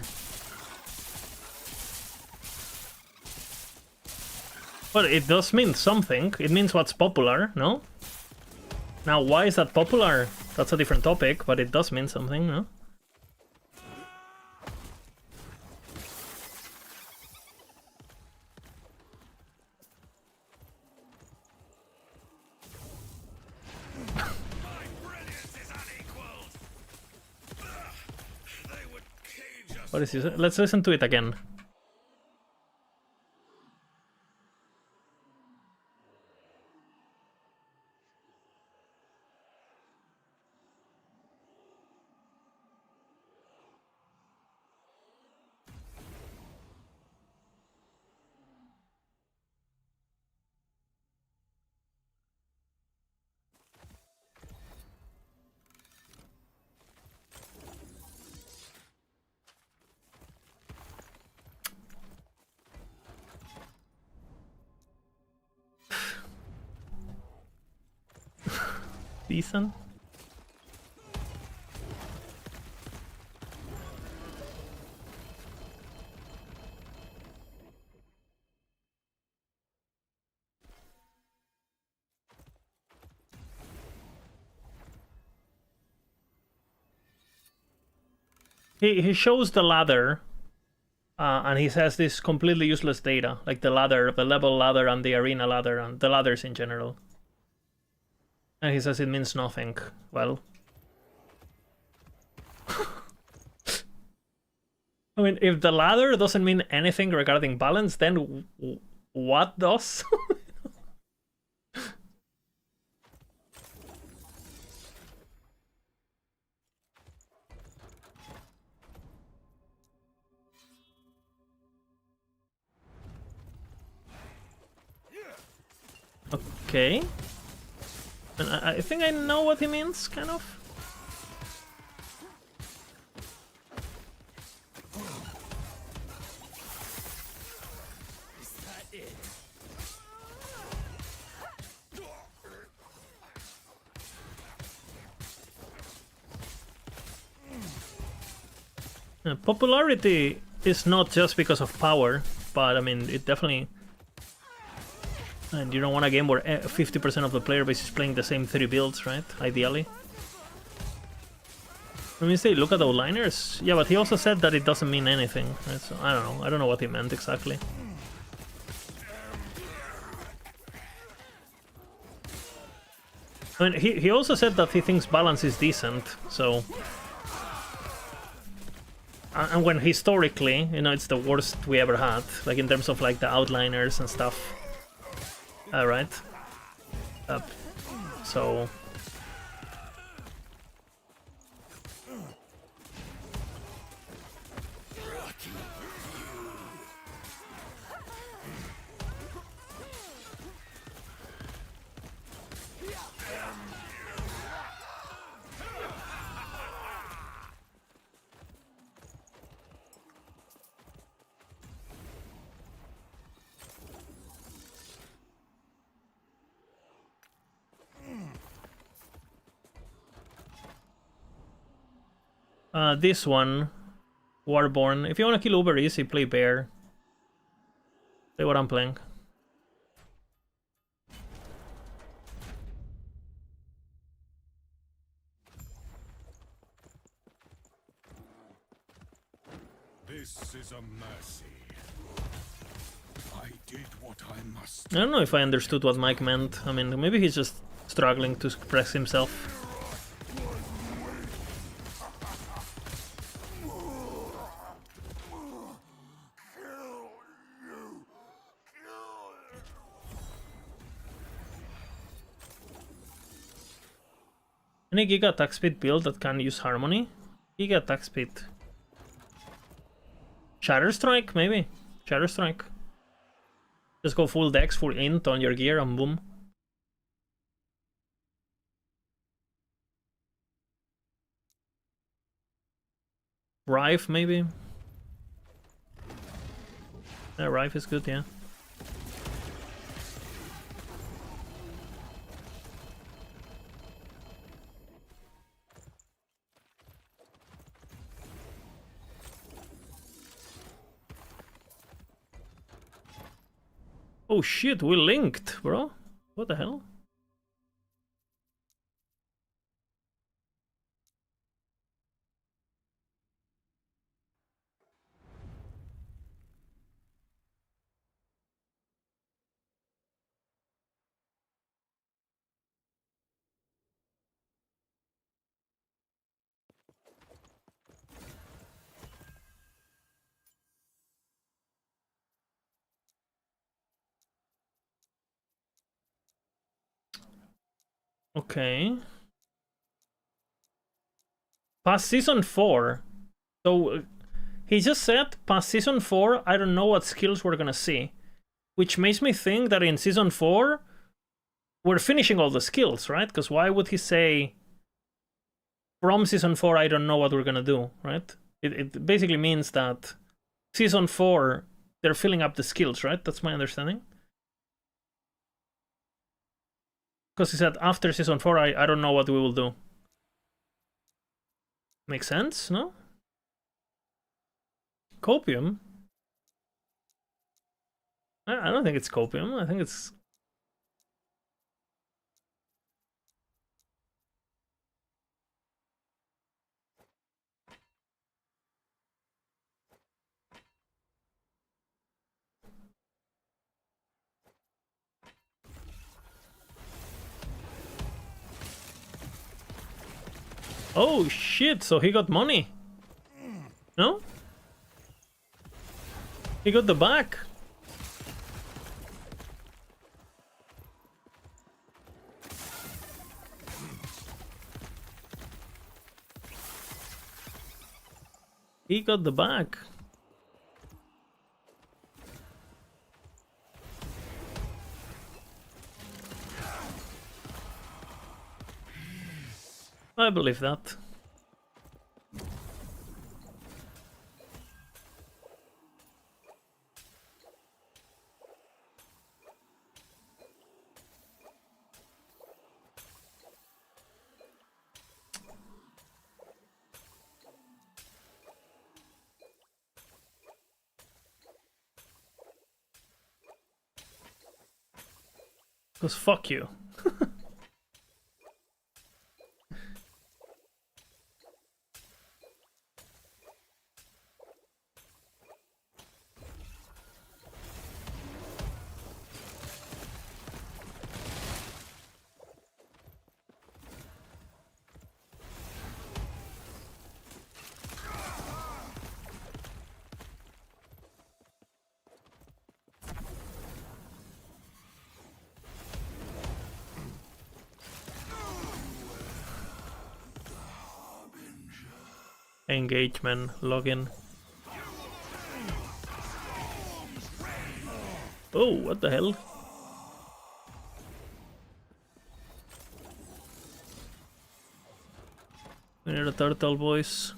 Well, it does mean something. It means what's popular, no? Now, why is that popular? That's a different topic, but it does mean something, no? What is this? Let's listen to it again. Decent. He shows the ladder, and he says this completely useless data, like the ladder, the level ladder and the arena ladder, and the ladders in general. And he says it means nothing. Well... I mean, if the ladder doesn't mean anything regarding balance, then what does? Okay. And I think I know what he means, kind of. Popularity is not just because of power, but I mean, it definitely... And you don't want a game where 50% of the player base is playing the same 3 builds, right? Ideally. I mean, say, look at outliners. Yeah, but he also said that it doesn't mean anything, right? So I don't know. I don't know what he meant exactly. I mean, he also said that he thinks balance is decent, so... And when historically, you know, it's the worst we ever had, like in terms of like the outliners and stuff. Right. So... this one, Warborn. If you want to kill Uber easy, play Bear. Play what I'm playing. This is a mercy. I did what I must. I don't know if I understood what Mike meant. I mean, maybe he's just struggling to express himself. Any Giga attack speed build that can use Harmony? Giga attack speed. Shatter Strike, maybe. Shatter Strike. Just go full dex, full int on your gear and boom. Rife, maybe. Yeah, Rife is good, yeah. Oh shit, we linked, bro. What the hell? Okay. Past season 4. So he just said past season 4, I don't know what skills we're gonna see. Which makes me think that in season 4, we're finishing all the skills, right? Because why would he say from season 4, I don't know what we're gonna do, right? It basically means that season 4, they're filling up the skills, right? That's my understanding. Because he said after season 4, I don't know what we will do. Makes sense, no? Copium? I don't think it's copium. I think it's... Oh shit, so he got money. No? He got the back. He got the back. I believe that. Because fuck you. Engagement, login. Oh, what the hell? We need a turtle, boys.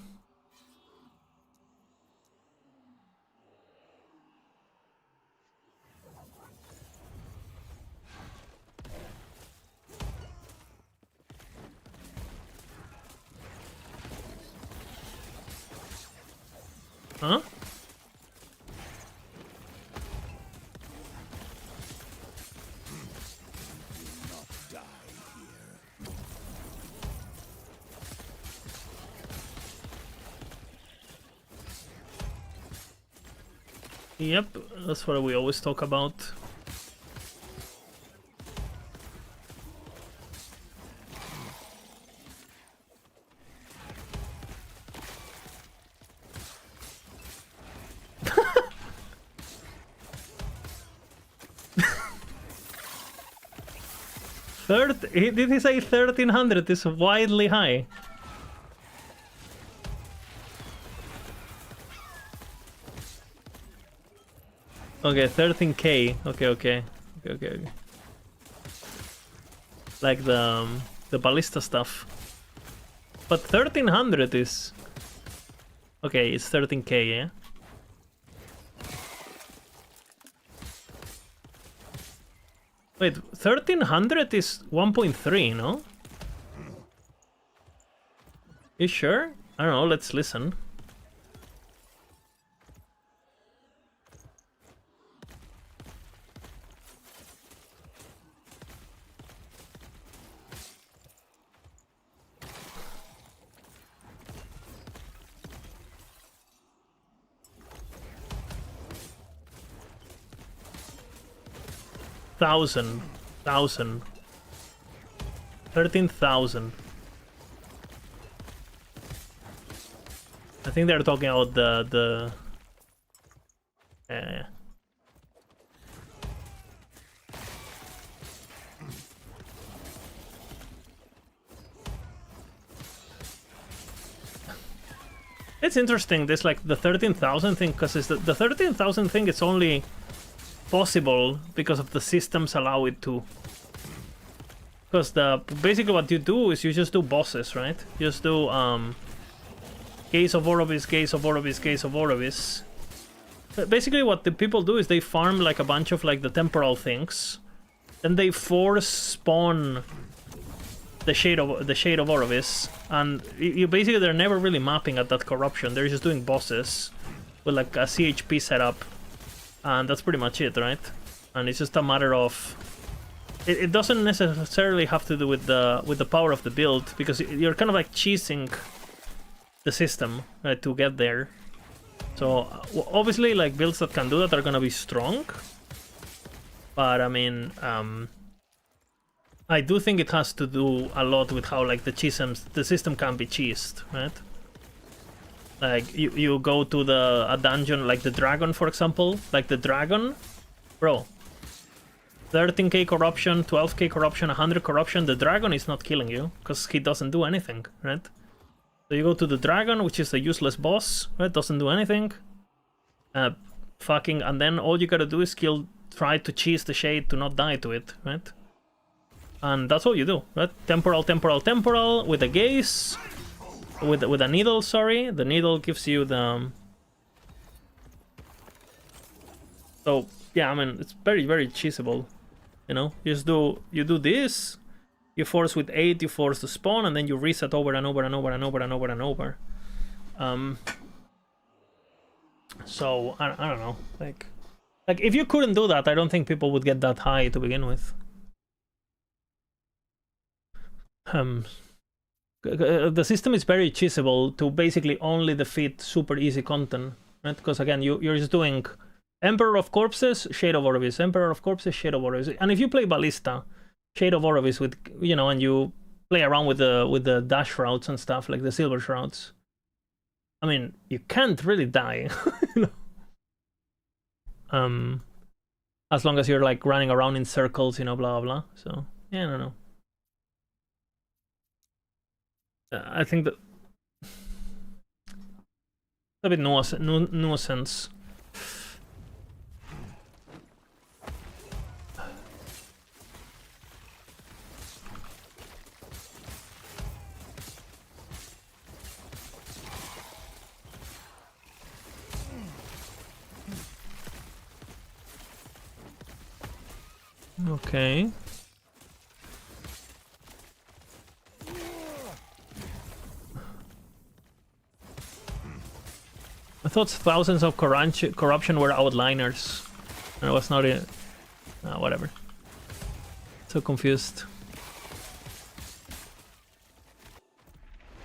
Huh? Yep, that's what we always talk about. Did he say 1300 is wildly high? Okay, 13k. Okay. Like the ballista stuff. But 1300 is... Okay, it's 13k, yeah? Wait, 1300 is 1.3, no? You sure? I don't know, let's listen. Thousand. 13,000. I think they're talking about the It's interesting, this like the 13,000 thing, because it's the 13,000 thing is only possible because of the systems allow it to. Because basically what you do is you just do bosses, right? You just do Gaze of Orobis, Gaze of Orobis, Gaze of Orobis. But basically what the people do is they farm like a bunch of like the temporal things, then they force spawn the shade of Orobis, and you basically they're never really mapping at that corruption. They're just doing bosses with like a CHP setup. And that's pretty much it, right? And it's just a matter of... It doesn't necessarily have to do with the power of the build, because you're kind of like cheesing the system, right, to get there. So, obviously, like, builds that can do that are gonna be strong. But, I mean, I do think it has to do a lot with how, like, the system can be cheesed, right? Like, you go to a dungeon, like the dragon, for example. Like, the dragon, bro. 13k corruption, 12k corruption, 100 corruption. The dragon is not killing you, because he doesn't do anything, right? So you go to the dragon, which is a useless boss, right? Doesn't do anything. And then all you gotta do is try to cheese the shade to not die to it, right? And that's all you do, right? Temporal, temporal, temporal with a gaze, with a needle. Sorry, the needle gives you the. So yeah, I mean it's very cheesable, you know. You do this, you force with 8, you force to spawn, and then you reset over and over and over and over and over and over. So I don't know, like if you couldn't do that, I don't think people would get that high to begin with. The system is very cheesable to basically only defeat super easy content, right? Because again, you're just doing Emperor of Corpses, Shade of Orvis, Emperor of Corpses, Shade of Orvis, and if you play Ballista, Shade of Orvis with, you know, and you play around with the dash shrouds and stuff like the silver shrouds, I mean, you can't really die, you know? As long as you're like running around in circles, you know, blah blah. So yeah, I don't know. I think that a bit nuisance. Okay. I thought thousands of corruption were outliners. And it was not it. Whatever. So confused.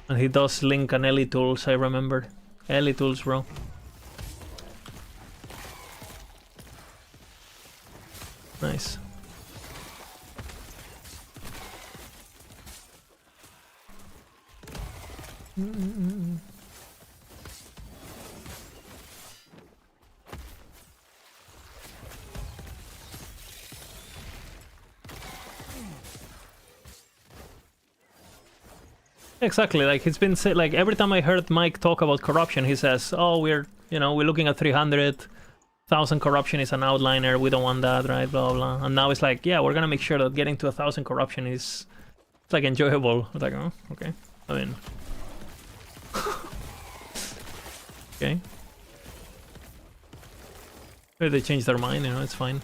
And he does link an Ellie tools, I remember. Ellie tools, bro. Nice. Exactly, like it's been said, like every time I heard Mike talk about corruption, he says, "Oh, we're looking at 300,000 corruption is an outliner. We don't want that, right? Blah blah." And now it's like, yeah, we're gonna make sure that getting to 1,000 corruption is it's like enjoyable. It's like, oh, okay. I mean, okay. Maybe they changed their mind. You know, it's fine.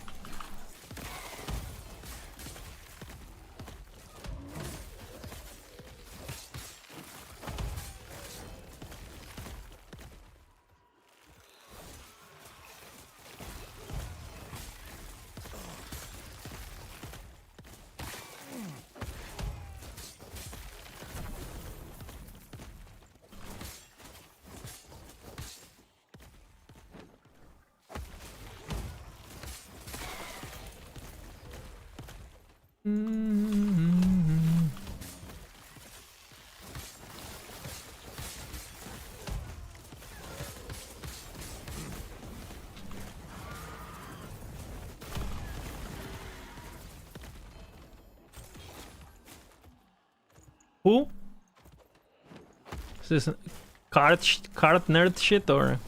Who? Is this card nerd shit or?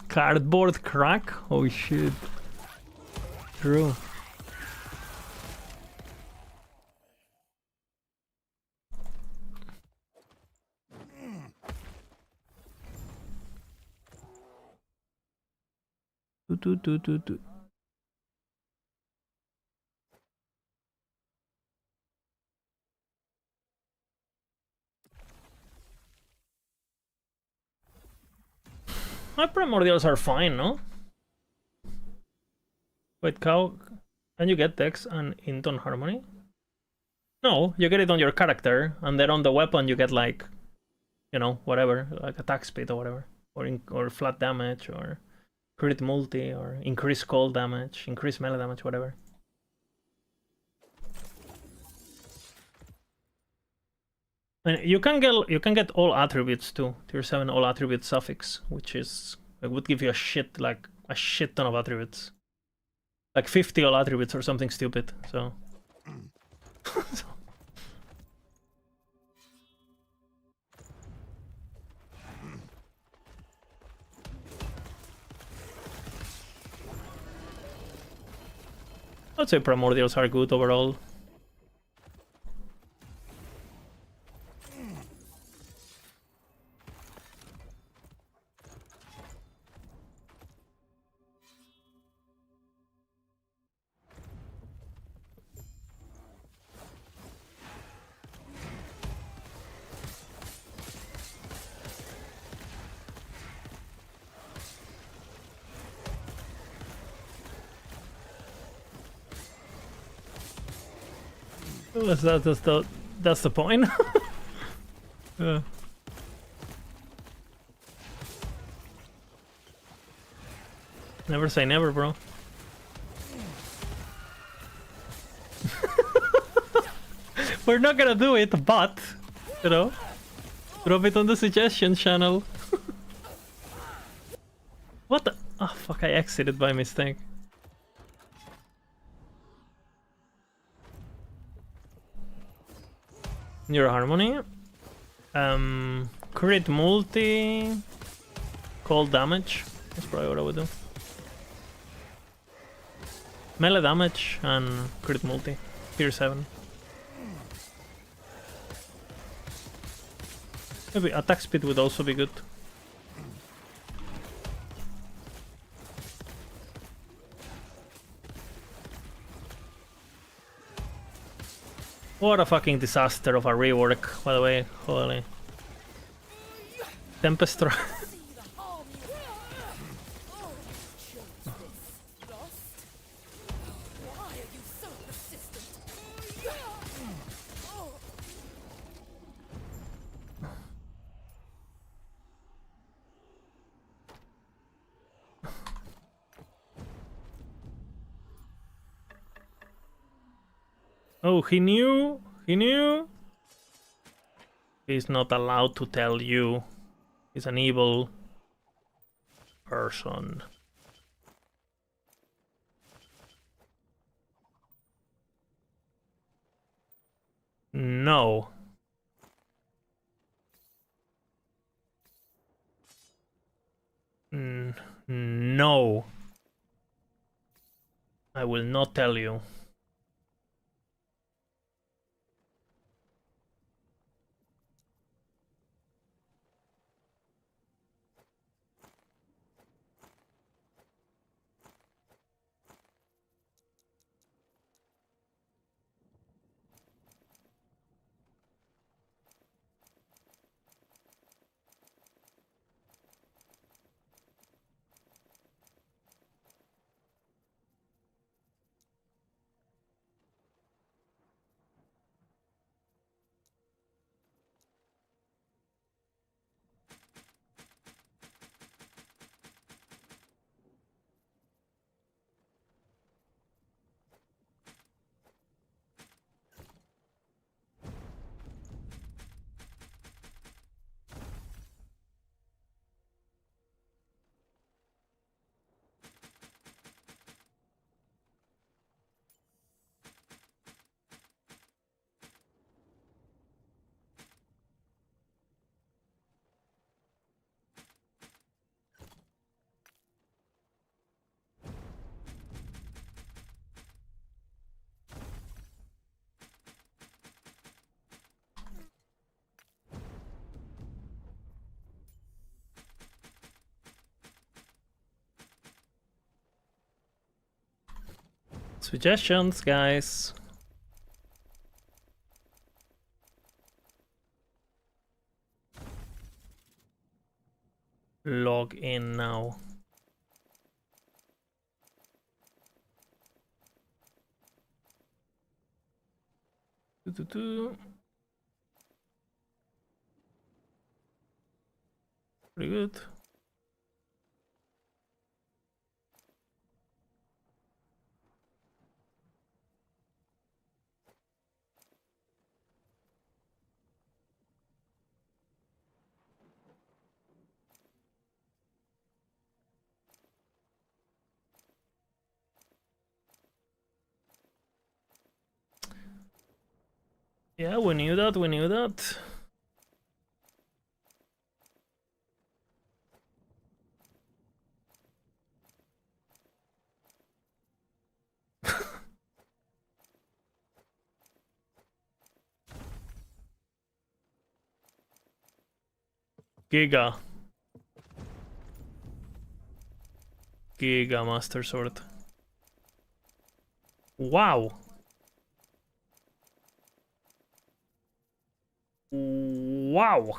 Cardboard crack? Oh shit. True. Do. My primordials are fine, no? Wait, cow, can you get Dex and Inton Harmony? No, you get it on your character, and then on the weapon you get like, you know, whatever, like attack speed or whatever, or flat damage, or crit multi, or increase cold damage, increase melee damage, whatever. And you can get all attributes too. Tier 7 all attribute suffix, which is it would give you a shit ton of attributes. Like 50 all attributes or something stupid, so I'd say primordials are good overall. That's the point. Yeah. Never say never, bro. We're not gonna do it, but you know, drop it on the suggestion channel. What the? Oh fuck! I exited by mistake. Your harmony. Crit multi. Cold damage. That's probably what I would do. Melee damage and crit multi. Tier 7. Maybe attack speed would also be good. What a fucking disaster of a rework, by the way. Holy. Tempest. See the harm you oh, chose this. Lost? Why are you so persistent? Oh. Oh, he knew? He knew? He's not allowed to tell you. He's an evil person. No. No. I will not tell you. Suggestions, guys. Log in now. Pretty good. Yeah, we knew that, we knew that. Giga. Giga Master Sword. Wow. Wow.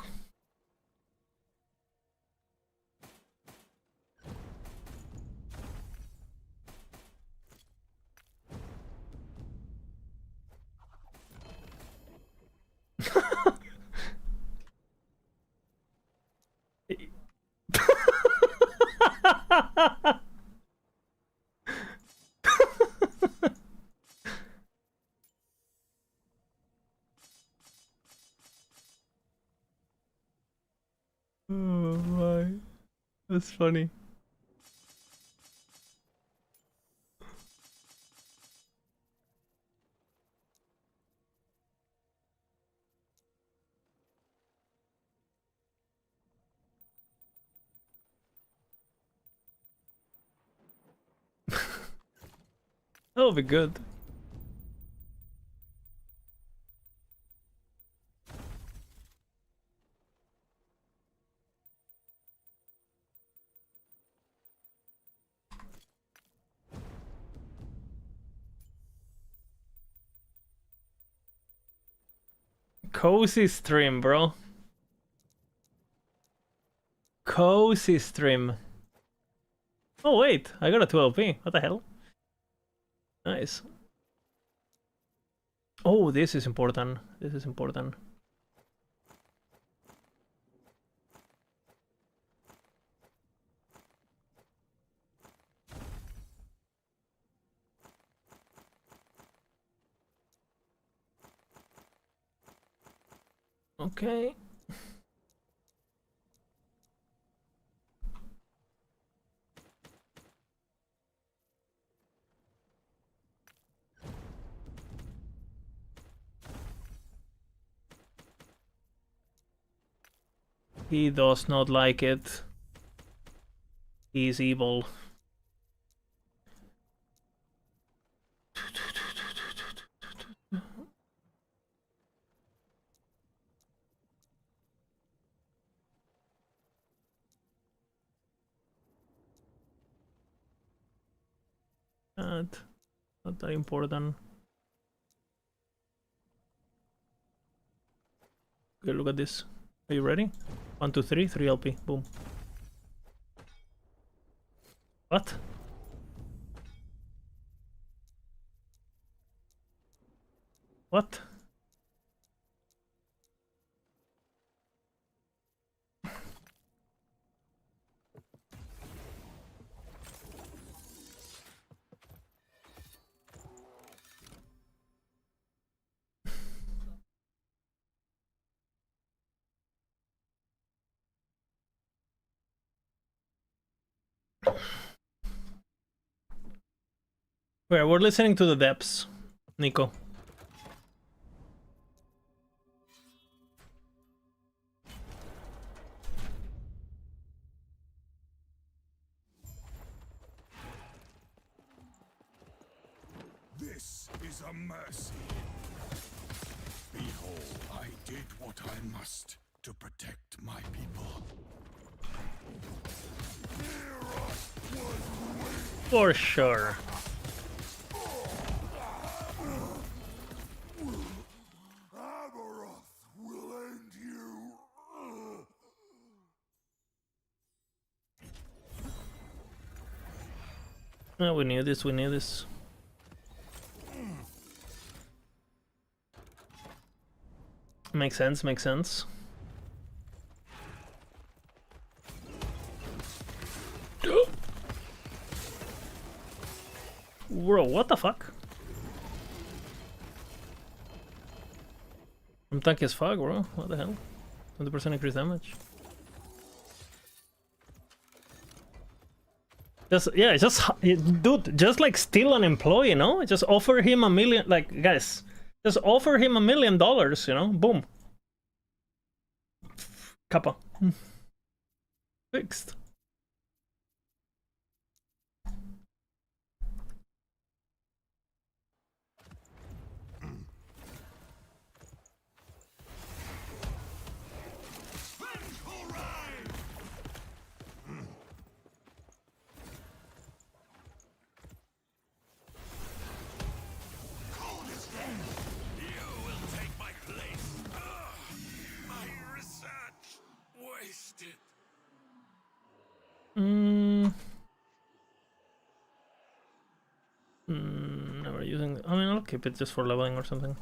Oh my, that's funny. That'll be good. Cozy stream, bro. Cozy stream. Oh wait, I got a 12p. What the hell? Nice. Oh, this is important. This is important. Okay. He does not like it. He's evil. Not that important. Okay, look at this. Are you ready? 1, 2, 3, 3 LP. Boom. What? What? We're listening to the depths, Nico. This is a mercy. Behold, I did what I must to protect my people. For sure. Abaroth will end you. Oh, we knew this, we knew this. Makes sense, makes sense. Bro, what the fuck? I'm tanky as fuck, bro. What the hell? 20% increased damage. Just, yeah, just, dude, just like steal an employee, you know? Just offer him $1 million, like, guys, just offer him $1 million, you know? Boom. Kappa. Fixed. Vengeful rise! keep it just for leveling or something.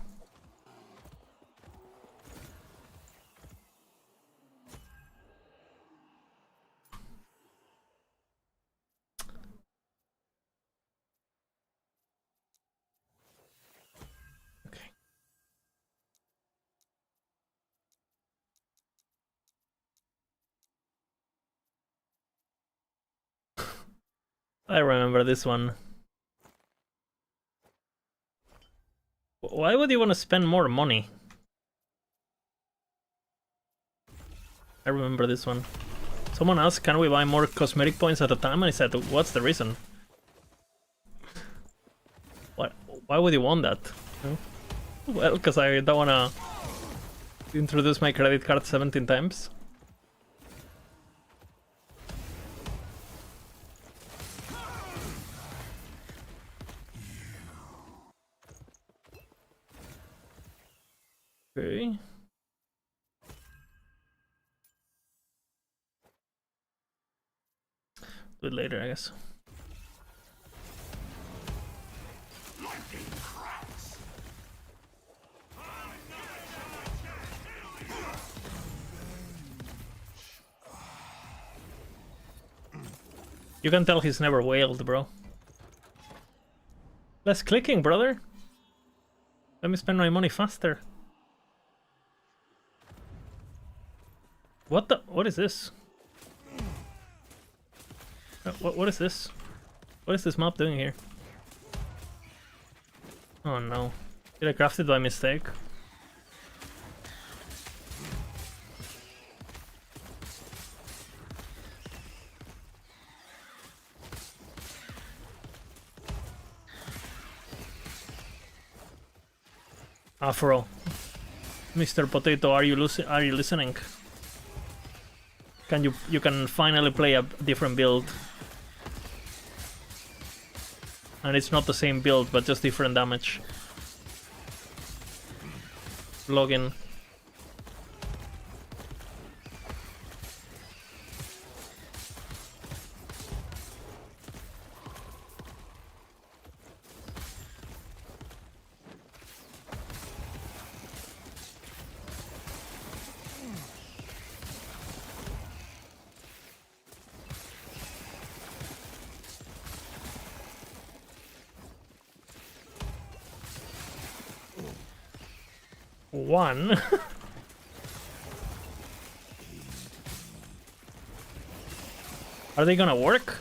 Okay. I remember this one. Why would you want to spend more money? I remember this one. Someone asked, can we buy more cosmetic points at a time? And I said, what's the reason? Why would you want that? No? Well, because I don't want to introduce my credit card 17 times. Okay. Do it later, I guess. You can tell he's never wailed, bro. Less clicking, brother. Let me spend my money faster. What the? What is this? What is this? What is this map doing here? Oh no. Did I craft it by mistake? Afro. Mr. Potato, are you listening? Can you can finally play a different build. And it's not the same build, but just different damage. Login. One. Are they gonna work?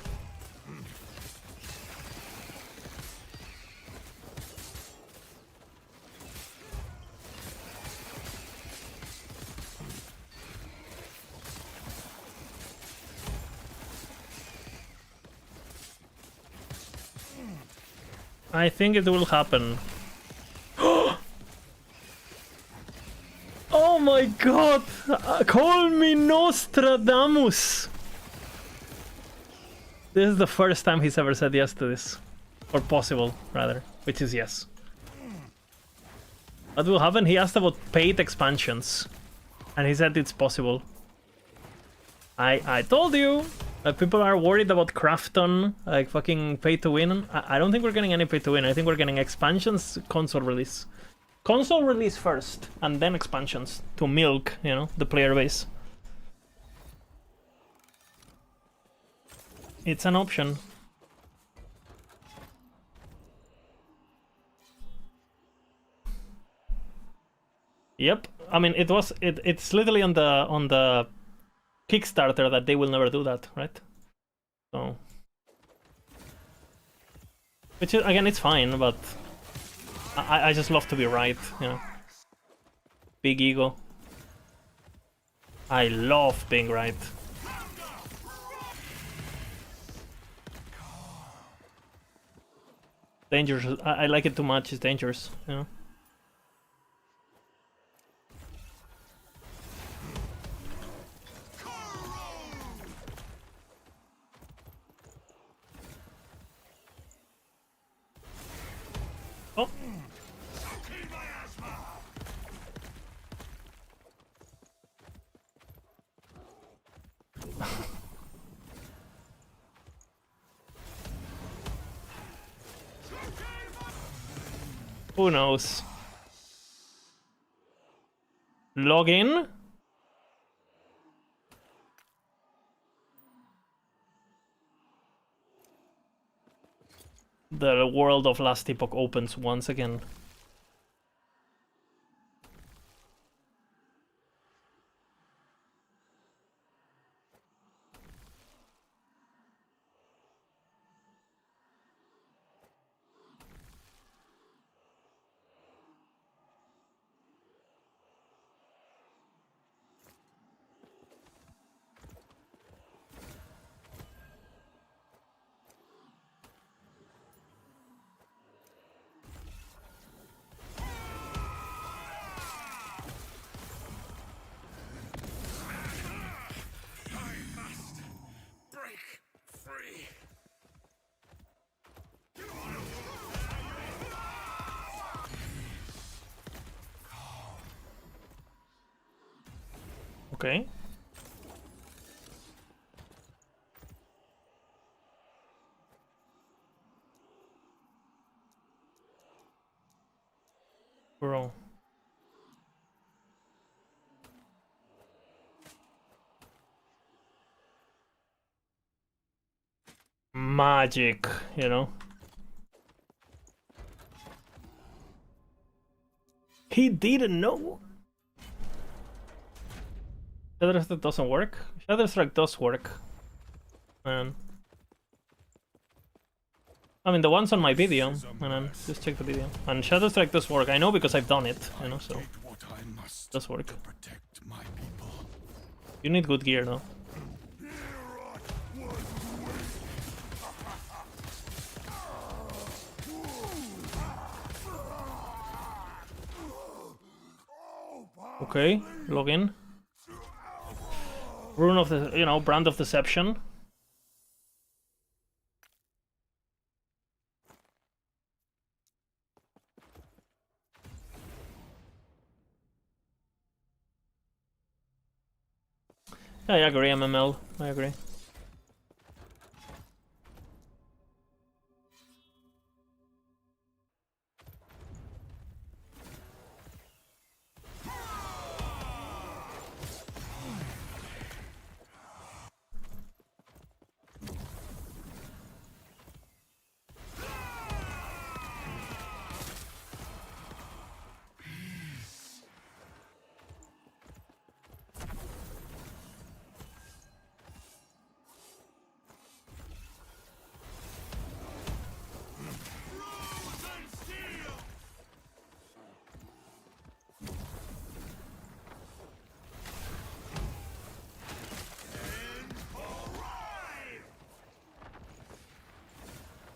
I think it will happen. Oh my god! Call me Nostradamus! This is the first time he's ever said yes to this. Or possible, rather. Which is yes. What will happen? He asked about paid expansions. And he said it's possible. I told you! People are worried about Crafton, like fucking pay to win. I don't think we're getting any pay to win. I think we're getting expansions, console release. Console release first, and then expansions to milk, you know, the player base. It's an option. Yep. I mean, it's literally on the Kickstarter that they will never do that, right? So, which is, again, it's fine, but I just love to be right, you know. Big ego. I love being right. Dangerous. I like it too much. It's dangerous, you know. Oh. Who knows? Log in. The world of Last Epoch opens once again. Okay. Bro. Magic, you know? He didn't know. Shadow Strike doesn't work? Shadow Strike does work. Man. I mean, the ones on my video, and just check the video. And Shadow Strike does work. I know because I've done it, you know, so it does work. You need good gear, though. Okay, log in. Rune of the, you know, brand of deception. Yeah, I agree, MML. I agree.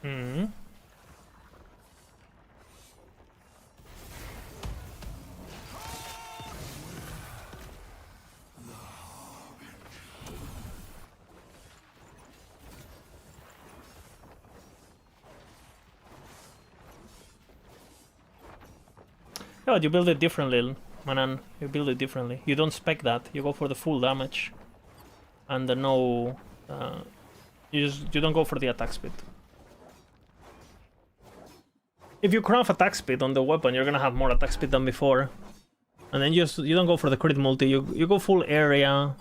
Hmm. Yeah, you build it differently, Manan. You build it differently. You don't spec that. You go for the full damage, and no. You don't go for the attack speed. If you craft attack speed on the weapon, you're gonna have more attack speed than before. And then you don't go for the crit multi. You go full area,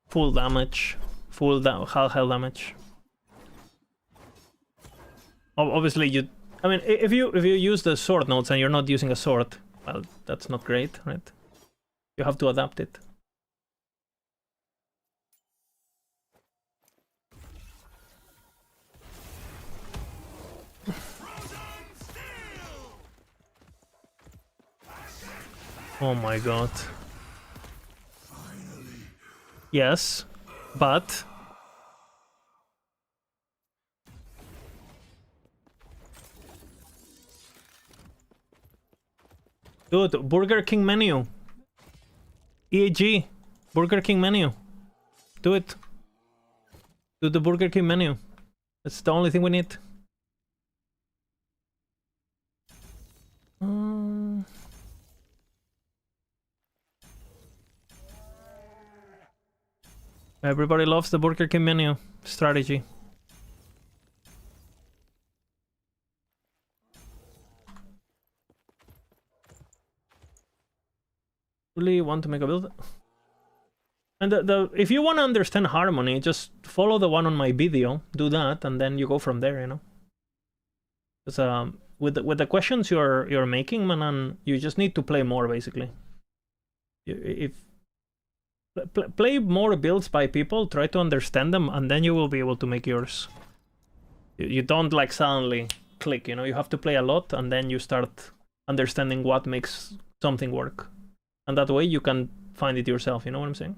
full damage, hell damage. Obviously, I mean, if you use the sword nodes and you're not using a sword, well, that's not great, right? You have to adapt it. Oh my god. Yes, but dude, Burger King menu. EAG, Burger King menu. Do it. Do the Burger King menu. That's the only thing we need. Everybody loves the Burger King menu strategy. Really want to make a build? And if you want to understand harmony, just follow the one on my video, do that, and then you go from there, you know. Because with the questions you're making, Manan, you just need to play more, basically. Play more builds by people, try to understand them, and then you will be able to make yours. You don't like suddenly click, you know. You have to play a lot, and then you start understanding what makes something work. And that way you can find it yourself, you know what I'm saying?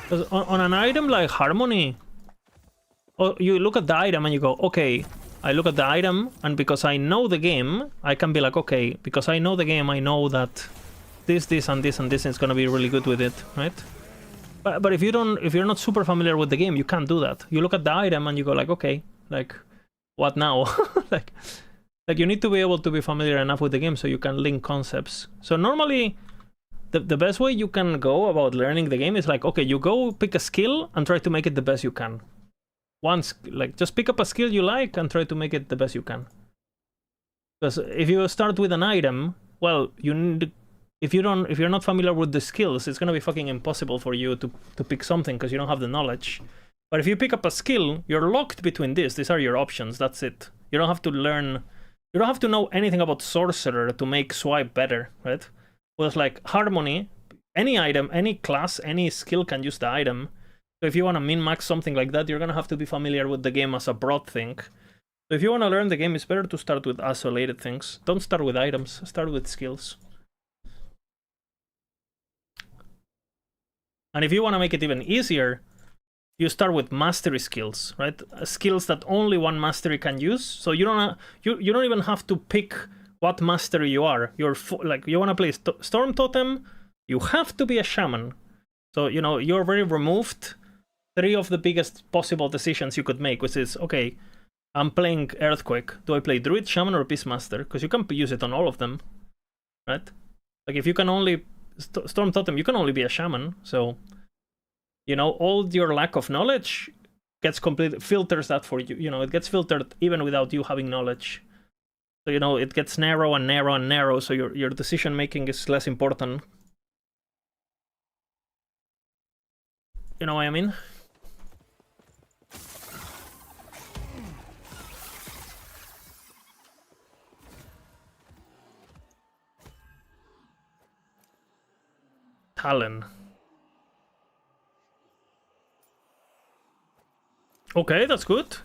Because on an item like Harmony, you look at the item and you go, okay, I look at the item, and because I know the game, I can be like, okay, because I know the game, I know that this, and this, and this is gonna be really good with it, right? But if you're not super familiar with the game, you can't do that. You look at the item and you go like, okay, like, what now? like you need to be able to be familiar enough with the game so you can link concepts. So normally, the best way you can go about learning the game is like, okay, you go pick a skill and try to make it the best you can. Once, like, just pick up a skill you like and try to make it the best you can. Because if you start with an item, well, if you're not familiar with the skills, it's gonna be fucking impossible for you to pick something because you don't have the knowledge. But if you pick up a skill, you're locked between this. These are your options. That's it. You don't have to learn. You don't have to know anything about Sorcerer to make Swipe better, right? Whereas like Harmony, any item, any class, any skill can use the item. So if you want to min-max something like that, you're gonna have to be familiar with the game as a broad thing. So if you want to learn the game, it's better to start with isolated things. Don't start with items. Start with skills. And if you want to make it even easier, you start with mastery skills, right? Skills that only one mastery can use. So you don't even have to pick what mastery you are. Like, you want to play Storm Totem, you have to be a shaman. So, you know, you're very removed 3 of the biggest possible decisions you could make, which is, okay, I'm playing Earthquake. Do I play Druid, Shaman, or Beastmaster? Because you can use it on all of them, right? Like, if you can only Storm Totem, you can only be a shaman. So, you know, all your lack of knowledge gets filters that for you. You know, it gets filtered even without you having knowledge. So, you know, it gets narrow and narrow and narrow. So your decision making is less important. You know what I mean? Talon. Okay, that's good.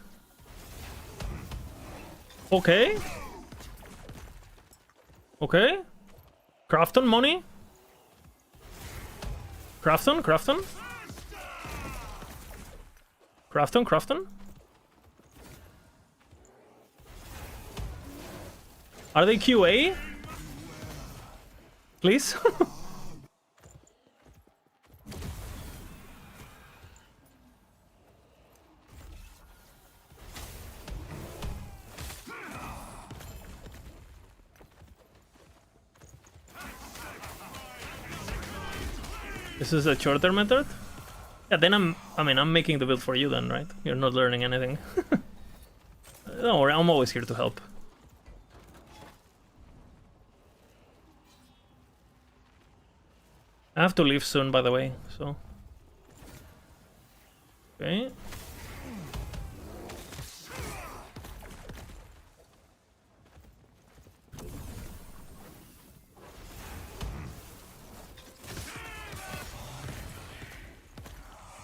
Okay. Okay. Crafton money. Crafton. Are they QA? Please? This is a shorter method? Yeah, then I'm making the build for you then, right? You're not learning anything. Don't worry, I'm always here to help. I have to leave soon, by the way, so... Okay.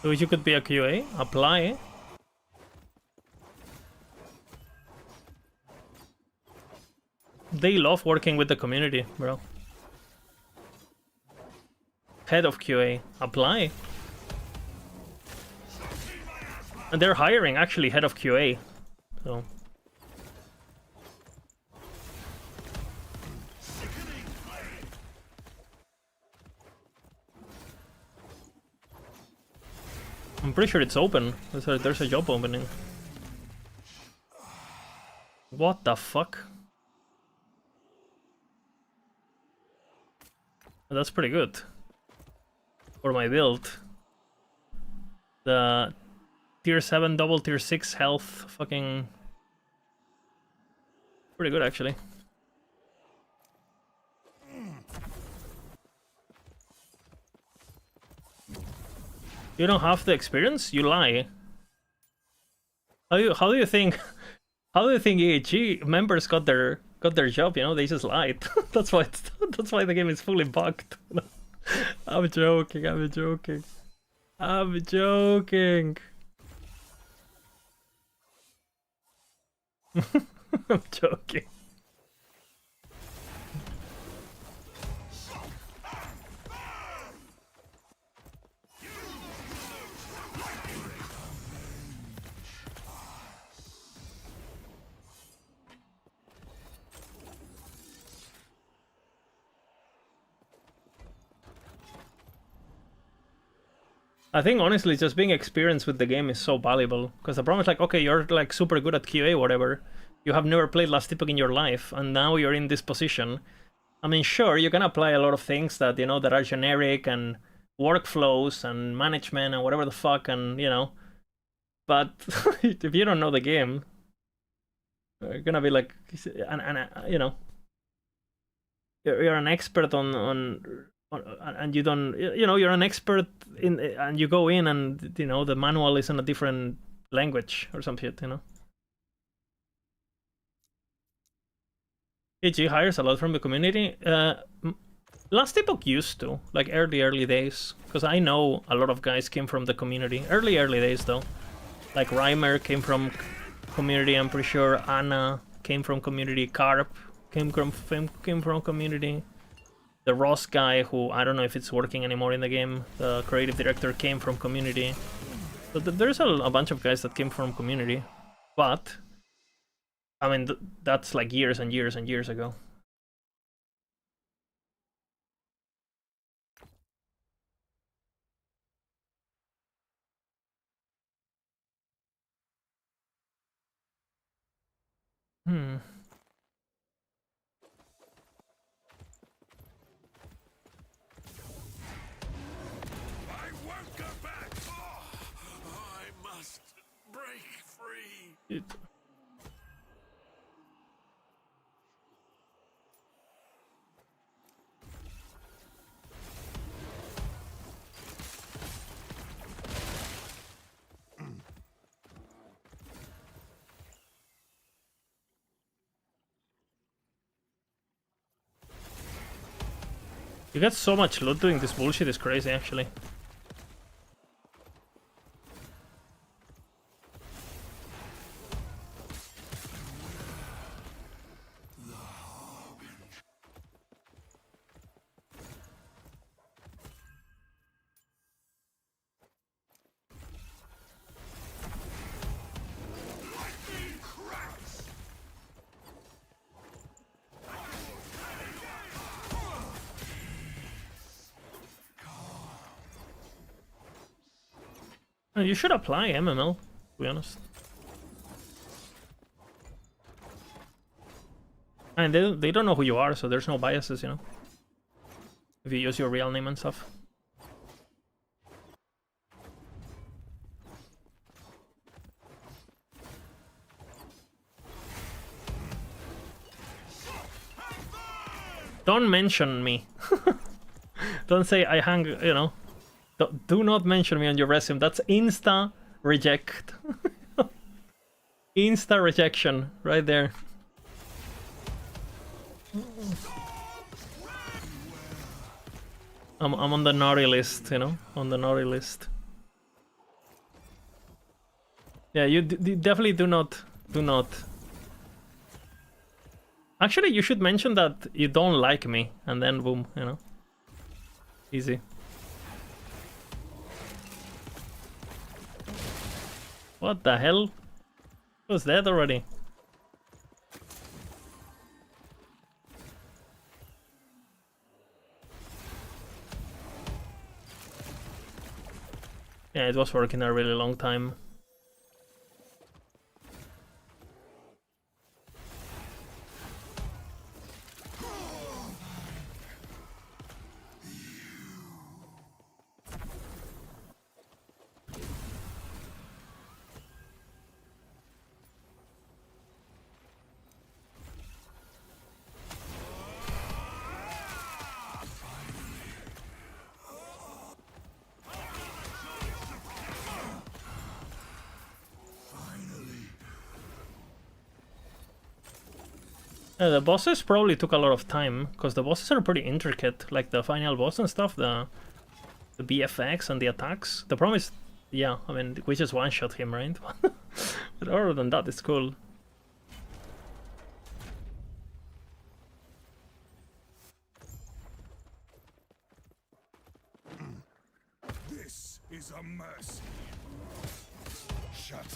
So you could be a QA, apply. They love working with the community, bro. Head of QA, apply. And they're hiring actually head of QA, so. I'm pretty sure it's open. There's a job opening. What the fuck? That's pretty good for my build. The tier 7 double tier 6 health, fucking pretty good actually. You don't have the experience? You lie. How do you think EHG members got their job? You know, they just lied. that's why the game is fully bugged. I'm joking. I'm joking. I'm joking. I'm joking. I think honestly, just being experienced with the game is so valuable. Because the problem is like, okay, you're like super good at QA, whatever. You have never played Last Epoch in your life, and now you're in this position. I mean, sure, you can apply a lot of things that, you know, that are generic and workflows and management and whatever the fuck, and, you know. But if you don't know the game, you're gonna be like, and you know, you're an expert on and you don't, you know, you're an expert in, and you go in and, you know, the manual is in a different language or some shit, you know. EG hires a lot from the community. Last Epoch used to, like early days, because I know a lot of guys came from the community. Early days though, like Reimer came from community. I'm pretty sure Anna came from community. Carp came from community. The Ross guy, who I don't know if it's working anymore in the game, the creative director, came from community. So there's a bunch of guys that came from community, but I mean that's like years and years and years ago. I won't go back. I must break free. You get so much loot doing this bullshit, is crazy actually. You should apply MML, to be honest. And they don't know who you are, so there's no biases, you know. If you use your real name and stuff. Don't mention me. Don't say I hang, you know. Do not mention me on your resume. That's insta reject. Insta rejection right there. I'm on the naughty list, you know, on the naughty list. Yeah, you definitely do not. Actually, you should mention that you don't like me, and then boom, you know, easy. What the hell? Who's dead already? Yeah, it was working a really long time. The bosses probably took a lot of time, because the bosses are pretty intricate, like the final boss and stuff, the BFX and the attacks. The problem is, yeah, I mean, we just one-shot him, right? But other than that, it's cool. This is a mercy. Shatter,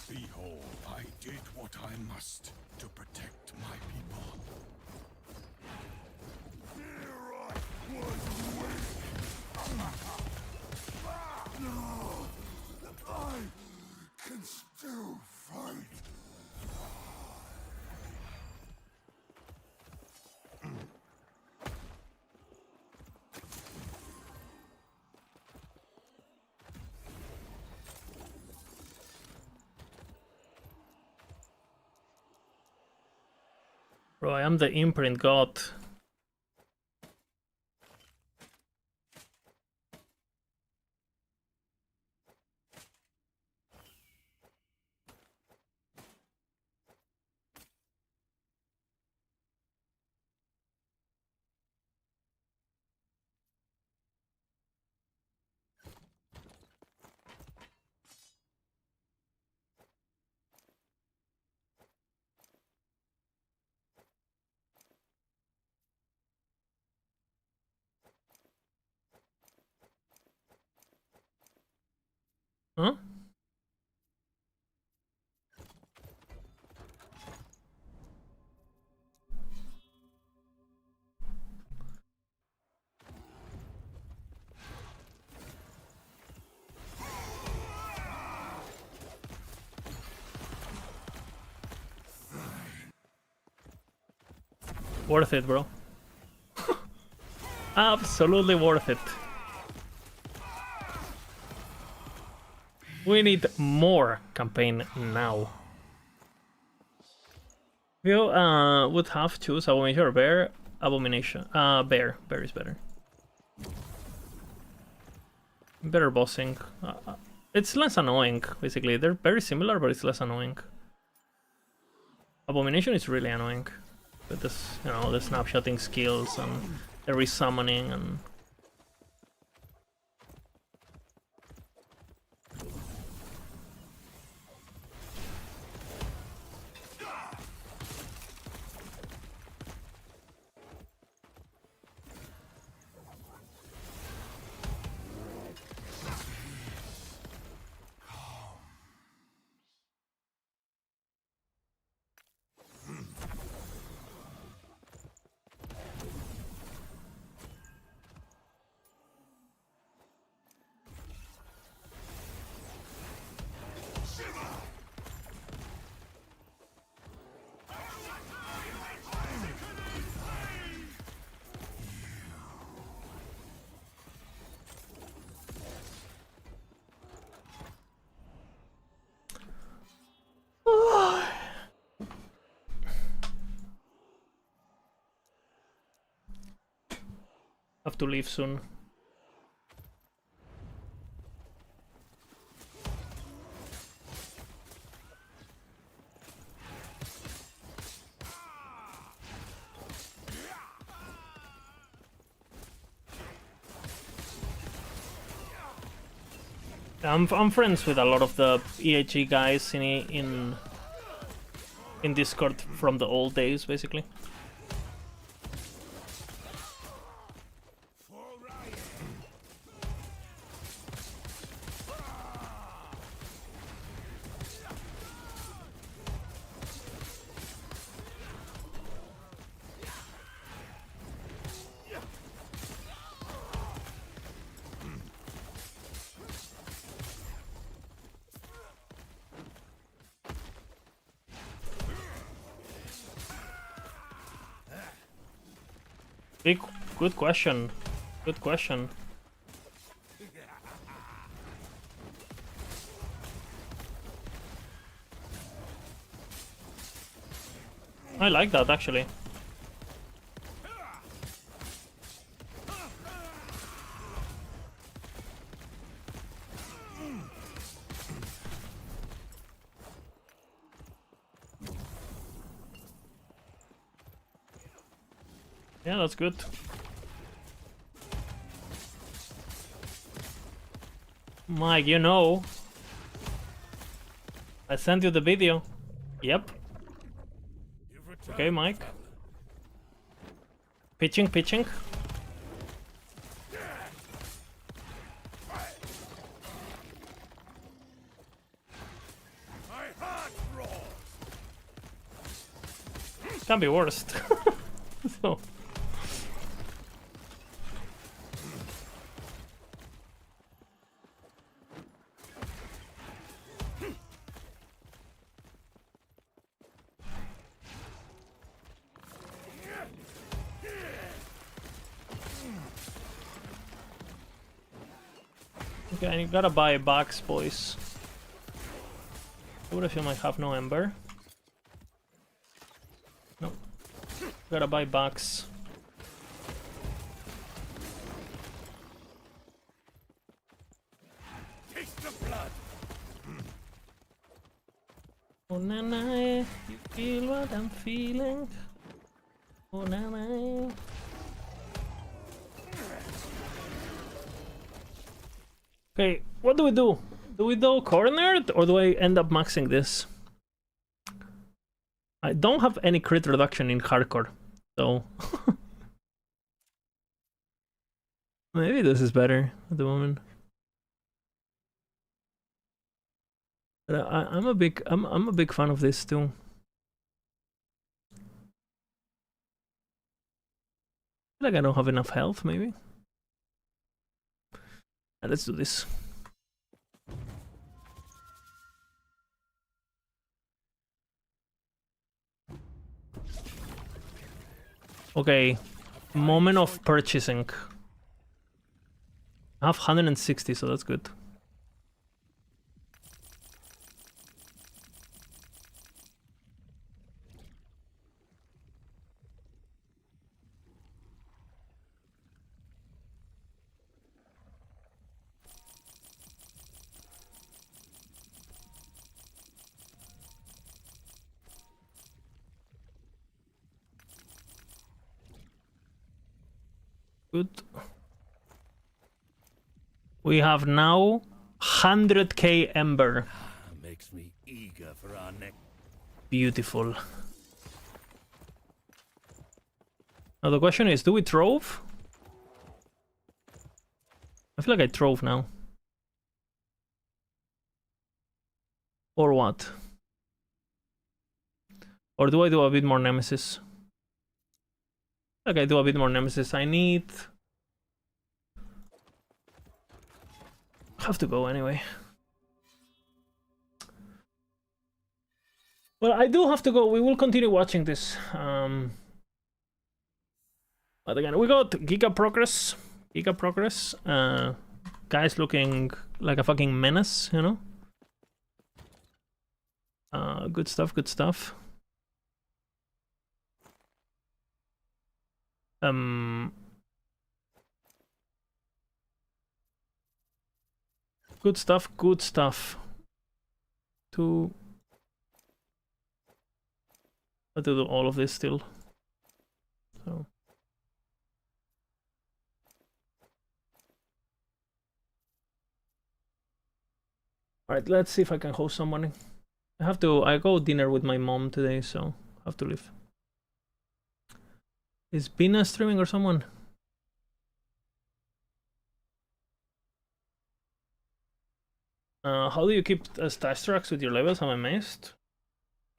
behold, I did what I must to protect my people. Here I was weak. I can still fight. Bro, I am the imprint god. Huh? Worth it, bro. Absolutely worth it. We need more campaign now. If you would have to choose Abomination or Bear, Abomination. Bear. Bear is better. Better bossing. It's less annoying, basically. They're very similar, but it's less annoying. Abomination is really annoying. With this, you know, the snapshotting skills and the resummoning and... Have to leave soon. I'm friends with a lot of the EHG guys in Discord from the old days, basically. Good question. Good question. I like that, actually. Yeah, that's good. Mike, you know. I sent you the video. Yep. Okay, Mike. Pitching. Can be worst. So. Okay, you gotta buy a box, boys. What if you might have no ember? No. Gotta buy box. Taste the blood. Oh nana, you feel what I'm feeling. Oh nana. Okay, what do we do? Do we do cornered or do I end up maxing this? I don't have any crit reduction in hardcore, so maybe this is better at the moment. But I'm a big fan of this too. I feel like I don't have enough health, maybe. Let's do this. Okay, moment of purchasing. I have 160, so that's good. Good. We have now 100k ember. Makes me eager for our next. Beautiful. Now the question is, do we trove? I feel like I trove now. Or what? Or do I do a bit more Nemesis? Okay, do a bit more Nemesis. I need... have to go anyway. Well, I do have to go. We will continue watching this. But again, we got Giga Progress. Giga Progress. Guys looking like a fucking menace, you know? Good stuff, good stuff. Good stuff, good stuff. I have to do all of this still. So. Alright, let's see if I can host someone. I go dinner with my mom today, so I have to leave. Is Bina streaming or someone? How do you keep stash tracks with your levels? I'm amazed.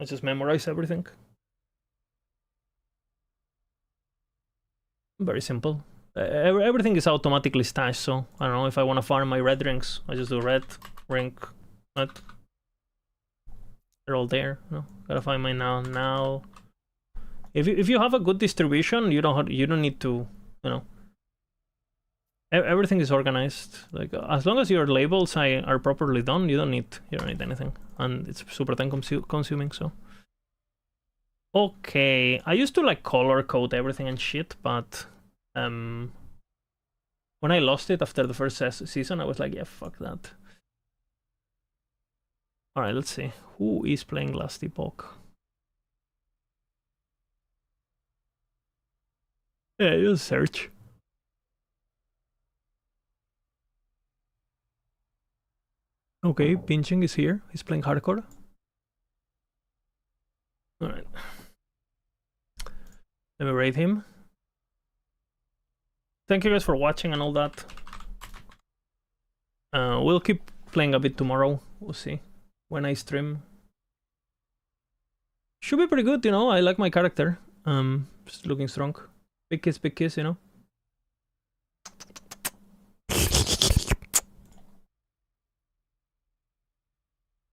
I just memorize everything. Very simple. Everything is automatically stashed, so I don't know if I want to farm my red rings. I just do red, ring, red. They're all there. No, gotta find my now. If you have a good distribution, you don't need to, you know. Everything is organized. Like as long as your labels are properly done, you don't need anything, and it's super time consuming. So. Okay, I used to like color code everything and shit, but when I lost it after the first season, I was like, yeah, fuck that. All right, let's see who is playing last Epoch. Yeah, just search. Okay, Pinching is here. He's playing hardcore. Alright. Let me rate him. Thank you guys for watching and all that. We'll keep playing a bit tomorrow. We'll see when I stream. Should be pretty good, you know. I like my character. Just looking strong. Big kiss, you know.